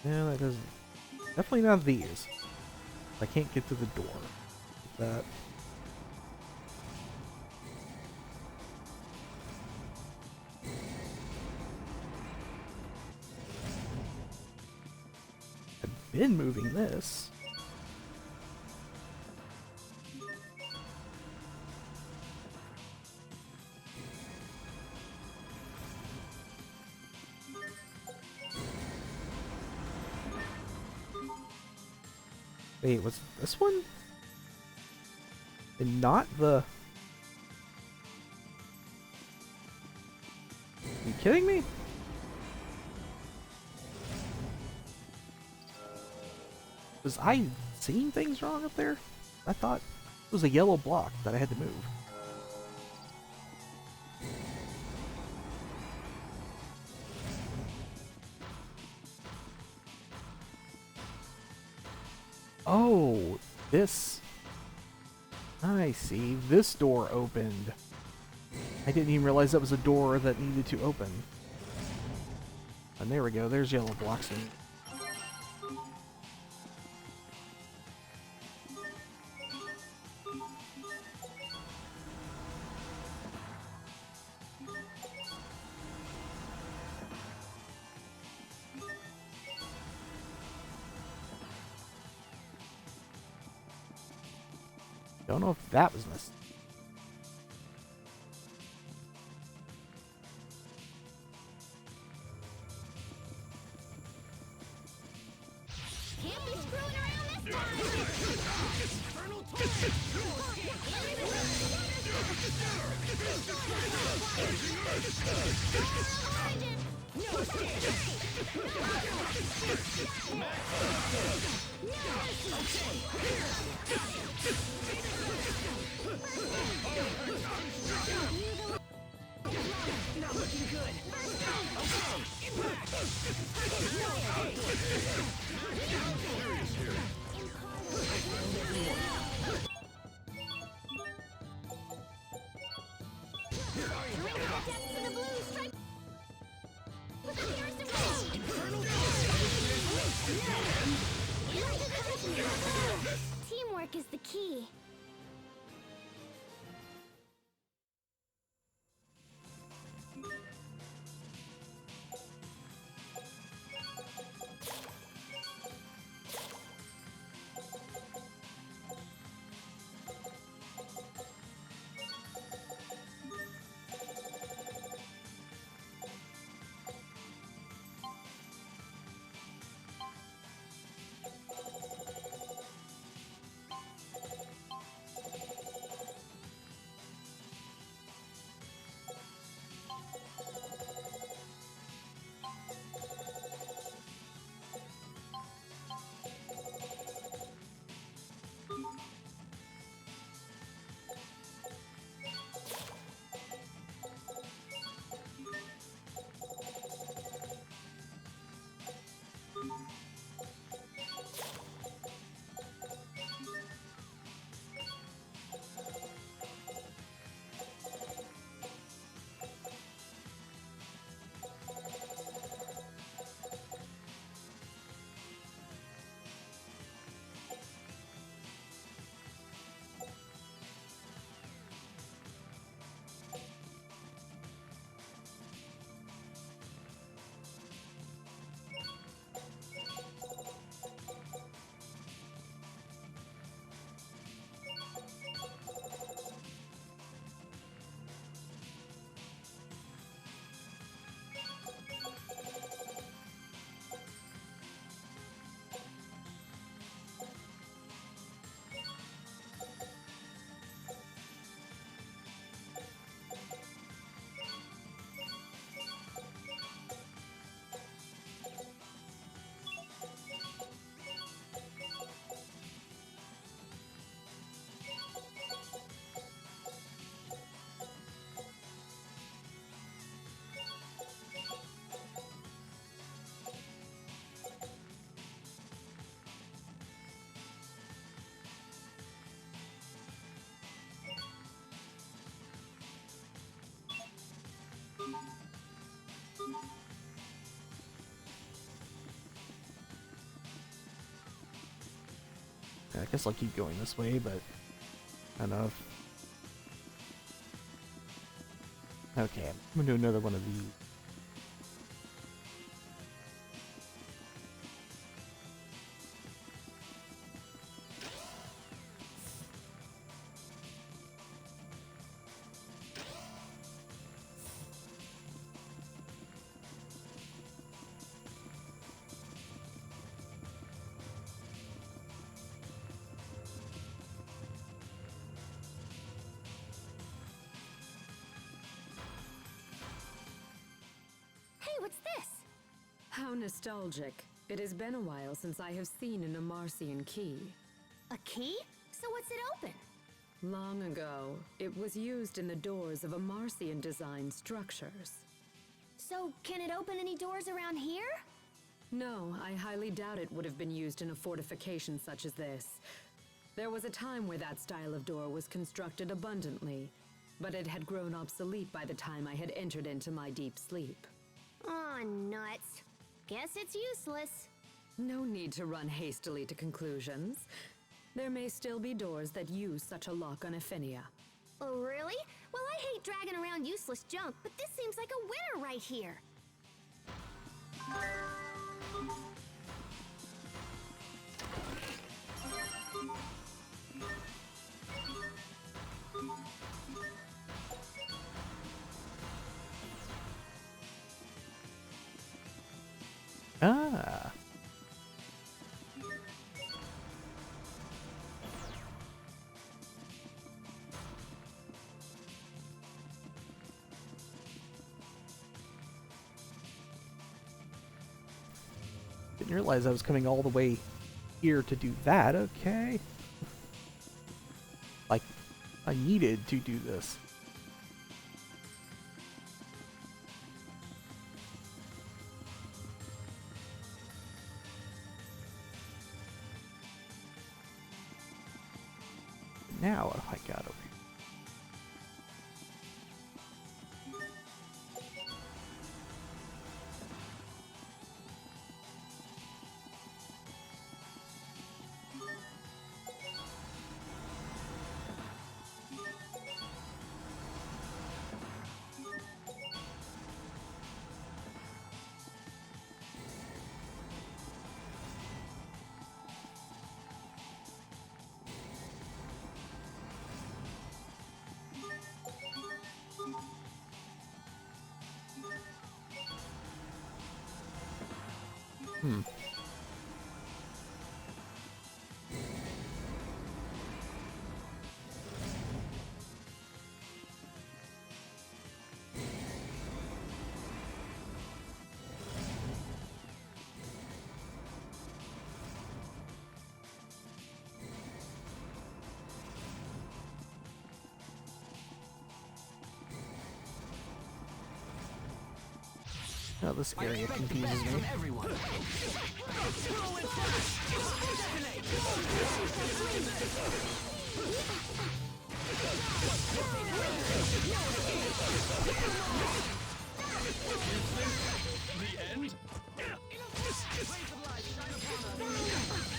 yeah, that doesn't. Definitely not these. I can't get to the door. That. I've been moving this. Wait, was this one? And not the... Are you kidding me? Was I seeing things wrong up there? I thought it was a yellow block that I had to move. Oh, this. I see. This door opened. I didn't even realize that was a door that needed to open. And there we go. There's yellow blocks in. Don't know if that was missed. Can't be screwing around this time! Infernal Not looking good. Teamwork is the key. I guess I'll keep going this way, but I don't know if... Okay, I'm gonna do another one of these. Hey, what's this? How nostalgic. It has been a while since I have seen an Amarcian key. A key? So what's it open? Long ago, it was used in the doors of Amarcian design structures. So, can it open any doors around here? No, I highly doubt it would have been used in a fortification such as this. There was a time where that style of door was constructed abundantly, but it had grown obsolete by the time I had entered into my deep sleep. Aw, nuts. Guess it's useless. No need to run hastily to conclusions. There may still be doors that use such a lock on Ephenia. Oh, really? Well, I hate dragging around useless junk, but this seems like a winner right here. Ah. Didn't realize I was coming all the way here to do that. Okay. Like, I needed to do this. Now, what have I got over here? Hmm. Oh, this area confuses me.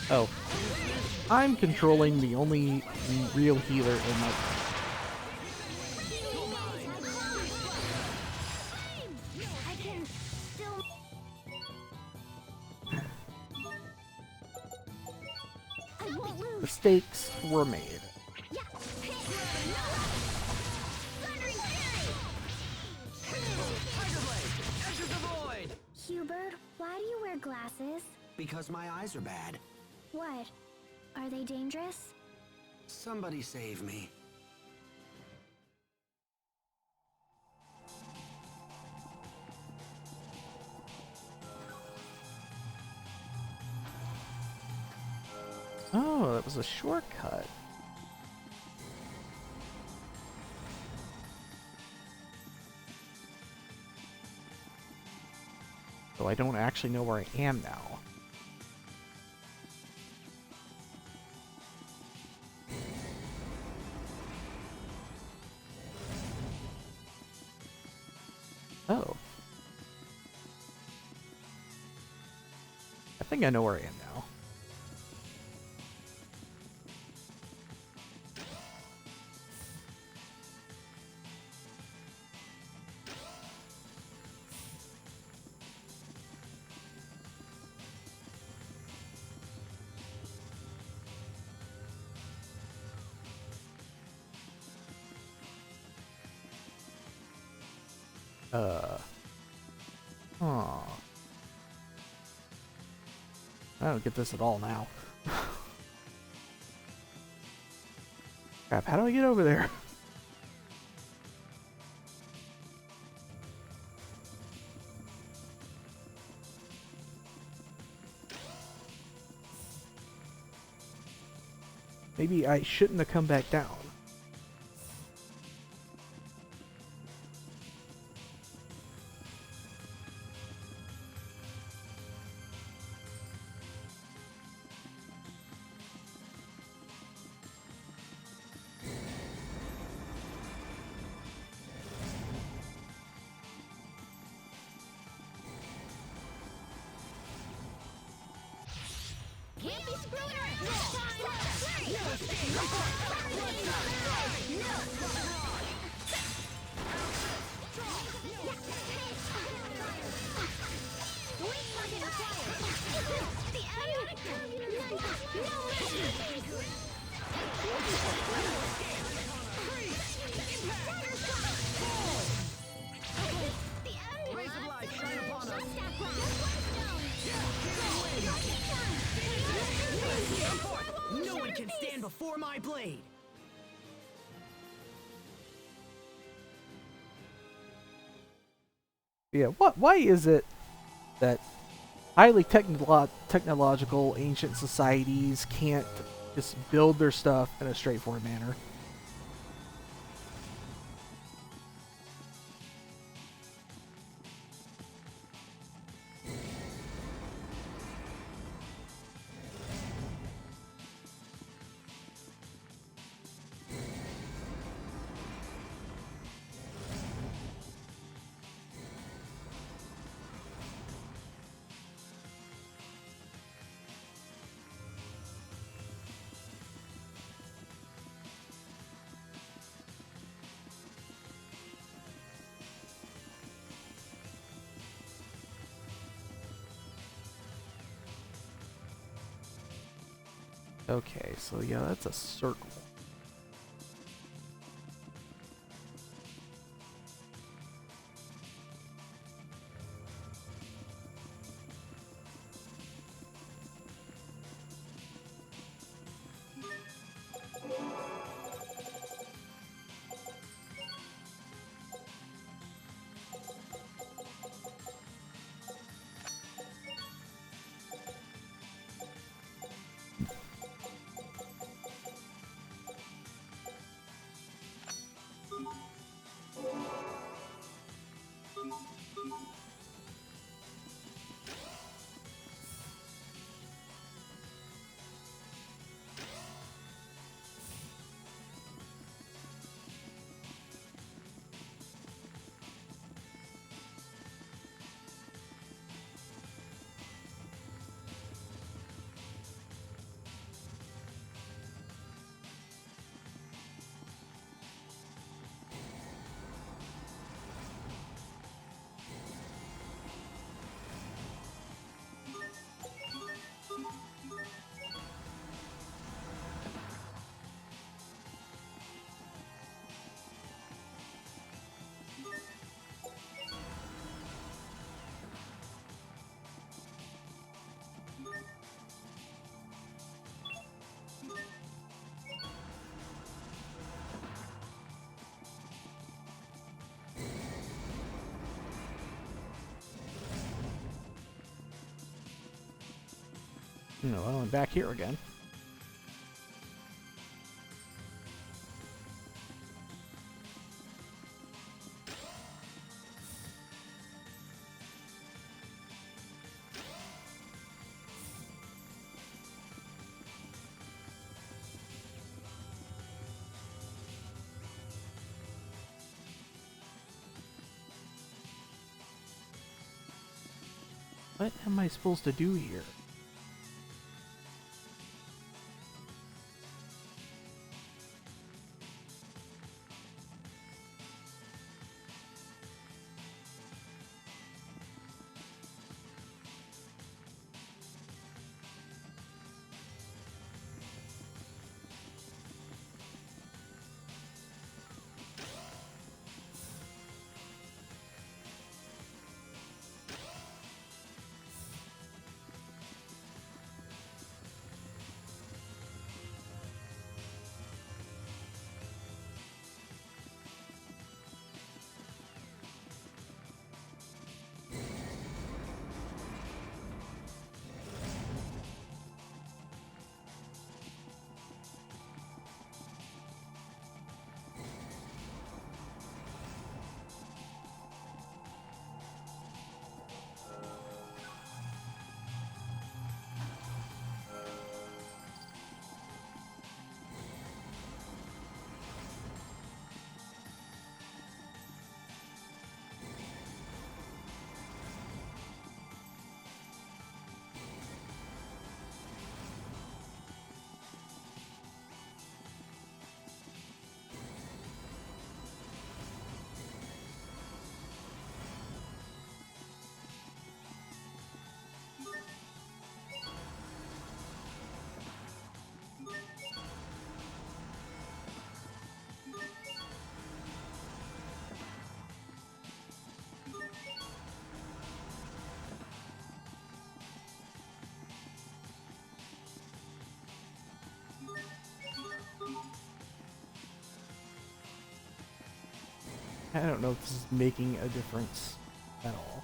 Oh. I'm controlling the only real healer in my... Mistakes were made. Hubert, why do you wear glasses? Because my eyes are bad. What? Are they dangerous? Somebody save me. Oh, that was a shortcut. So I don't actually know where I am now. Oh. I think I know where I am now. Aw. I don't get this at all now. Crap, how do I get over there? Maybe I shouldn't have come back down. Can't be screwing around! Rays of light shine upon us. No one can stand before my blade. Yeah, why is it that highly technological ancient societies can't just build their stuff in a straightforward manner? Okay, so yeah, that's a circle. No, I went back here again. What am I supposed to do here? I don't know if this is making a difference at all.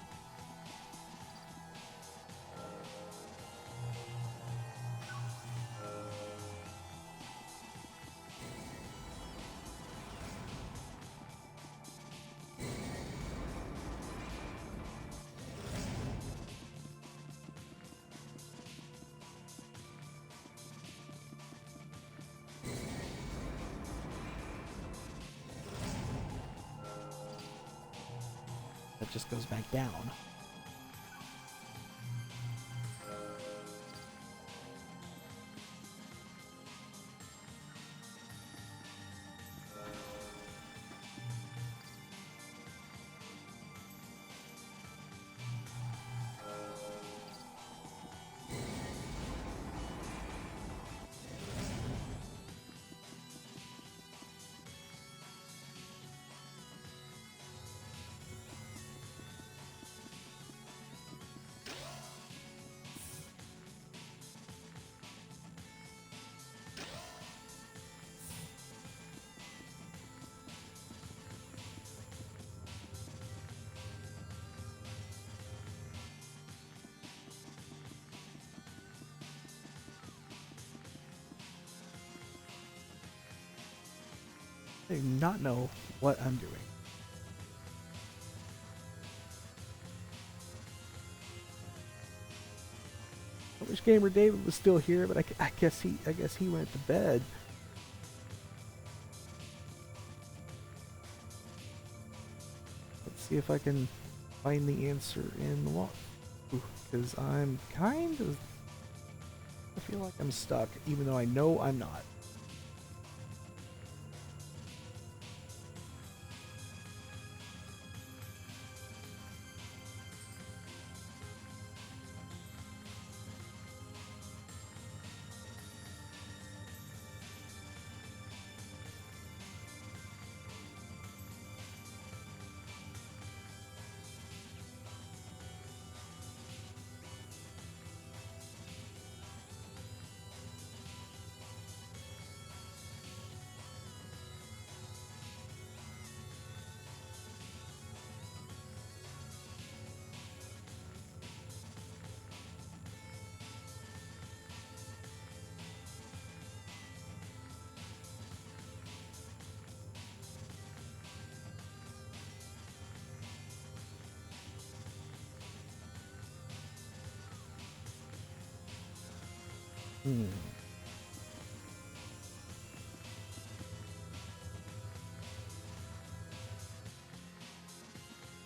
That just goes back down. I do not know what I'm doing. I wish Gamer David was still here, but I guess he went to bed. Let's see if I can find the answer in the walk, because I'm kind of. I feel like I'm stuck, even though I know I'm not.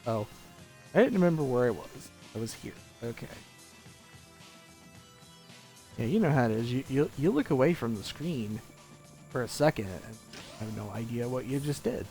Oh, I didn't remember where I was. I was here. Okay. Yeah, you know how it is. You look away from the screen for a second and have no idea what you just did.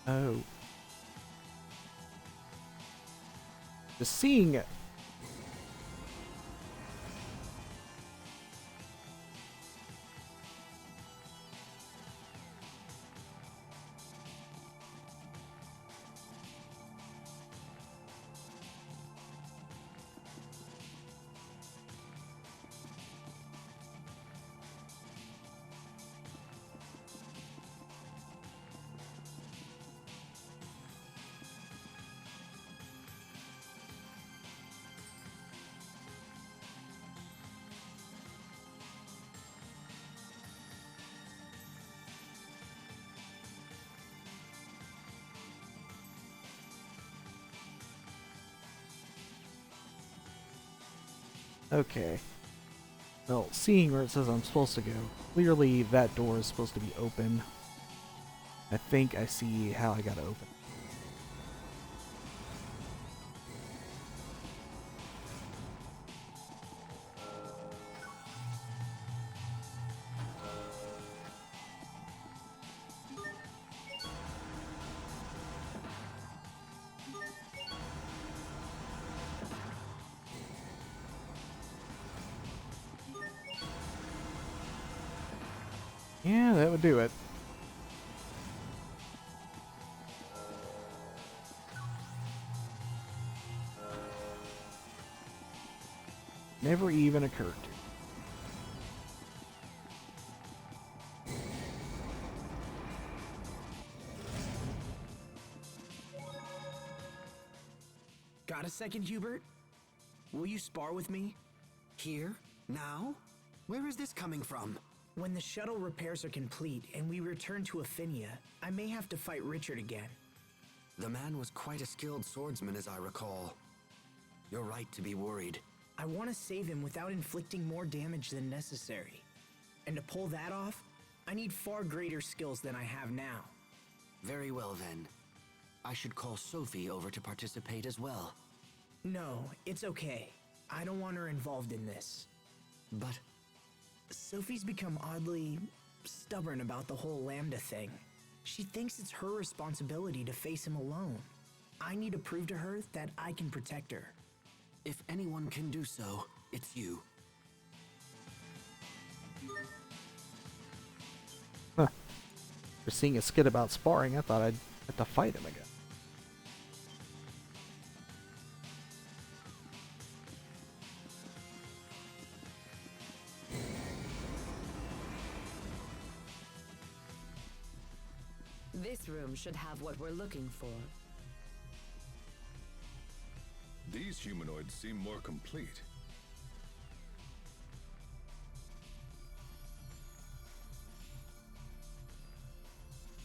Oh. Just seeing it. Okay. Well, seeing where it says I'm supposed to go, clearly that door is supposed to be open. I think I see how I gotta open. Yeah, that would do it. Never even occurred to me. Got a second, Hubert? Will you spar with me? Here? Now? Where is this coming from? When the shuttle repairs are complete and we return to Affinia, I may have to fight Richard again. The man was quite a skilled swordsman, as I recall. You're right to be worried. I want to save him without inflicting more damage than necessary. And to pull that off, I need far greater skills than I have now. Very well, then. I should call Sophie over to participate as well. No, it's okay. I don't want her involved in this. But Sophie's become oddly stubborn about the whole Lambda thing. She thinks it's her responsibility to face him alone. I need to prove to her that I can protect her. if anyone can do so, it's you. Huh. For seeing a skit about sparring, I thought I'd have to fight him again. This room should have what we're looking for. These humanoids seem more complete.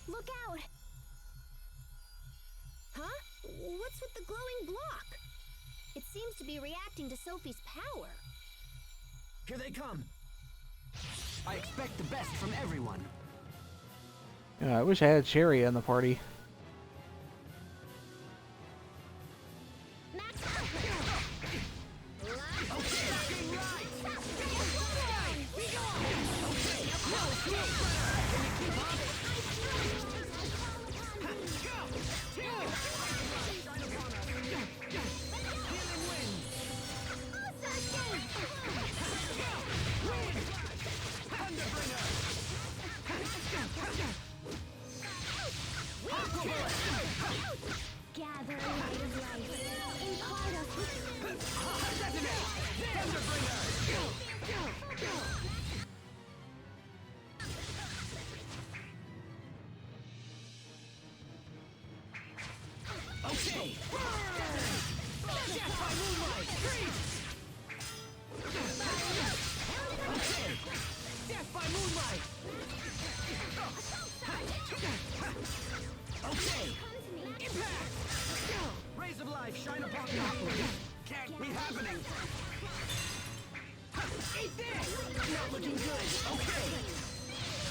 Look out! Huh? What's with the glowing block? It seems to be reacting to Sophie's power. Here they come! I expect the best from everyone. Yeah, I wish I had Cherry in the party.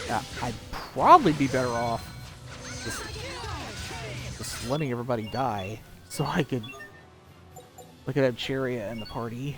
Yeah, I'd probably be better off just letting everybody die so I could have Cheria in the party.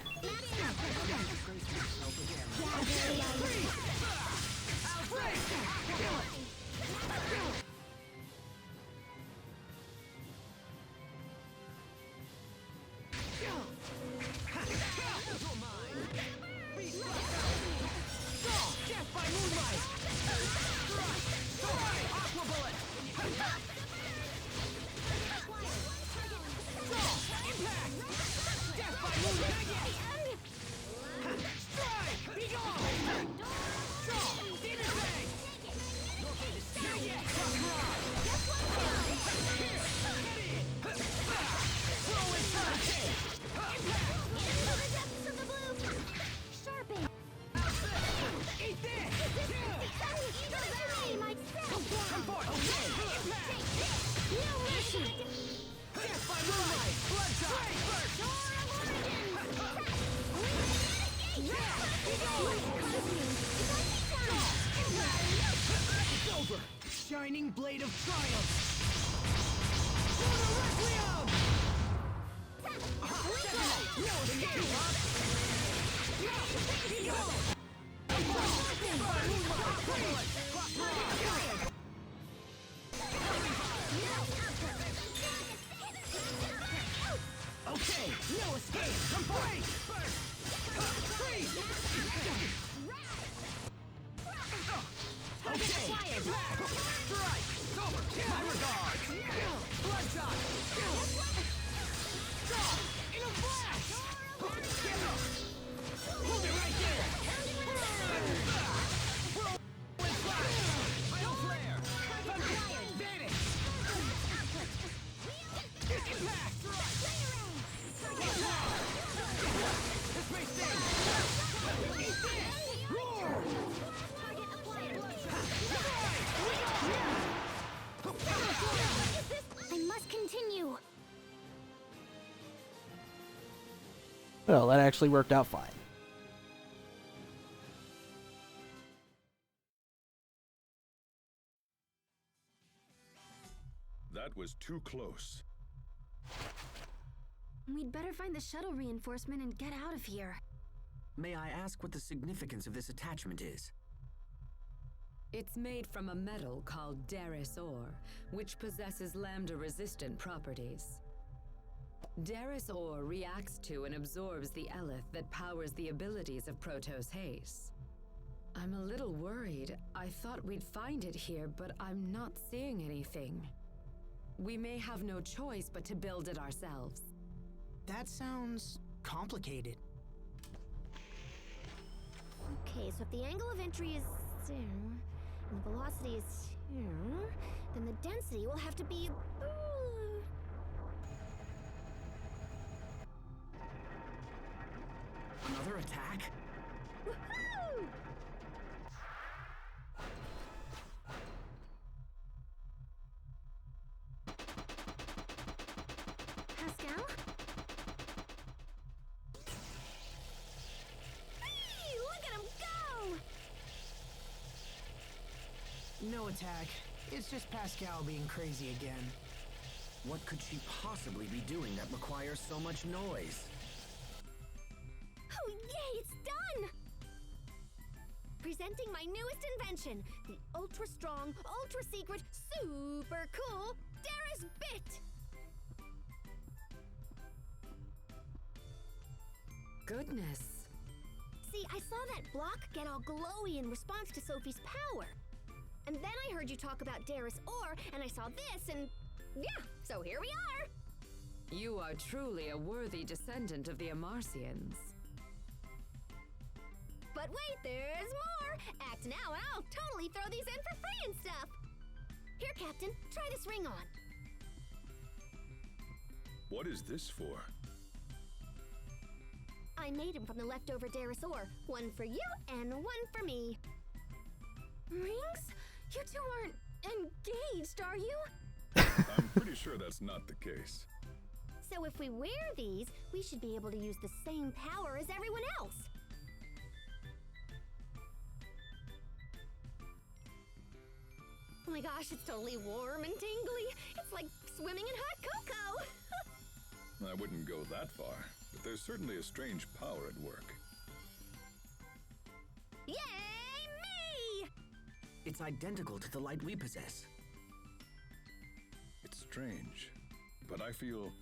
It's over! Shining Blade of Triumph! Lunar Requiem! No escape! Okay, no escape! Break! Freeze! Okay! Strike! Over! My regards! Bloodshot! Stop! In a flash! Hold it right there! Whirlwind flash! Idle flare! Vanish! Impact! This may sting! Eat this! Roar! I must continue. Well, that actually worked out fine. That was too close. We'd better find the shuttle reinforcement and get out of here. May I ask what the significance of this attachment is? It's made from a metal called Daris ore, which possesses lambda-resistant properties. Daris ore reacts to and absorbs the Eleth that powers the abilities of Protos Haste. I'm a little worried. I thought we'd find it here, but I'm not seeing anything. We may have no choice but to build it ourselves. That sounds complicated. Okay, so if the angle of entry is here, and the velocity is here, then the density will have to be... Another attack? Woohoo! Pascal? Hey, look at him go! No attack. It's just Pascal being crazy again. What could she possibly be doing that requires so much noise? Oh, yay, it's done! Presenting my newest invention, the ultra-strong, ultra-secret, super cool Daris Bit! Goodness. See, I saw that block get all glowy in response to Sophie's power. And then I heard you talk about Daris ore, and I saw this, and yeah, so here we are! You are truly a worthy descendant of the Amarcians. But wait, there's more! Act now and I'll totally throw these in for free and stuff! Here, Captain, try this ring on. What is this for? I made him from the leftover Daris ore. One for you and one for me. Rings? You two aren't engaged, are you? I'm pretty sure that's not the case. So if we wear these, we should be able to use the same power as everyone else. Oh my gosh, it's totally warm and tingly. It's like swimming in hot cocoa. I wouldn't go that far, but there's certainly a strange power at work. Yay, me! It's identical to the light we possess. It's strange, but I feel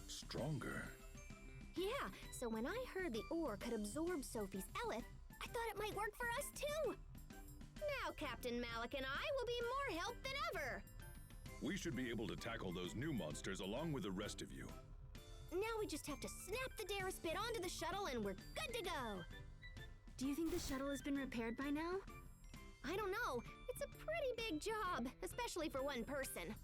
stronger. Yeah, so when I heard the ore could absorb Sophie's Eleth, I thought it might work for us too. Now Captain Malik and I will be more help than ever. We should be able to tackle those new monsters along with the rest of you. Now we just have to snap the Daris bit onto the shuttle and we're good to go. Do you think the shuttle has been repaired by now? I don't know. It's a pretty big job, especially for one person.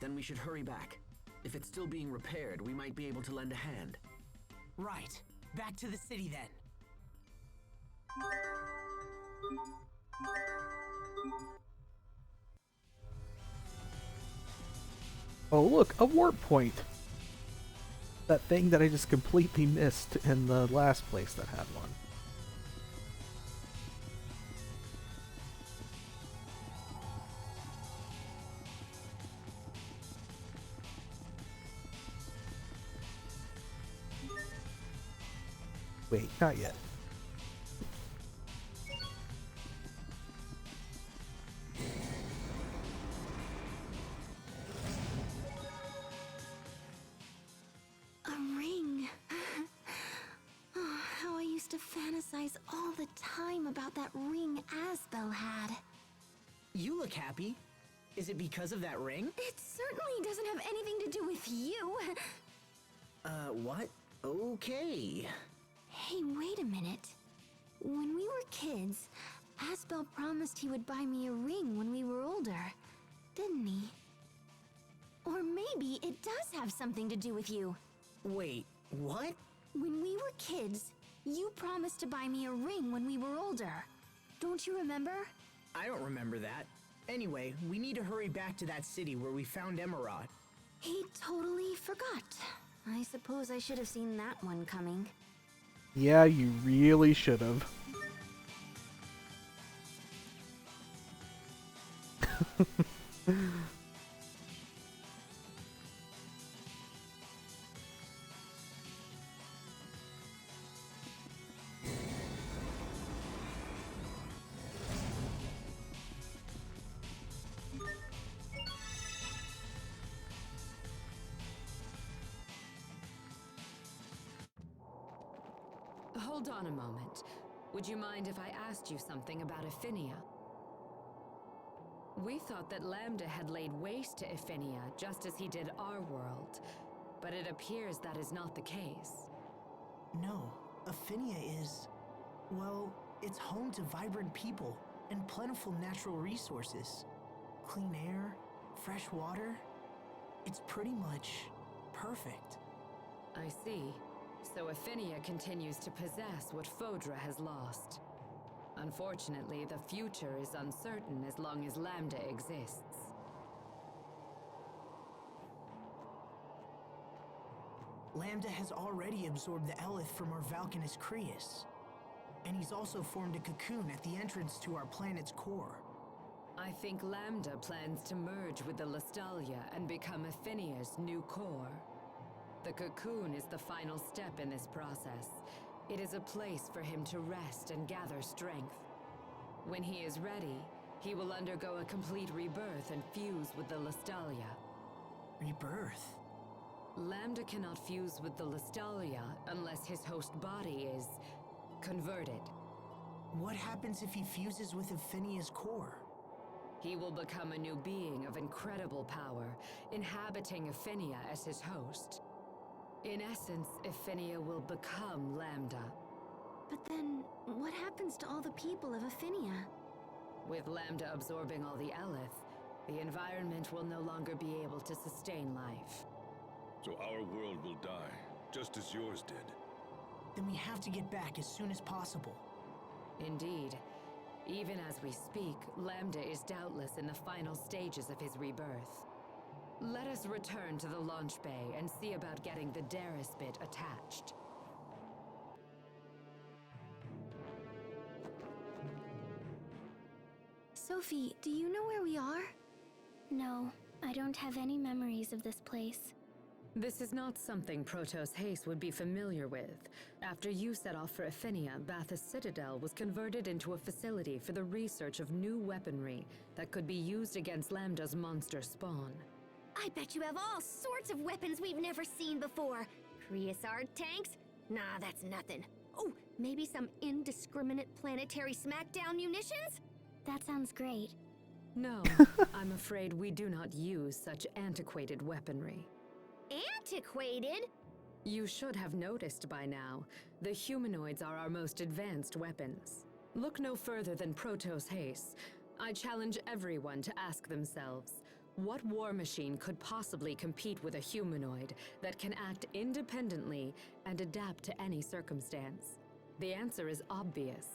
Then we should hurry back. If it's still being repaired, we might be able to lend a hand. Right. Back to the city then. Oh look, a warp point. That thing that I just completely missed in the last place that had one. Wait, not yet. A ring. Oh, how I used to fantasize all the time about that ring Asbel had. You look happy. Is it because of that ring? It certainly doesn't have anything to do with you. What? Okay. Hey, wait a minute. When we were kids, Asbel promised he would buy me a ring when we were older, didn't he? Or maybe it does have something to do with you. Wait, what? When we were kids, you promised to buy me a ring when we were older. Don't you remember? I don't remember that. Anyway, we need to hurry back to that city where we found Emerald. He totally forgot. I suppose I should have seen that one coming. Yeah, you really should have. Hold on a moment. Would you mind if I asked you something about Ephinia? We thought that Lambda had laid waste to Ephinia just as he did our world, but it appears that is not the case. No, Ephinia is... well, it's home to vibrant people and plentiful natural resources. Clean air, fresh water. It's pretty much perfect. I see. So Ephinia continues to possess what Fodra has lost. Unfortunately, the future is uncertain as long as Lambda exists. Lambda has already absorbed the Elith from our Valkanus Creus. And he's also formed a cocoon at the entrance to our planet's core. I think Lambda plans to merge with the Lestalia and become Ephinia's new core. The cocoon is the final step in this process. It is a place for him to rest and gather strength. When he is ready, he will undergo a complete rebirth and fuse with the Lestalia. Rebirth? Lambda cannot fuse with the Lestalia unless his host body is converted. What happens if he fuses with Ephinia's core? He will become a new being of incredible power, inhabiting Ephinia as his host. In essence, Ephinia will become Lambda. But then, what happens to all the people of Ephinia? With Lambda absorbing all the Elith, the environment will no longer be able to sustain life. So our world will die, just as yours did. Then we have to get back as soon as possible. Indeed. Even as we speak, Lambda is doubtless in the final stages of his rebirth. Let us return to the launch bay and see about getting the Darius bit attached. Sophie, do you know where we are? No, I don't have any memories of this place. This is not something Protoss Haste would be familiar with. After you set off for Ephinia, Bathus Citadel was converted into a facility for the research of new weaponry that could be used against Lambda's monster spawn. I bet you have all sorts of weapons we've never seen before. Creusard tanks? Nah, that's nothing. Oh, maybe some indiscriminate planetary smackdown munitions? That sounds great. No, I'm afraid we do not use such antiquated weaponry. Antiquated? You should have noticed by now, the humanoids are our most advanced weapons. Look no further than Protoss Haste. I challenge everyone to ask themselves, what war machine could possibly compete with a humanoid that can act independently and adapt to any circumstance? The answer is obvious.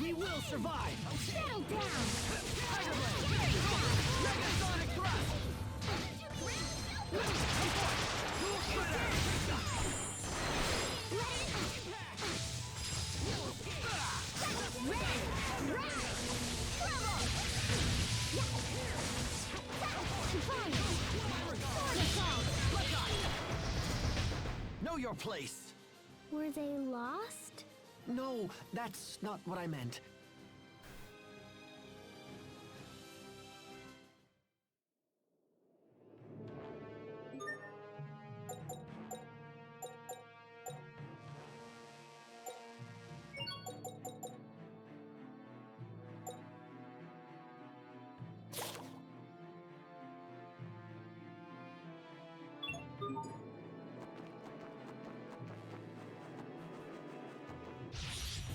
We will survive! Settle down! Tiger Blade! Megasonic Thrust! Come forth! Dual Shredder! Know your place. Were they lost? No, that's not what I meant.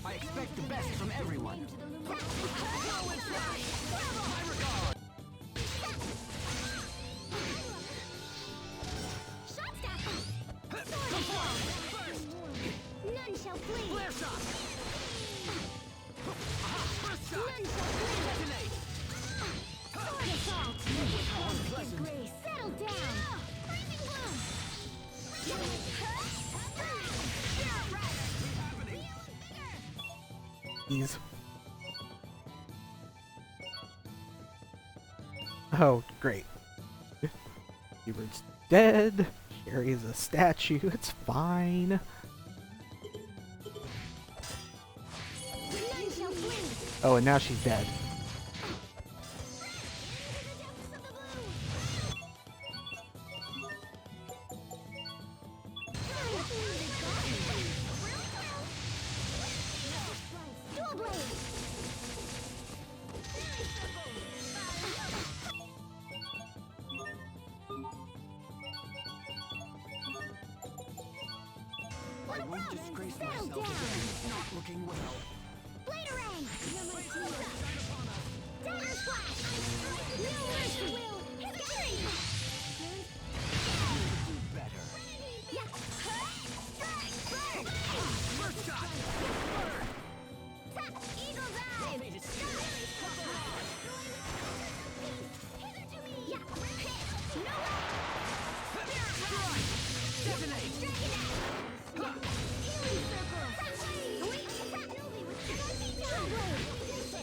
I expect the best from everyone. Go and fly! My regard! Come forth! First! None shall flee! Flare shot! First shot! None shall flee! Detonate! Sword assault! Unpleasant. Grace, settle down! Blazing bloom! He's... Oh, great. Hubert's dead. Sherry is a statue. It's fine. None shall flee! Oh, and now she's dead. Dual blade! I won't disgrace Settle myself down. again. It's not looking well. Bladerang! Dagger Flash! No mercy! Will hit the tree! Do better. Yeah! Bird! First shot! Eagle dive! Hither to me! Yeah! No way! Detonate! Healing circle!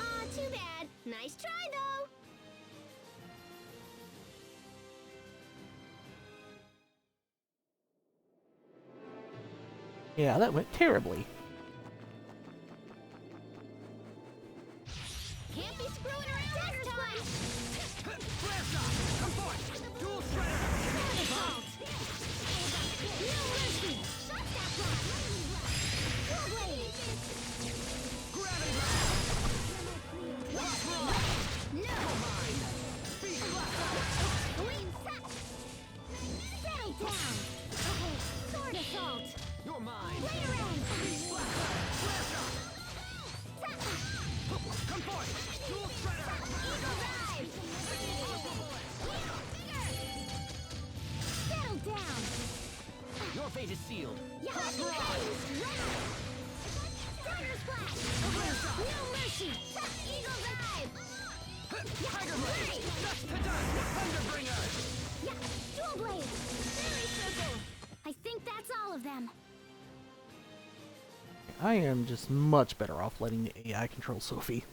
Aw, too bad. Nice try, though. Yeah, that went terribly. Can't be screwing around this time. Flare shot! Come forth! Dual Shredder! Assault! No mercy! Shut that block! Dual blade! Gravity Blast! Last roll! No! Beast Blast! Settle down! Okay, sword assault! You're mine! Bladerang! Beast Blast! Flare shot! Come forth! Dual Shredder! Eagle dive! Settle down! Your fate is sealed! Yeah, Cross Mirage! Dagger splash! No mercy! Eagle dive! Tiger Blade! Dust to dust! Thunderbringer! Yeah, dual blade! Fairy circle! I think that's all of them. I am just much better off letting the AI control Sophie.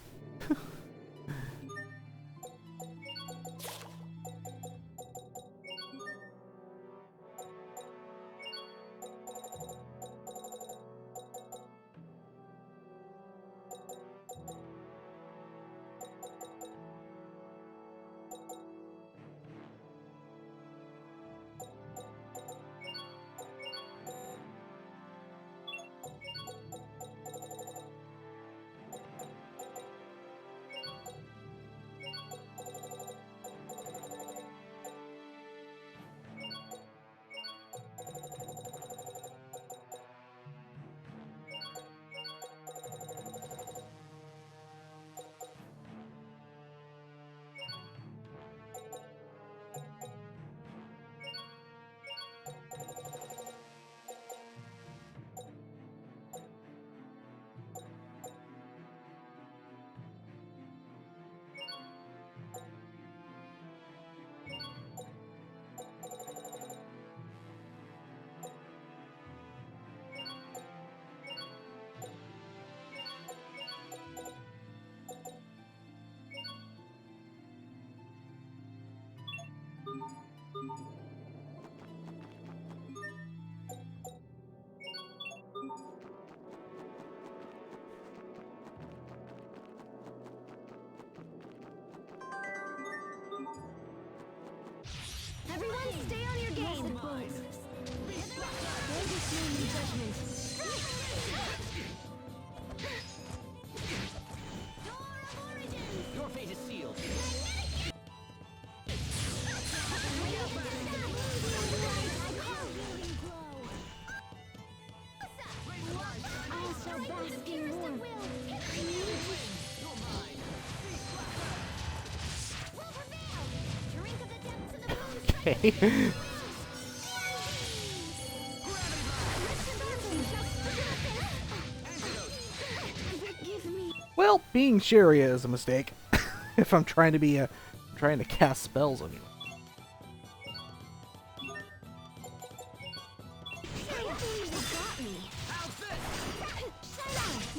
mine. Your fate is sealed. Okay. Well, being Sharia is a mistake. If I'm trying to trying to cast spells on you.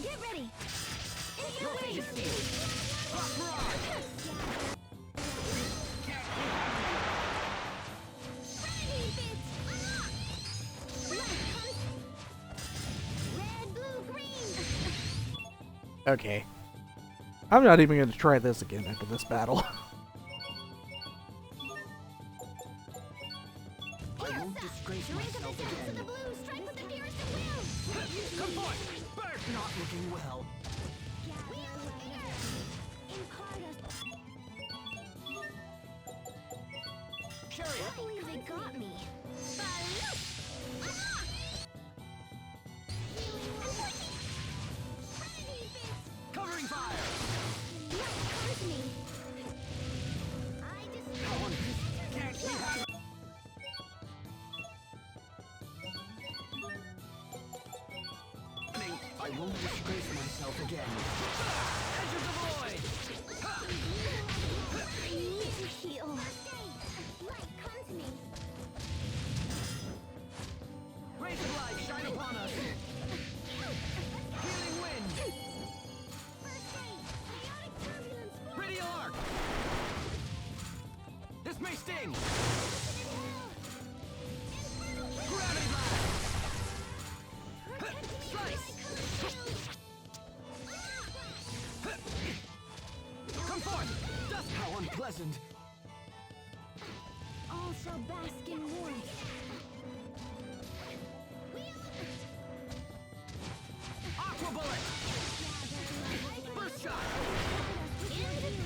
Get ready! Your fate is sealed. Red, blue, green! Okay. I'm not even going to try this again after this battle. I won't disgrace myself again. The blue, strike with the dearest of will! Come on! Bird not looking well. I believe they got me. Covering fire! Can't keep having. I won't disgrace myself again. Edge of the void! I need to heal. Light, come to me. Rays of light shine upon us! Healing wind! Radial arc! This may sting! Gravity blast! Slice! Come forth! Dust! How unpleasant! All shall bask in warmth. Aqua bullet! Burst shot!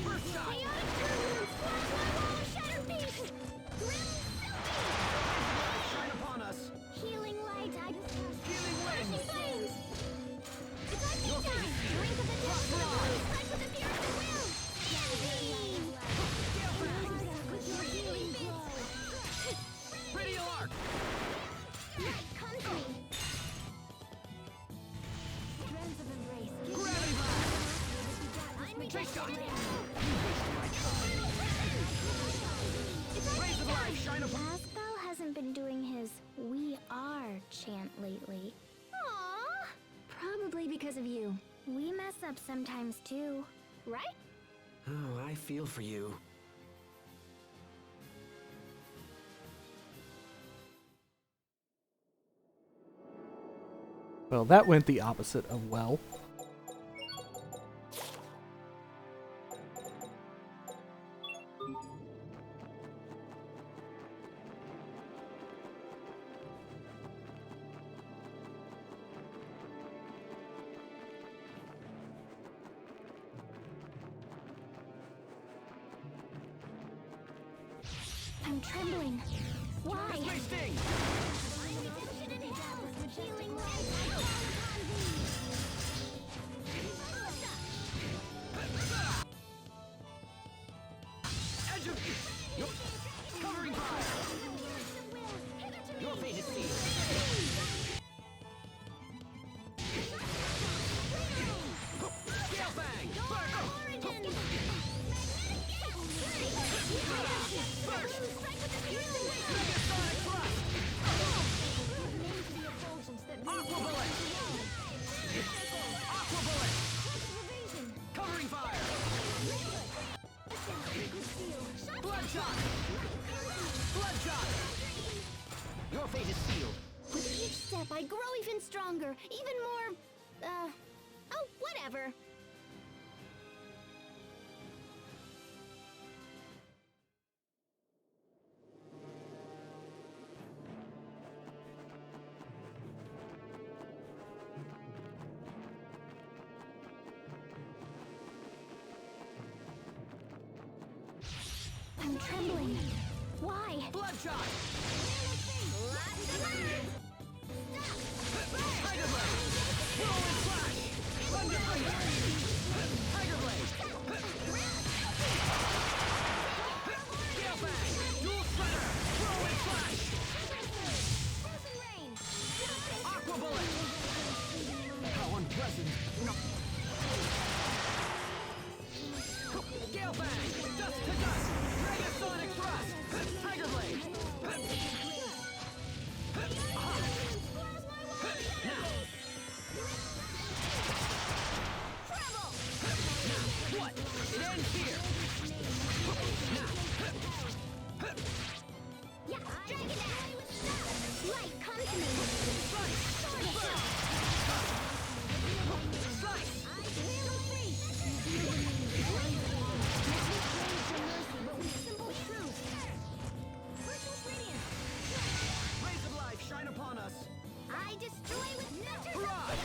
Burst shot! Chaotic turbulence! Flash my wall of shattered beast! Grim Shine upon us! healing light! Healing wind! Flashing flames! It's like Your time! fate is sealed. Drink of the depths of the blue! Strike with the fierce of will! Beam! With your healing glow! Radial arc! Light, come to me! Strands of embrace! Gravity blast! Take shot! You wasted my time. Rays of light shine upon. Asbel hasn't been doing his "We Are" chant lately. Aww! Probably because of you. We mess up sometimes too, right? Oh, I feel for you. Well, that went the opposite of well. I'm trembling. Why? This may sting! Healing light! I call upon thee! Edge of... Covering fire! Your fate is sealed. Gale Fang! Burst! Megasonic thrust! Aqua bullet! Aqua bullet! Covering fire! Bloodshot! Bloodshot! Your fate is sealed. With each step, I grow even stronger, even more, oh, whatever. I'm trembling. Why? Bloodshot! Tiger Blade! Whirlwind Flash! Thunder Thunder! Tiger Blade! Gale Bang! Dual Spreader! Whirlwind Flash! Aqua Bullet! How unpleasant! Gale Bang! Dust to dust! Megasonic Thrust! Tiger Blade! Now! What? It ends here! Now! Yeah, Dragon Axe! Light, come to me! Slice! Slice! Rays of life shine upon us! I destroy with nectar! Barrage!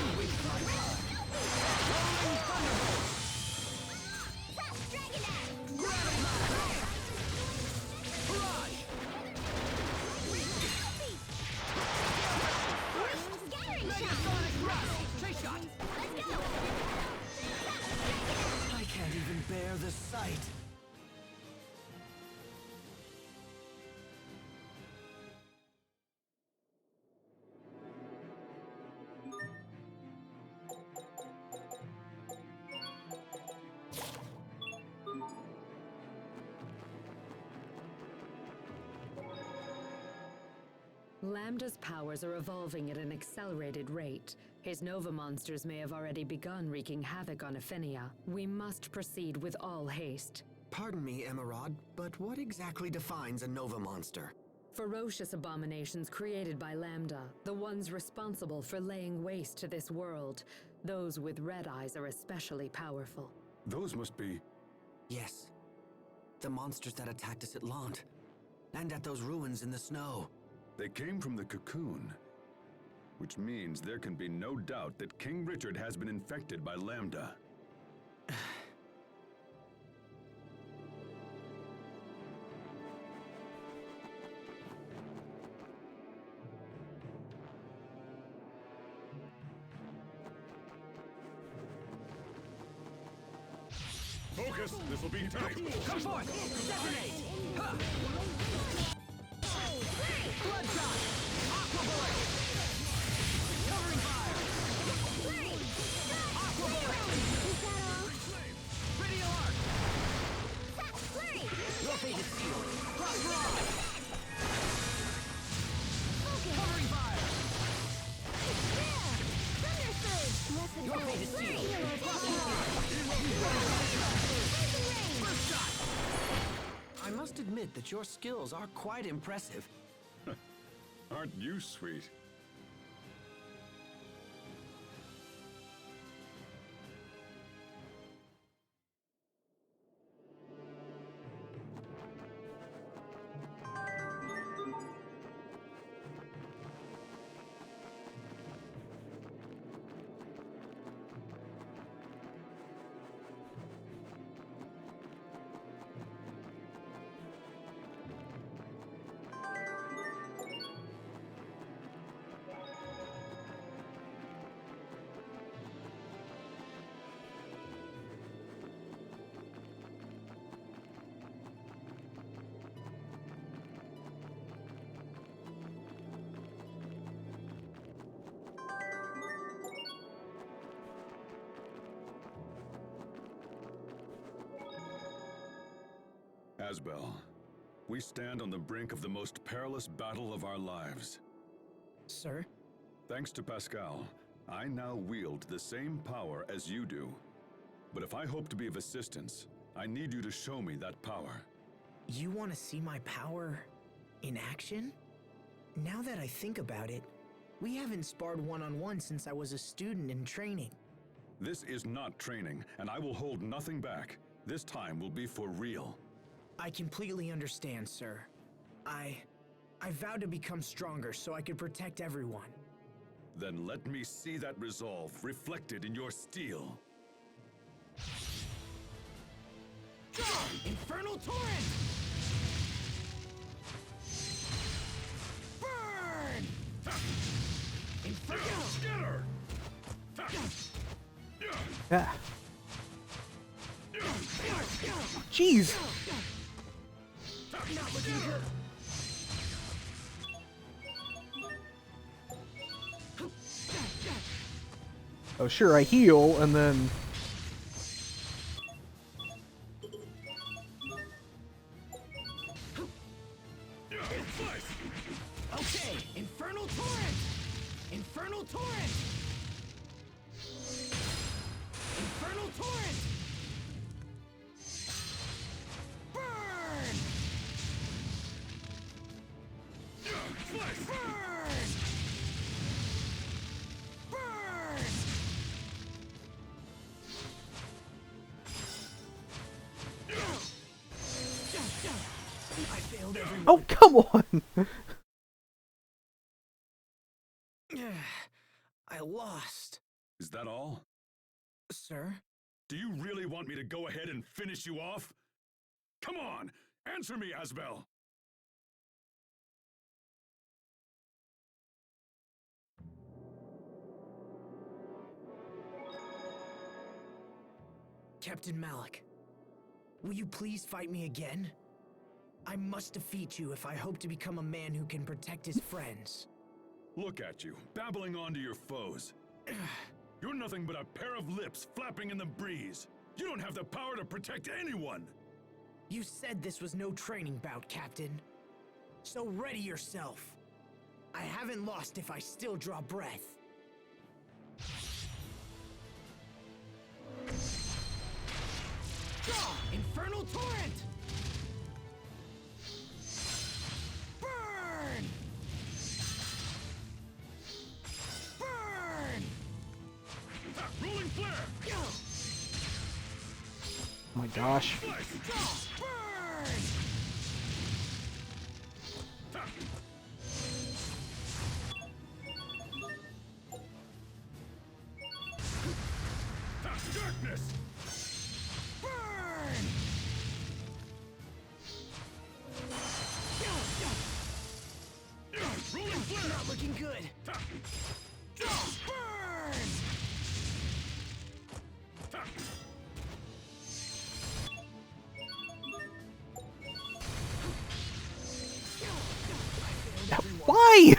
Rolling Thunderbolt! Dragon Axe! Barrage! Scattering shot! Megasonic Thrust! Chase shot! Let's go! I can't even bear the sight. Lambda's powers are evolving at an accelerated rate. His Nova monsters may have already begun wreaking havoc on Ephenia. We must proceed with all haste. Pardon me, Emerald, but what exactly defines a Nova monster? Ferocious abominations created by Lambda, the ones responsible for laying waste to this world. Those with red eyes are especially powerful. Those must be... Yes. The monsters that attacked us at Lant. And at those ruins in the snow. They came from the cocoon. Which means there can be no doubt that King Richard has been infected by Lambda. Focus! This will be tight! Come forth! Detonate! Ha! Bloodshot! Aqua Bullet! Covering fire! Aqua Bullet! Radial Arc! Your fate is sealed! Cross Barrage! Covering fire! Your fate is sealed! Cross Barrage! First shot! I must admit that your skills are quite impressive. Aren't you sweet? Asbel, we stand on the brink of the most perilous battle of our lives. Sir? Thanks to Pascal, I now wield the same power as you do. But if I hope to be of assistance, I need you to show me that power. You want to see my power in action? Now that I think about it, we haven't sparred one-on-one since I was a student in training. This is not training, and I will hold nothing back. This time will be for real. I completely understand, sir. I vowed to become stronger so I could protect everyone. Then let me see that resolve reflected in your steel. Charge! Infernal Torrent! Burn! Infernal Scatter! Yeah. Jeez. Not looking good. Oh, sure, I heal, and then... Okay, Infernal Torrent! Infernal Torrent! Infernal Torrent! Burn! Burn! Burn! I failed everyone. Oh, come on! I lost. Is that all? Sir? Do you really want me to go ahead and finish you off? Come on! Answer me, Asbel! Captain Malik, will you please fight me again? I must defeat you if I hope to become a man who can protect his friends. Look at you, babbling on to your foes. You're nothing but a pair of lips flapping in the breeze. You don't have the power to protect anyone! You said this was no training bout, Captain. So ready yourself. I haven't lost if I still draw breath. Draw! Infernal Torrent! Burn! Burn! Rolling Flare! Oh my gosh. Draw! Burn! Darkness! Burn! Rolling Flare! Not looking good. Draw! Burn! Why?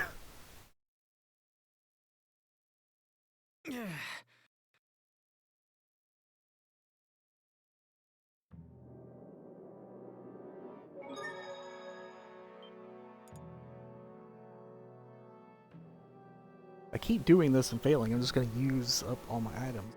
I keep doing this and failing. I'm just gonna use up all my items.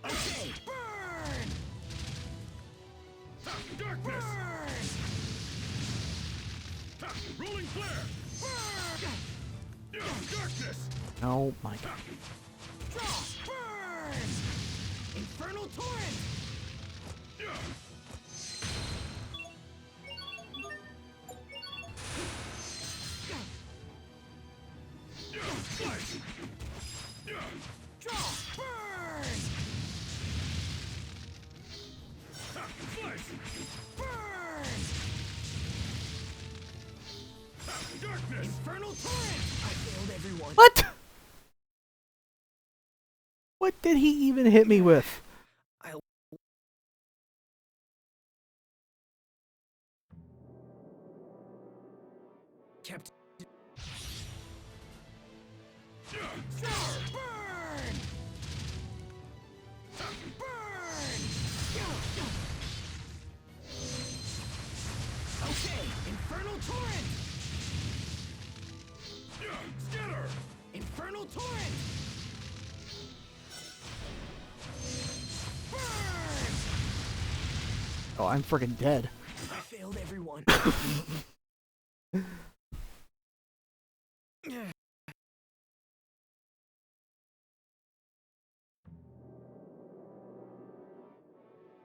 Okay, burn! Darkness! Burn! Rolling Flare! Burn! Darkness! Oh my god. Draw! Burn! Infernal Torrent! Draw! Burn! Burn! Darkness! Infernal Torrent! I failed everyone. What? What did he even hit me with? Captain. Burn! Burn! Okay, Infernal Torrent! Scatter! Infernal Torrent! Oh, I'm freaking dead. I failed everyone.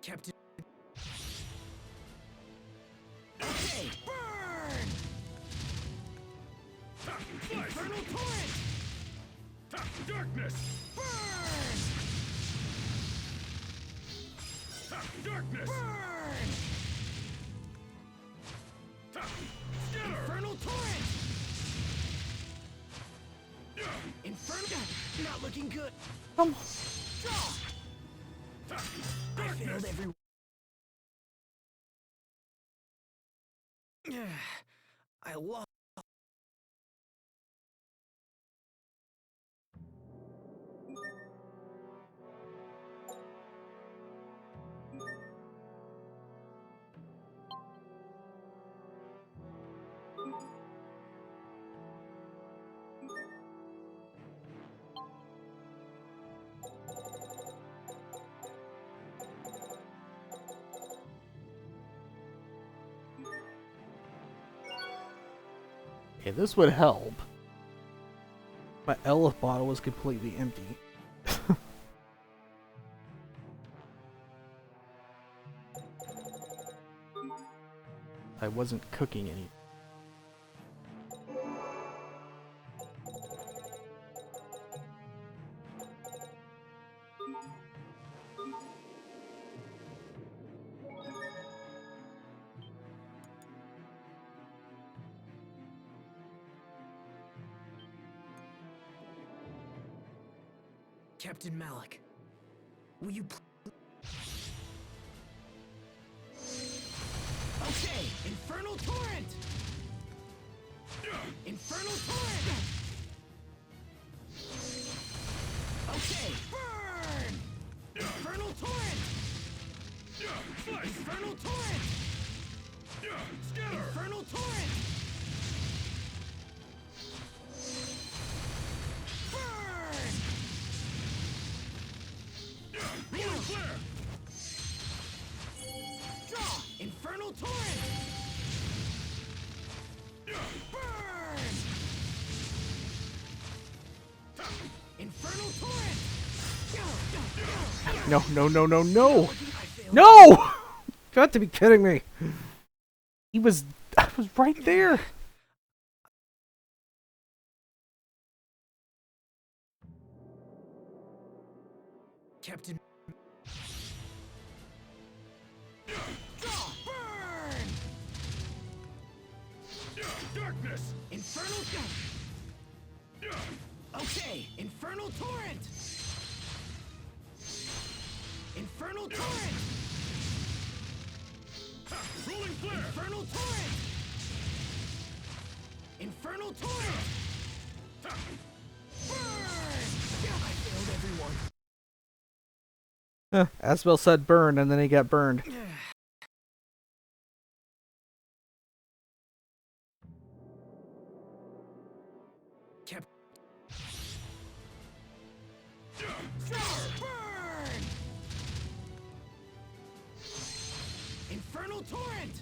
Captain. Okay, burn! Infernal torrent! Darkness! Burn! Darkness! Burn! Scatter! Infernal torrent! Infernal. Not looking good. Come. Draw. I failed everyone. I lost. Okay, this would help. My Elif bottle was completely empty. I wasn't cooking any. Captain Malik, will you Okay, Infernal Torrent! Infernal Torrent! Okay, burn! Infernal Torrent! Infernal Torrent! Infernal Torrent! Burn! Healing Flare! Draw! Infernal Torrent! Burn! Infernal Torrent! No, no, no, no, no! No! Got to be kidding me. I was right there. Captain. Draw! Burn! Darkness! Infernal. Okay, Infernal Torrent! Infernal Torrent! Rolling Flare! Infernal Torrent! Infernal Torrent! Burn! I failed everyone. Asbel said burn, and then he got burned. Burn! Infernal Torrent!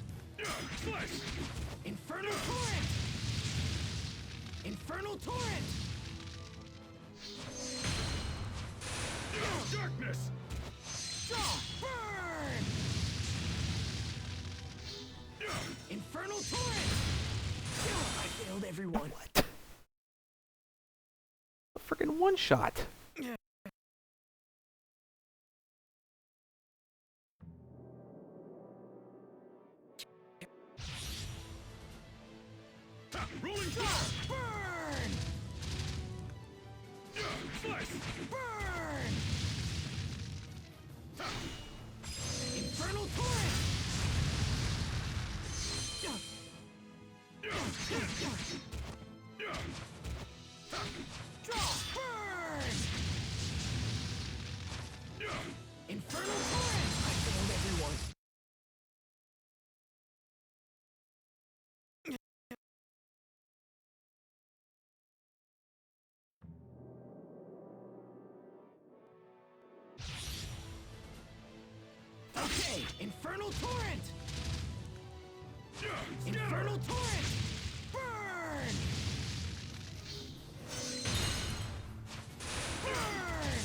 Infernal Torrent! Infernal Torrent! Darkness! Draw! Burn! Infernal Torrent! I failed everyone. What? A freaking one shot. Rolling Draw! Burn! Slice! Burn! Infernal Torrent! Draw! Burn! Infernal Torrent! I failed everyone. Okay, Infernal Torrent! Infernal Torrent! Burn! Burn!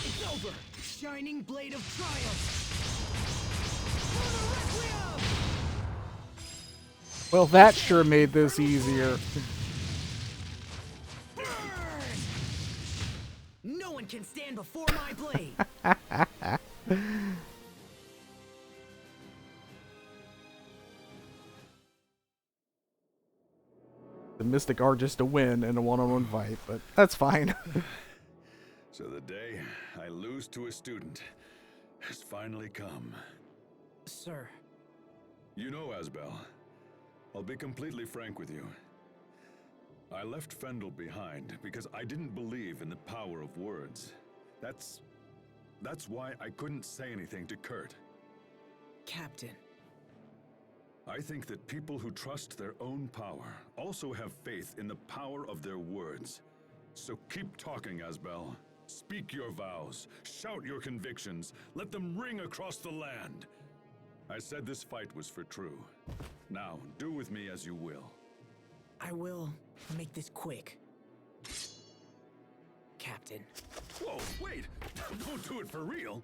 It's over! Shining Blade of Triumph! For the Requiem! Well, that sure made this easier. No one can stand before my blade! The Mystic are just a win in a one-on-one fight, but that's fine. So the day I lose to a student has finally come. Sir. You know, Asbel, I'll be completely frank with you. I left Fendel behind because I didn't believe in the power of words. That's why I couldn't say anything to Kurt. Captain. I think that people who trust their own power also have faith in the power of their words. So keep talking, Asbel. Speak your vows. Shout your convictions. Let them ring across the land. I said this fight was for True. Now, do with me as you will. I will make this quick. Captain. Whoa, wait! Don't do it for real!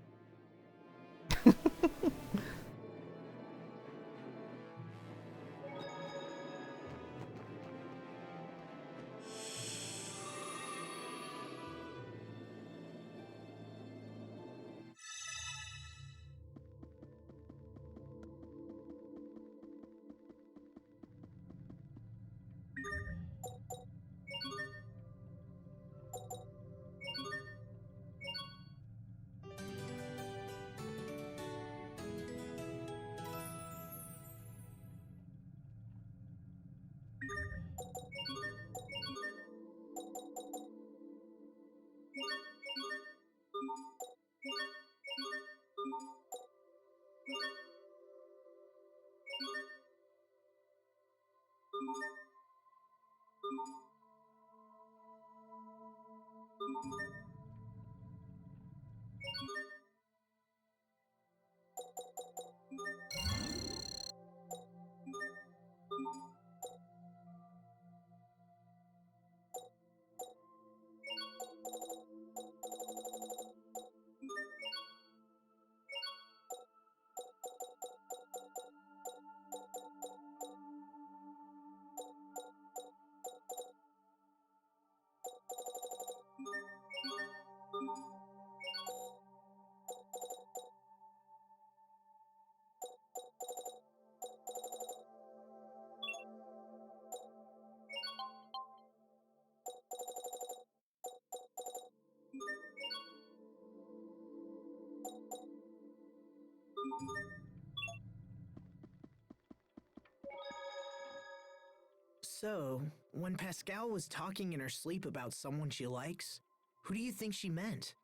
So, when Pascal was talking in her sleep about someone she likes, who do you think she meant?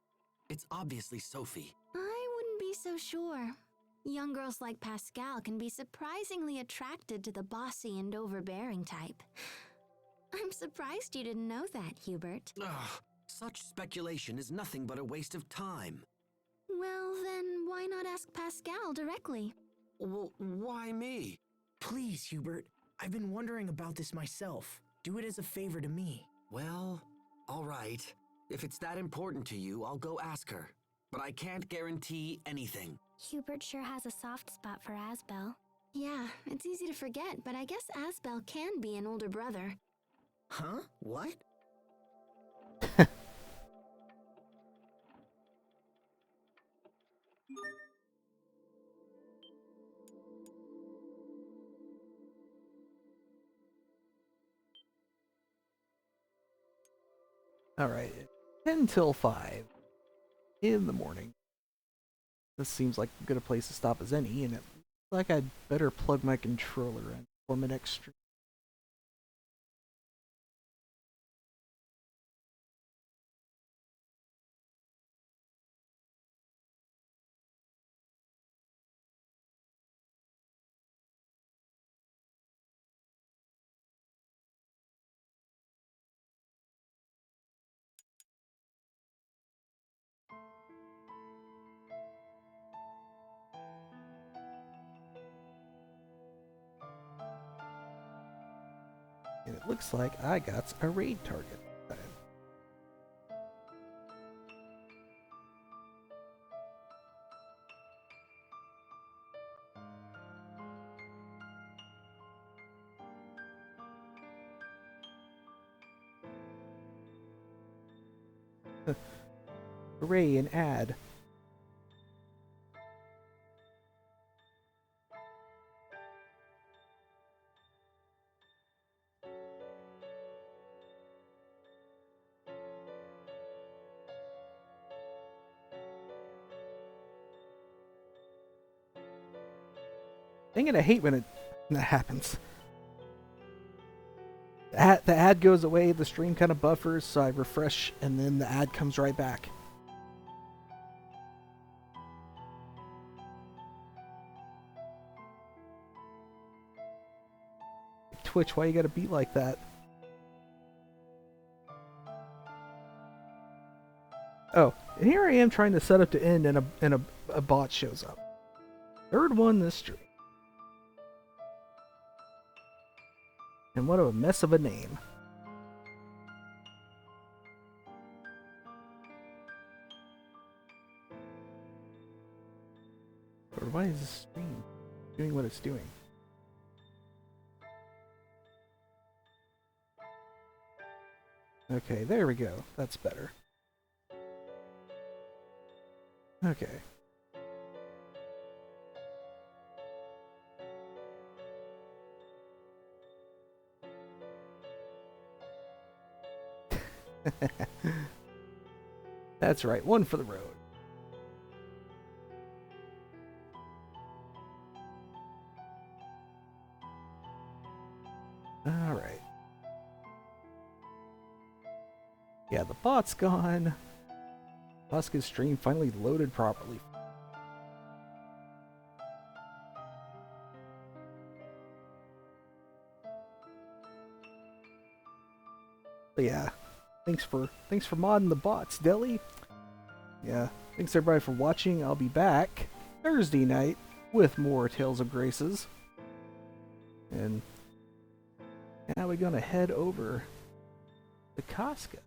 It's obviously Sophie. I wouldn't be so sure. Young girls like Pascal can be surprisingly attracted to the bossy and overbearing type. I'm surprised you didn't know that, Hubert. Ugh, such speculation is nothing but a waste of time. Well, then why not ask Pascal directly? Well, why me? Please, Hubert. I've been wondering about this myself. Do it as a favor to me. Well, all right. If it's that important to you, I'll go ask her. But I can't guarantee anything. Hubert sure has a soft spot for Asbel. Yeah, it's easy to forget, but I guess Asbel can be an older brother. Huh? What? Alright, 10 till 5 in the morning. This seems like as good a place to stop as any, and it looks like I'd better plug my controller in for my next stream. And it looks like I got a raid target. Hooray, an ad. Dang it, I hate when that happens. The ad goes away, the stream kind of buffers, so I refresh, and then the ad comes right back. Twitch, why you gotta be like that? Oh, and here I am trying to set up to end, and a bot shows up. Third one this stream. And what a mess of a name. Or why is this stream doing what it's doing? Okay, there we go. That's better. Okay. That's right, one for the road. Alright. Yeah, the bot's gone. Huska's stream finally loaded properly. But yeah, thanks for modding the bots, Deli. Yeah, thanks everybody for watching. I'll be back Thursday night with more Tales of Graces. And now we're gonna head over to Casca.